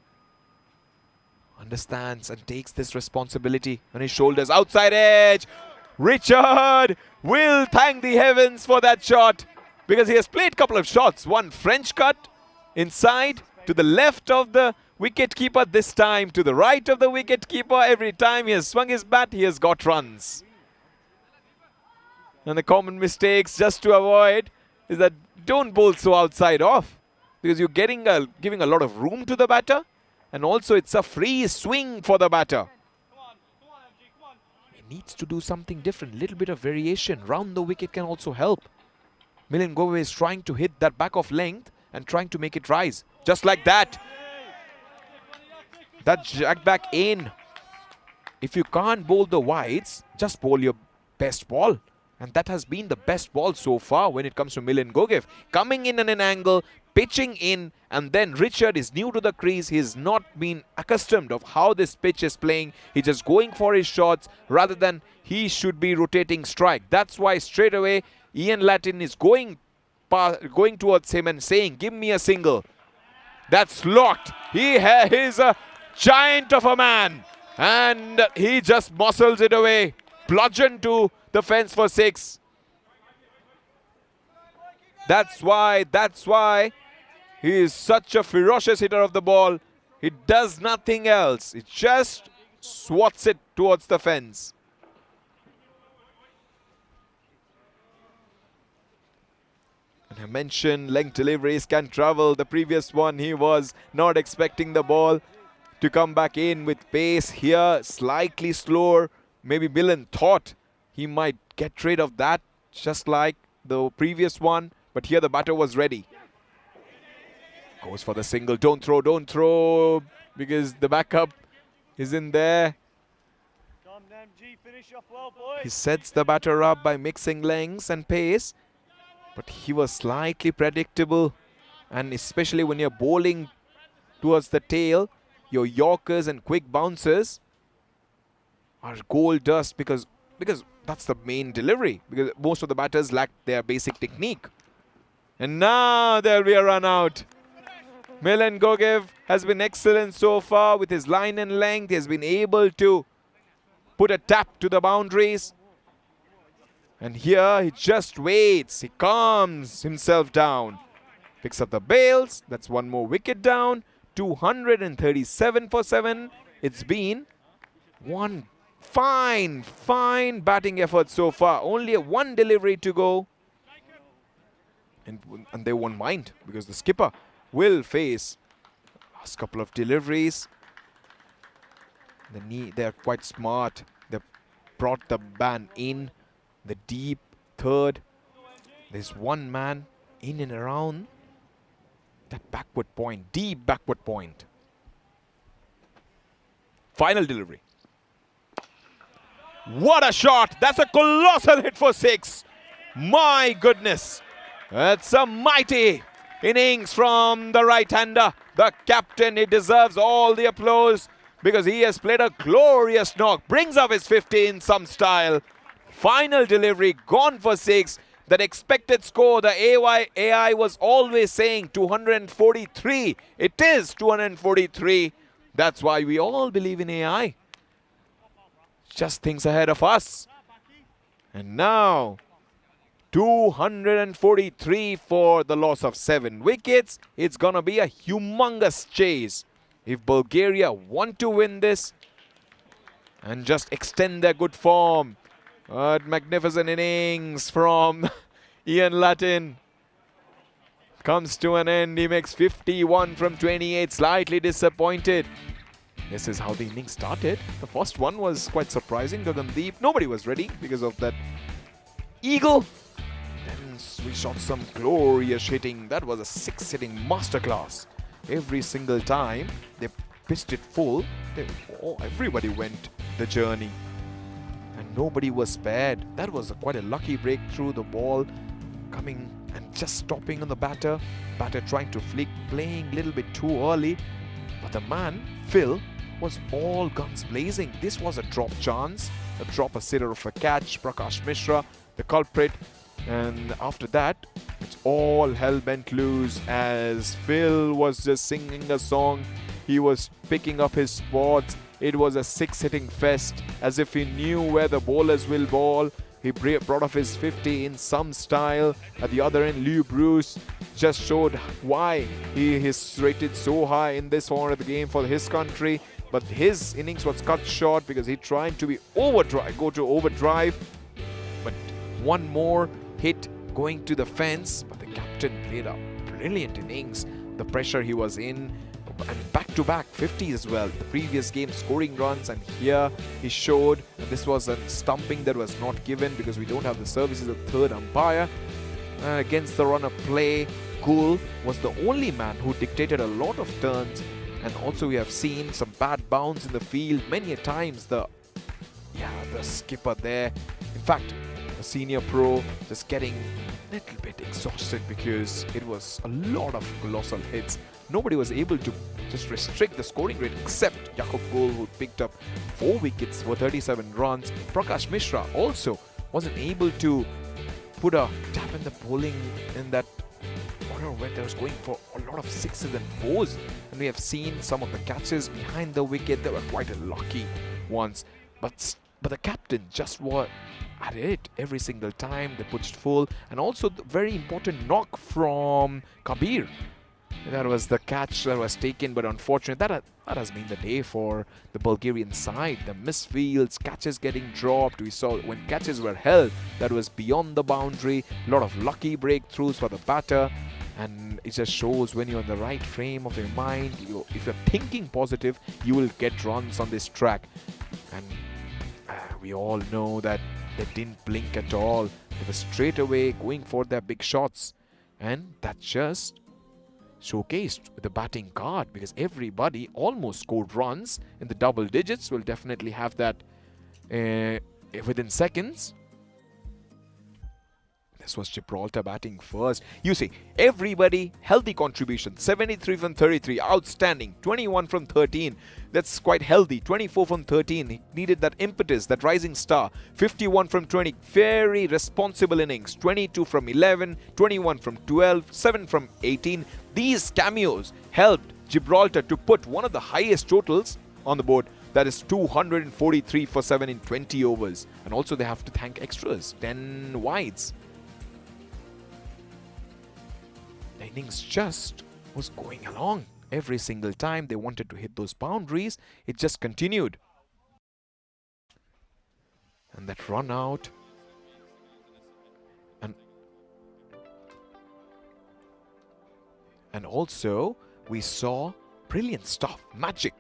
understands and takes this responsibility on his shoulders. Outside edge. Richard will thank the heavens for that shot, because he has played a couple of shots. One French cut inside to the left of the wicket keeper, this time to the right of the wicket keeper. Every time he has swung his bat, he has got runs. And the common mistakes just to avoid is that don't bowl so outside off, because you're giving a lot of room to the batter, and also it's a free swing for the batter. He needs to do something different, little bit of variation. Round the wicket can also help. Milan Gogev is trying to hit that back of length and trying to make it rise. Just like that. That jack back in. If you can't bowl the wides, just bowl your best ball. And that has been the best ball so far when it comes to Milan Gogev. Coming in at an angle, pitching in, and then Richard is new to the crease. He's not been accustomed of how this pitch is playing. He's just going for his shots rather than he should be rotating strike. That's why straight away Ian Latin is going towards him and saying, give me a single. That's locked. He is a giant of a man. And he just muscles it away. Bludgeon to the fence for 6. That's why he is such a ferocious hitter of the ball. He does nothing else. He just swats it towards the fence. And I mentioned length deliveries can travel. The previous one, he was not expecting the ball to come back in with pace. Here, slightly slower. Maybe Milan thought he might get rid of that, just like the previous one. But here the batter was ready. Goes for the single. Don't throw, because the backup is in there. He sets the batter up by mixing lengths and pace, but he was slightly predictable, and especially when you're bowling towards the tail, your Yorkers and quick bounces are gold dust because that's the main delivery, because most of the batters lack their basic technique. And now there'll be a run out. Milan Gogev has been excellent so far with his line and length. He has been able to put a tap to the boundaries. And here he just waits. He calms himself down. Picks up the bails. That's one more wicket down. 237 for 7. It's been one fine batting effort so far. Only one delivery to go. And they won't mind because the skipper will face last couple of deliveries. They're quite smart. They brought the ban in the deep third. There's one man in and around that backward point, deep backward point. Final delivery. What a shot! That's a colossal hit for 6. My goodness. That's a mighty innings from the right-hander. The captain, he deserves all the applause because he has played a glorious knock. Brings up his 50 in some style. Final delivery, gone for 6. That expected score, the AI was always saying 243. It is 243. That's why we all believe in AI. Just things ahead of us. And now 243 for the loss of 7 wickets. It's going to be a humongous chase if Bulgaria want to win this and just extend their good form. A magnificent innings from Ian Latin comes to an end. He makes 51 from 28, slightly disappointed. This is how the innings started. The first one was quite surprising. Gagandeep, nobody was ready because of that eagle. Then we shot some glorious hitting. That was a 6-hitting masterclass. Every single time they pitched it full, everybody went the journey. And nobody was spared. That was quite a lucky breakthrough. The ball coming and just stopping on the batter. Batter trying to flick, playing a little bit too early. But the man, Phil, was all guns blazing. This was a drop chance. A drop, a sitter of a catch. Prakash Mishra, the culprit. And after that, it's all hell bent loose as Phil was just singing a song. He was picking up his spots. It was a 6-hitting fest, as if he knew where the bowlers will bowl. He brought off his 50 in some style. At the other end, Lew Bruce just showed why he is rated so high in this corner of the game for his country. But his innings was cut short because he tried to go to overdrive. But one more hit going to the fence. But the captain played a brilliant innings. The pressure he was in. And back-to-back 50 as well. The previous game scoring runs, and here he showed that this was a stumping that was not given because we don't have the services of third umpire. Against the run of play, Gul was the only man who dictated a lot of turns, and also we have seen some bad bounce in the field many a times. The skipper there, in fact, the senior pro just getting a little bit exhausted because it was a lot of colossal hits. Nobody was able to just restrict the scoring rate except Yakub Gul, who picked up 4 wickets for 37 runs. Prakash Mishra also wasn't able to put a tap in the bowling in that corner where they was going for a lot of 6s and 4s. And we have seen some of the catches behind the wicket. They were quite lucky ones. But the captain just was at it every single time. They pushed full. And also the very important knock from Kabir. That was the catch that was taken, but unfortunately that has been the day for the Bulgarian side. The misfields, catches getting dropped. We saw when catches were held, that was beyond the boundary. A lot of lucky breakthroughs for the batter. And it just shows when you're in the right frame of your mind, if you're thinking positive, you will get runs on this track. And we all know that they didn't blink at all. They were straight away going for their big shots. And that just showcased with the batting card, because everybody almost scored runs in the double digits. Will definitely have that within seconds. This was Gibraltar batting first. You see, everybody healthy contribution. 73 from 33, outstanding. 21 from 13, that's quite healthy. 24 from 13, he needed that impetus, that rising star. 51 from 20, very responsible innings. 22 from 11, 21 from 12, 7 from 18. These cameos helped Gibraltar to put one of the highest totals on the board. That is 243 for 7 in 20 overs. And also they have to thank extras, 10 wides. The innings just was going along. Every single time they wanted to hit those boundaries, it just continued. And that run out. And also, we saw brilliant stuff, magic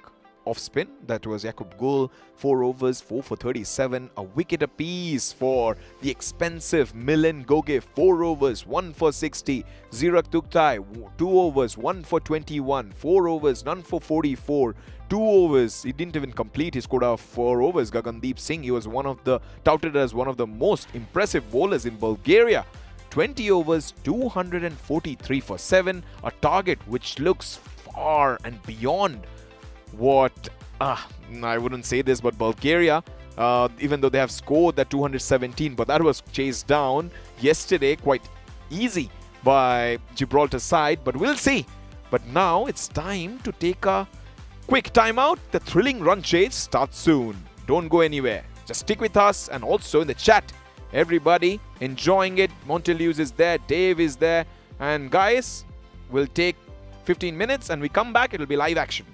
off spin. That was Jakub Gul, 4 overs, 4 for 37, a wicket apiece for the expensive Milan Goge, 4 overs, 1 for 60, Zirak Tuktai, 2 overs, 1 for 21, 4 overs, none for 44, 2 overs, he didn't even complete his quota of 4 overs. Gagandeep Singh, he was touted as one of the most impressive bowlers in Bulgaria. 20 overs, 243 for 7, a target which looks far and beyond what, I wouldn't say this, but Bulgaria, even though they have scored that 217, but that was chased down yesterday quite easy by Gibraltar's side, but we'll see. But now it's time to take a quick timeout. The thrilling run chase starts soon. Don't go anywhere. Just stick with us, and also in the chat, everybody enjoying it. Montelius is there, Dave is there, and guys, we'll take 15 minutes and we come back, it'll be live action.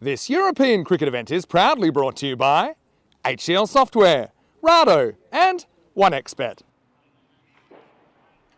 This European cricket event is proudly brought to you by HCL Software, Rado and 1xBet.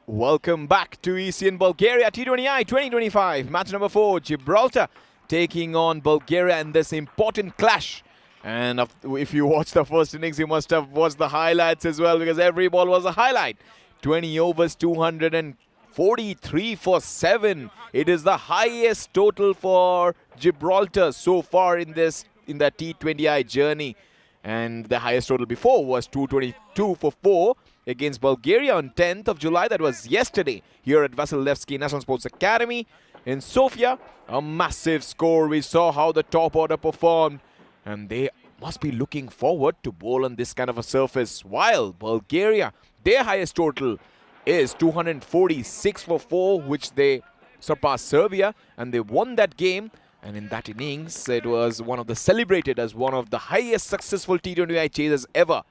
Welcome back to ECN Bulgaria T20I 2025. Match number 4, Gibraltar taking on Bulgaria in this important clash. And if you watched the first innings, you must have watched the highlights as well, because every ball was a highlight. 20 overs, 243 for 7. It is the highest total for Gibraltar so far in the T20I journey. And the highest total before was 222 for 4 against Bulgaria on 10th of July. That was yesterday here at Vasilevsky National Sports Academy in Sofia. A massive score. We saw how the top order performed, and they must be looking forward to bowl on this kind of a surface. While Bulgaria, their highest total is 246 for 4, which they surpassed Serbia, and they won that game. And in that innings, it was celebrated as one of the highest successful T20I chases ever.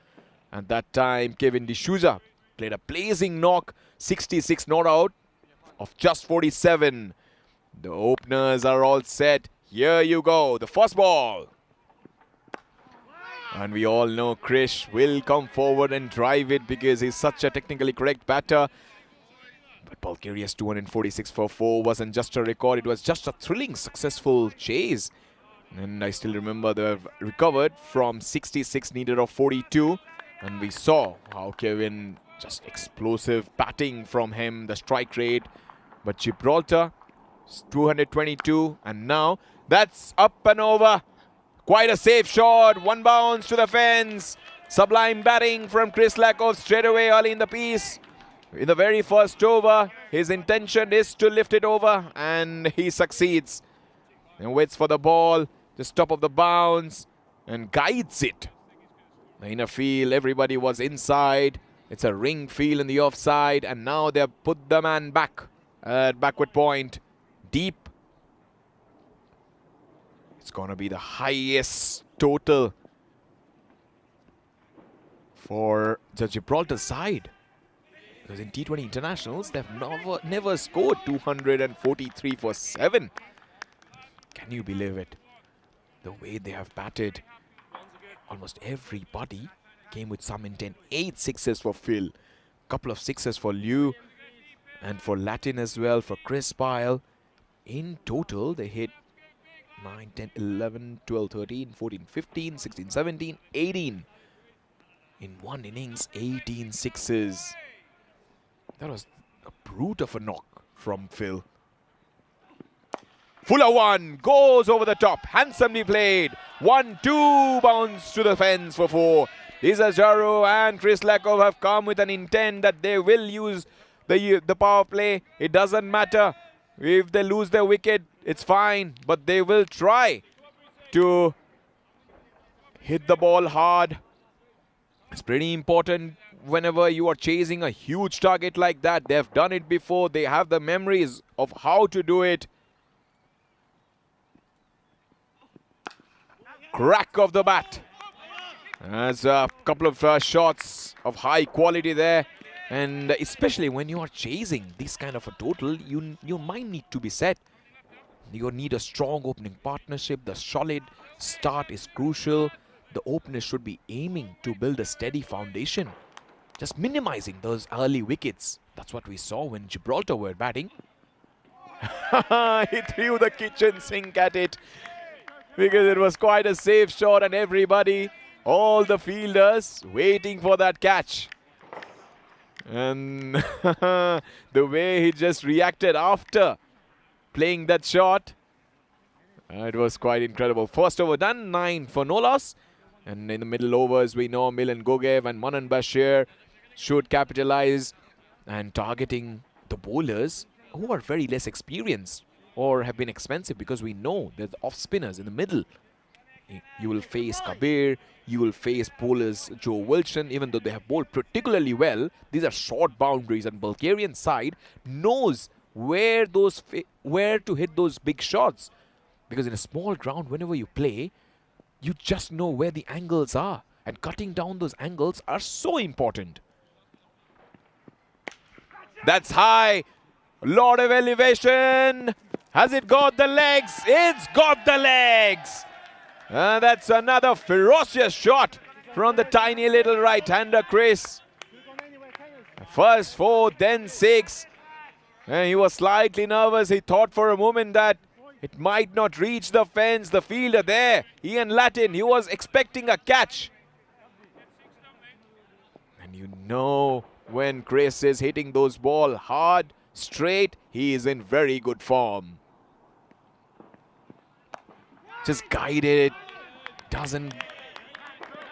At that time, Kevin D'Souza played a blazing knock, 66 not out of just 47. The openers are all set. Here you go, the first ball. And we all know Krish will come forward and drive it because he's such a technically correct batter. But Bulgaria's 246 for 4 wasn't just a record, it was just a thrilling, successful chase. And I still remember they've recovered from 66 needed of 42. And we saw how Kevin, just explosive batting from him, the strike rate. But Gibraltar, 222, and now that's up and over. Quite a safe shot, one bounce to the fence. Sublime batting from Chris Lakov straight away early in the piece. In the very first over, his intention is to lift it over, and he succeeds. And waits for the ball, just top of the bounce, and guides it. The inner field, everybody was inside. It's a ring field in the offside, and now they've put the man back at backward point, deep. It's going to be the highest total for the Gibraltar side. Because in T20 internationals, they've never scored 243 for 7. Can you believe it? The way they have batted. Almost everybody came with some intent. 8 sixes for Phil. Couple of sixes for Liu. And for Latin as well, for Chris Pyle. In total, they hit 9, 10, 11, 12, 13, 14, 15, 16, 17, 18. In one innings, 18 sixes. That was a brute of a knock from Phil. Fuller one goes over the top. Handsomely played. 1-2 bounce to the fence for 4. Izajaro and Chris Lakov have come with an intent that they will use the power play. It doesn't matter. If they lose their wicket, it's fine. But they will try to hit the ball hard. It's pretty important whenever you are chasing a huge target like that. They've done it before. They have the memories of how to do it. Crack of the bat. There's a couple of shots of high quality there. And especially when you are chasing this kind of a total, your mind need to be set. You need a strong opening partnership. The solid start is crucial. The opener should be aiming to build a steady foundation. Just minimizing those early wickets. That's what we saw when Gibraltar were batting. He threw the kitchen sink at it. Because it was quite a safe shot, and everybody, all the fielders, waiting for that catch. And the way he just reacted after playing that shot, it was quite incredible. First over done, 9 for no loss. And in the middle overs, we know Milan Gogev and Manan Bashir should capitalize, and targeting the bowlers who are very less experienced or have been expensive, because we know there's off spinners in the middle. You will face Kabir, you will face bowlers Joe Wilson. Even though they have bowled particularly well, these are short boundaries, and Bulgarian side knows where to hit those big shots, because in a small ground, whenever you play, you just know where the angles are, and cutting down those angles are so important. That's high. A lot of elevation. Has it got the legs? It's got the legs! That's another ferocious shot from the tiny little right-hander, Chris. First 4, then 6. And he was slightly nervous. He thought for a moment that it might not reach the fence. The fielder there, Ian Latin, he was expecting a catch. And you know when Chris is hitting those balls hard, straight, he is in very good form. Just guided it, doesn't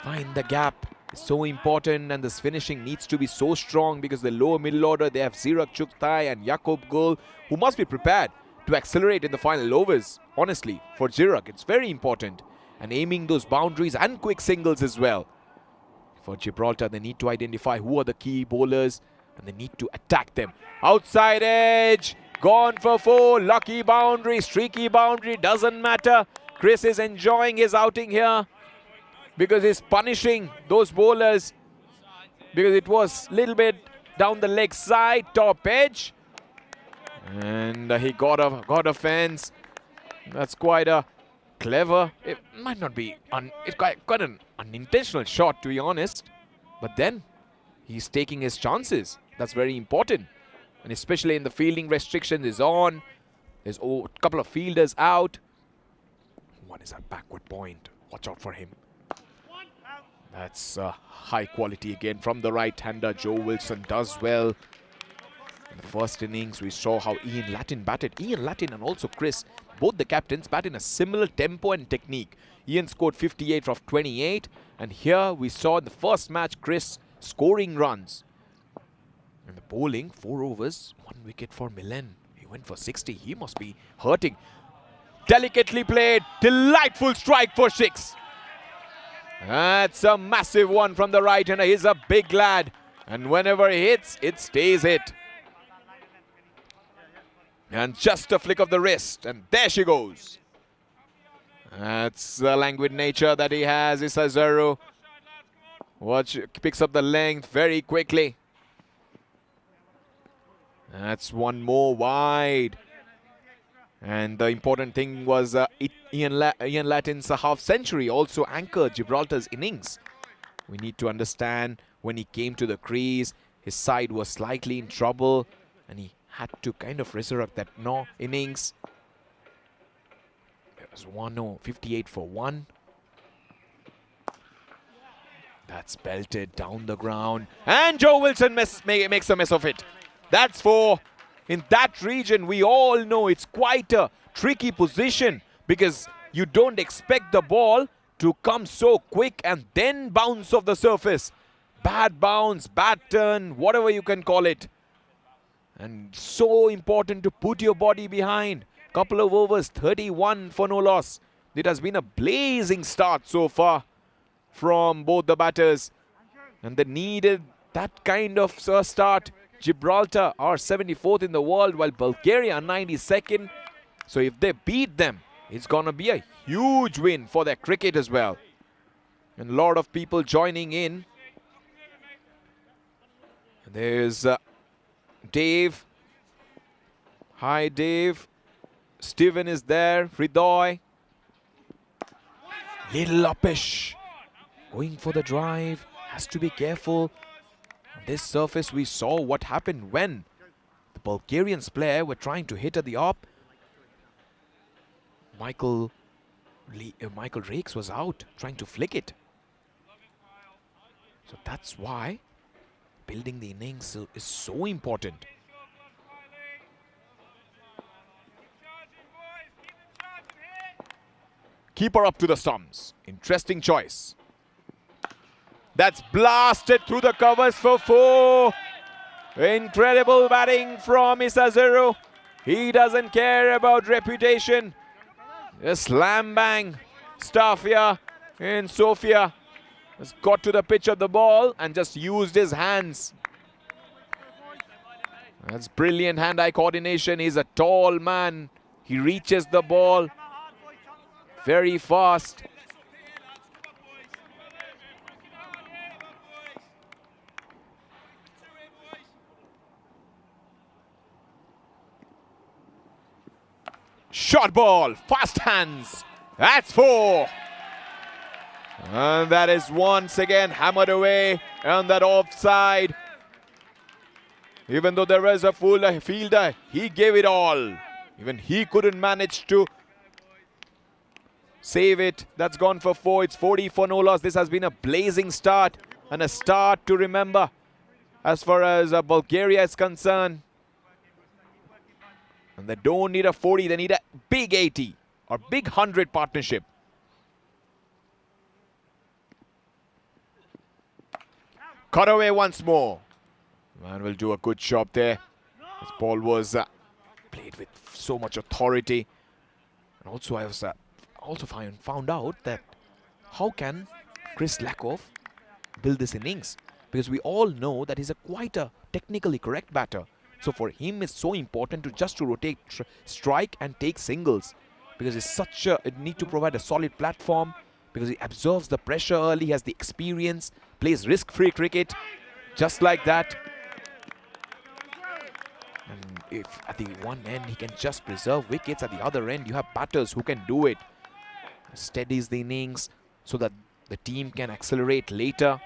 find the gap. It's so important, and this finishing needs to be so strong because the lower middle order, they have Zirak Chuktai and Jakob Gul, who must be prepared to accelerate in the final overs. Honestly, for Zirak, it's very important. And aiming those boundaries and quick singles as well. For Gibraltar, they need to identify who are the key bowlers and they need to attack them. Outside edge, gone for 4, lucky boundary, streaky boundary, doesn't matter. Chris is enjoying his outing here because he's punishing those bowlers because it was a little bit down the leg side, top edge. And he got a fence. That's quite a clever, it might not be, it's quite an unintentional shot to be honest. But then he's taking his chances. That's very important. And especially in the fielding restriction is on. There's a couple of fielders out. One is a backward point. Watch out for him. That's high quality again from the right-hander. Joe Wilson does well. In the first innings, we saw how Ian Latin batted. Ian Latin and also Chris, both the captains, bat in a similar tempo and technique. Ian scored 58 from 28. And here we saw in the first match, Chris scoring runs. And the bowling, 4 overs, 1 wicket for Milan. He went for 60. He must be hurting. Delicately played. Delightful strike for 6. That's a massive one from the right-hander. He's a big lad. And whenever he hits, it stays hit. And just a flick of the wrist. And there she goes. That's the languid nature that he has, Isazaru. Watch, picks up the length very quickly. That's one more wide. And the important thing was Ian Latin's half century also anchored Gibraltar's innings. We need to understand when he came to the crease, his side was slightly in trouble and he had to kind of resurrect that innings. It was 58 for 1. That's belted down the ground. And Joe Wilson makes a mess of it. That's 4. In that region, we all know it's quite a tricky position because you don't expect the ball to come so quick and then bounce off the surface. Bad bounce, bad turn, whatever you can call it. And so important to put your body behind. Couple of overs, 31 for no loss. It has been a blazing start so far from both the batters. And they needed that kind of start. Gibraltar are 74th in the world while Bulgaria are 92nd. So if they beat them, it's going to be a huge win for their cricket as well. And a lot of people joining in. There's Dave. Hi, Dave. Steven is there. Hridoy. Little uppish. Going for the drive. Has to be careful. On this surface, we saw what happened when the Bulgarians player were trying to hit at the up. Michael Rakes was out trying to flick it. So that's why building the innings is so important. Keeper up to the stumps. Interesting choice. That's blasted through the covers for 4. Incredible batting from Isazaru. He doesn't care about reputation. A slam bang stuff here in Sofia. Has got to the pitch of the ball and just used his hands. That's brilliant hand-eye coordination. He's a tall man. He reaches the ball very fast. Short ball, fast hands. That's 4. And that is once again hammered away on that offside. Even though there was a full fielder, he gave it all. Even he couldn't manage to save it. That's gone for 4. It's 40 for no loss. This has been a blazing start and a start to remember as far as Bulgaria is concerned. And they don't need a 40, they need a big 80 or big 100 partnership. Cut away once more. Man will do a good job there. This ball was played with so much authority. And also I was found out that how can Chris Lakov build this innings? Because we all know that he's quite a technically correct batter. So for him it's so important to rotate, strike and take singles. Because it's it need to provide a solid platform. Because he absorbs the pressure early, he has the experience, plays risk-free cricket. Just like that. And if at the one end he can just preserve wickets, at the other end you have batters who can do it. Steadies the innings so that the team can accelerate later.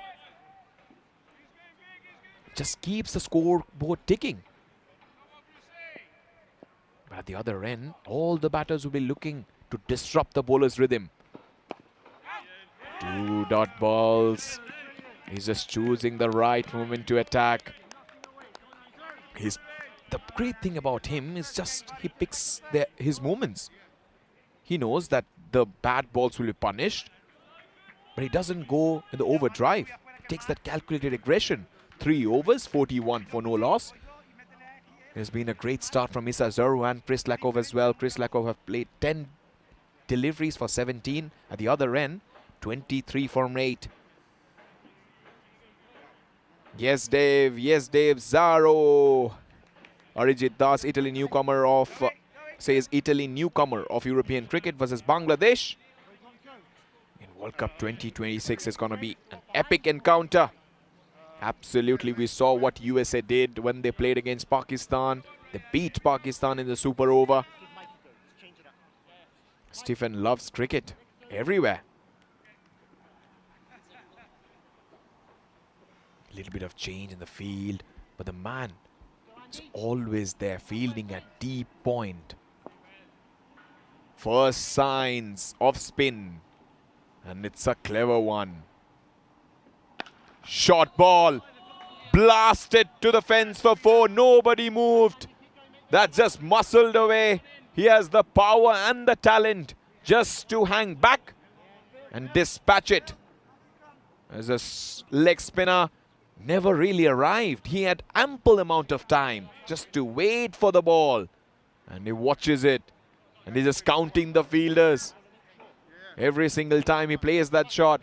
Just keeps the scoreboard ticking. But at the other end, all the batters will be looking to disrupt the bowler's rhythm. 2 dot balls. He's just choosing the right moment to attack. The great thing about him is just he picks his moments. He knows that the bad balls will be punished, but he doesn't go in the overdrive. He takes that calculated aggression. 3 overs, 41 for no loss. It's been a great start from Issa Zaru and Chris Lakov as well. Chris Lakov have played 10 deliveries for 17. At the other end, 23 from 8. Yes, Dave. Yes, Dave. Zaro. Arijit Das, Italy newcomer of European cricket versus Bangladesh. In World Cup 2026 is going to be an epic encounter. Absolutely, we saw what USA did when they played against Pakistan. They beat Pakistan in the super over. Stephen loves cricket everywhere. A little bit of change in the field, but the man is always there, fielding at deep point. First signs of spin, and it's a clever one. Short ball, blasted to the fence for 4. Nobody moved. That just muscled away. He has the power and the talent just to hang back and dispatch it. As a leg spinner, never really arrived. He had ample amount of time just to wait for the ball. And he watches it. And he's just counting the fielders. Every single time he plays that shot.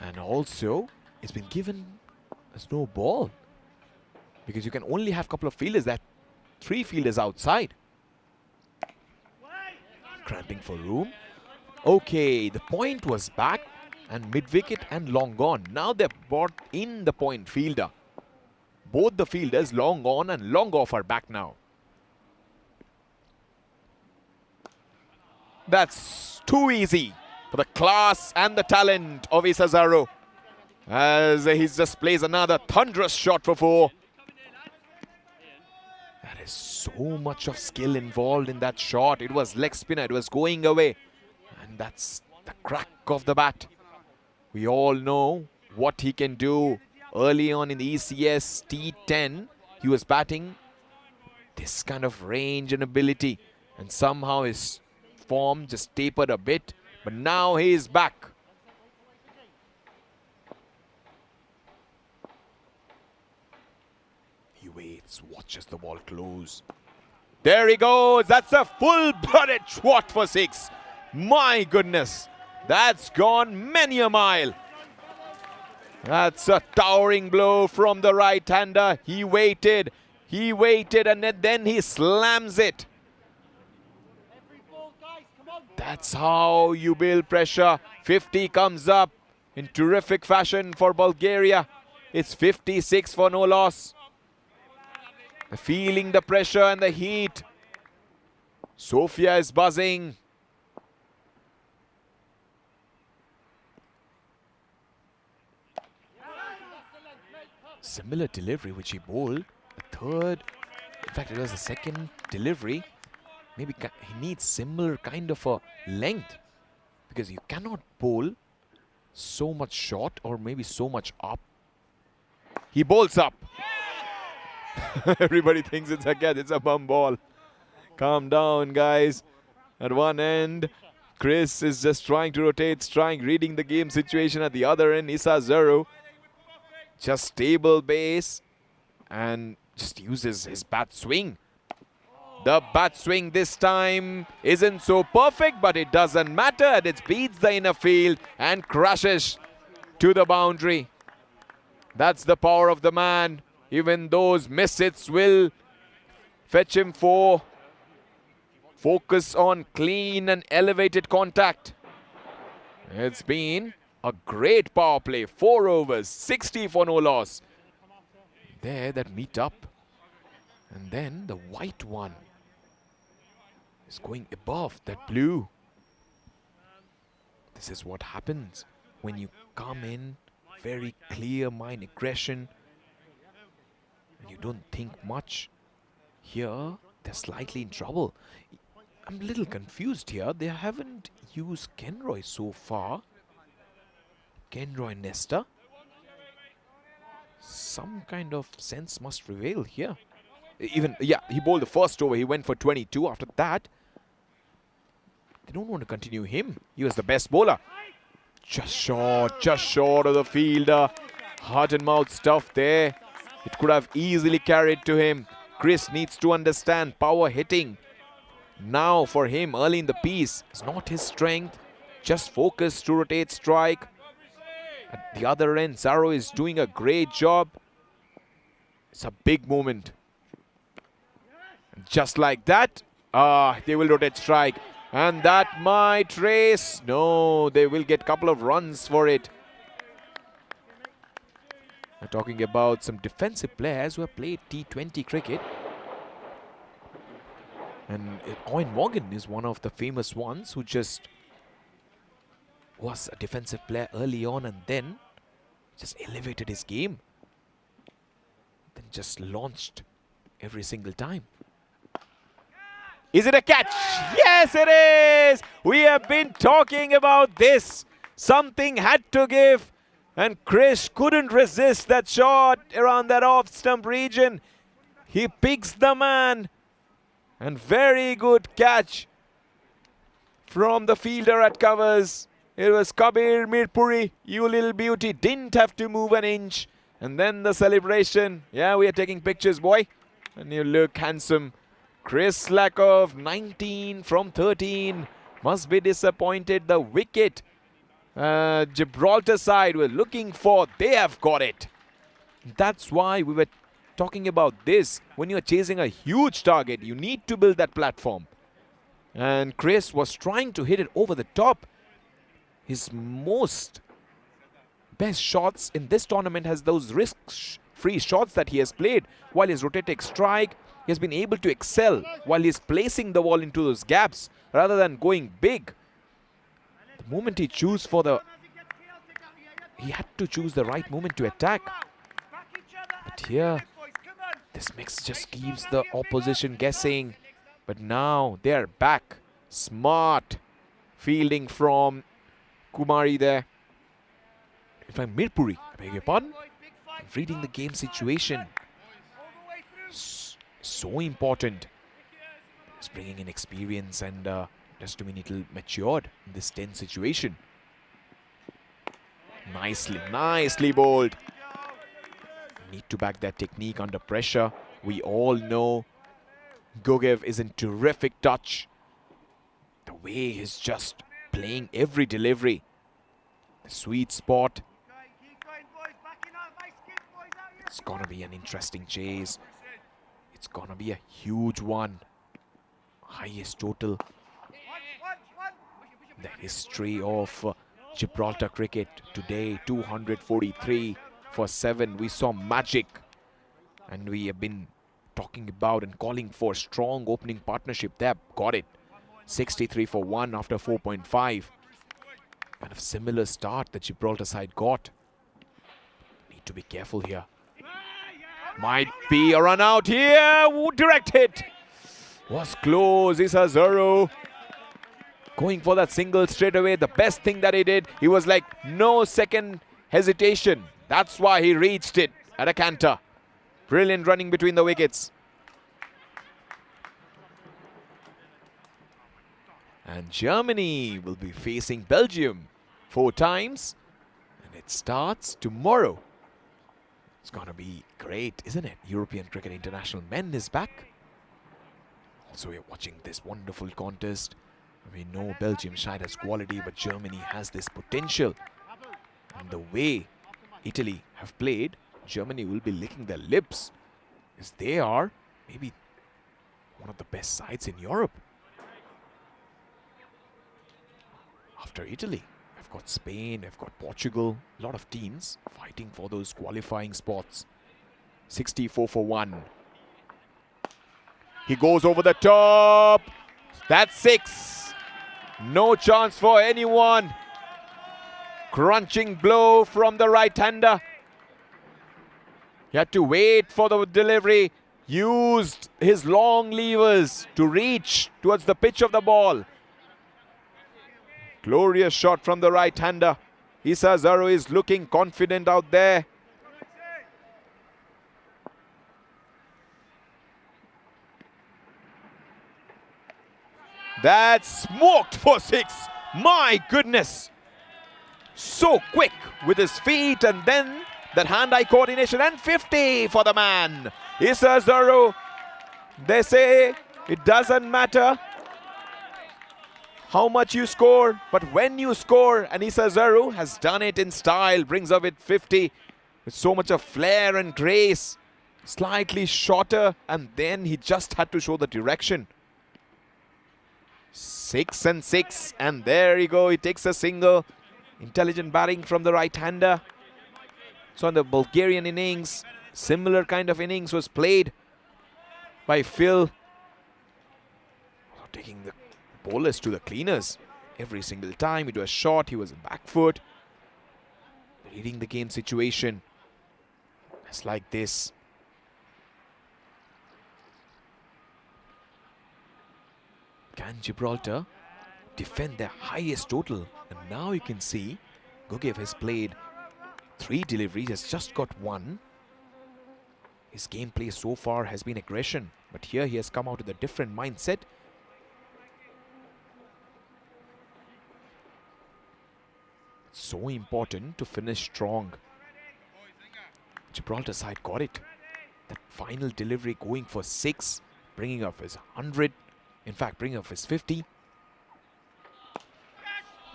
And also, it's been given as no ball. Because you can only have a couple of fielders, that 3 fielders outside. Cramping for room. Okay, the point was back and mid-wicket and long gone. Now they've brought in the point fielder. Both the fielders, long on and long off, are back now. That's too easy for the class and the talent of Issa Zaru. As he just plays another thunderous shot for 4. There is so much of skill involved in that shot. It was leg spinner, it was going away. And that's the crack of the bat. We all know what he can do. Early on in the ECS T10, he was batting this kind of range and ability. And somehow his form just tapered a bit. But now he is back. He waits, watches the ball close. There he goes. That's a full-blooded swat for 6. My goodness. That's gone many a mile. That's a towering blow from the right-hander. He waited, and then he slams it. That's how you build pressure. 50 comes up. in terrific fashion for Bulgaria. It's 56 for no loss. They're feeling the pressure and the heat. Sofia is buzzing. Similar delivery which he bowled. The third, in fact it was the second delivery. Maybe he needs similar kind of a length, because you cannot bowl so much short or maybe so much up. He bowls up. Everybody thinks it's a catch, it's a bum ball. Calm down, guys. At one end, Chris is just trying to rotate, reading the game situation. At the other end, Issa Zero just stable base and just uses his bat swing. The bat swing this time isn't so perfect, but it doesn't matter. It beats the inner field and crashes to the boundary. That's the power of the man. Even those misses will fetch him for focus on clean and elevated contact. It's been a great power play. 4 overs, 60 for no loss. There, that meet up. And then the white one is going above that blue. This is what happens when you come in very clear mind aggression and you don't think much. Here, they're slightly in trouble. I'm a little confused here. They haven't used Kenroy so far. Kenroy Nesta. Some kind of sense must prevail here. Even, yeah, he bowled the first over. He went for 22. After that, they don't want to continue him. He was the best bowler. Just short of the fielder. Heart and mouth stuff there. It could have easily carried to him. Chris needs to understand power hitting. Now for him, early in the piece, it's not his strength. Just focus to rotate strike. At the other end, Zaro is doing a great job. It's a big moment. And just like that, they will rotate strike. And that might race. No, they will get a couple of runs for it. We're talking about some defensive players who have played T20 cricket. And Owen Morgan is one of the famous ones who just was a defensive player early on and then just elevated his game. Then just launched every single time. Is it a catch? Yes, it is! We have been talking about this. Something had to give. And Krish couldn't resist that shot around that off-stump region. He picks the man. And very good catch from the fielder at covers. It was Kabir Mirpuri. You little beauty. Didn't have to move an inch. And then the celebration. Yeah, we are taking pictures, boy. And you look handsome. Chris Lakoff, 19 from 13. Must be disappointed. The wicket. Gibraltar side were looking for. They have got it. That's why we were talking about this. When you're chasing a huge target, you need to build that platform. And Chris was trying to hit it over the top. His most best shots in this tournament has those risk-free shots that he has played. While his rotating strike, he has been able to excel while he's placing the ball into those gaps rather than going big. The moment he chose for the... He had to choose the right moment to attack. But here, this mix just keeps the opposition guessing. But now they are back. Smart fielding from Kumari there. In fact, Mirpuri, I beg your pardon. Reading the game situation. So important. It's bringing in experience and just to be a little matured in this tense situation. Nicely bowled. Need to back that technique under pressure. We all know Gogev is in terrific touch. The way he's just playing every delivery. The sweet spot. It's gonna be an interesting chase. It's gonna be a huge one. Highest total. The history of Gibraltar cricket today, 243 for 7. We saw magic, and we have been talking about and calling for strong opening partnership. They have got it. 63 for 1 after 4.5. Kind of similar start the Gibraltar side got. Need to be careful here. Might be a run out here. Direct hit. Was close. Issa Zaro going for that single straight away. The best thing that he did, he was like no second hesitation. That's why he reached it at a canter. Brilliant running between the wickets. And Germany will be facing Belgium 4 times. And it starts tomorrow. It's going to be great, isn't it? European Cricket International Men is back. Also, we're watching this wonderful contest. We know Belgium side has quality, but Germany has this potential. And the way Italy have played, Germany will be licking their lips, because they are maybe one of the best sides in Europe. After Italy, they've got Spain, they've got Portugal, a lot of teams fighting for those qualifying spots. 64 for 1. He goes over the top. That's 6. No chance for anyone. Crunching blow from the right-hander. He had to wait for the delivery. Used his long levers to reach towards the pitch of the ball. Glorious shot from the right-hander. Issa Zaro is looking confident out there. That's smoked for 6. My goodness. So quick with his feet, and then that hand-eye coordination, and 50 for the man. Issa Zaro. They say it doesn't matter how much you score, but when you score, and Issa Zaro has done it in style, brings up with 50 with so much of flair and grace. Slightly shorter, and then he just had to show the direction. 6 and 6, and there you go, he takes a single. Intelligent batting from the right-hander. So in the Bulgarian innings, similar kind of innings was played by Phil. Taking the bowlers to the cleaners every single time. It was short, he was a back foot. Reading the game situation. It's like this. Can Gibraltar defend their highest total? And now you can see Gugev has played 3 deliveries, has just got 1. His gameplay so far has been aggression, but here he has come out with a different mindset. So important to finish strong. Gibraltar side got it. That final delivery going for 6, bringing up his 100. In fact, bringing up his 50.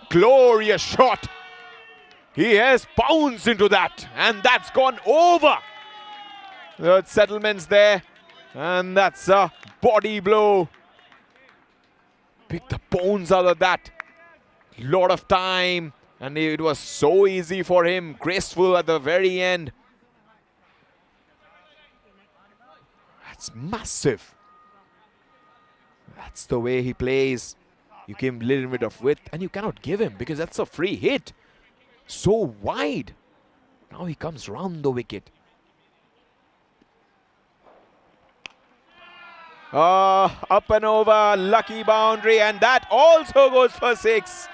Glorious shot. He has bounced into that, and that's gone over. The settlements there, and that's a body blow. Pick the bones out of that. Lot of time, and it was so easy for him. Graceful at the very end. That's massive. That's the way he plays. You give him a little bit of width, and you cannot give him because that's a free hit. So wide. Now he comes round the wicket. Up and over, lucky boundary, and that also goes for 6.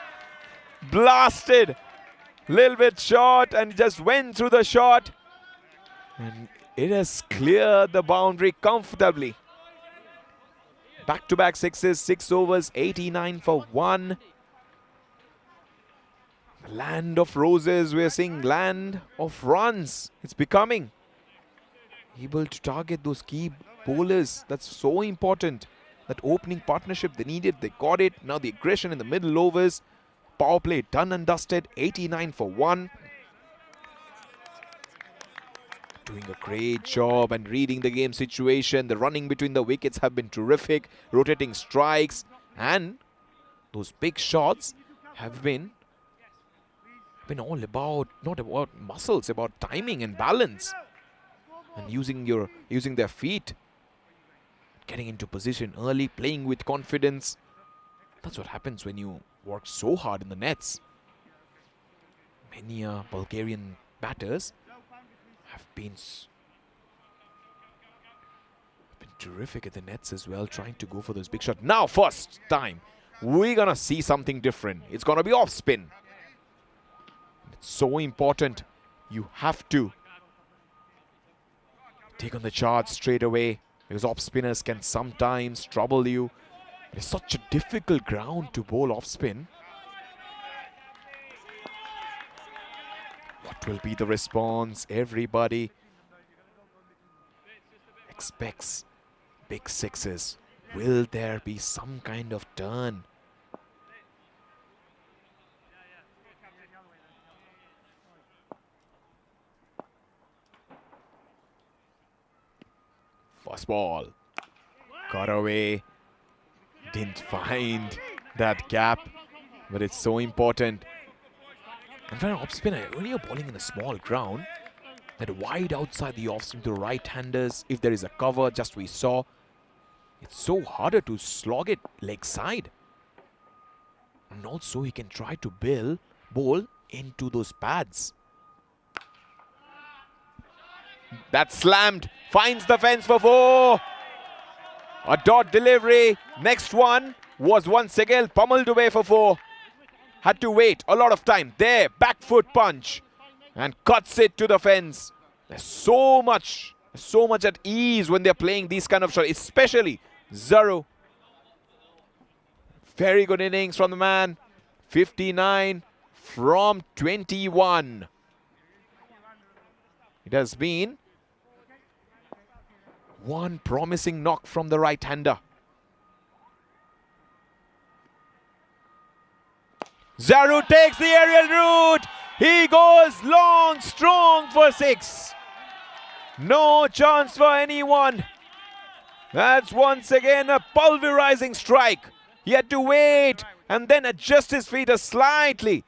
Blasted. Little bit short, and just went through the shot. And it has cleared the boundary comfortably. Back-to-back 6s, 6 overs, 89 for 1. Land of roses, we're seeing land of runs. It's becoming. Able to target those key bowlers. That's so important. That opening partnership they needed, they got it. Now the aggression in the middle overs. Power play done and dusted, 89 for 1. Doing a great job and reading the game situation. The running between the wickets have been terrific. Rotating strikes, and those big shots have been been all about, not about muscles, about timing and balance. And using their feet. Getting into position early, playing with confidence. That's what happens when you work so hard in the nets. Many Bulgarian batters have been terrific at the nets as well, trying to go for those big shots. Now, first time, we're going to see something different. It's going to be off spin. It's so important. You have to take on the charge straight away, because off spinners can sometimes trouble you. It's such a difficult ground to bowl off spin. What will be the response? Everybody expects big sixes. Will there be some kind of turn? First ball. Got away. Didn't find that gap. But it's so important. And for an off spinner, when you're bowling in a small ground, that wide outside the off spin to right-handers, if there is a cover, just we saw, it's so harder to slog it leg side. And also he can try to bowl into those pads. That slammed, finds the fence for 4. A dot delivery. Next one was once again pummeled away for 4. Had to wait a lot of time. There, back foot punch. And cuts it to the fence. There's so much at ease when they're playing these kind of shots, especially Zaru. Very good innings from the man. 59 from 21. It has been one promising knock from the right-hander. Zaru takes the aerial route. He goes long, strong for 6. No chance for anyone. That's once again a pulverizing strike. He had to wait and then adjust his feet slightly.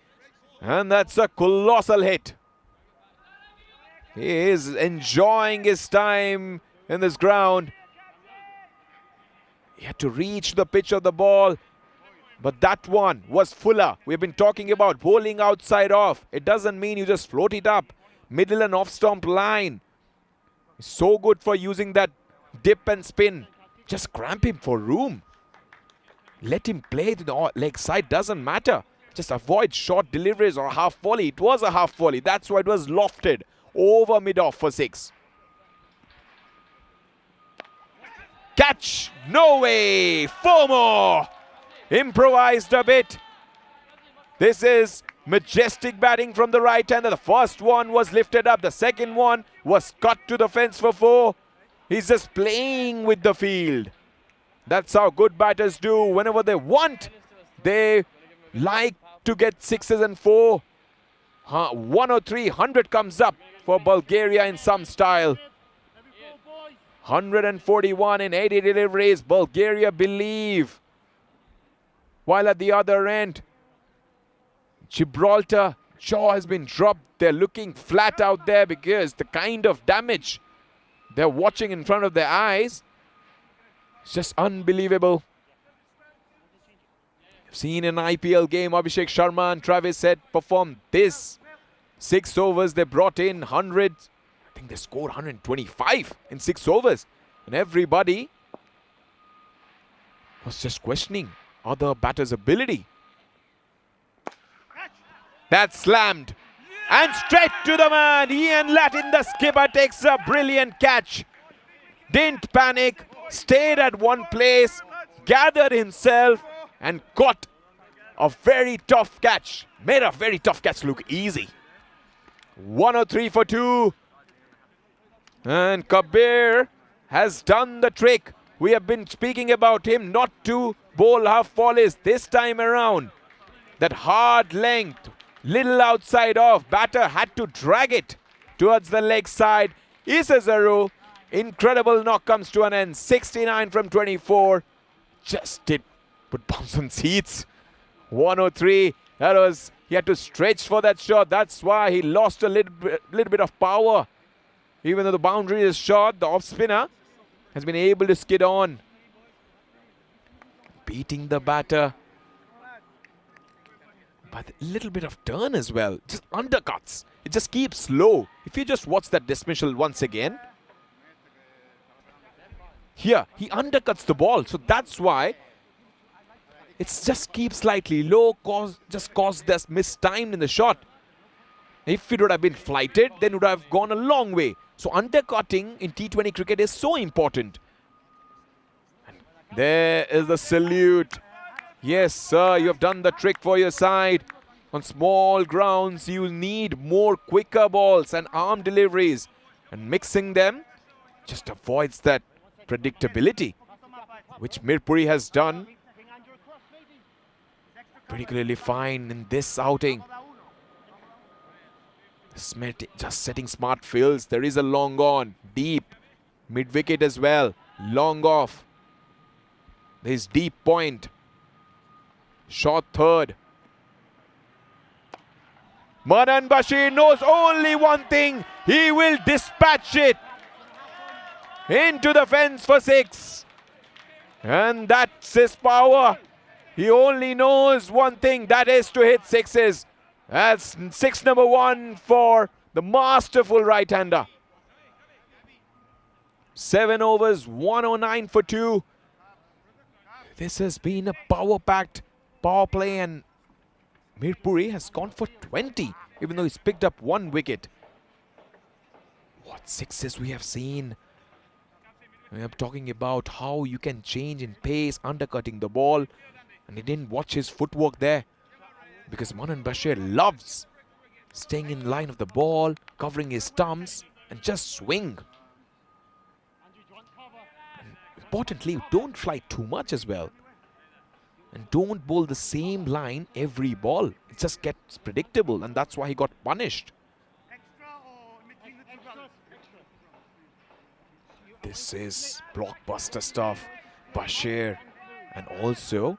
And that's a colossal hit. He is enjoying his time in this ground. He had to reach the pitch of the ball. But that one was fuller. We've been talking about bowling outside off. It doesn't mean you just float it up. Middle and off stump line. So good for using that dip and spin. Just cramp him for room. Let him play to the leg side. Doesn't matter. Just avoid short deliveries or half volley. It was a half volley. That's why it was lofted over mid-off for 6. Catch. No way. 4 more. Improvised a bit. This is majestic batting from the right-hander. The first one was lifted up. The second one was cut to the fence for 4. He's just playing with the field. That's how good batters do. Whenever they want, they like to get 6s and 4. 103, 100 comes up for Bulgaria in some style. 141 in 80 deliveries. Bulgaria believe. While at the other end, Gibraltar jaw has been dropped. They're looking flat out there because the kind of damage they're watching in front of their eyes is just unbelievable. I've seen an IPL game, Abhishek Sharma and Travis Head perform this. 6 overs, they brought in 100. I think they scored 125 in 6 overs. And everybody was just questioning other batters' ability. That's slammed. And straight to the man. Ian Latin, the skipper, takes a brilliant catch. Didn't panic. Stayed at one place. Gathered himself. And caught a very tough catch. Made a very tough catch look easy. 103 for 2. And Kabir has done the trick. We have been speaking about him not to bowl half volleys this time around. That hard length, little outside off. Batter had to drag it towards the leg side. Issa Zaru, incredible knock comes to an end. 69 from 24. Just did put bumps on seats. 103. That was He had to stretch for that shot. That's why he lost a little bit of power. Even though the boundary is short, the off-spinner has been able to skid on. Beating the batter. But a little bit of turn as well. Just undercuts. It just keeps low. If you just watch that dismissal once again. Here, he undercuts the ball. So that's why it just keeps slightly low. Just caused this mistime in the shot. If it would have been flighted, then it would have gone a long way. So undercutting in T20 cricket is so important. And there is the salute. Yes, sir, you have done the trick for your side. On small grounds, you need more quicker balls and arm deliveries. And mixing them just avoids that predictability, which Mirpuri has done particularly fine in this outing. Just setting smart fields. There is a long on, deep, mid-wicket as well, long off. There is deep point. Short third. Manan Bashir knows only one thing. He will dispatch it into the fence for 6. And that's his power. He only knows one thing, that is to hit 6s. That's 6 number 1 for the masterful right-hander. 7 overs, 109 for 2. This has been a power-packed power play, and Mirpuri has gone for 20, even though he's picked up 1 wicket. What 6s we have seen. We are talking about how you can change in pace, undercutting the ball. And he didn't watch his footwork there. Because Manan Bashir loves staying in line of the ball, covering his thumbs, and just swing. And importantly, don't fly too much as well. And don't bowl the same line every ball. It just gets predictable, and that's why he got punished. This is blockbuster stuff. Bashir and also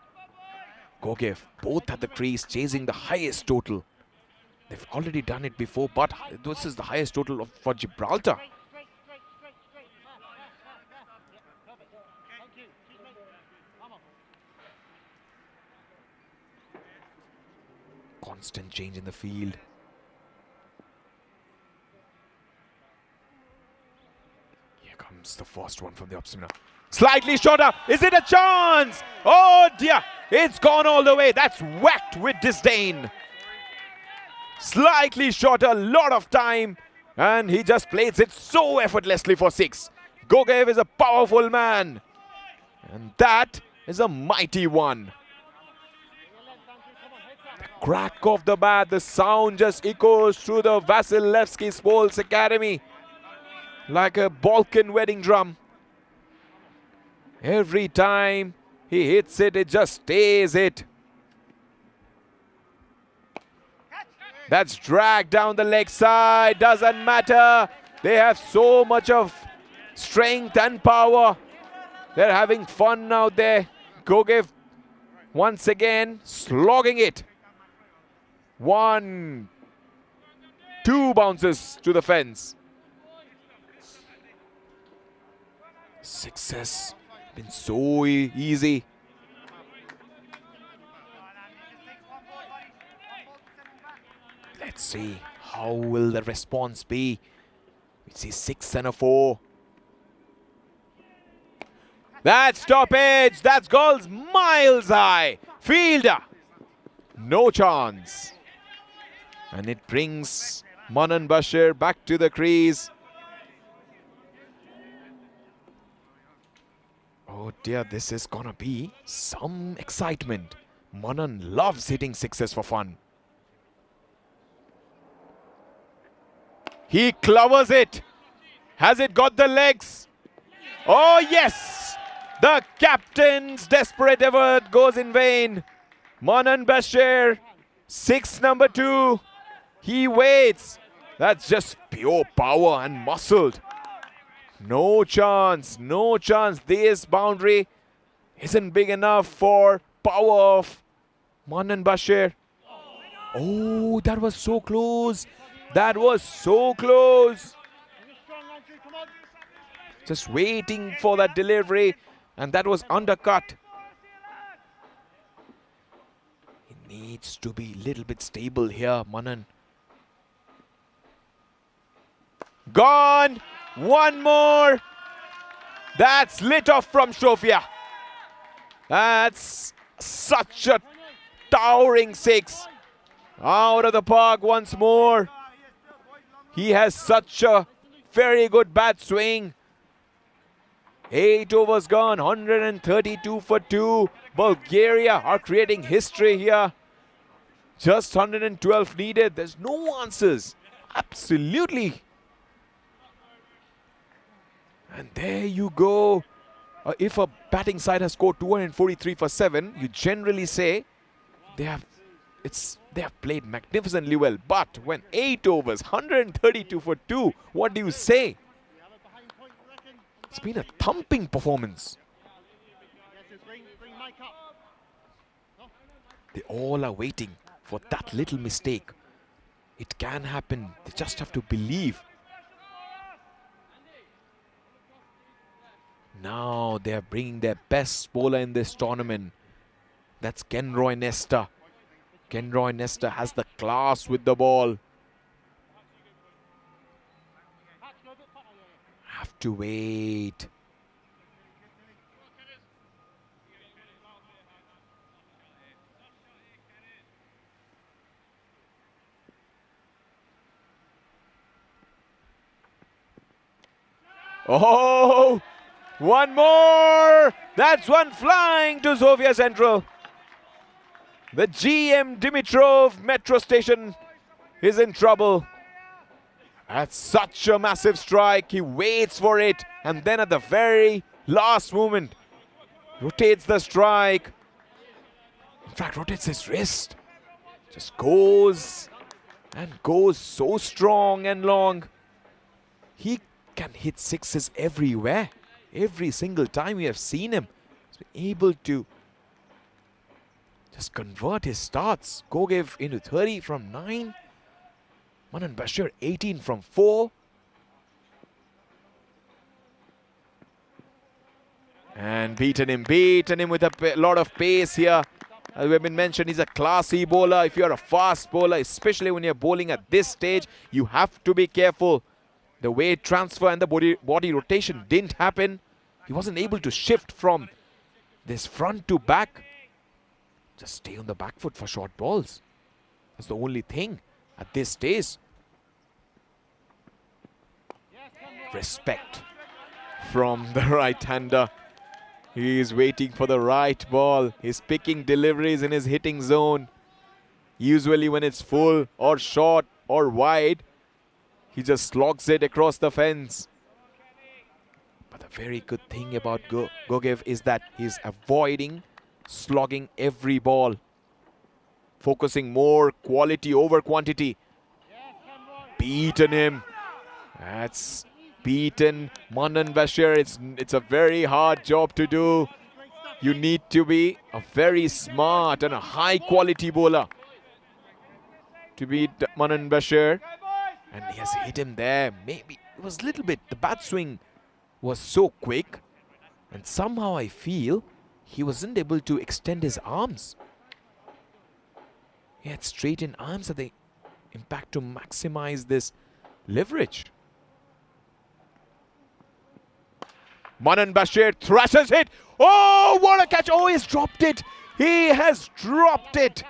Gogev, both at the crease, chasing the highest total. They've already done it before, but this is the highest total for Gibraltar. Constant change in the field. Here comes the first one from the off-spinner. Slightly shorter. Is it a chance? Oh dear. It's gone all the way. That's whacked with disdain. Slightly shorter, lot of time. And he just plays it so effortlessly for 6. Gogev is a powerful man. And that is a mighty one. The crack of the bat, the sound just echoes through the Vasilevsky Sports Academy like a Balkan wedding drum. Every time he hits it, it just stays it. That's dragged down the leg side. Doesn't matter. They have so much of strength and power. They're having fun out there. Gogev once again slogging it. 1, 2 bounces to the fence. 6s. Been so easy. Let's see, how will the response be? We see 6 and a 4. That stoppage, that's goals miles high. Fielder, no chance. And it brings Manan Bashir back to the crease. Oh dear, this is gonna be some excitement. Manan loves hitting 6s for fun. He clovers it. Has it got the legs? Oh yes! The captain's desperate effort goes in vain. Manan Bashir, 6 number 2. He waits. That's just pure power and muscled. No chance, no chance. This boundary isn't big enough for power of Manan Bashir. Oh, that was so close. That was so close. Just waiting for that delivery, and that was undercut. He needs to be a little bit stable here, Manan. Gone. One more. That's lit off from Sofia. That's such a towering six. Out of the park once more. He has such a very good bat swing. 8 overs gone, 132 for 2. Bulgaria are creating history here. Just 112 needed. There's no answers. Absolutely. And there you go. If a batting side has scored 243 for 7, you generally say they have played magnificently well. But when 8 overs, 132 for 2, what do you say? It's been a thumping performance. They all are waiting for that little mistake. It can happen. They just have to believe. Now they are bringing their best bowler in this tournament. That's Kenroy Nesta. Kenroy Nesta has the class with the ball. Have to wait. Oh, one more. That's one flying to Sofia Central. The GM Dimitrov metro station is in trouble. That's such a massive strike. He waits for it, and then at the very last moment rotates the strike. In fact, rotates his wrist. Just goes and goes so strong and long. He can hit sixes everywhere. Every single time we have seen him, he's been able to just convert his starts. Gogev into 30 from 9. Manan Bashir 18 from 4. And beaten him with a lot of pace here. As we've been mentioned, he's a classy bowler. If you're a fast bowler, especially when you're bowling at this stage, you have to be careful. The weight transfer and the body rotation didn't happen. He wasn't able to shift from this front to back. Just stay on the back foot for short balls. That's the only thing at this stage. Respect from the right-hander. He is waiting for the right ball. He's picking deliveries in his hitting zone. Usually when it's full or short or wide, he just slogs it across the fence. But the very good thing about Gogev is that he's avoiding slogging every ball. Focusing more quality over quantity. Beaten him. That's beaten Manan Bashir. It's a very hard job to do. You need to be a very smart and a high quality bowler to beat Manan Bashir. And he has hit him there. Maybe it was a little bit. The bat swing was so quick. And somehow I feel he wasn't able to extend his arms. He had straightened arms at the impact to maximize this leverage. Manan Bashir thrashes it. Oh, what a catch. Oh, he's dropped it. He has dropped it.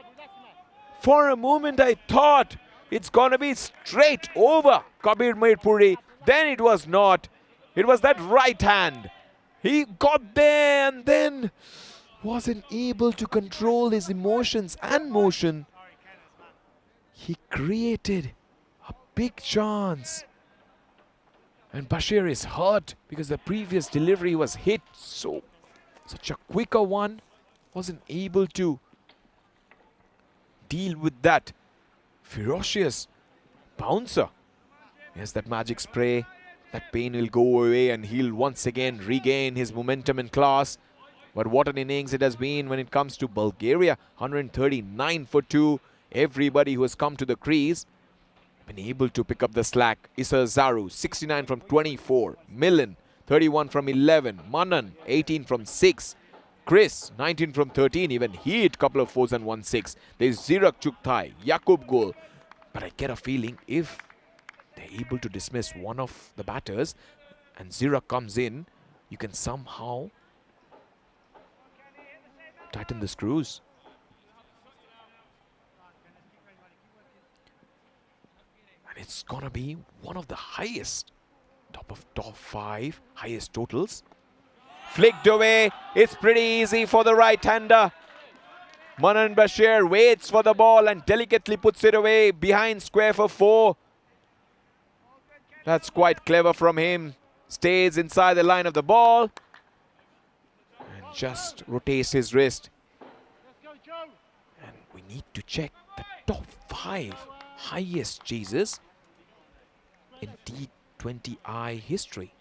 For a moment I thought it's going to be straight over Kabir Mirpuri. Then it was not. It was that right hand. He got there and then wasn't able to control his emotions and motion. He created a big chance. And Bashir is hurt because the previous delivery was hit. So, such a quicker one. Wasn't able to deal with that ferocious bouncer. Yes, that magic spray. That pain will go away and he'll once again regain his momentum and class. But what an innings it has been when it comes to Bulgaria. 139 for 2. Everybody who has come to the crease been able to pick up the slack. Issa Zaru, 69 from 24. Millen, 31 from 11. Manan, 18 from 6. Chris, 19 from 13. Even he hit a couple of 4s and 1-6. There's Zirak Chukthai, Yakub goal. But I get a feeling if they're able to dismiss one of the batters and Zirak comes in, you can somehow tighten the screws. And it's gonna be one of the highest, top 5 highest totals. Flicked away. It's pretty easy for the right-hander. Manan Bashir waits for the ball and delicately puts it away behind square for 4. That's quite clever from him. Stays inside the line of the ball and just rotates his wrist. And we need to check the top 5 highest chases in T20I history.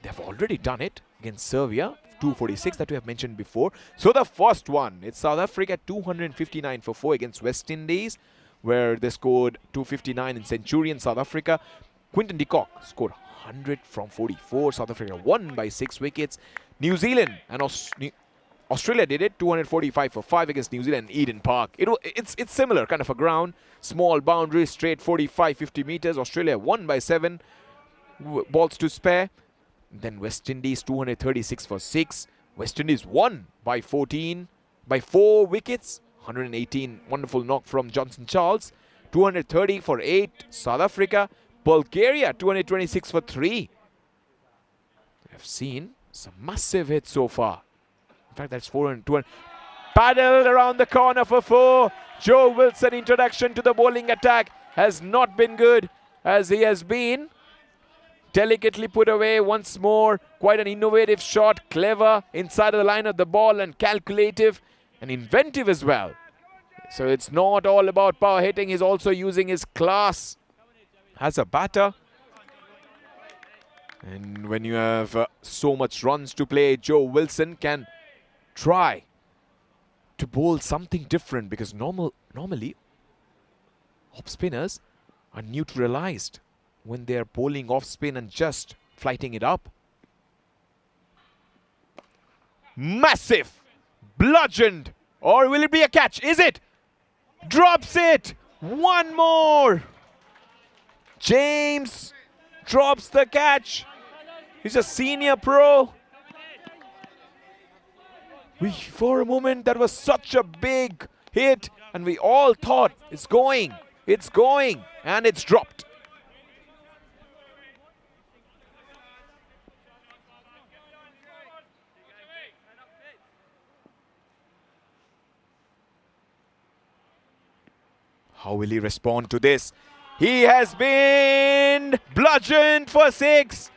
They've already done it against Serbia, 246 that we have mentioned before. So the first one, it's South Africa 259 for 4 against West Indies, where they scored 259 in Centurion, South Africa. Quinton de Kock scored 100 from 44. South Africa won by 6 wickets. New Zealand and Australia did it, 245 for 5 against New Zealand, Eden Park. It's similar kind of a ground, small boundary, straight 45-50 meters. Australia won by 7 balls to spare. Then West Indies 236 for 6. West Indies won by 4 wickets. 118, wonderful knock from Johnson Charles. 230 for 8. South Africa. Bulgaria 226 for 3. I've seen some massive hits so far. In fact, that's 4 and 2. Paddled around the corner for 4. Joe Wilson introduction to the bowling attack has not been good as he has been. Delicately put away once more. Quite an innovative shot. Clever inside of the line of the ball and calculative and inventive as well. So it's not all about power hitting. He's also using his class as a batter. And when you have so much runs to play, Joe Wilson can try to bowl something different because normally off spinners are neutralized when they are bowling off spin and just flighting it up. Massive, bludgeoned, or will it be a catch? Is it? Drops it. One more. James drops the catch. He's a senior pro. For a moment, that was such a big hit, and we all thought it's going, and it's dropped. How will he respond to this? He has been bludgeoned for 6.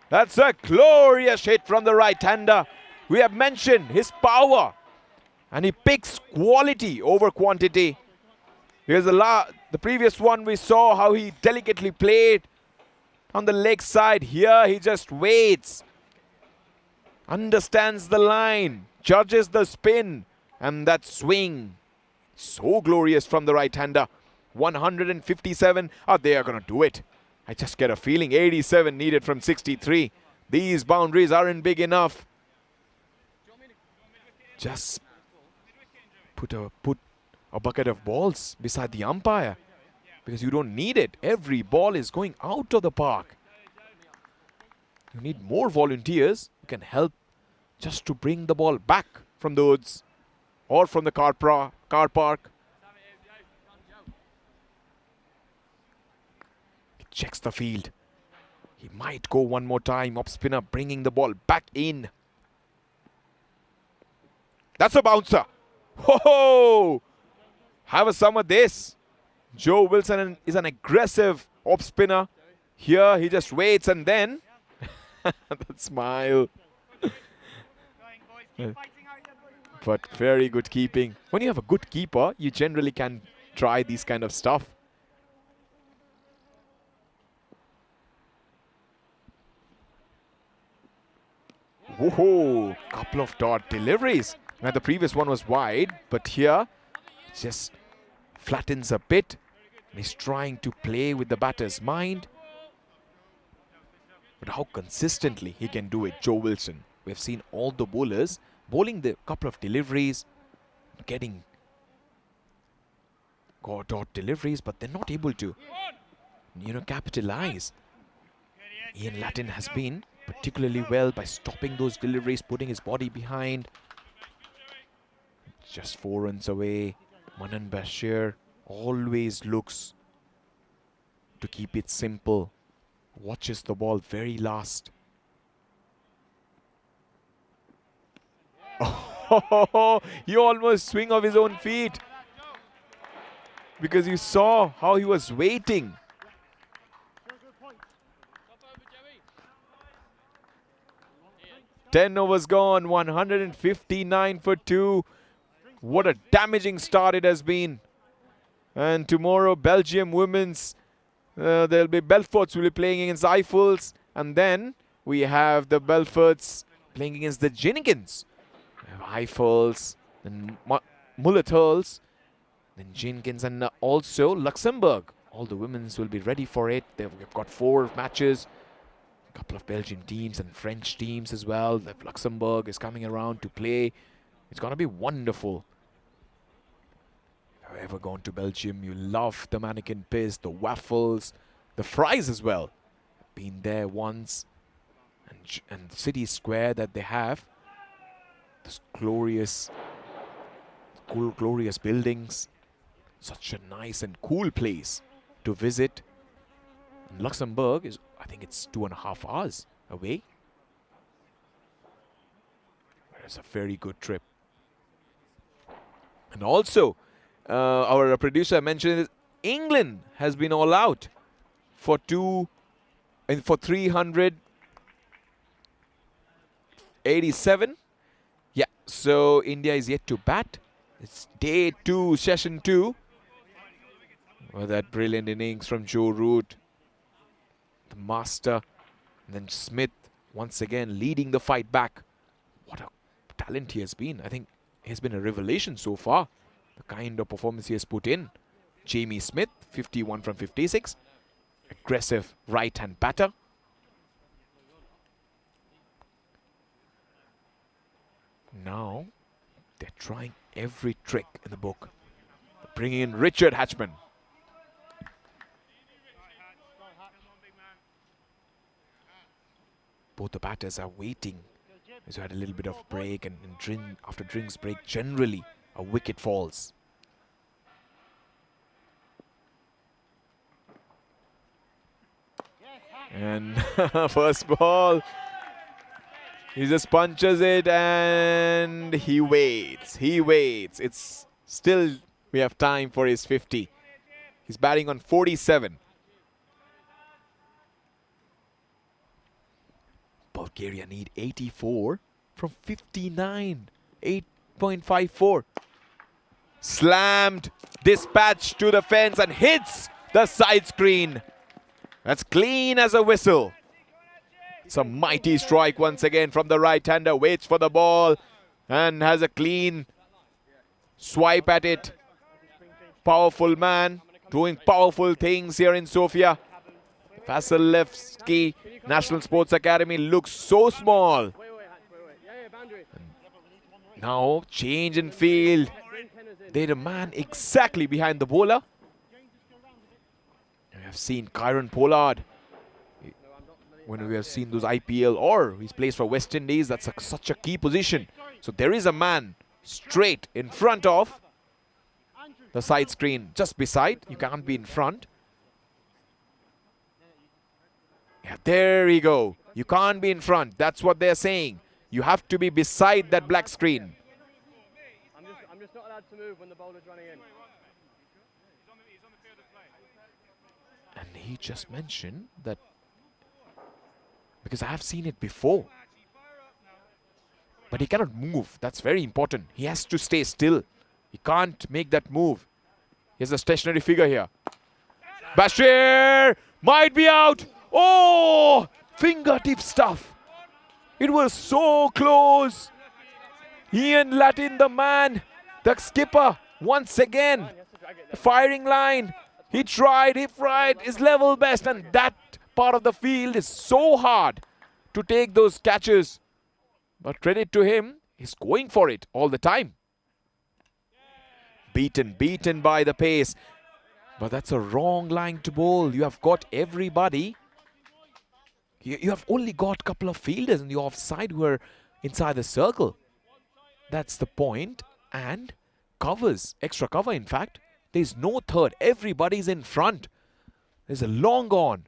That's a glorious hit from the right-hander. We have mentioned his power, and he picks quality over quantity. Because the previous one we saw how he delicately played on the leg side. Here he just waits, understands the line, judges the spin, and that swing. So glorious from the right-hander. 157. They are going to do it. I just get a feeling 87 needed from 63. These boundaries aren't big enough. Just put a bucket of balls beside the umpire because you don't need it. Every ball is going out of the park. You need more volunteers who can help just to bring the ball back from the woods or from the car park. He checks the field. He might go one more time. Off spinner bringing the ball back in. That's a bouncer. Ho-ho! Have a sum of this. Joe Wilson is an aggressive off spinner. Here he just waits and then that smile. But very good keeping. When you have a good keeper, you generally can try these kind of stuff. Whoa, couple of dot deliveries. Now the previous one was wide, but here just flattens a bit. He's trying to play with the batter's mind. But how consistently he can do it, Joe Wilson. We've seen all the bowlers bowling the couple of deliveries, getting dot deliveries, but they're not able to, capitalize. Ian Latin has been particularly well by stopping those deliveries, putting his body behind. Just 4 runs away. Manan Bashir always looks to keep it simple. Watches the ball very last. Oh, he almost swing off his own feet. Because you saw how he was waiting. Ten overs gone, 159 for 2. What a damaging start it has been. And tomorrow, Belgium women's, there'll be Belforts will be playing against Eiffels. And then we have the Belforts playing against the Jenkins. We have Eiffels, then Mullet-Hurls, then Jenkins, and also Luxembourg. All the women's will be ready for it. We've got 4 matches. A couple of Belgian teams and French teams as well. Luxembourg is coming around to play. It's going to be wonderful. If you've ever gone to Belgium, you love the mannequin piss, the waffles, the fries as well. Been there once. And the city square that they have. This glorious buildings. Such a nice and cool place to visit. And Luxembourg is, I think it's 2.5 hours away. It's a very good trip. And also, our producer mentioned this, England has been all out for 387. Yeah, so India is yet to bat. It's day 2, session 2. Oh, that brilliant innings from Joe Root, the master. And then Smith once again leading the fight back. What a talent he has been. I think he has been a revelation so far. The kind of performance he has put in. Jamie Smith, 51 from 56. Aggressive right-hand batter. Now, they're trying every trick in the book. They're bringing in Richard Hatchman. Both the batters are waiting. So had a little bit of break, and after drinks break, generally a wicket falls. And first ball, he just punches it and he waits. It's still, we have time for his 50. He's batting on 47. Bulgaria need 84 from 59. 8.54. Slammed, dispatched to the fence and hits the side screen. That's clean as a whistle. It's a mighty strike once again from the right-hander. Waits for the ball and has a clean swipe at it. Powerful man doing powerful things here in Sofia. Vasilevsky National Sports Academy looks so small. Now change in field. They're the man exactly behind the bowler. We have seen Kyron Pollard. When we have seen those IPL or he's plays for West Indies, that's such a key position. So there is a man straight in front of the side screen, just beside. You can't be in front. Yeah, there we go. You can't be in front. That's what they're saying. You have to be beside that black screen.
I'm just not allowed to move when the bowler's running in.
And he just mentioned that, because I have seen it before. But he cannot move. That's very important. He has to stay still. He can't make that move. Here's a stationary figure here. Bashir might be out. Oh, fingertip stuff. It was so close. Ian Latin, the man, the skipper, once again. The firing line. He tried his level best, and that part of the field is so hard to take those catches. But credit to him, he's going for it all the time. Beaten by the pace. But that's a wrong line to bowl. You have got everybody. You have only got a couple of fielders in the offside who are inside the circle. That's the point. And covers, extra cover in fact. There's no third. Everybody's in front. There's a long on.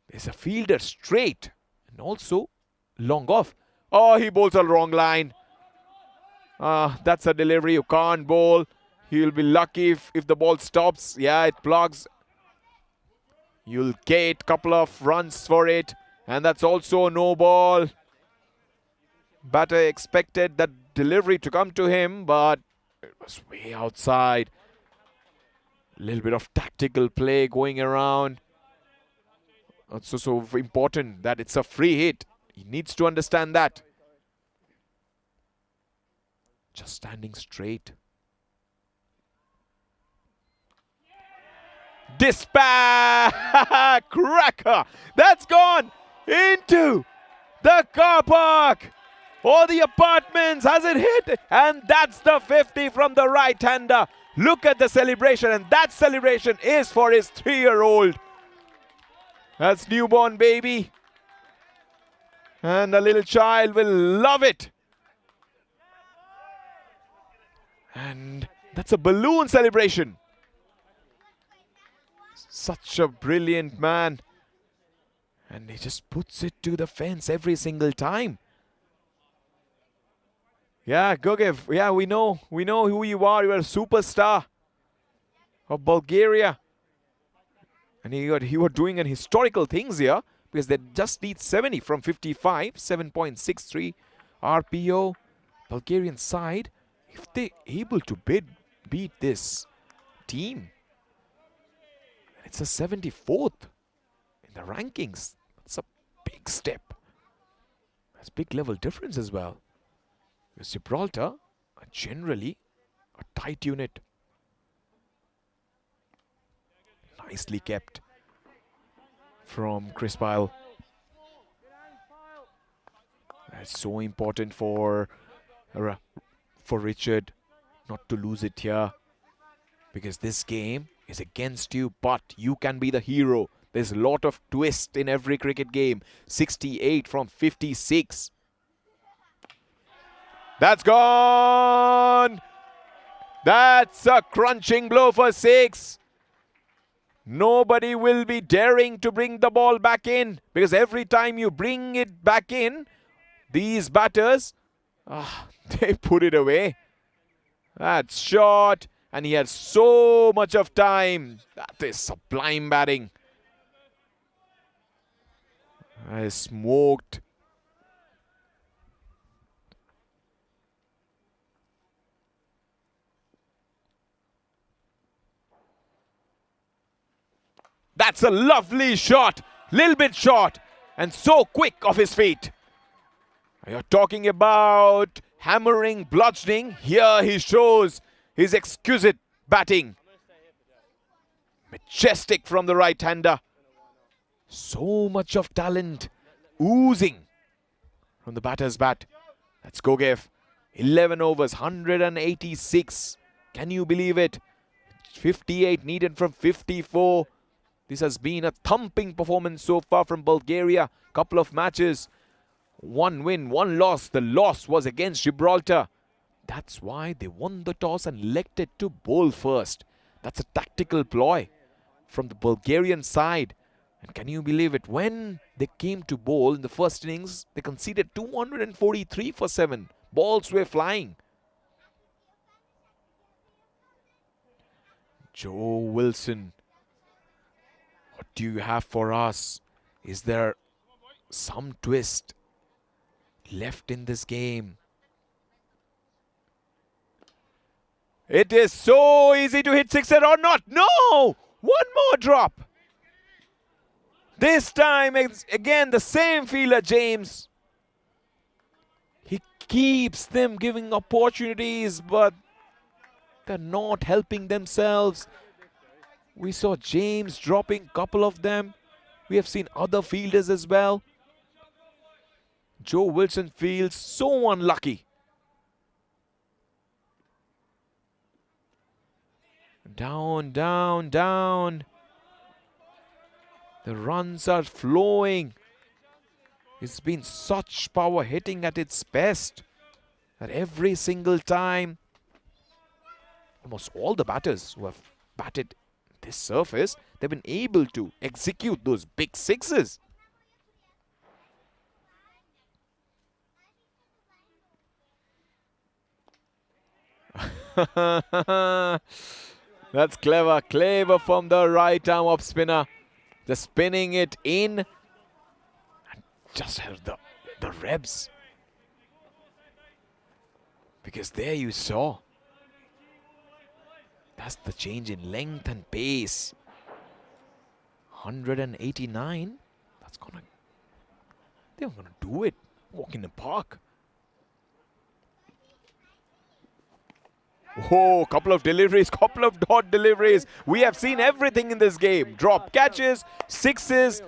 There's a fielder straight. And also long off. Oh, he bowls a wrong line. That's a delivery you can't bowl. He'll be lucky if the ball stops. Yeah, it plugs. You'll get a couple of runs for it. And that's also no ball. Batter expected that delivery to come to him, but it was way outside. A little bit of tactical play going around. Also so important that it's a free hit. He needs to understand that. Just standing straight. Dispatch! Cracker! That's gone into the car park or the apartments. Has it hit? And that's the 50 from the right-hander. Look at the celebration, and that celebration is for his 3-year-old. That's newborn baby. And the little child will love it. And that's a balloon celebration. Such a brilliant man. And he just puts it to the fence every single time. Yeah, Gogev, yeah, we know who you are. You're a superstar of Bulgaria. And he was doing an historical things here because they just need 70 from 55, 7.63 RPO. Bulgarian side, if they're able to beat this team, it's a 74th in the rankings. That's a big step. That's big level difference as well. Because Gibraltar are generally a tight unit. Nicely kept from Chris Pyle. That's so important for Richard not to lose it here. Because this game is against you, but you can be the hero. There's a lot of twist in every cricket game. 68 from 56. That's gone. That's a crunching blow for 6. Nobody will be daring to bring the ball back in, because every time you bring it back in, these batters, they put it away. That's short, and he had so much of time. That is sublime batting. I smoked. That's a lovely shot. Little bit short and so quick off his feet. You're talking about hammering, bludgeoning. Here he shows his exquisite batting. Majestic from the right-hander. So much of talent oozing from the batter's bat. That's Gogev. 11 overs, 186. Can you believe it? 58 needed from 54. This has been a thumping performance so far from Bulgaria. Couple of matches. 1 win, 1 loss. The loss was against Gibraltar. That's why they won the toss and elected to bowl first. That's a tactical ploy from the Bulgarian side. And can you believe it? When they came to bowl in the first innings, they conceded 243 for 7. Balls were flying. Joe Wilson. What do you have for us? Is there some twist left in this game? It is so easy to hit sixer or not. No! One more drop. This time, again, the same fielder, James. He keeps them giving opportunities, but they're not helping themselves. We saw James dropping a couple of them. We have seen other fielders as well. Joe Wilson feels so unlucky. Down, down, down. The runs are flowing. It's been such power hitting at its best that every single time, almost all the batters who have batted this surface, they've been able to execute those big sixes. That's clever, clever from the right arm off spinner. Just spinning it in and just have the revs. Because there you saw, that's the change in length and pace. 189, they're gonna do it. Walk in the park. Oh, couple of deliveries, couple of dot deliveries. We have seen everything in this game. Drop catches, sixes,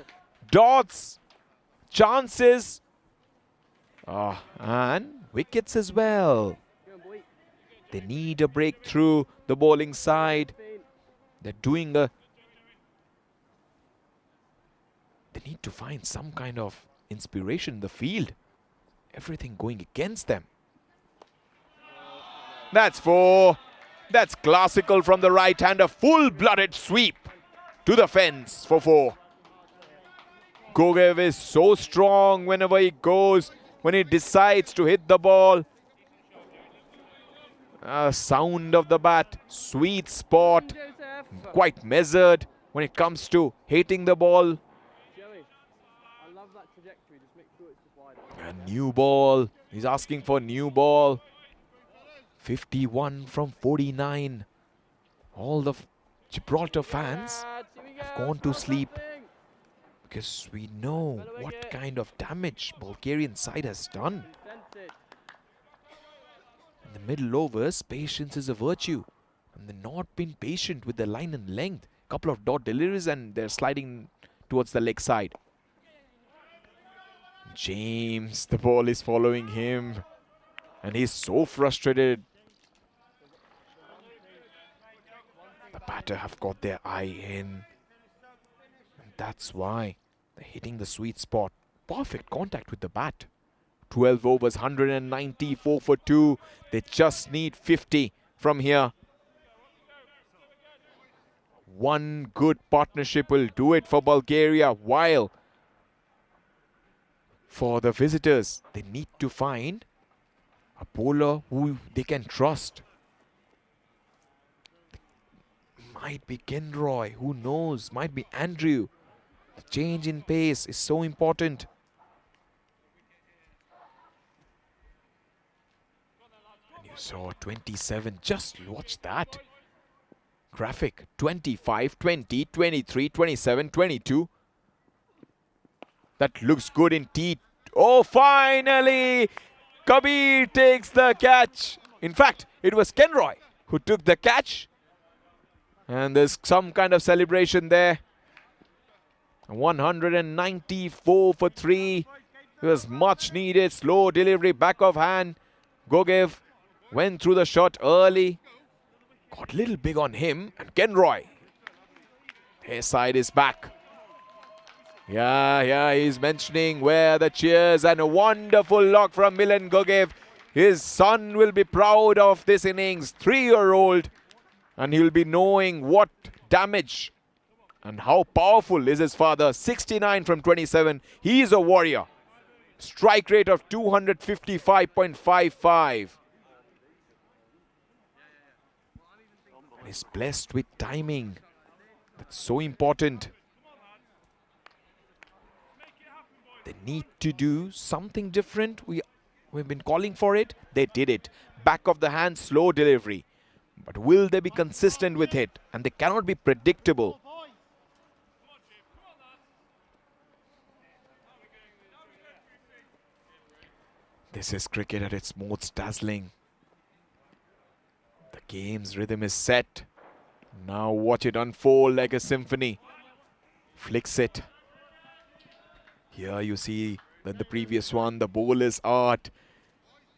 dots, chances, and wickets as well. They need a breakthrough, the bowling side. They're doing they need to find some kind of inspiration in the field. Everything going against them. That's 4. That's classical from the right hand. A full-blooded sweep to the fence for 4. Gogev is so strong whenever he goes, when he decides to hit the ball. Sound of the bat, sweet spot, quite measured when it comes to hitting the ball. A new ball. He's asking for new ball. 51 from 49. All the Gibraltar fans have gone to sleep because we know what kind of damage Bulgarian side has done. In the middle overs, patience is a virtue, and they've not been patient with the line and length. Couple of dot deliveries and they're sliding towards the leg side. James, the ball is following him, and he's so frustrated. The batter have got their eye in, and that's why they're hitting the sweet spot. Perfect contact with the bat. 12 overs, 194 for 2. They just need 50 from here. One good partnership will do it for Bulgaria, while for the visitors, they need to find a bowler who they can trust. Might be Kenroy, who knows, might be Andrew. The change in pace is so important. And you saw 27, just watch that graphic. 25, 20, 23, 27, 22. That looks good in T. Oh, finally! Kabir takes the catch. In fact, it was Kenroy who took the catch. And there's some kind of celebration there. 194 for 3. It was much needed. Slow delivery, back of hand. Gogev went through the shot early. Got a little big on him. And Kenroy, his side is back. Yeah, he's mentioning where the cheers, and a wonderful lock from Milan Gogev. His son will be proud of this innings, 3-year-old. And he'll be knowing what damage and how powerful is his father. 69 from 27. He is a warrior. Strike rate of 255.55. And he's blessed with timing. That's so important. They need to do something different. We've been calling for it. They did it. Back of the hand, slow delivery. But will they be consistent with it? And they cannot be predictable. This is cricket at its most dazzling. The game's rhythm is set. Now watch it unfold like a symphony. Flicks it. Here you see that the previous one, the bowler's art,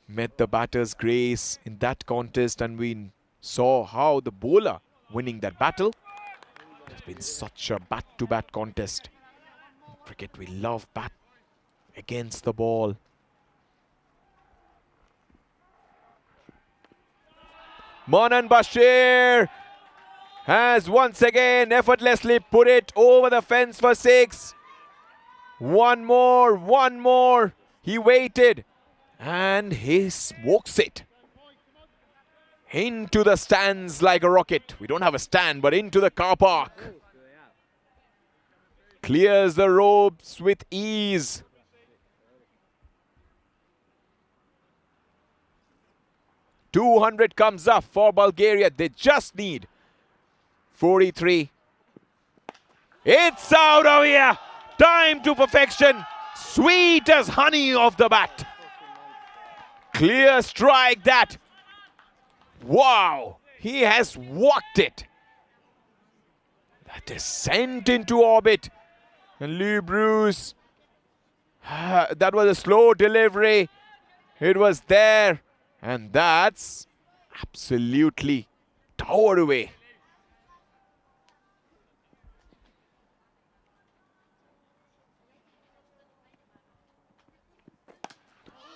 met the batter's grace in that contest, and we saw how the bowler winning that battle. It has been such a bat-to-bat contest. In cricket, we love bat against the ball. Manan Bashir has once again effortlessly put it over the fence for 6. One more. He waited and he smokes it into the stands like a rocket. We don't have a stand, but into the car park. Clears the ropes with ease. .200 comes up for Bulgaria. They just need 43. It's out of here. Time to perfection. Sweet as honey off the bat. Clear strike that. Wow. He has walked it. That is sent into orbit. And Lee Bruce. That was a slow delivery. It was there. And that's absolutely towered away.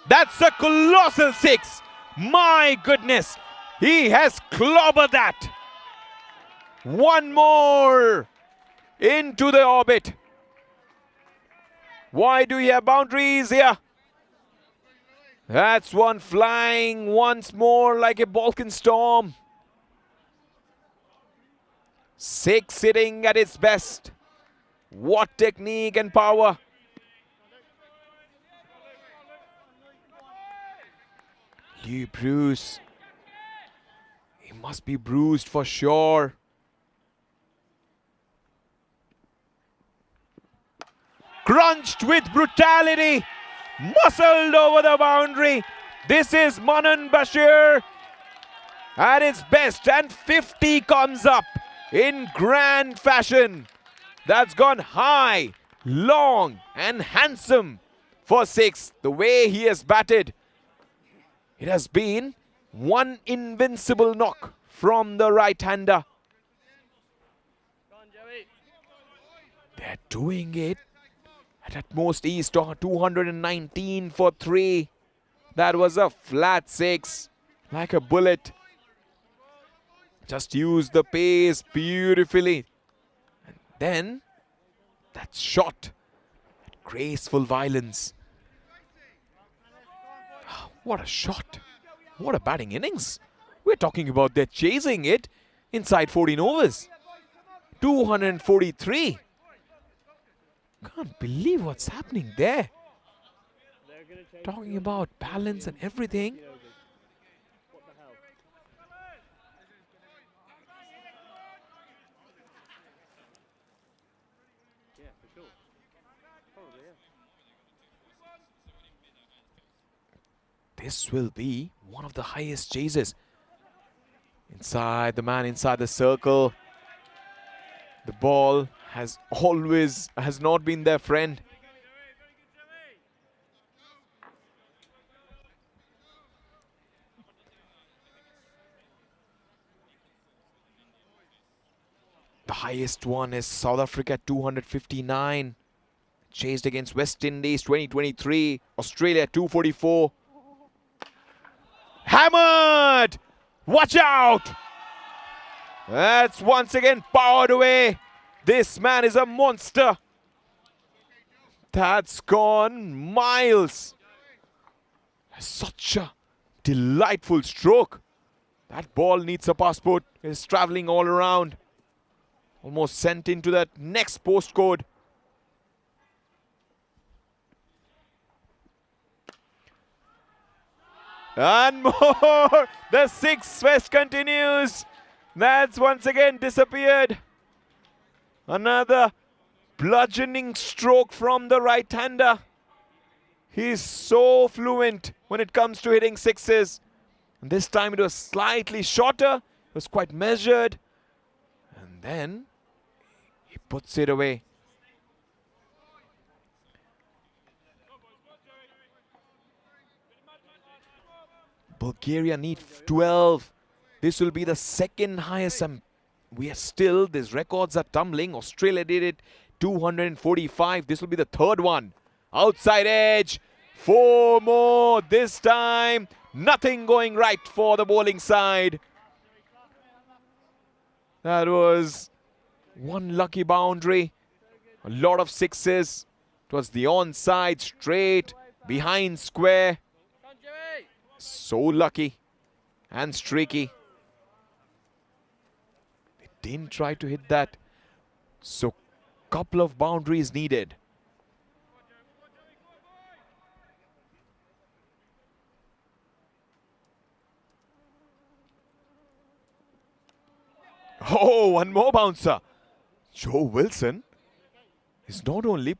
That's a colossal 6. My goodness. He has clobbered that. One more into the orbit. Why do we have boundaries here? That's one flying once more like a Balkan storm. 6 hitting at its best. What technique and power. Lee Bruce. He must be bruised for sure. Crunched with brutality. Muscled over the boundary. This is Manan Bashir at its best, and 50 comes up in grand fashion. That's gone high, long and handsome for 6. The way he has batted, it has been one invincible knock from the right-hander. They're doing it at most east, 219 for 3. That was a flat 6, like a bullet. Just used the pace beautifully. And then that shot, graceful violence. What a shot. What a batting innings. We're talking about they're chasing it inside 14 overs. 243. Can't believe what's happening there. Talking about balance and everything. This will be one of the highest chases. Inside the man, inside the circle. The ball has not been their friend. The highest one is South Africa at 259. Chased against West Indies 2023. Australia 244. Hammered! Watch out! That's once again powered away. This man is a monster. That's gone miles. Such a delightful stroke. That ball needs a passport. It's traveling all around. Almost sent into that next postcode. And more. The 6 West continues. That's once again disappeared. Another bludgeoning stroke from the right-hander. He's so fluent when it comes to hitting sixes. And this time it was slightly shorter. It was quite measured. And then he puts it away. Bulgaria need 12. This will be the second highest. We are still, these records are tumbling. Australia did it 245. This will be the third one. Outside edge. 4 more. This time, nothing going right for the bowling side. That was one lucky boundary. A lot of sixes. It was the onside, straight, behind square. So lucky and streaky. They didn't try to hit that. So, couple of boundaries needed. Oh, one more bouncer. Joe Wilson is not only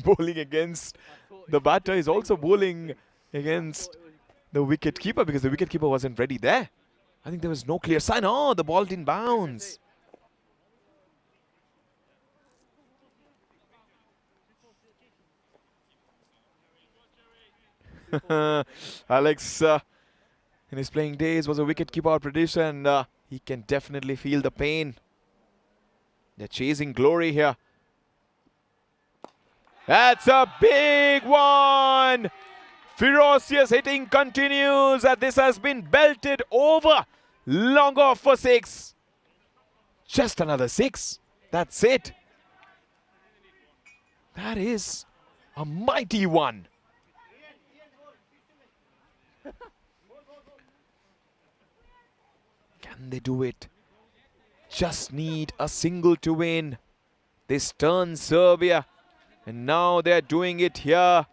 bowling against the batter, he's also bowling against the wicket keeper, because the wicket keeper wasn't ready there. I think there was no clear sign. Oh, the ball didn't bounce. Alex, in his playing days, was a wicket-keeper producer, and he can definitely feel the pain. They're chasing glory here. That's a big one! Ferocious hitting continues, and this has been belted over. Long off for 6. Just another 6. That's it. That is a mighty one. Can they do it? Just need a single to win. This turns Serbia, and now they're doing it here.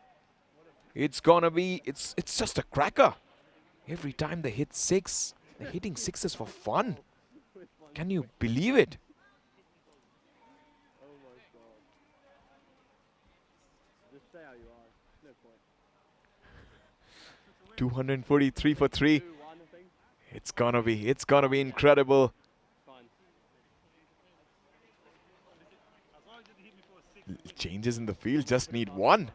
It's gonna be, it's just a cracker. Every time they hit 6, they're hitting 6s for fun. Can you believe it?
Oh my God. Just stay how you are. No point.
243 for 3. It's gonna be incredible. Changes in the field, just need 1.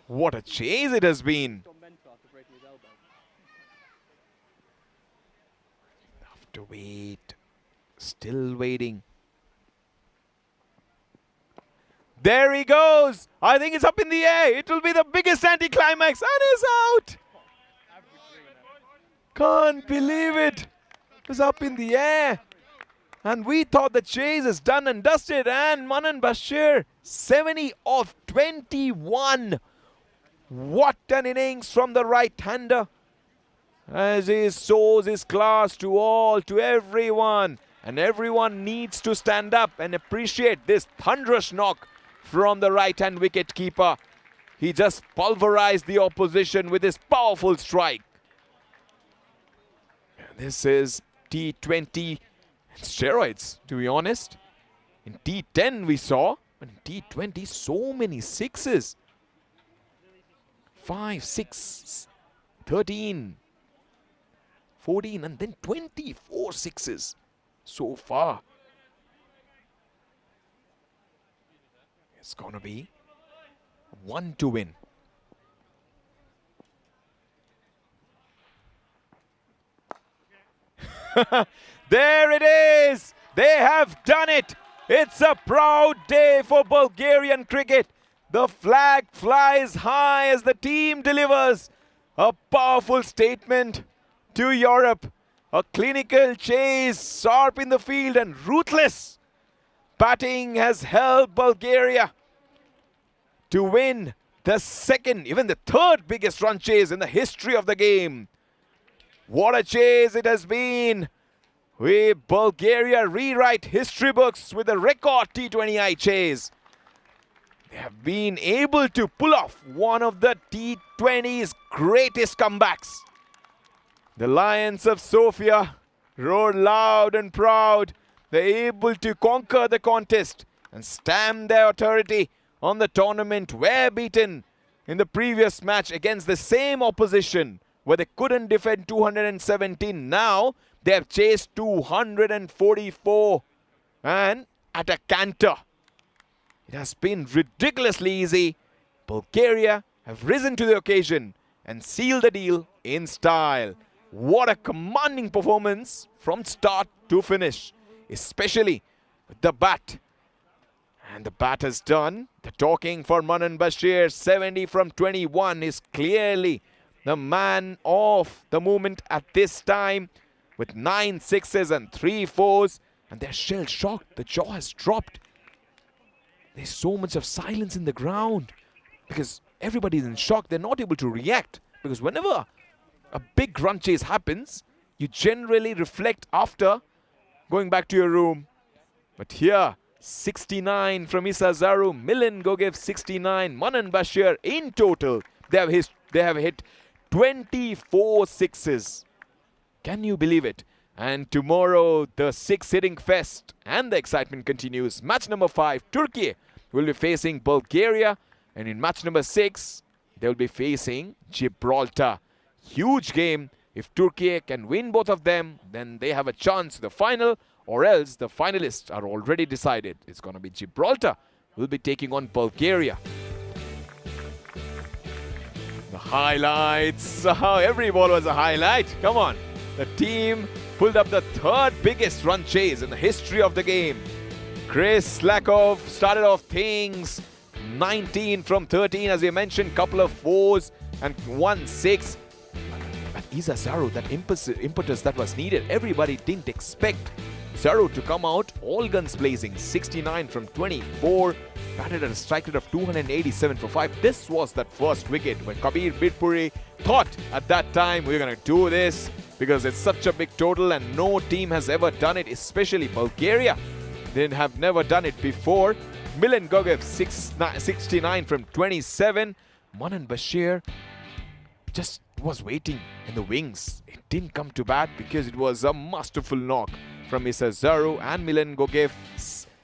What a chase it has been. Have to wait. Still waiting. There he goes. I think it's up in the air. It will be the biggest anticlimax, and is out. Can't believe it. It was up in the air. And we thought the chase is done and dusted. And Manan Bashir, 70 of 21. What an innings from the right-hander. As he shows his class to all, to everyone. And everyone needs to stand up and appreciate this thunderous knock from the right-hand wicket keeper. He just pulverized the opposition with his powerful strike. This is T20 steroids, to be honest. In T10 we saw, but in T20 so many 6s. 5, 6, 13, 14, and then 24 6s so far. It's gonna be 1 to win. There it is! They have done it! It's a proud day for Bulgarian cricket. The flag flies high as the team delivers a powerful statement to Europe. A clinical chase, sharp in the field and ruthless batting has helped Bulgaria to win the second, even the third biggest run chase in the history of the game. What a chase it has been. With Bulgaria rewrite history books with a record T20I chase. They have been able to pull off one of the T20's greatest comebacks. The Lions of Sofia roared loud and proud. They're able to conquer the contest and stamp their authority on the tournament were beaten in the previous match against the same opposition where they couldn't defend 217. Now they have chased 244 and at a canter. It has been ridiculously easy. Bulgaria have risen to the occasion and sealed the deal in style. What a commanding performance from start to finish, especially with the bat. And the bat has done the talking for Manan Bashir. 70 from 21 is clearly the man of the moment at this time with 9 sixes and 3 fours. And they're shell shocked. The jaw has dropped. There's so much of silence in the ground because everybody's in shock. They're not able to react because whenever a big run chase happens, you generally reflect after going back to your room. But here, 69 from Issa Zaru, Milan Gogev 69, Manan Bashir in total. They have hit 24 sixes. Can you believe it? And tomorrow, the 6-hitting fest and the excitement continues. Match number 5, Turkey will be facing Bulgaria. And in match number 6, they'll be facing Gibraltar. Huge game. If Turkey can win both of them, then they have a chance to the final, or else the finalists are already decided. It's going to be Gibraltar will be taking on Bulgaria. The highlights. Every ball was a highlight. Come on. The team pulled up the 3rd biggest run chase in the history of the game. Chris Lakov started off things. 19 from 13, as we mentioned, couple of 4s and 1 6. But Issa Zaru, that impetus that was needed, everybody didn't expect Zaru to come out all guns blazing. 69 from 24, batted at a strike rate of 287 for 5. This was that first wicket when Kabir Bidpuri thought at that time, we're going to do this because it's such a big total and no team has ever done it, especially Bulgaria. They have never done it before. Milan Gogev 69 from 27. Manan Bashir just was waiting in the wings. It didn't come to bat because it was a masterful knock from Issa Zaru and Milan Gogev.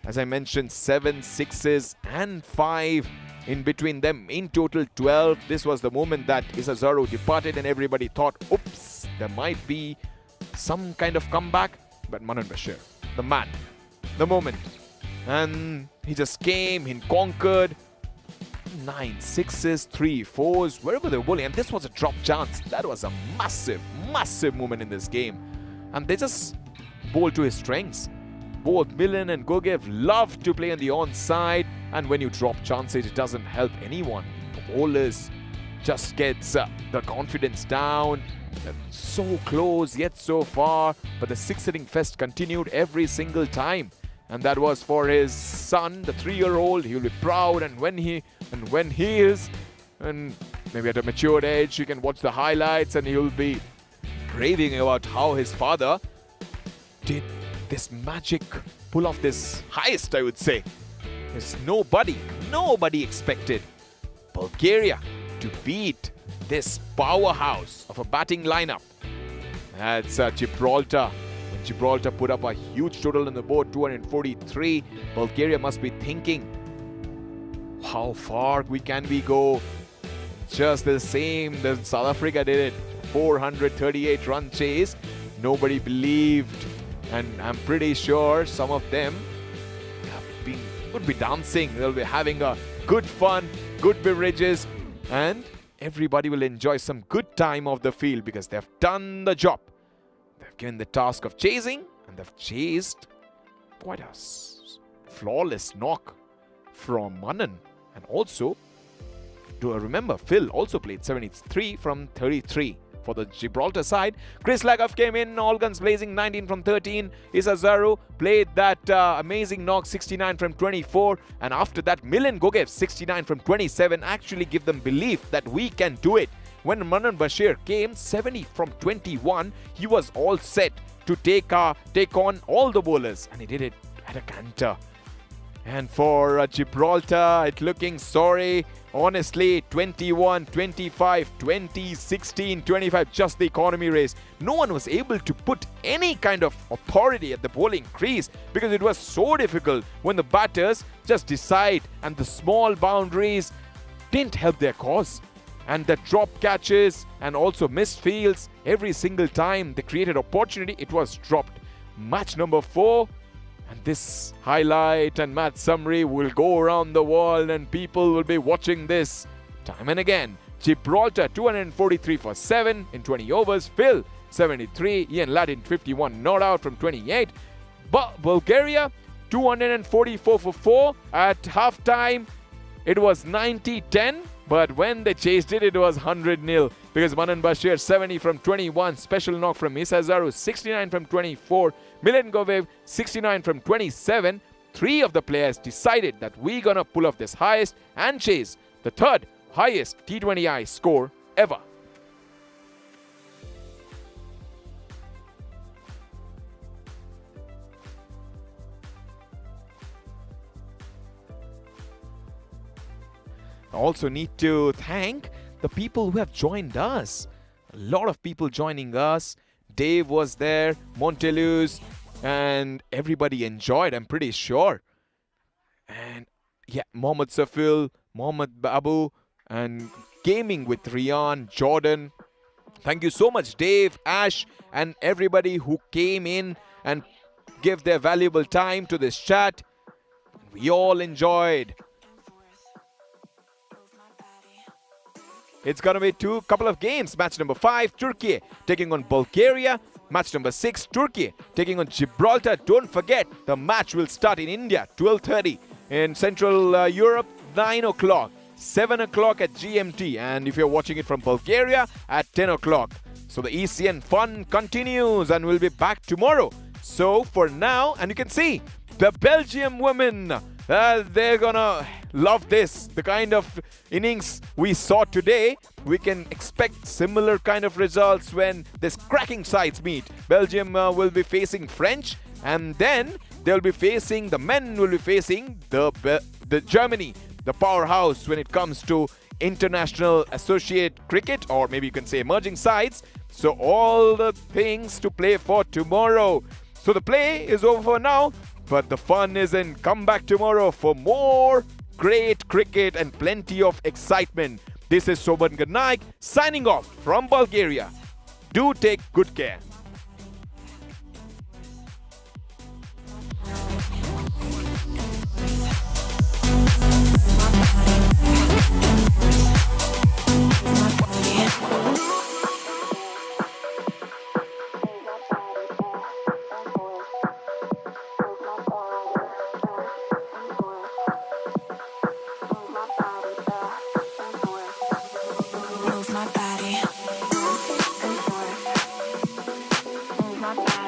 As I mentioned, 7 sixes and 5 in between them. In total 12. This was the moment that Issa Zaru departed and everybody thought, oops, there might be some kind of comeback. But Manan Bashir, the man, the moment. And he just came, he conquered. 9 sixes, 3 4s, wherever they were bowling. And this was a drop chance. That was a massive, massive moment in this game. And they just bowled to his strengths. Both Milan and Gogev love to play on the onside. And when you drop chances, it doesn't help anyone. The bowlers just gets the confidence down. So close, yet so far. But the 6-hitting fest continued every single time. And that was for his son, the 3-year-old. He will be proud, and when he is, and maybe at a matured age, you can watch the highlights and he will be raving about how his father did this magic, pull off this heist, I would say. There's nobody expected Bulgaria to beat this powerhouse of a batting lineup. That's Gibraltar. When Gibraltar put up a huge total on the board, 243, Bulgaria must be thinking, how far can we go? Just the same that South Africa did it. 438 run chase. Nobody believed. And I'm pretty sure some of them would be dancing. They'll be having a good fun, good beverages, and everybody will enjoy some good time off the field because they've done the job. They've given the task of chasing, and they've chased quite a flawless knock from Manan. And also, do I remember, Phil also played 73 from 33 for the Gibraltar side. Chris Lagov came in, all guns blazing, 19 from 13. Issa Zaru played that amazing knock, 69 from 24. And after that, Milan Gogev, 69 from 27, actually give them belief that we can do it. When Manan Bashir came, 70 from 21, he was all set to take on all the bowlers. And he did it at a canter. And for Gibraltar, it's looking sorry. Honestly, 21, 25, 20, 16, 25, just the economy race. No one was able to put any kind of authority at the bowling crease because it was so difficult when the batters just decide, and the small boundaries didn't help their cause. And the drop catches and also missed fields, every single time they created opportunity, it was dropped. Match number 4. And this highlight and match summary will go around the world and people will be watching this time and again. Gibraltar 243 for 7 in 20 overs. Phil 73. Ian Laddin 51 not out from 28. Bulgaria 244 for 4. At halftime it was 90-10. But when they chased it, it was 100-0 because Manan Bashir 70 from 21, special knock from Isazaru 69 from 24, Milan Govev 69 from 27. 3 of the players decided that we're gonna pull off this highest and chase the 3rd highest T20I score ever. I also need to thank the people who have joined us. A lot of people joining us. Dave was there, Monteluz, and everybody enjoyed, I'm pretty sure. And yeah, Mohammad Safil, Mohammad Babu, and Gaming with Rian, Jordan. Thank you so much, Dave, Ash, and everybody who came in and gave their valuable time to this chat. We all enjoyed. It's going to be couple of games. Match number 5, Turkey taking on Bulgaria. Match number 6, Turkey taking on Gibraltar. Don't forget, the match will start in India, 12:30. In Central Europe, 9 o'clock. 7 o'clock at GMT. And if you're watching it from Bulgaria, at 10 o'clock. So the ECN fun continues and we'll be back tomorrow. So for now, and you can see, the Belgium women, they're gonna love this. The kind of innings we saw today, we can expect similar kind of results when this cracking sides meet. Belgium will be facing French, and then they'll be facing, the men will be facing the Germany, the powerhouse when it comes to international associate cricket, or maybe you can say emerging sides. So all the things to play for tomorrow. So the play is over for now, but the fun isn't. Come back tomorrow for more great cricket and plenty of excitement. This is Soban Gurnaik signing off from Bulgaria. Do take good care.
Move my body.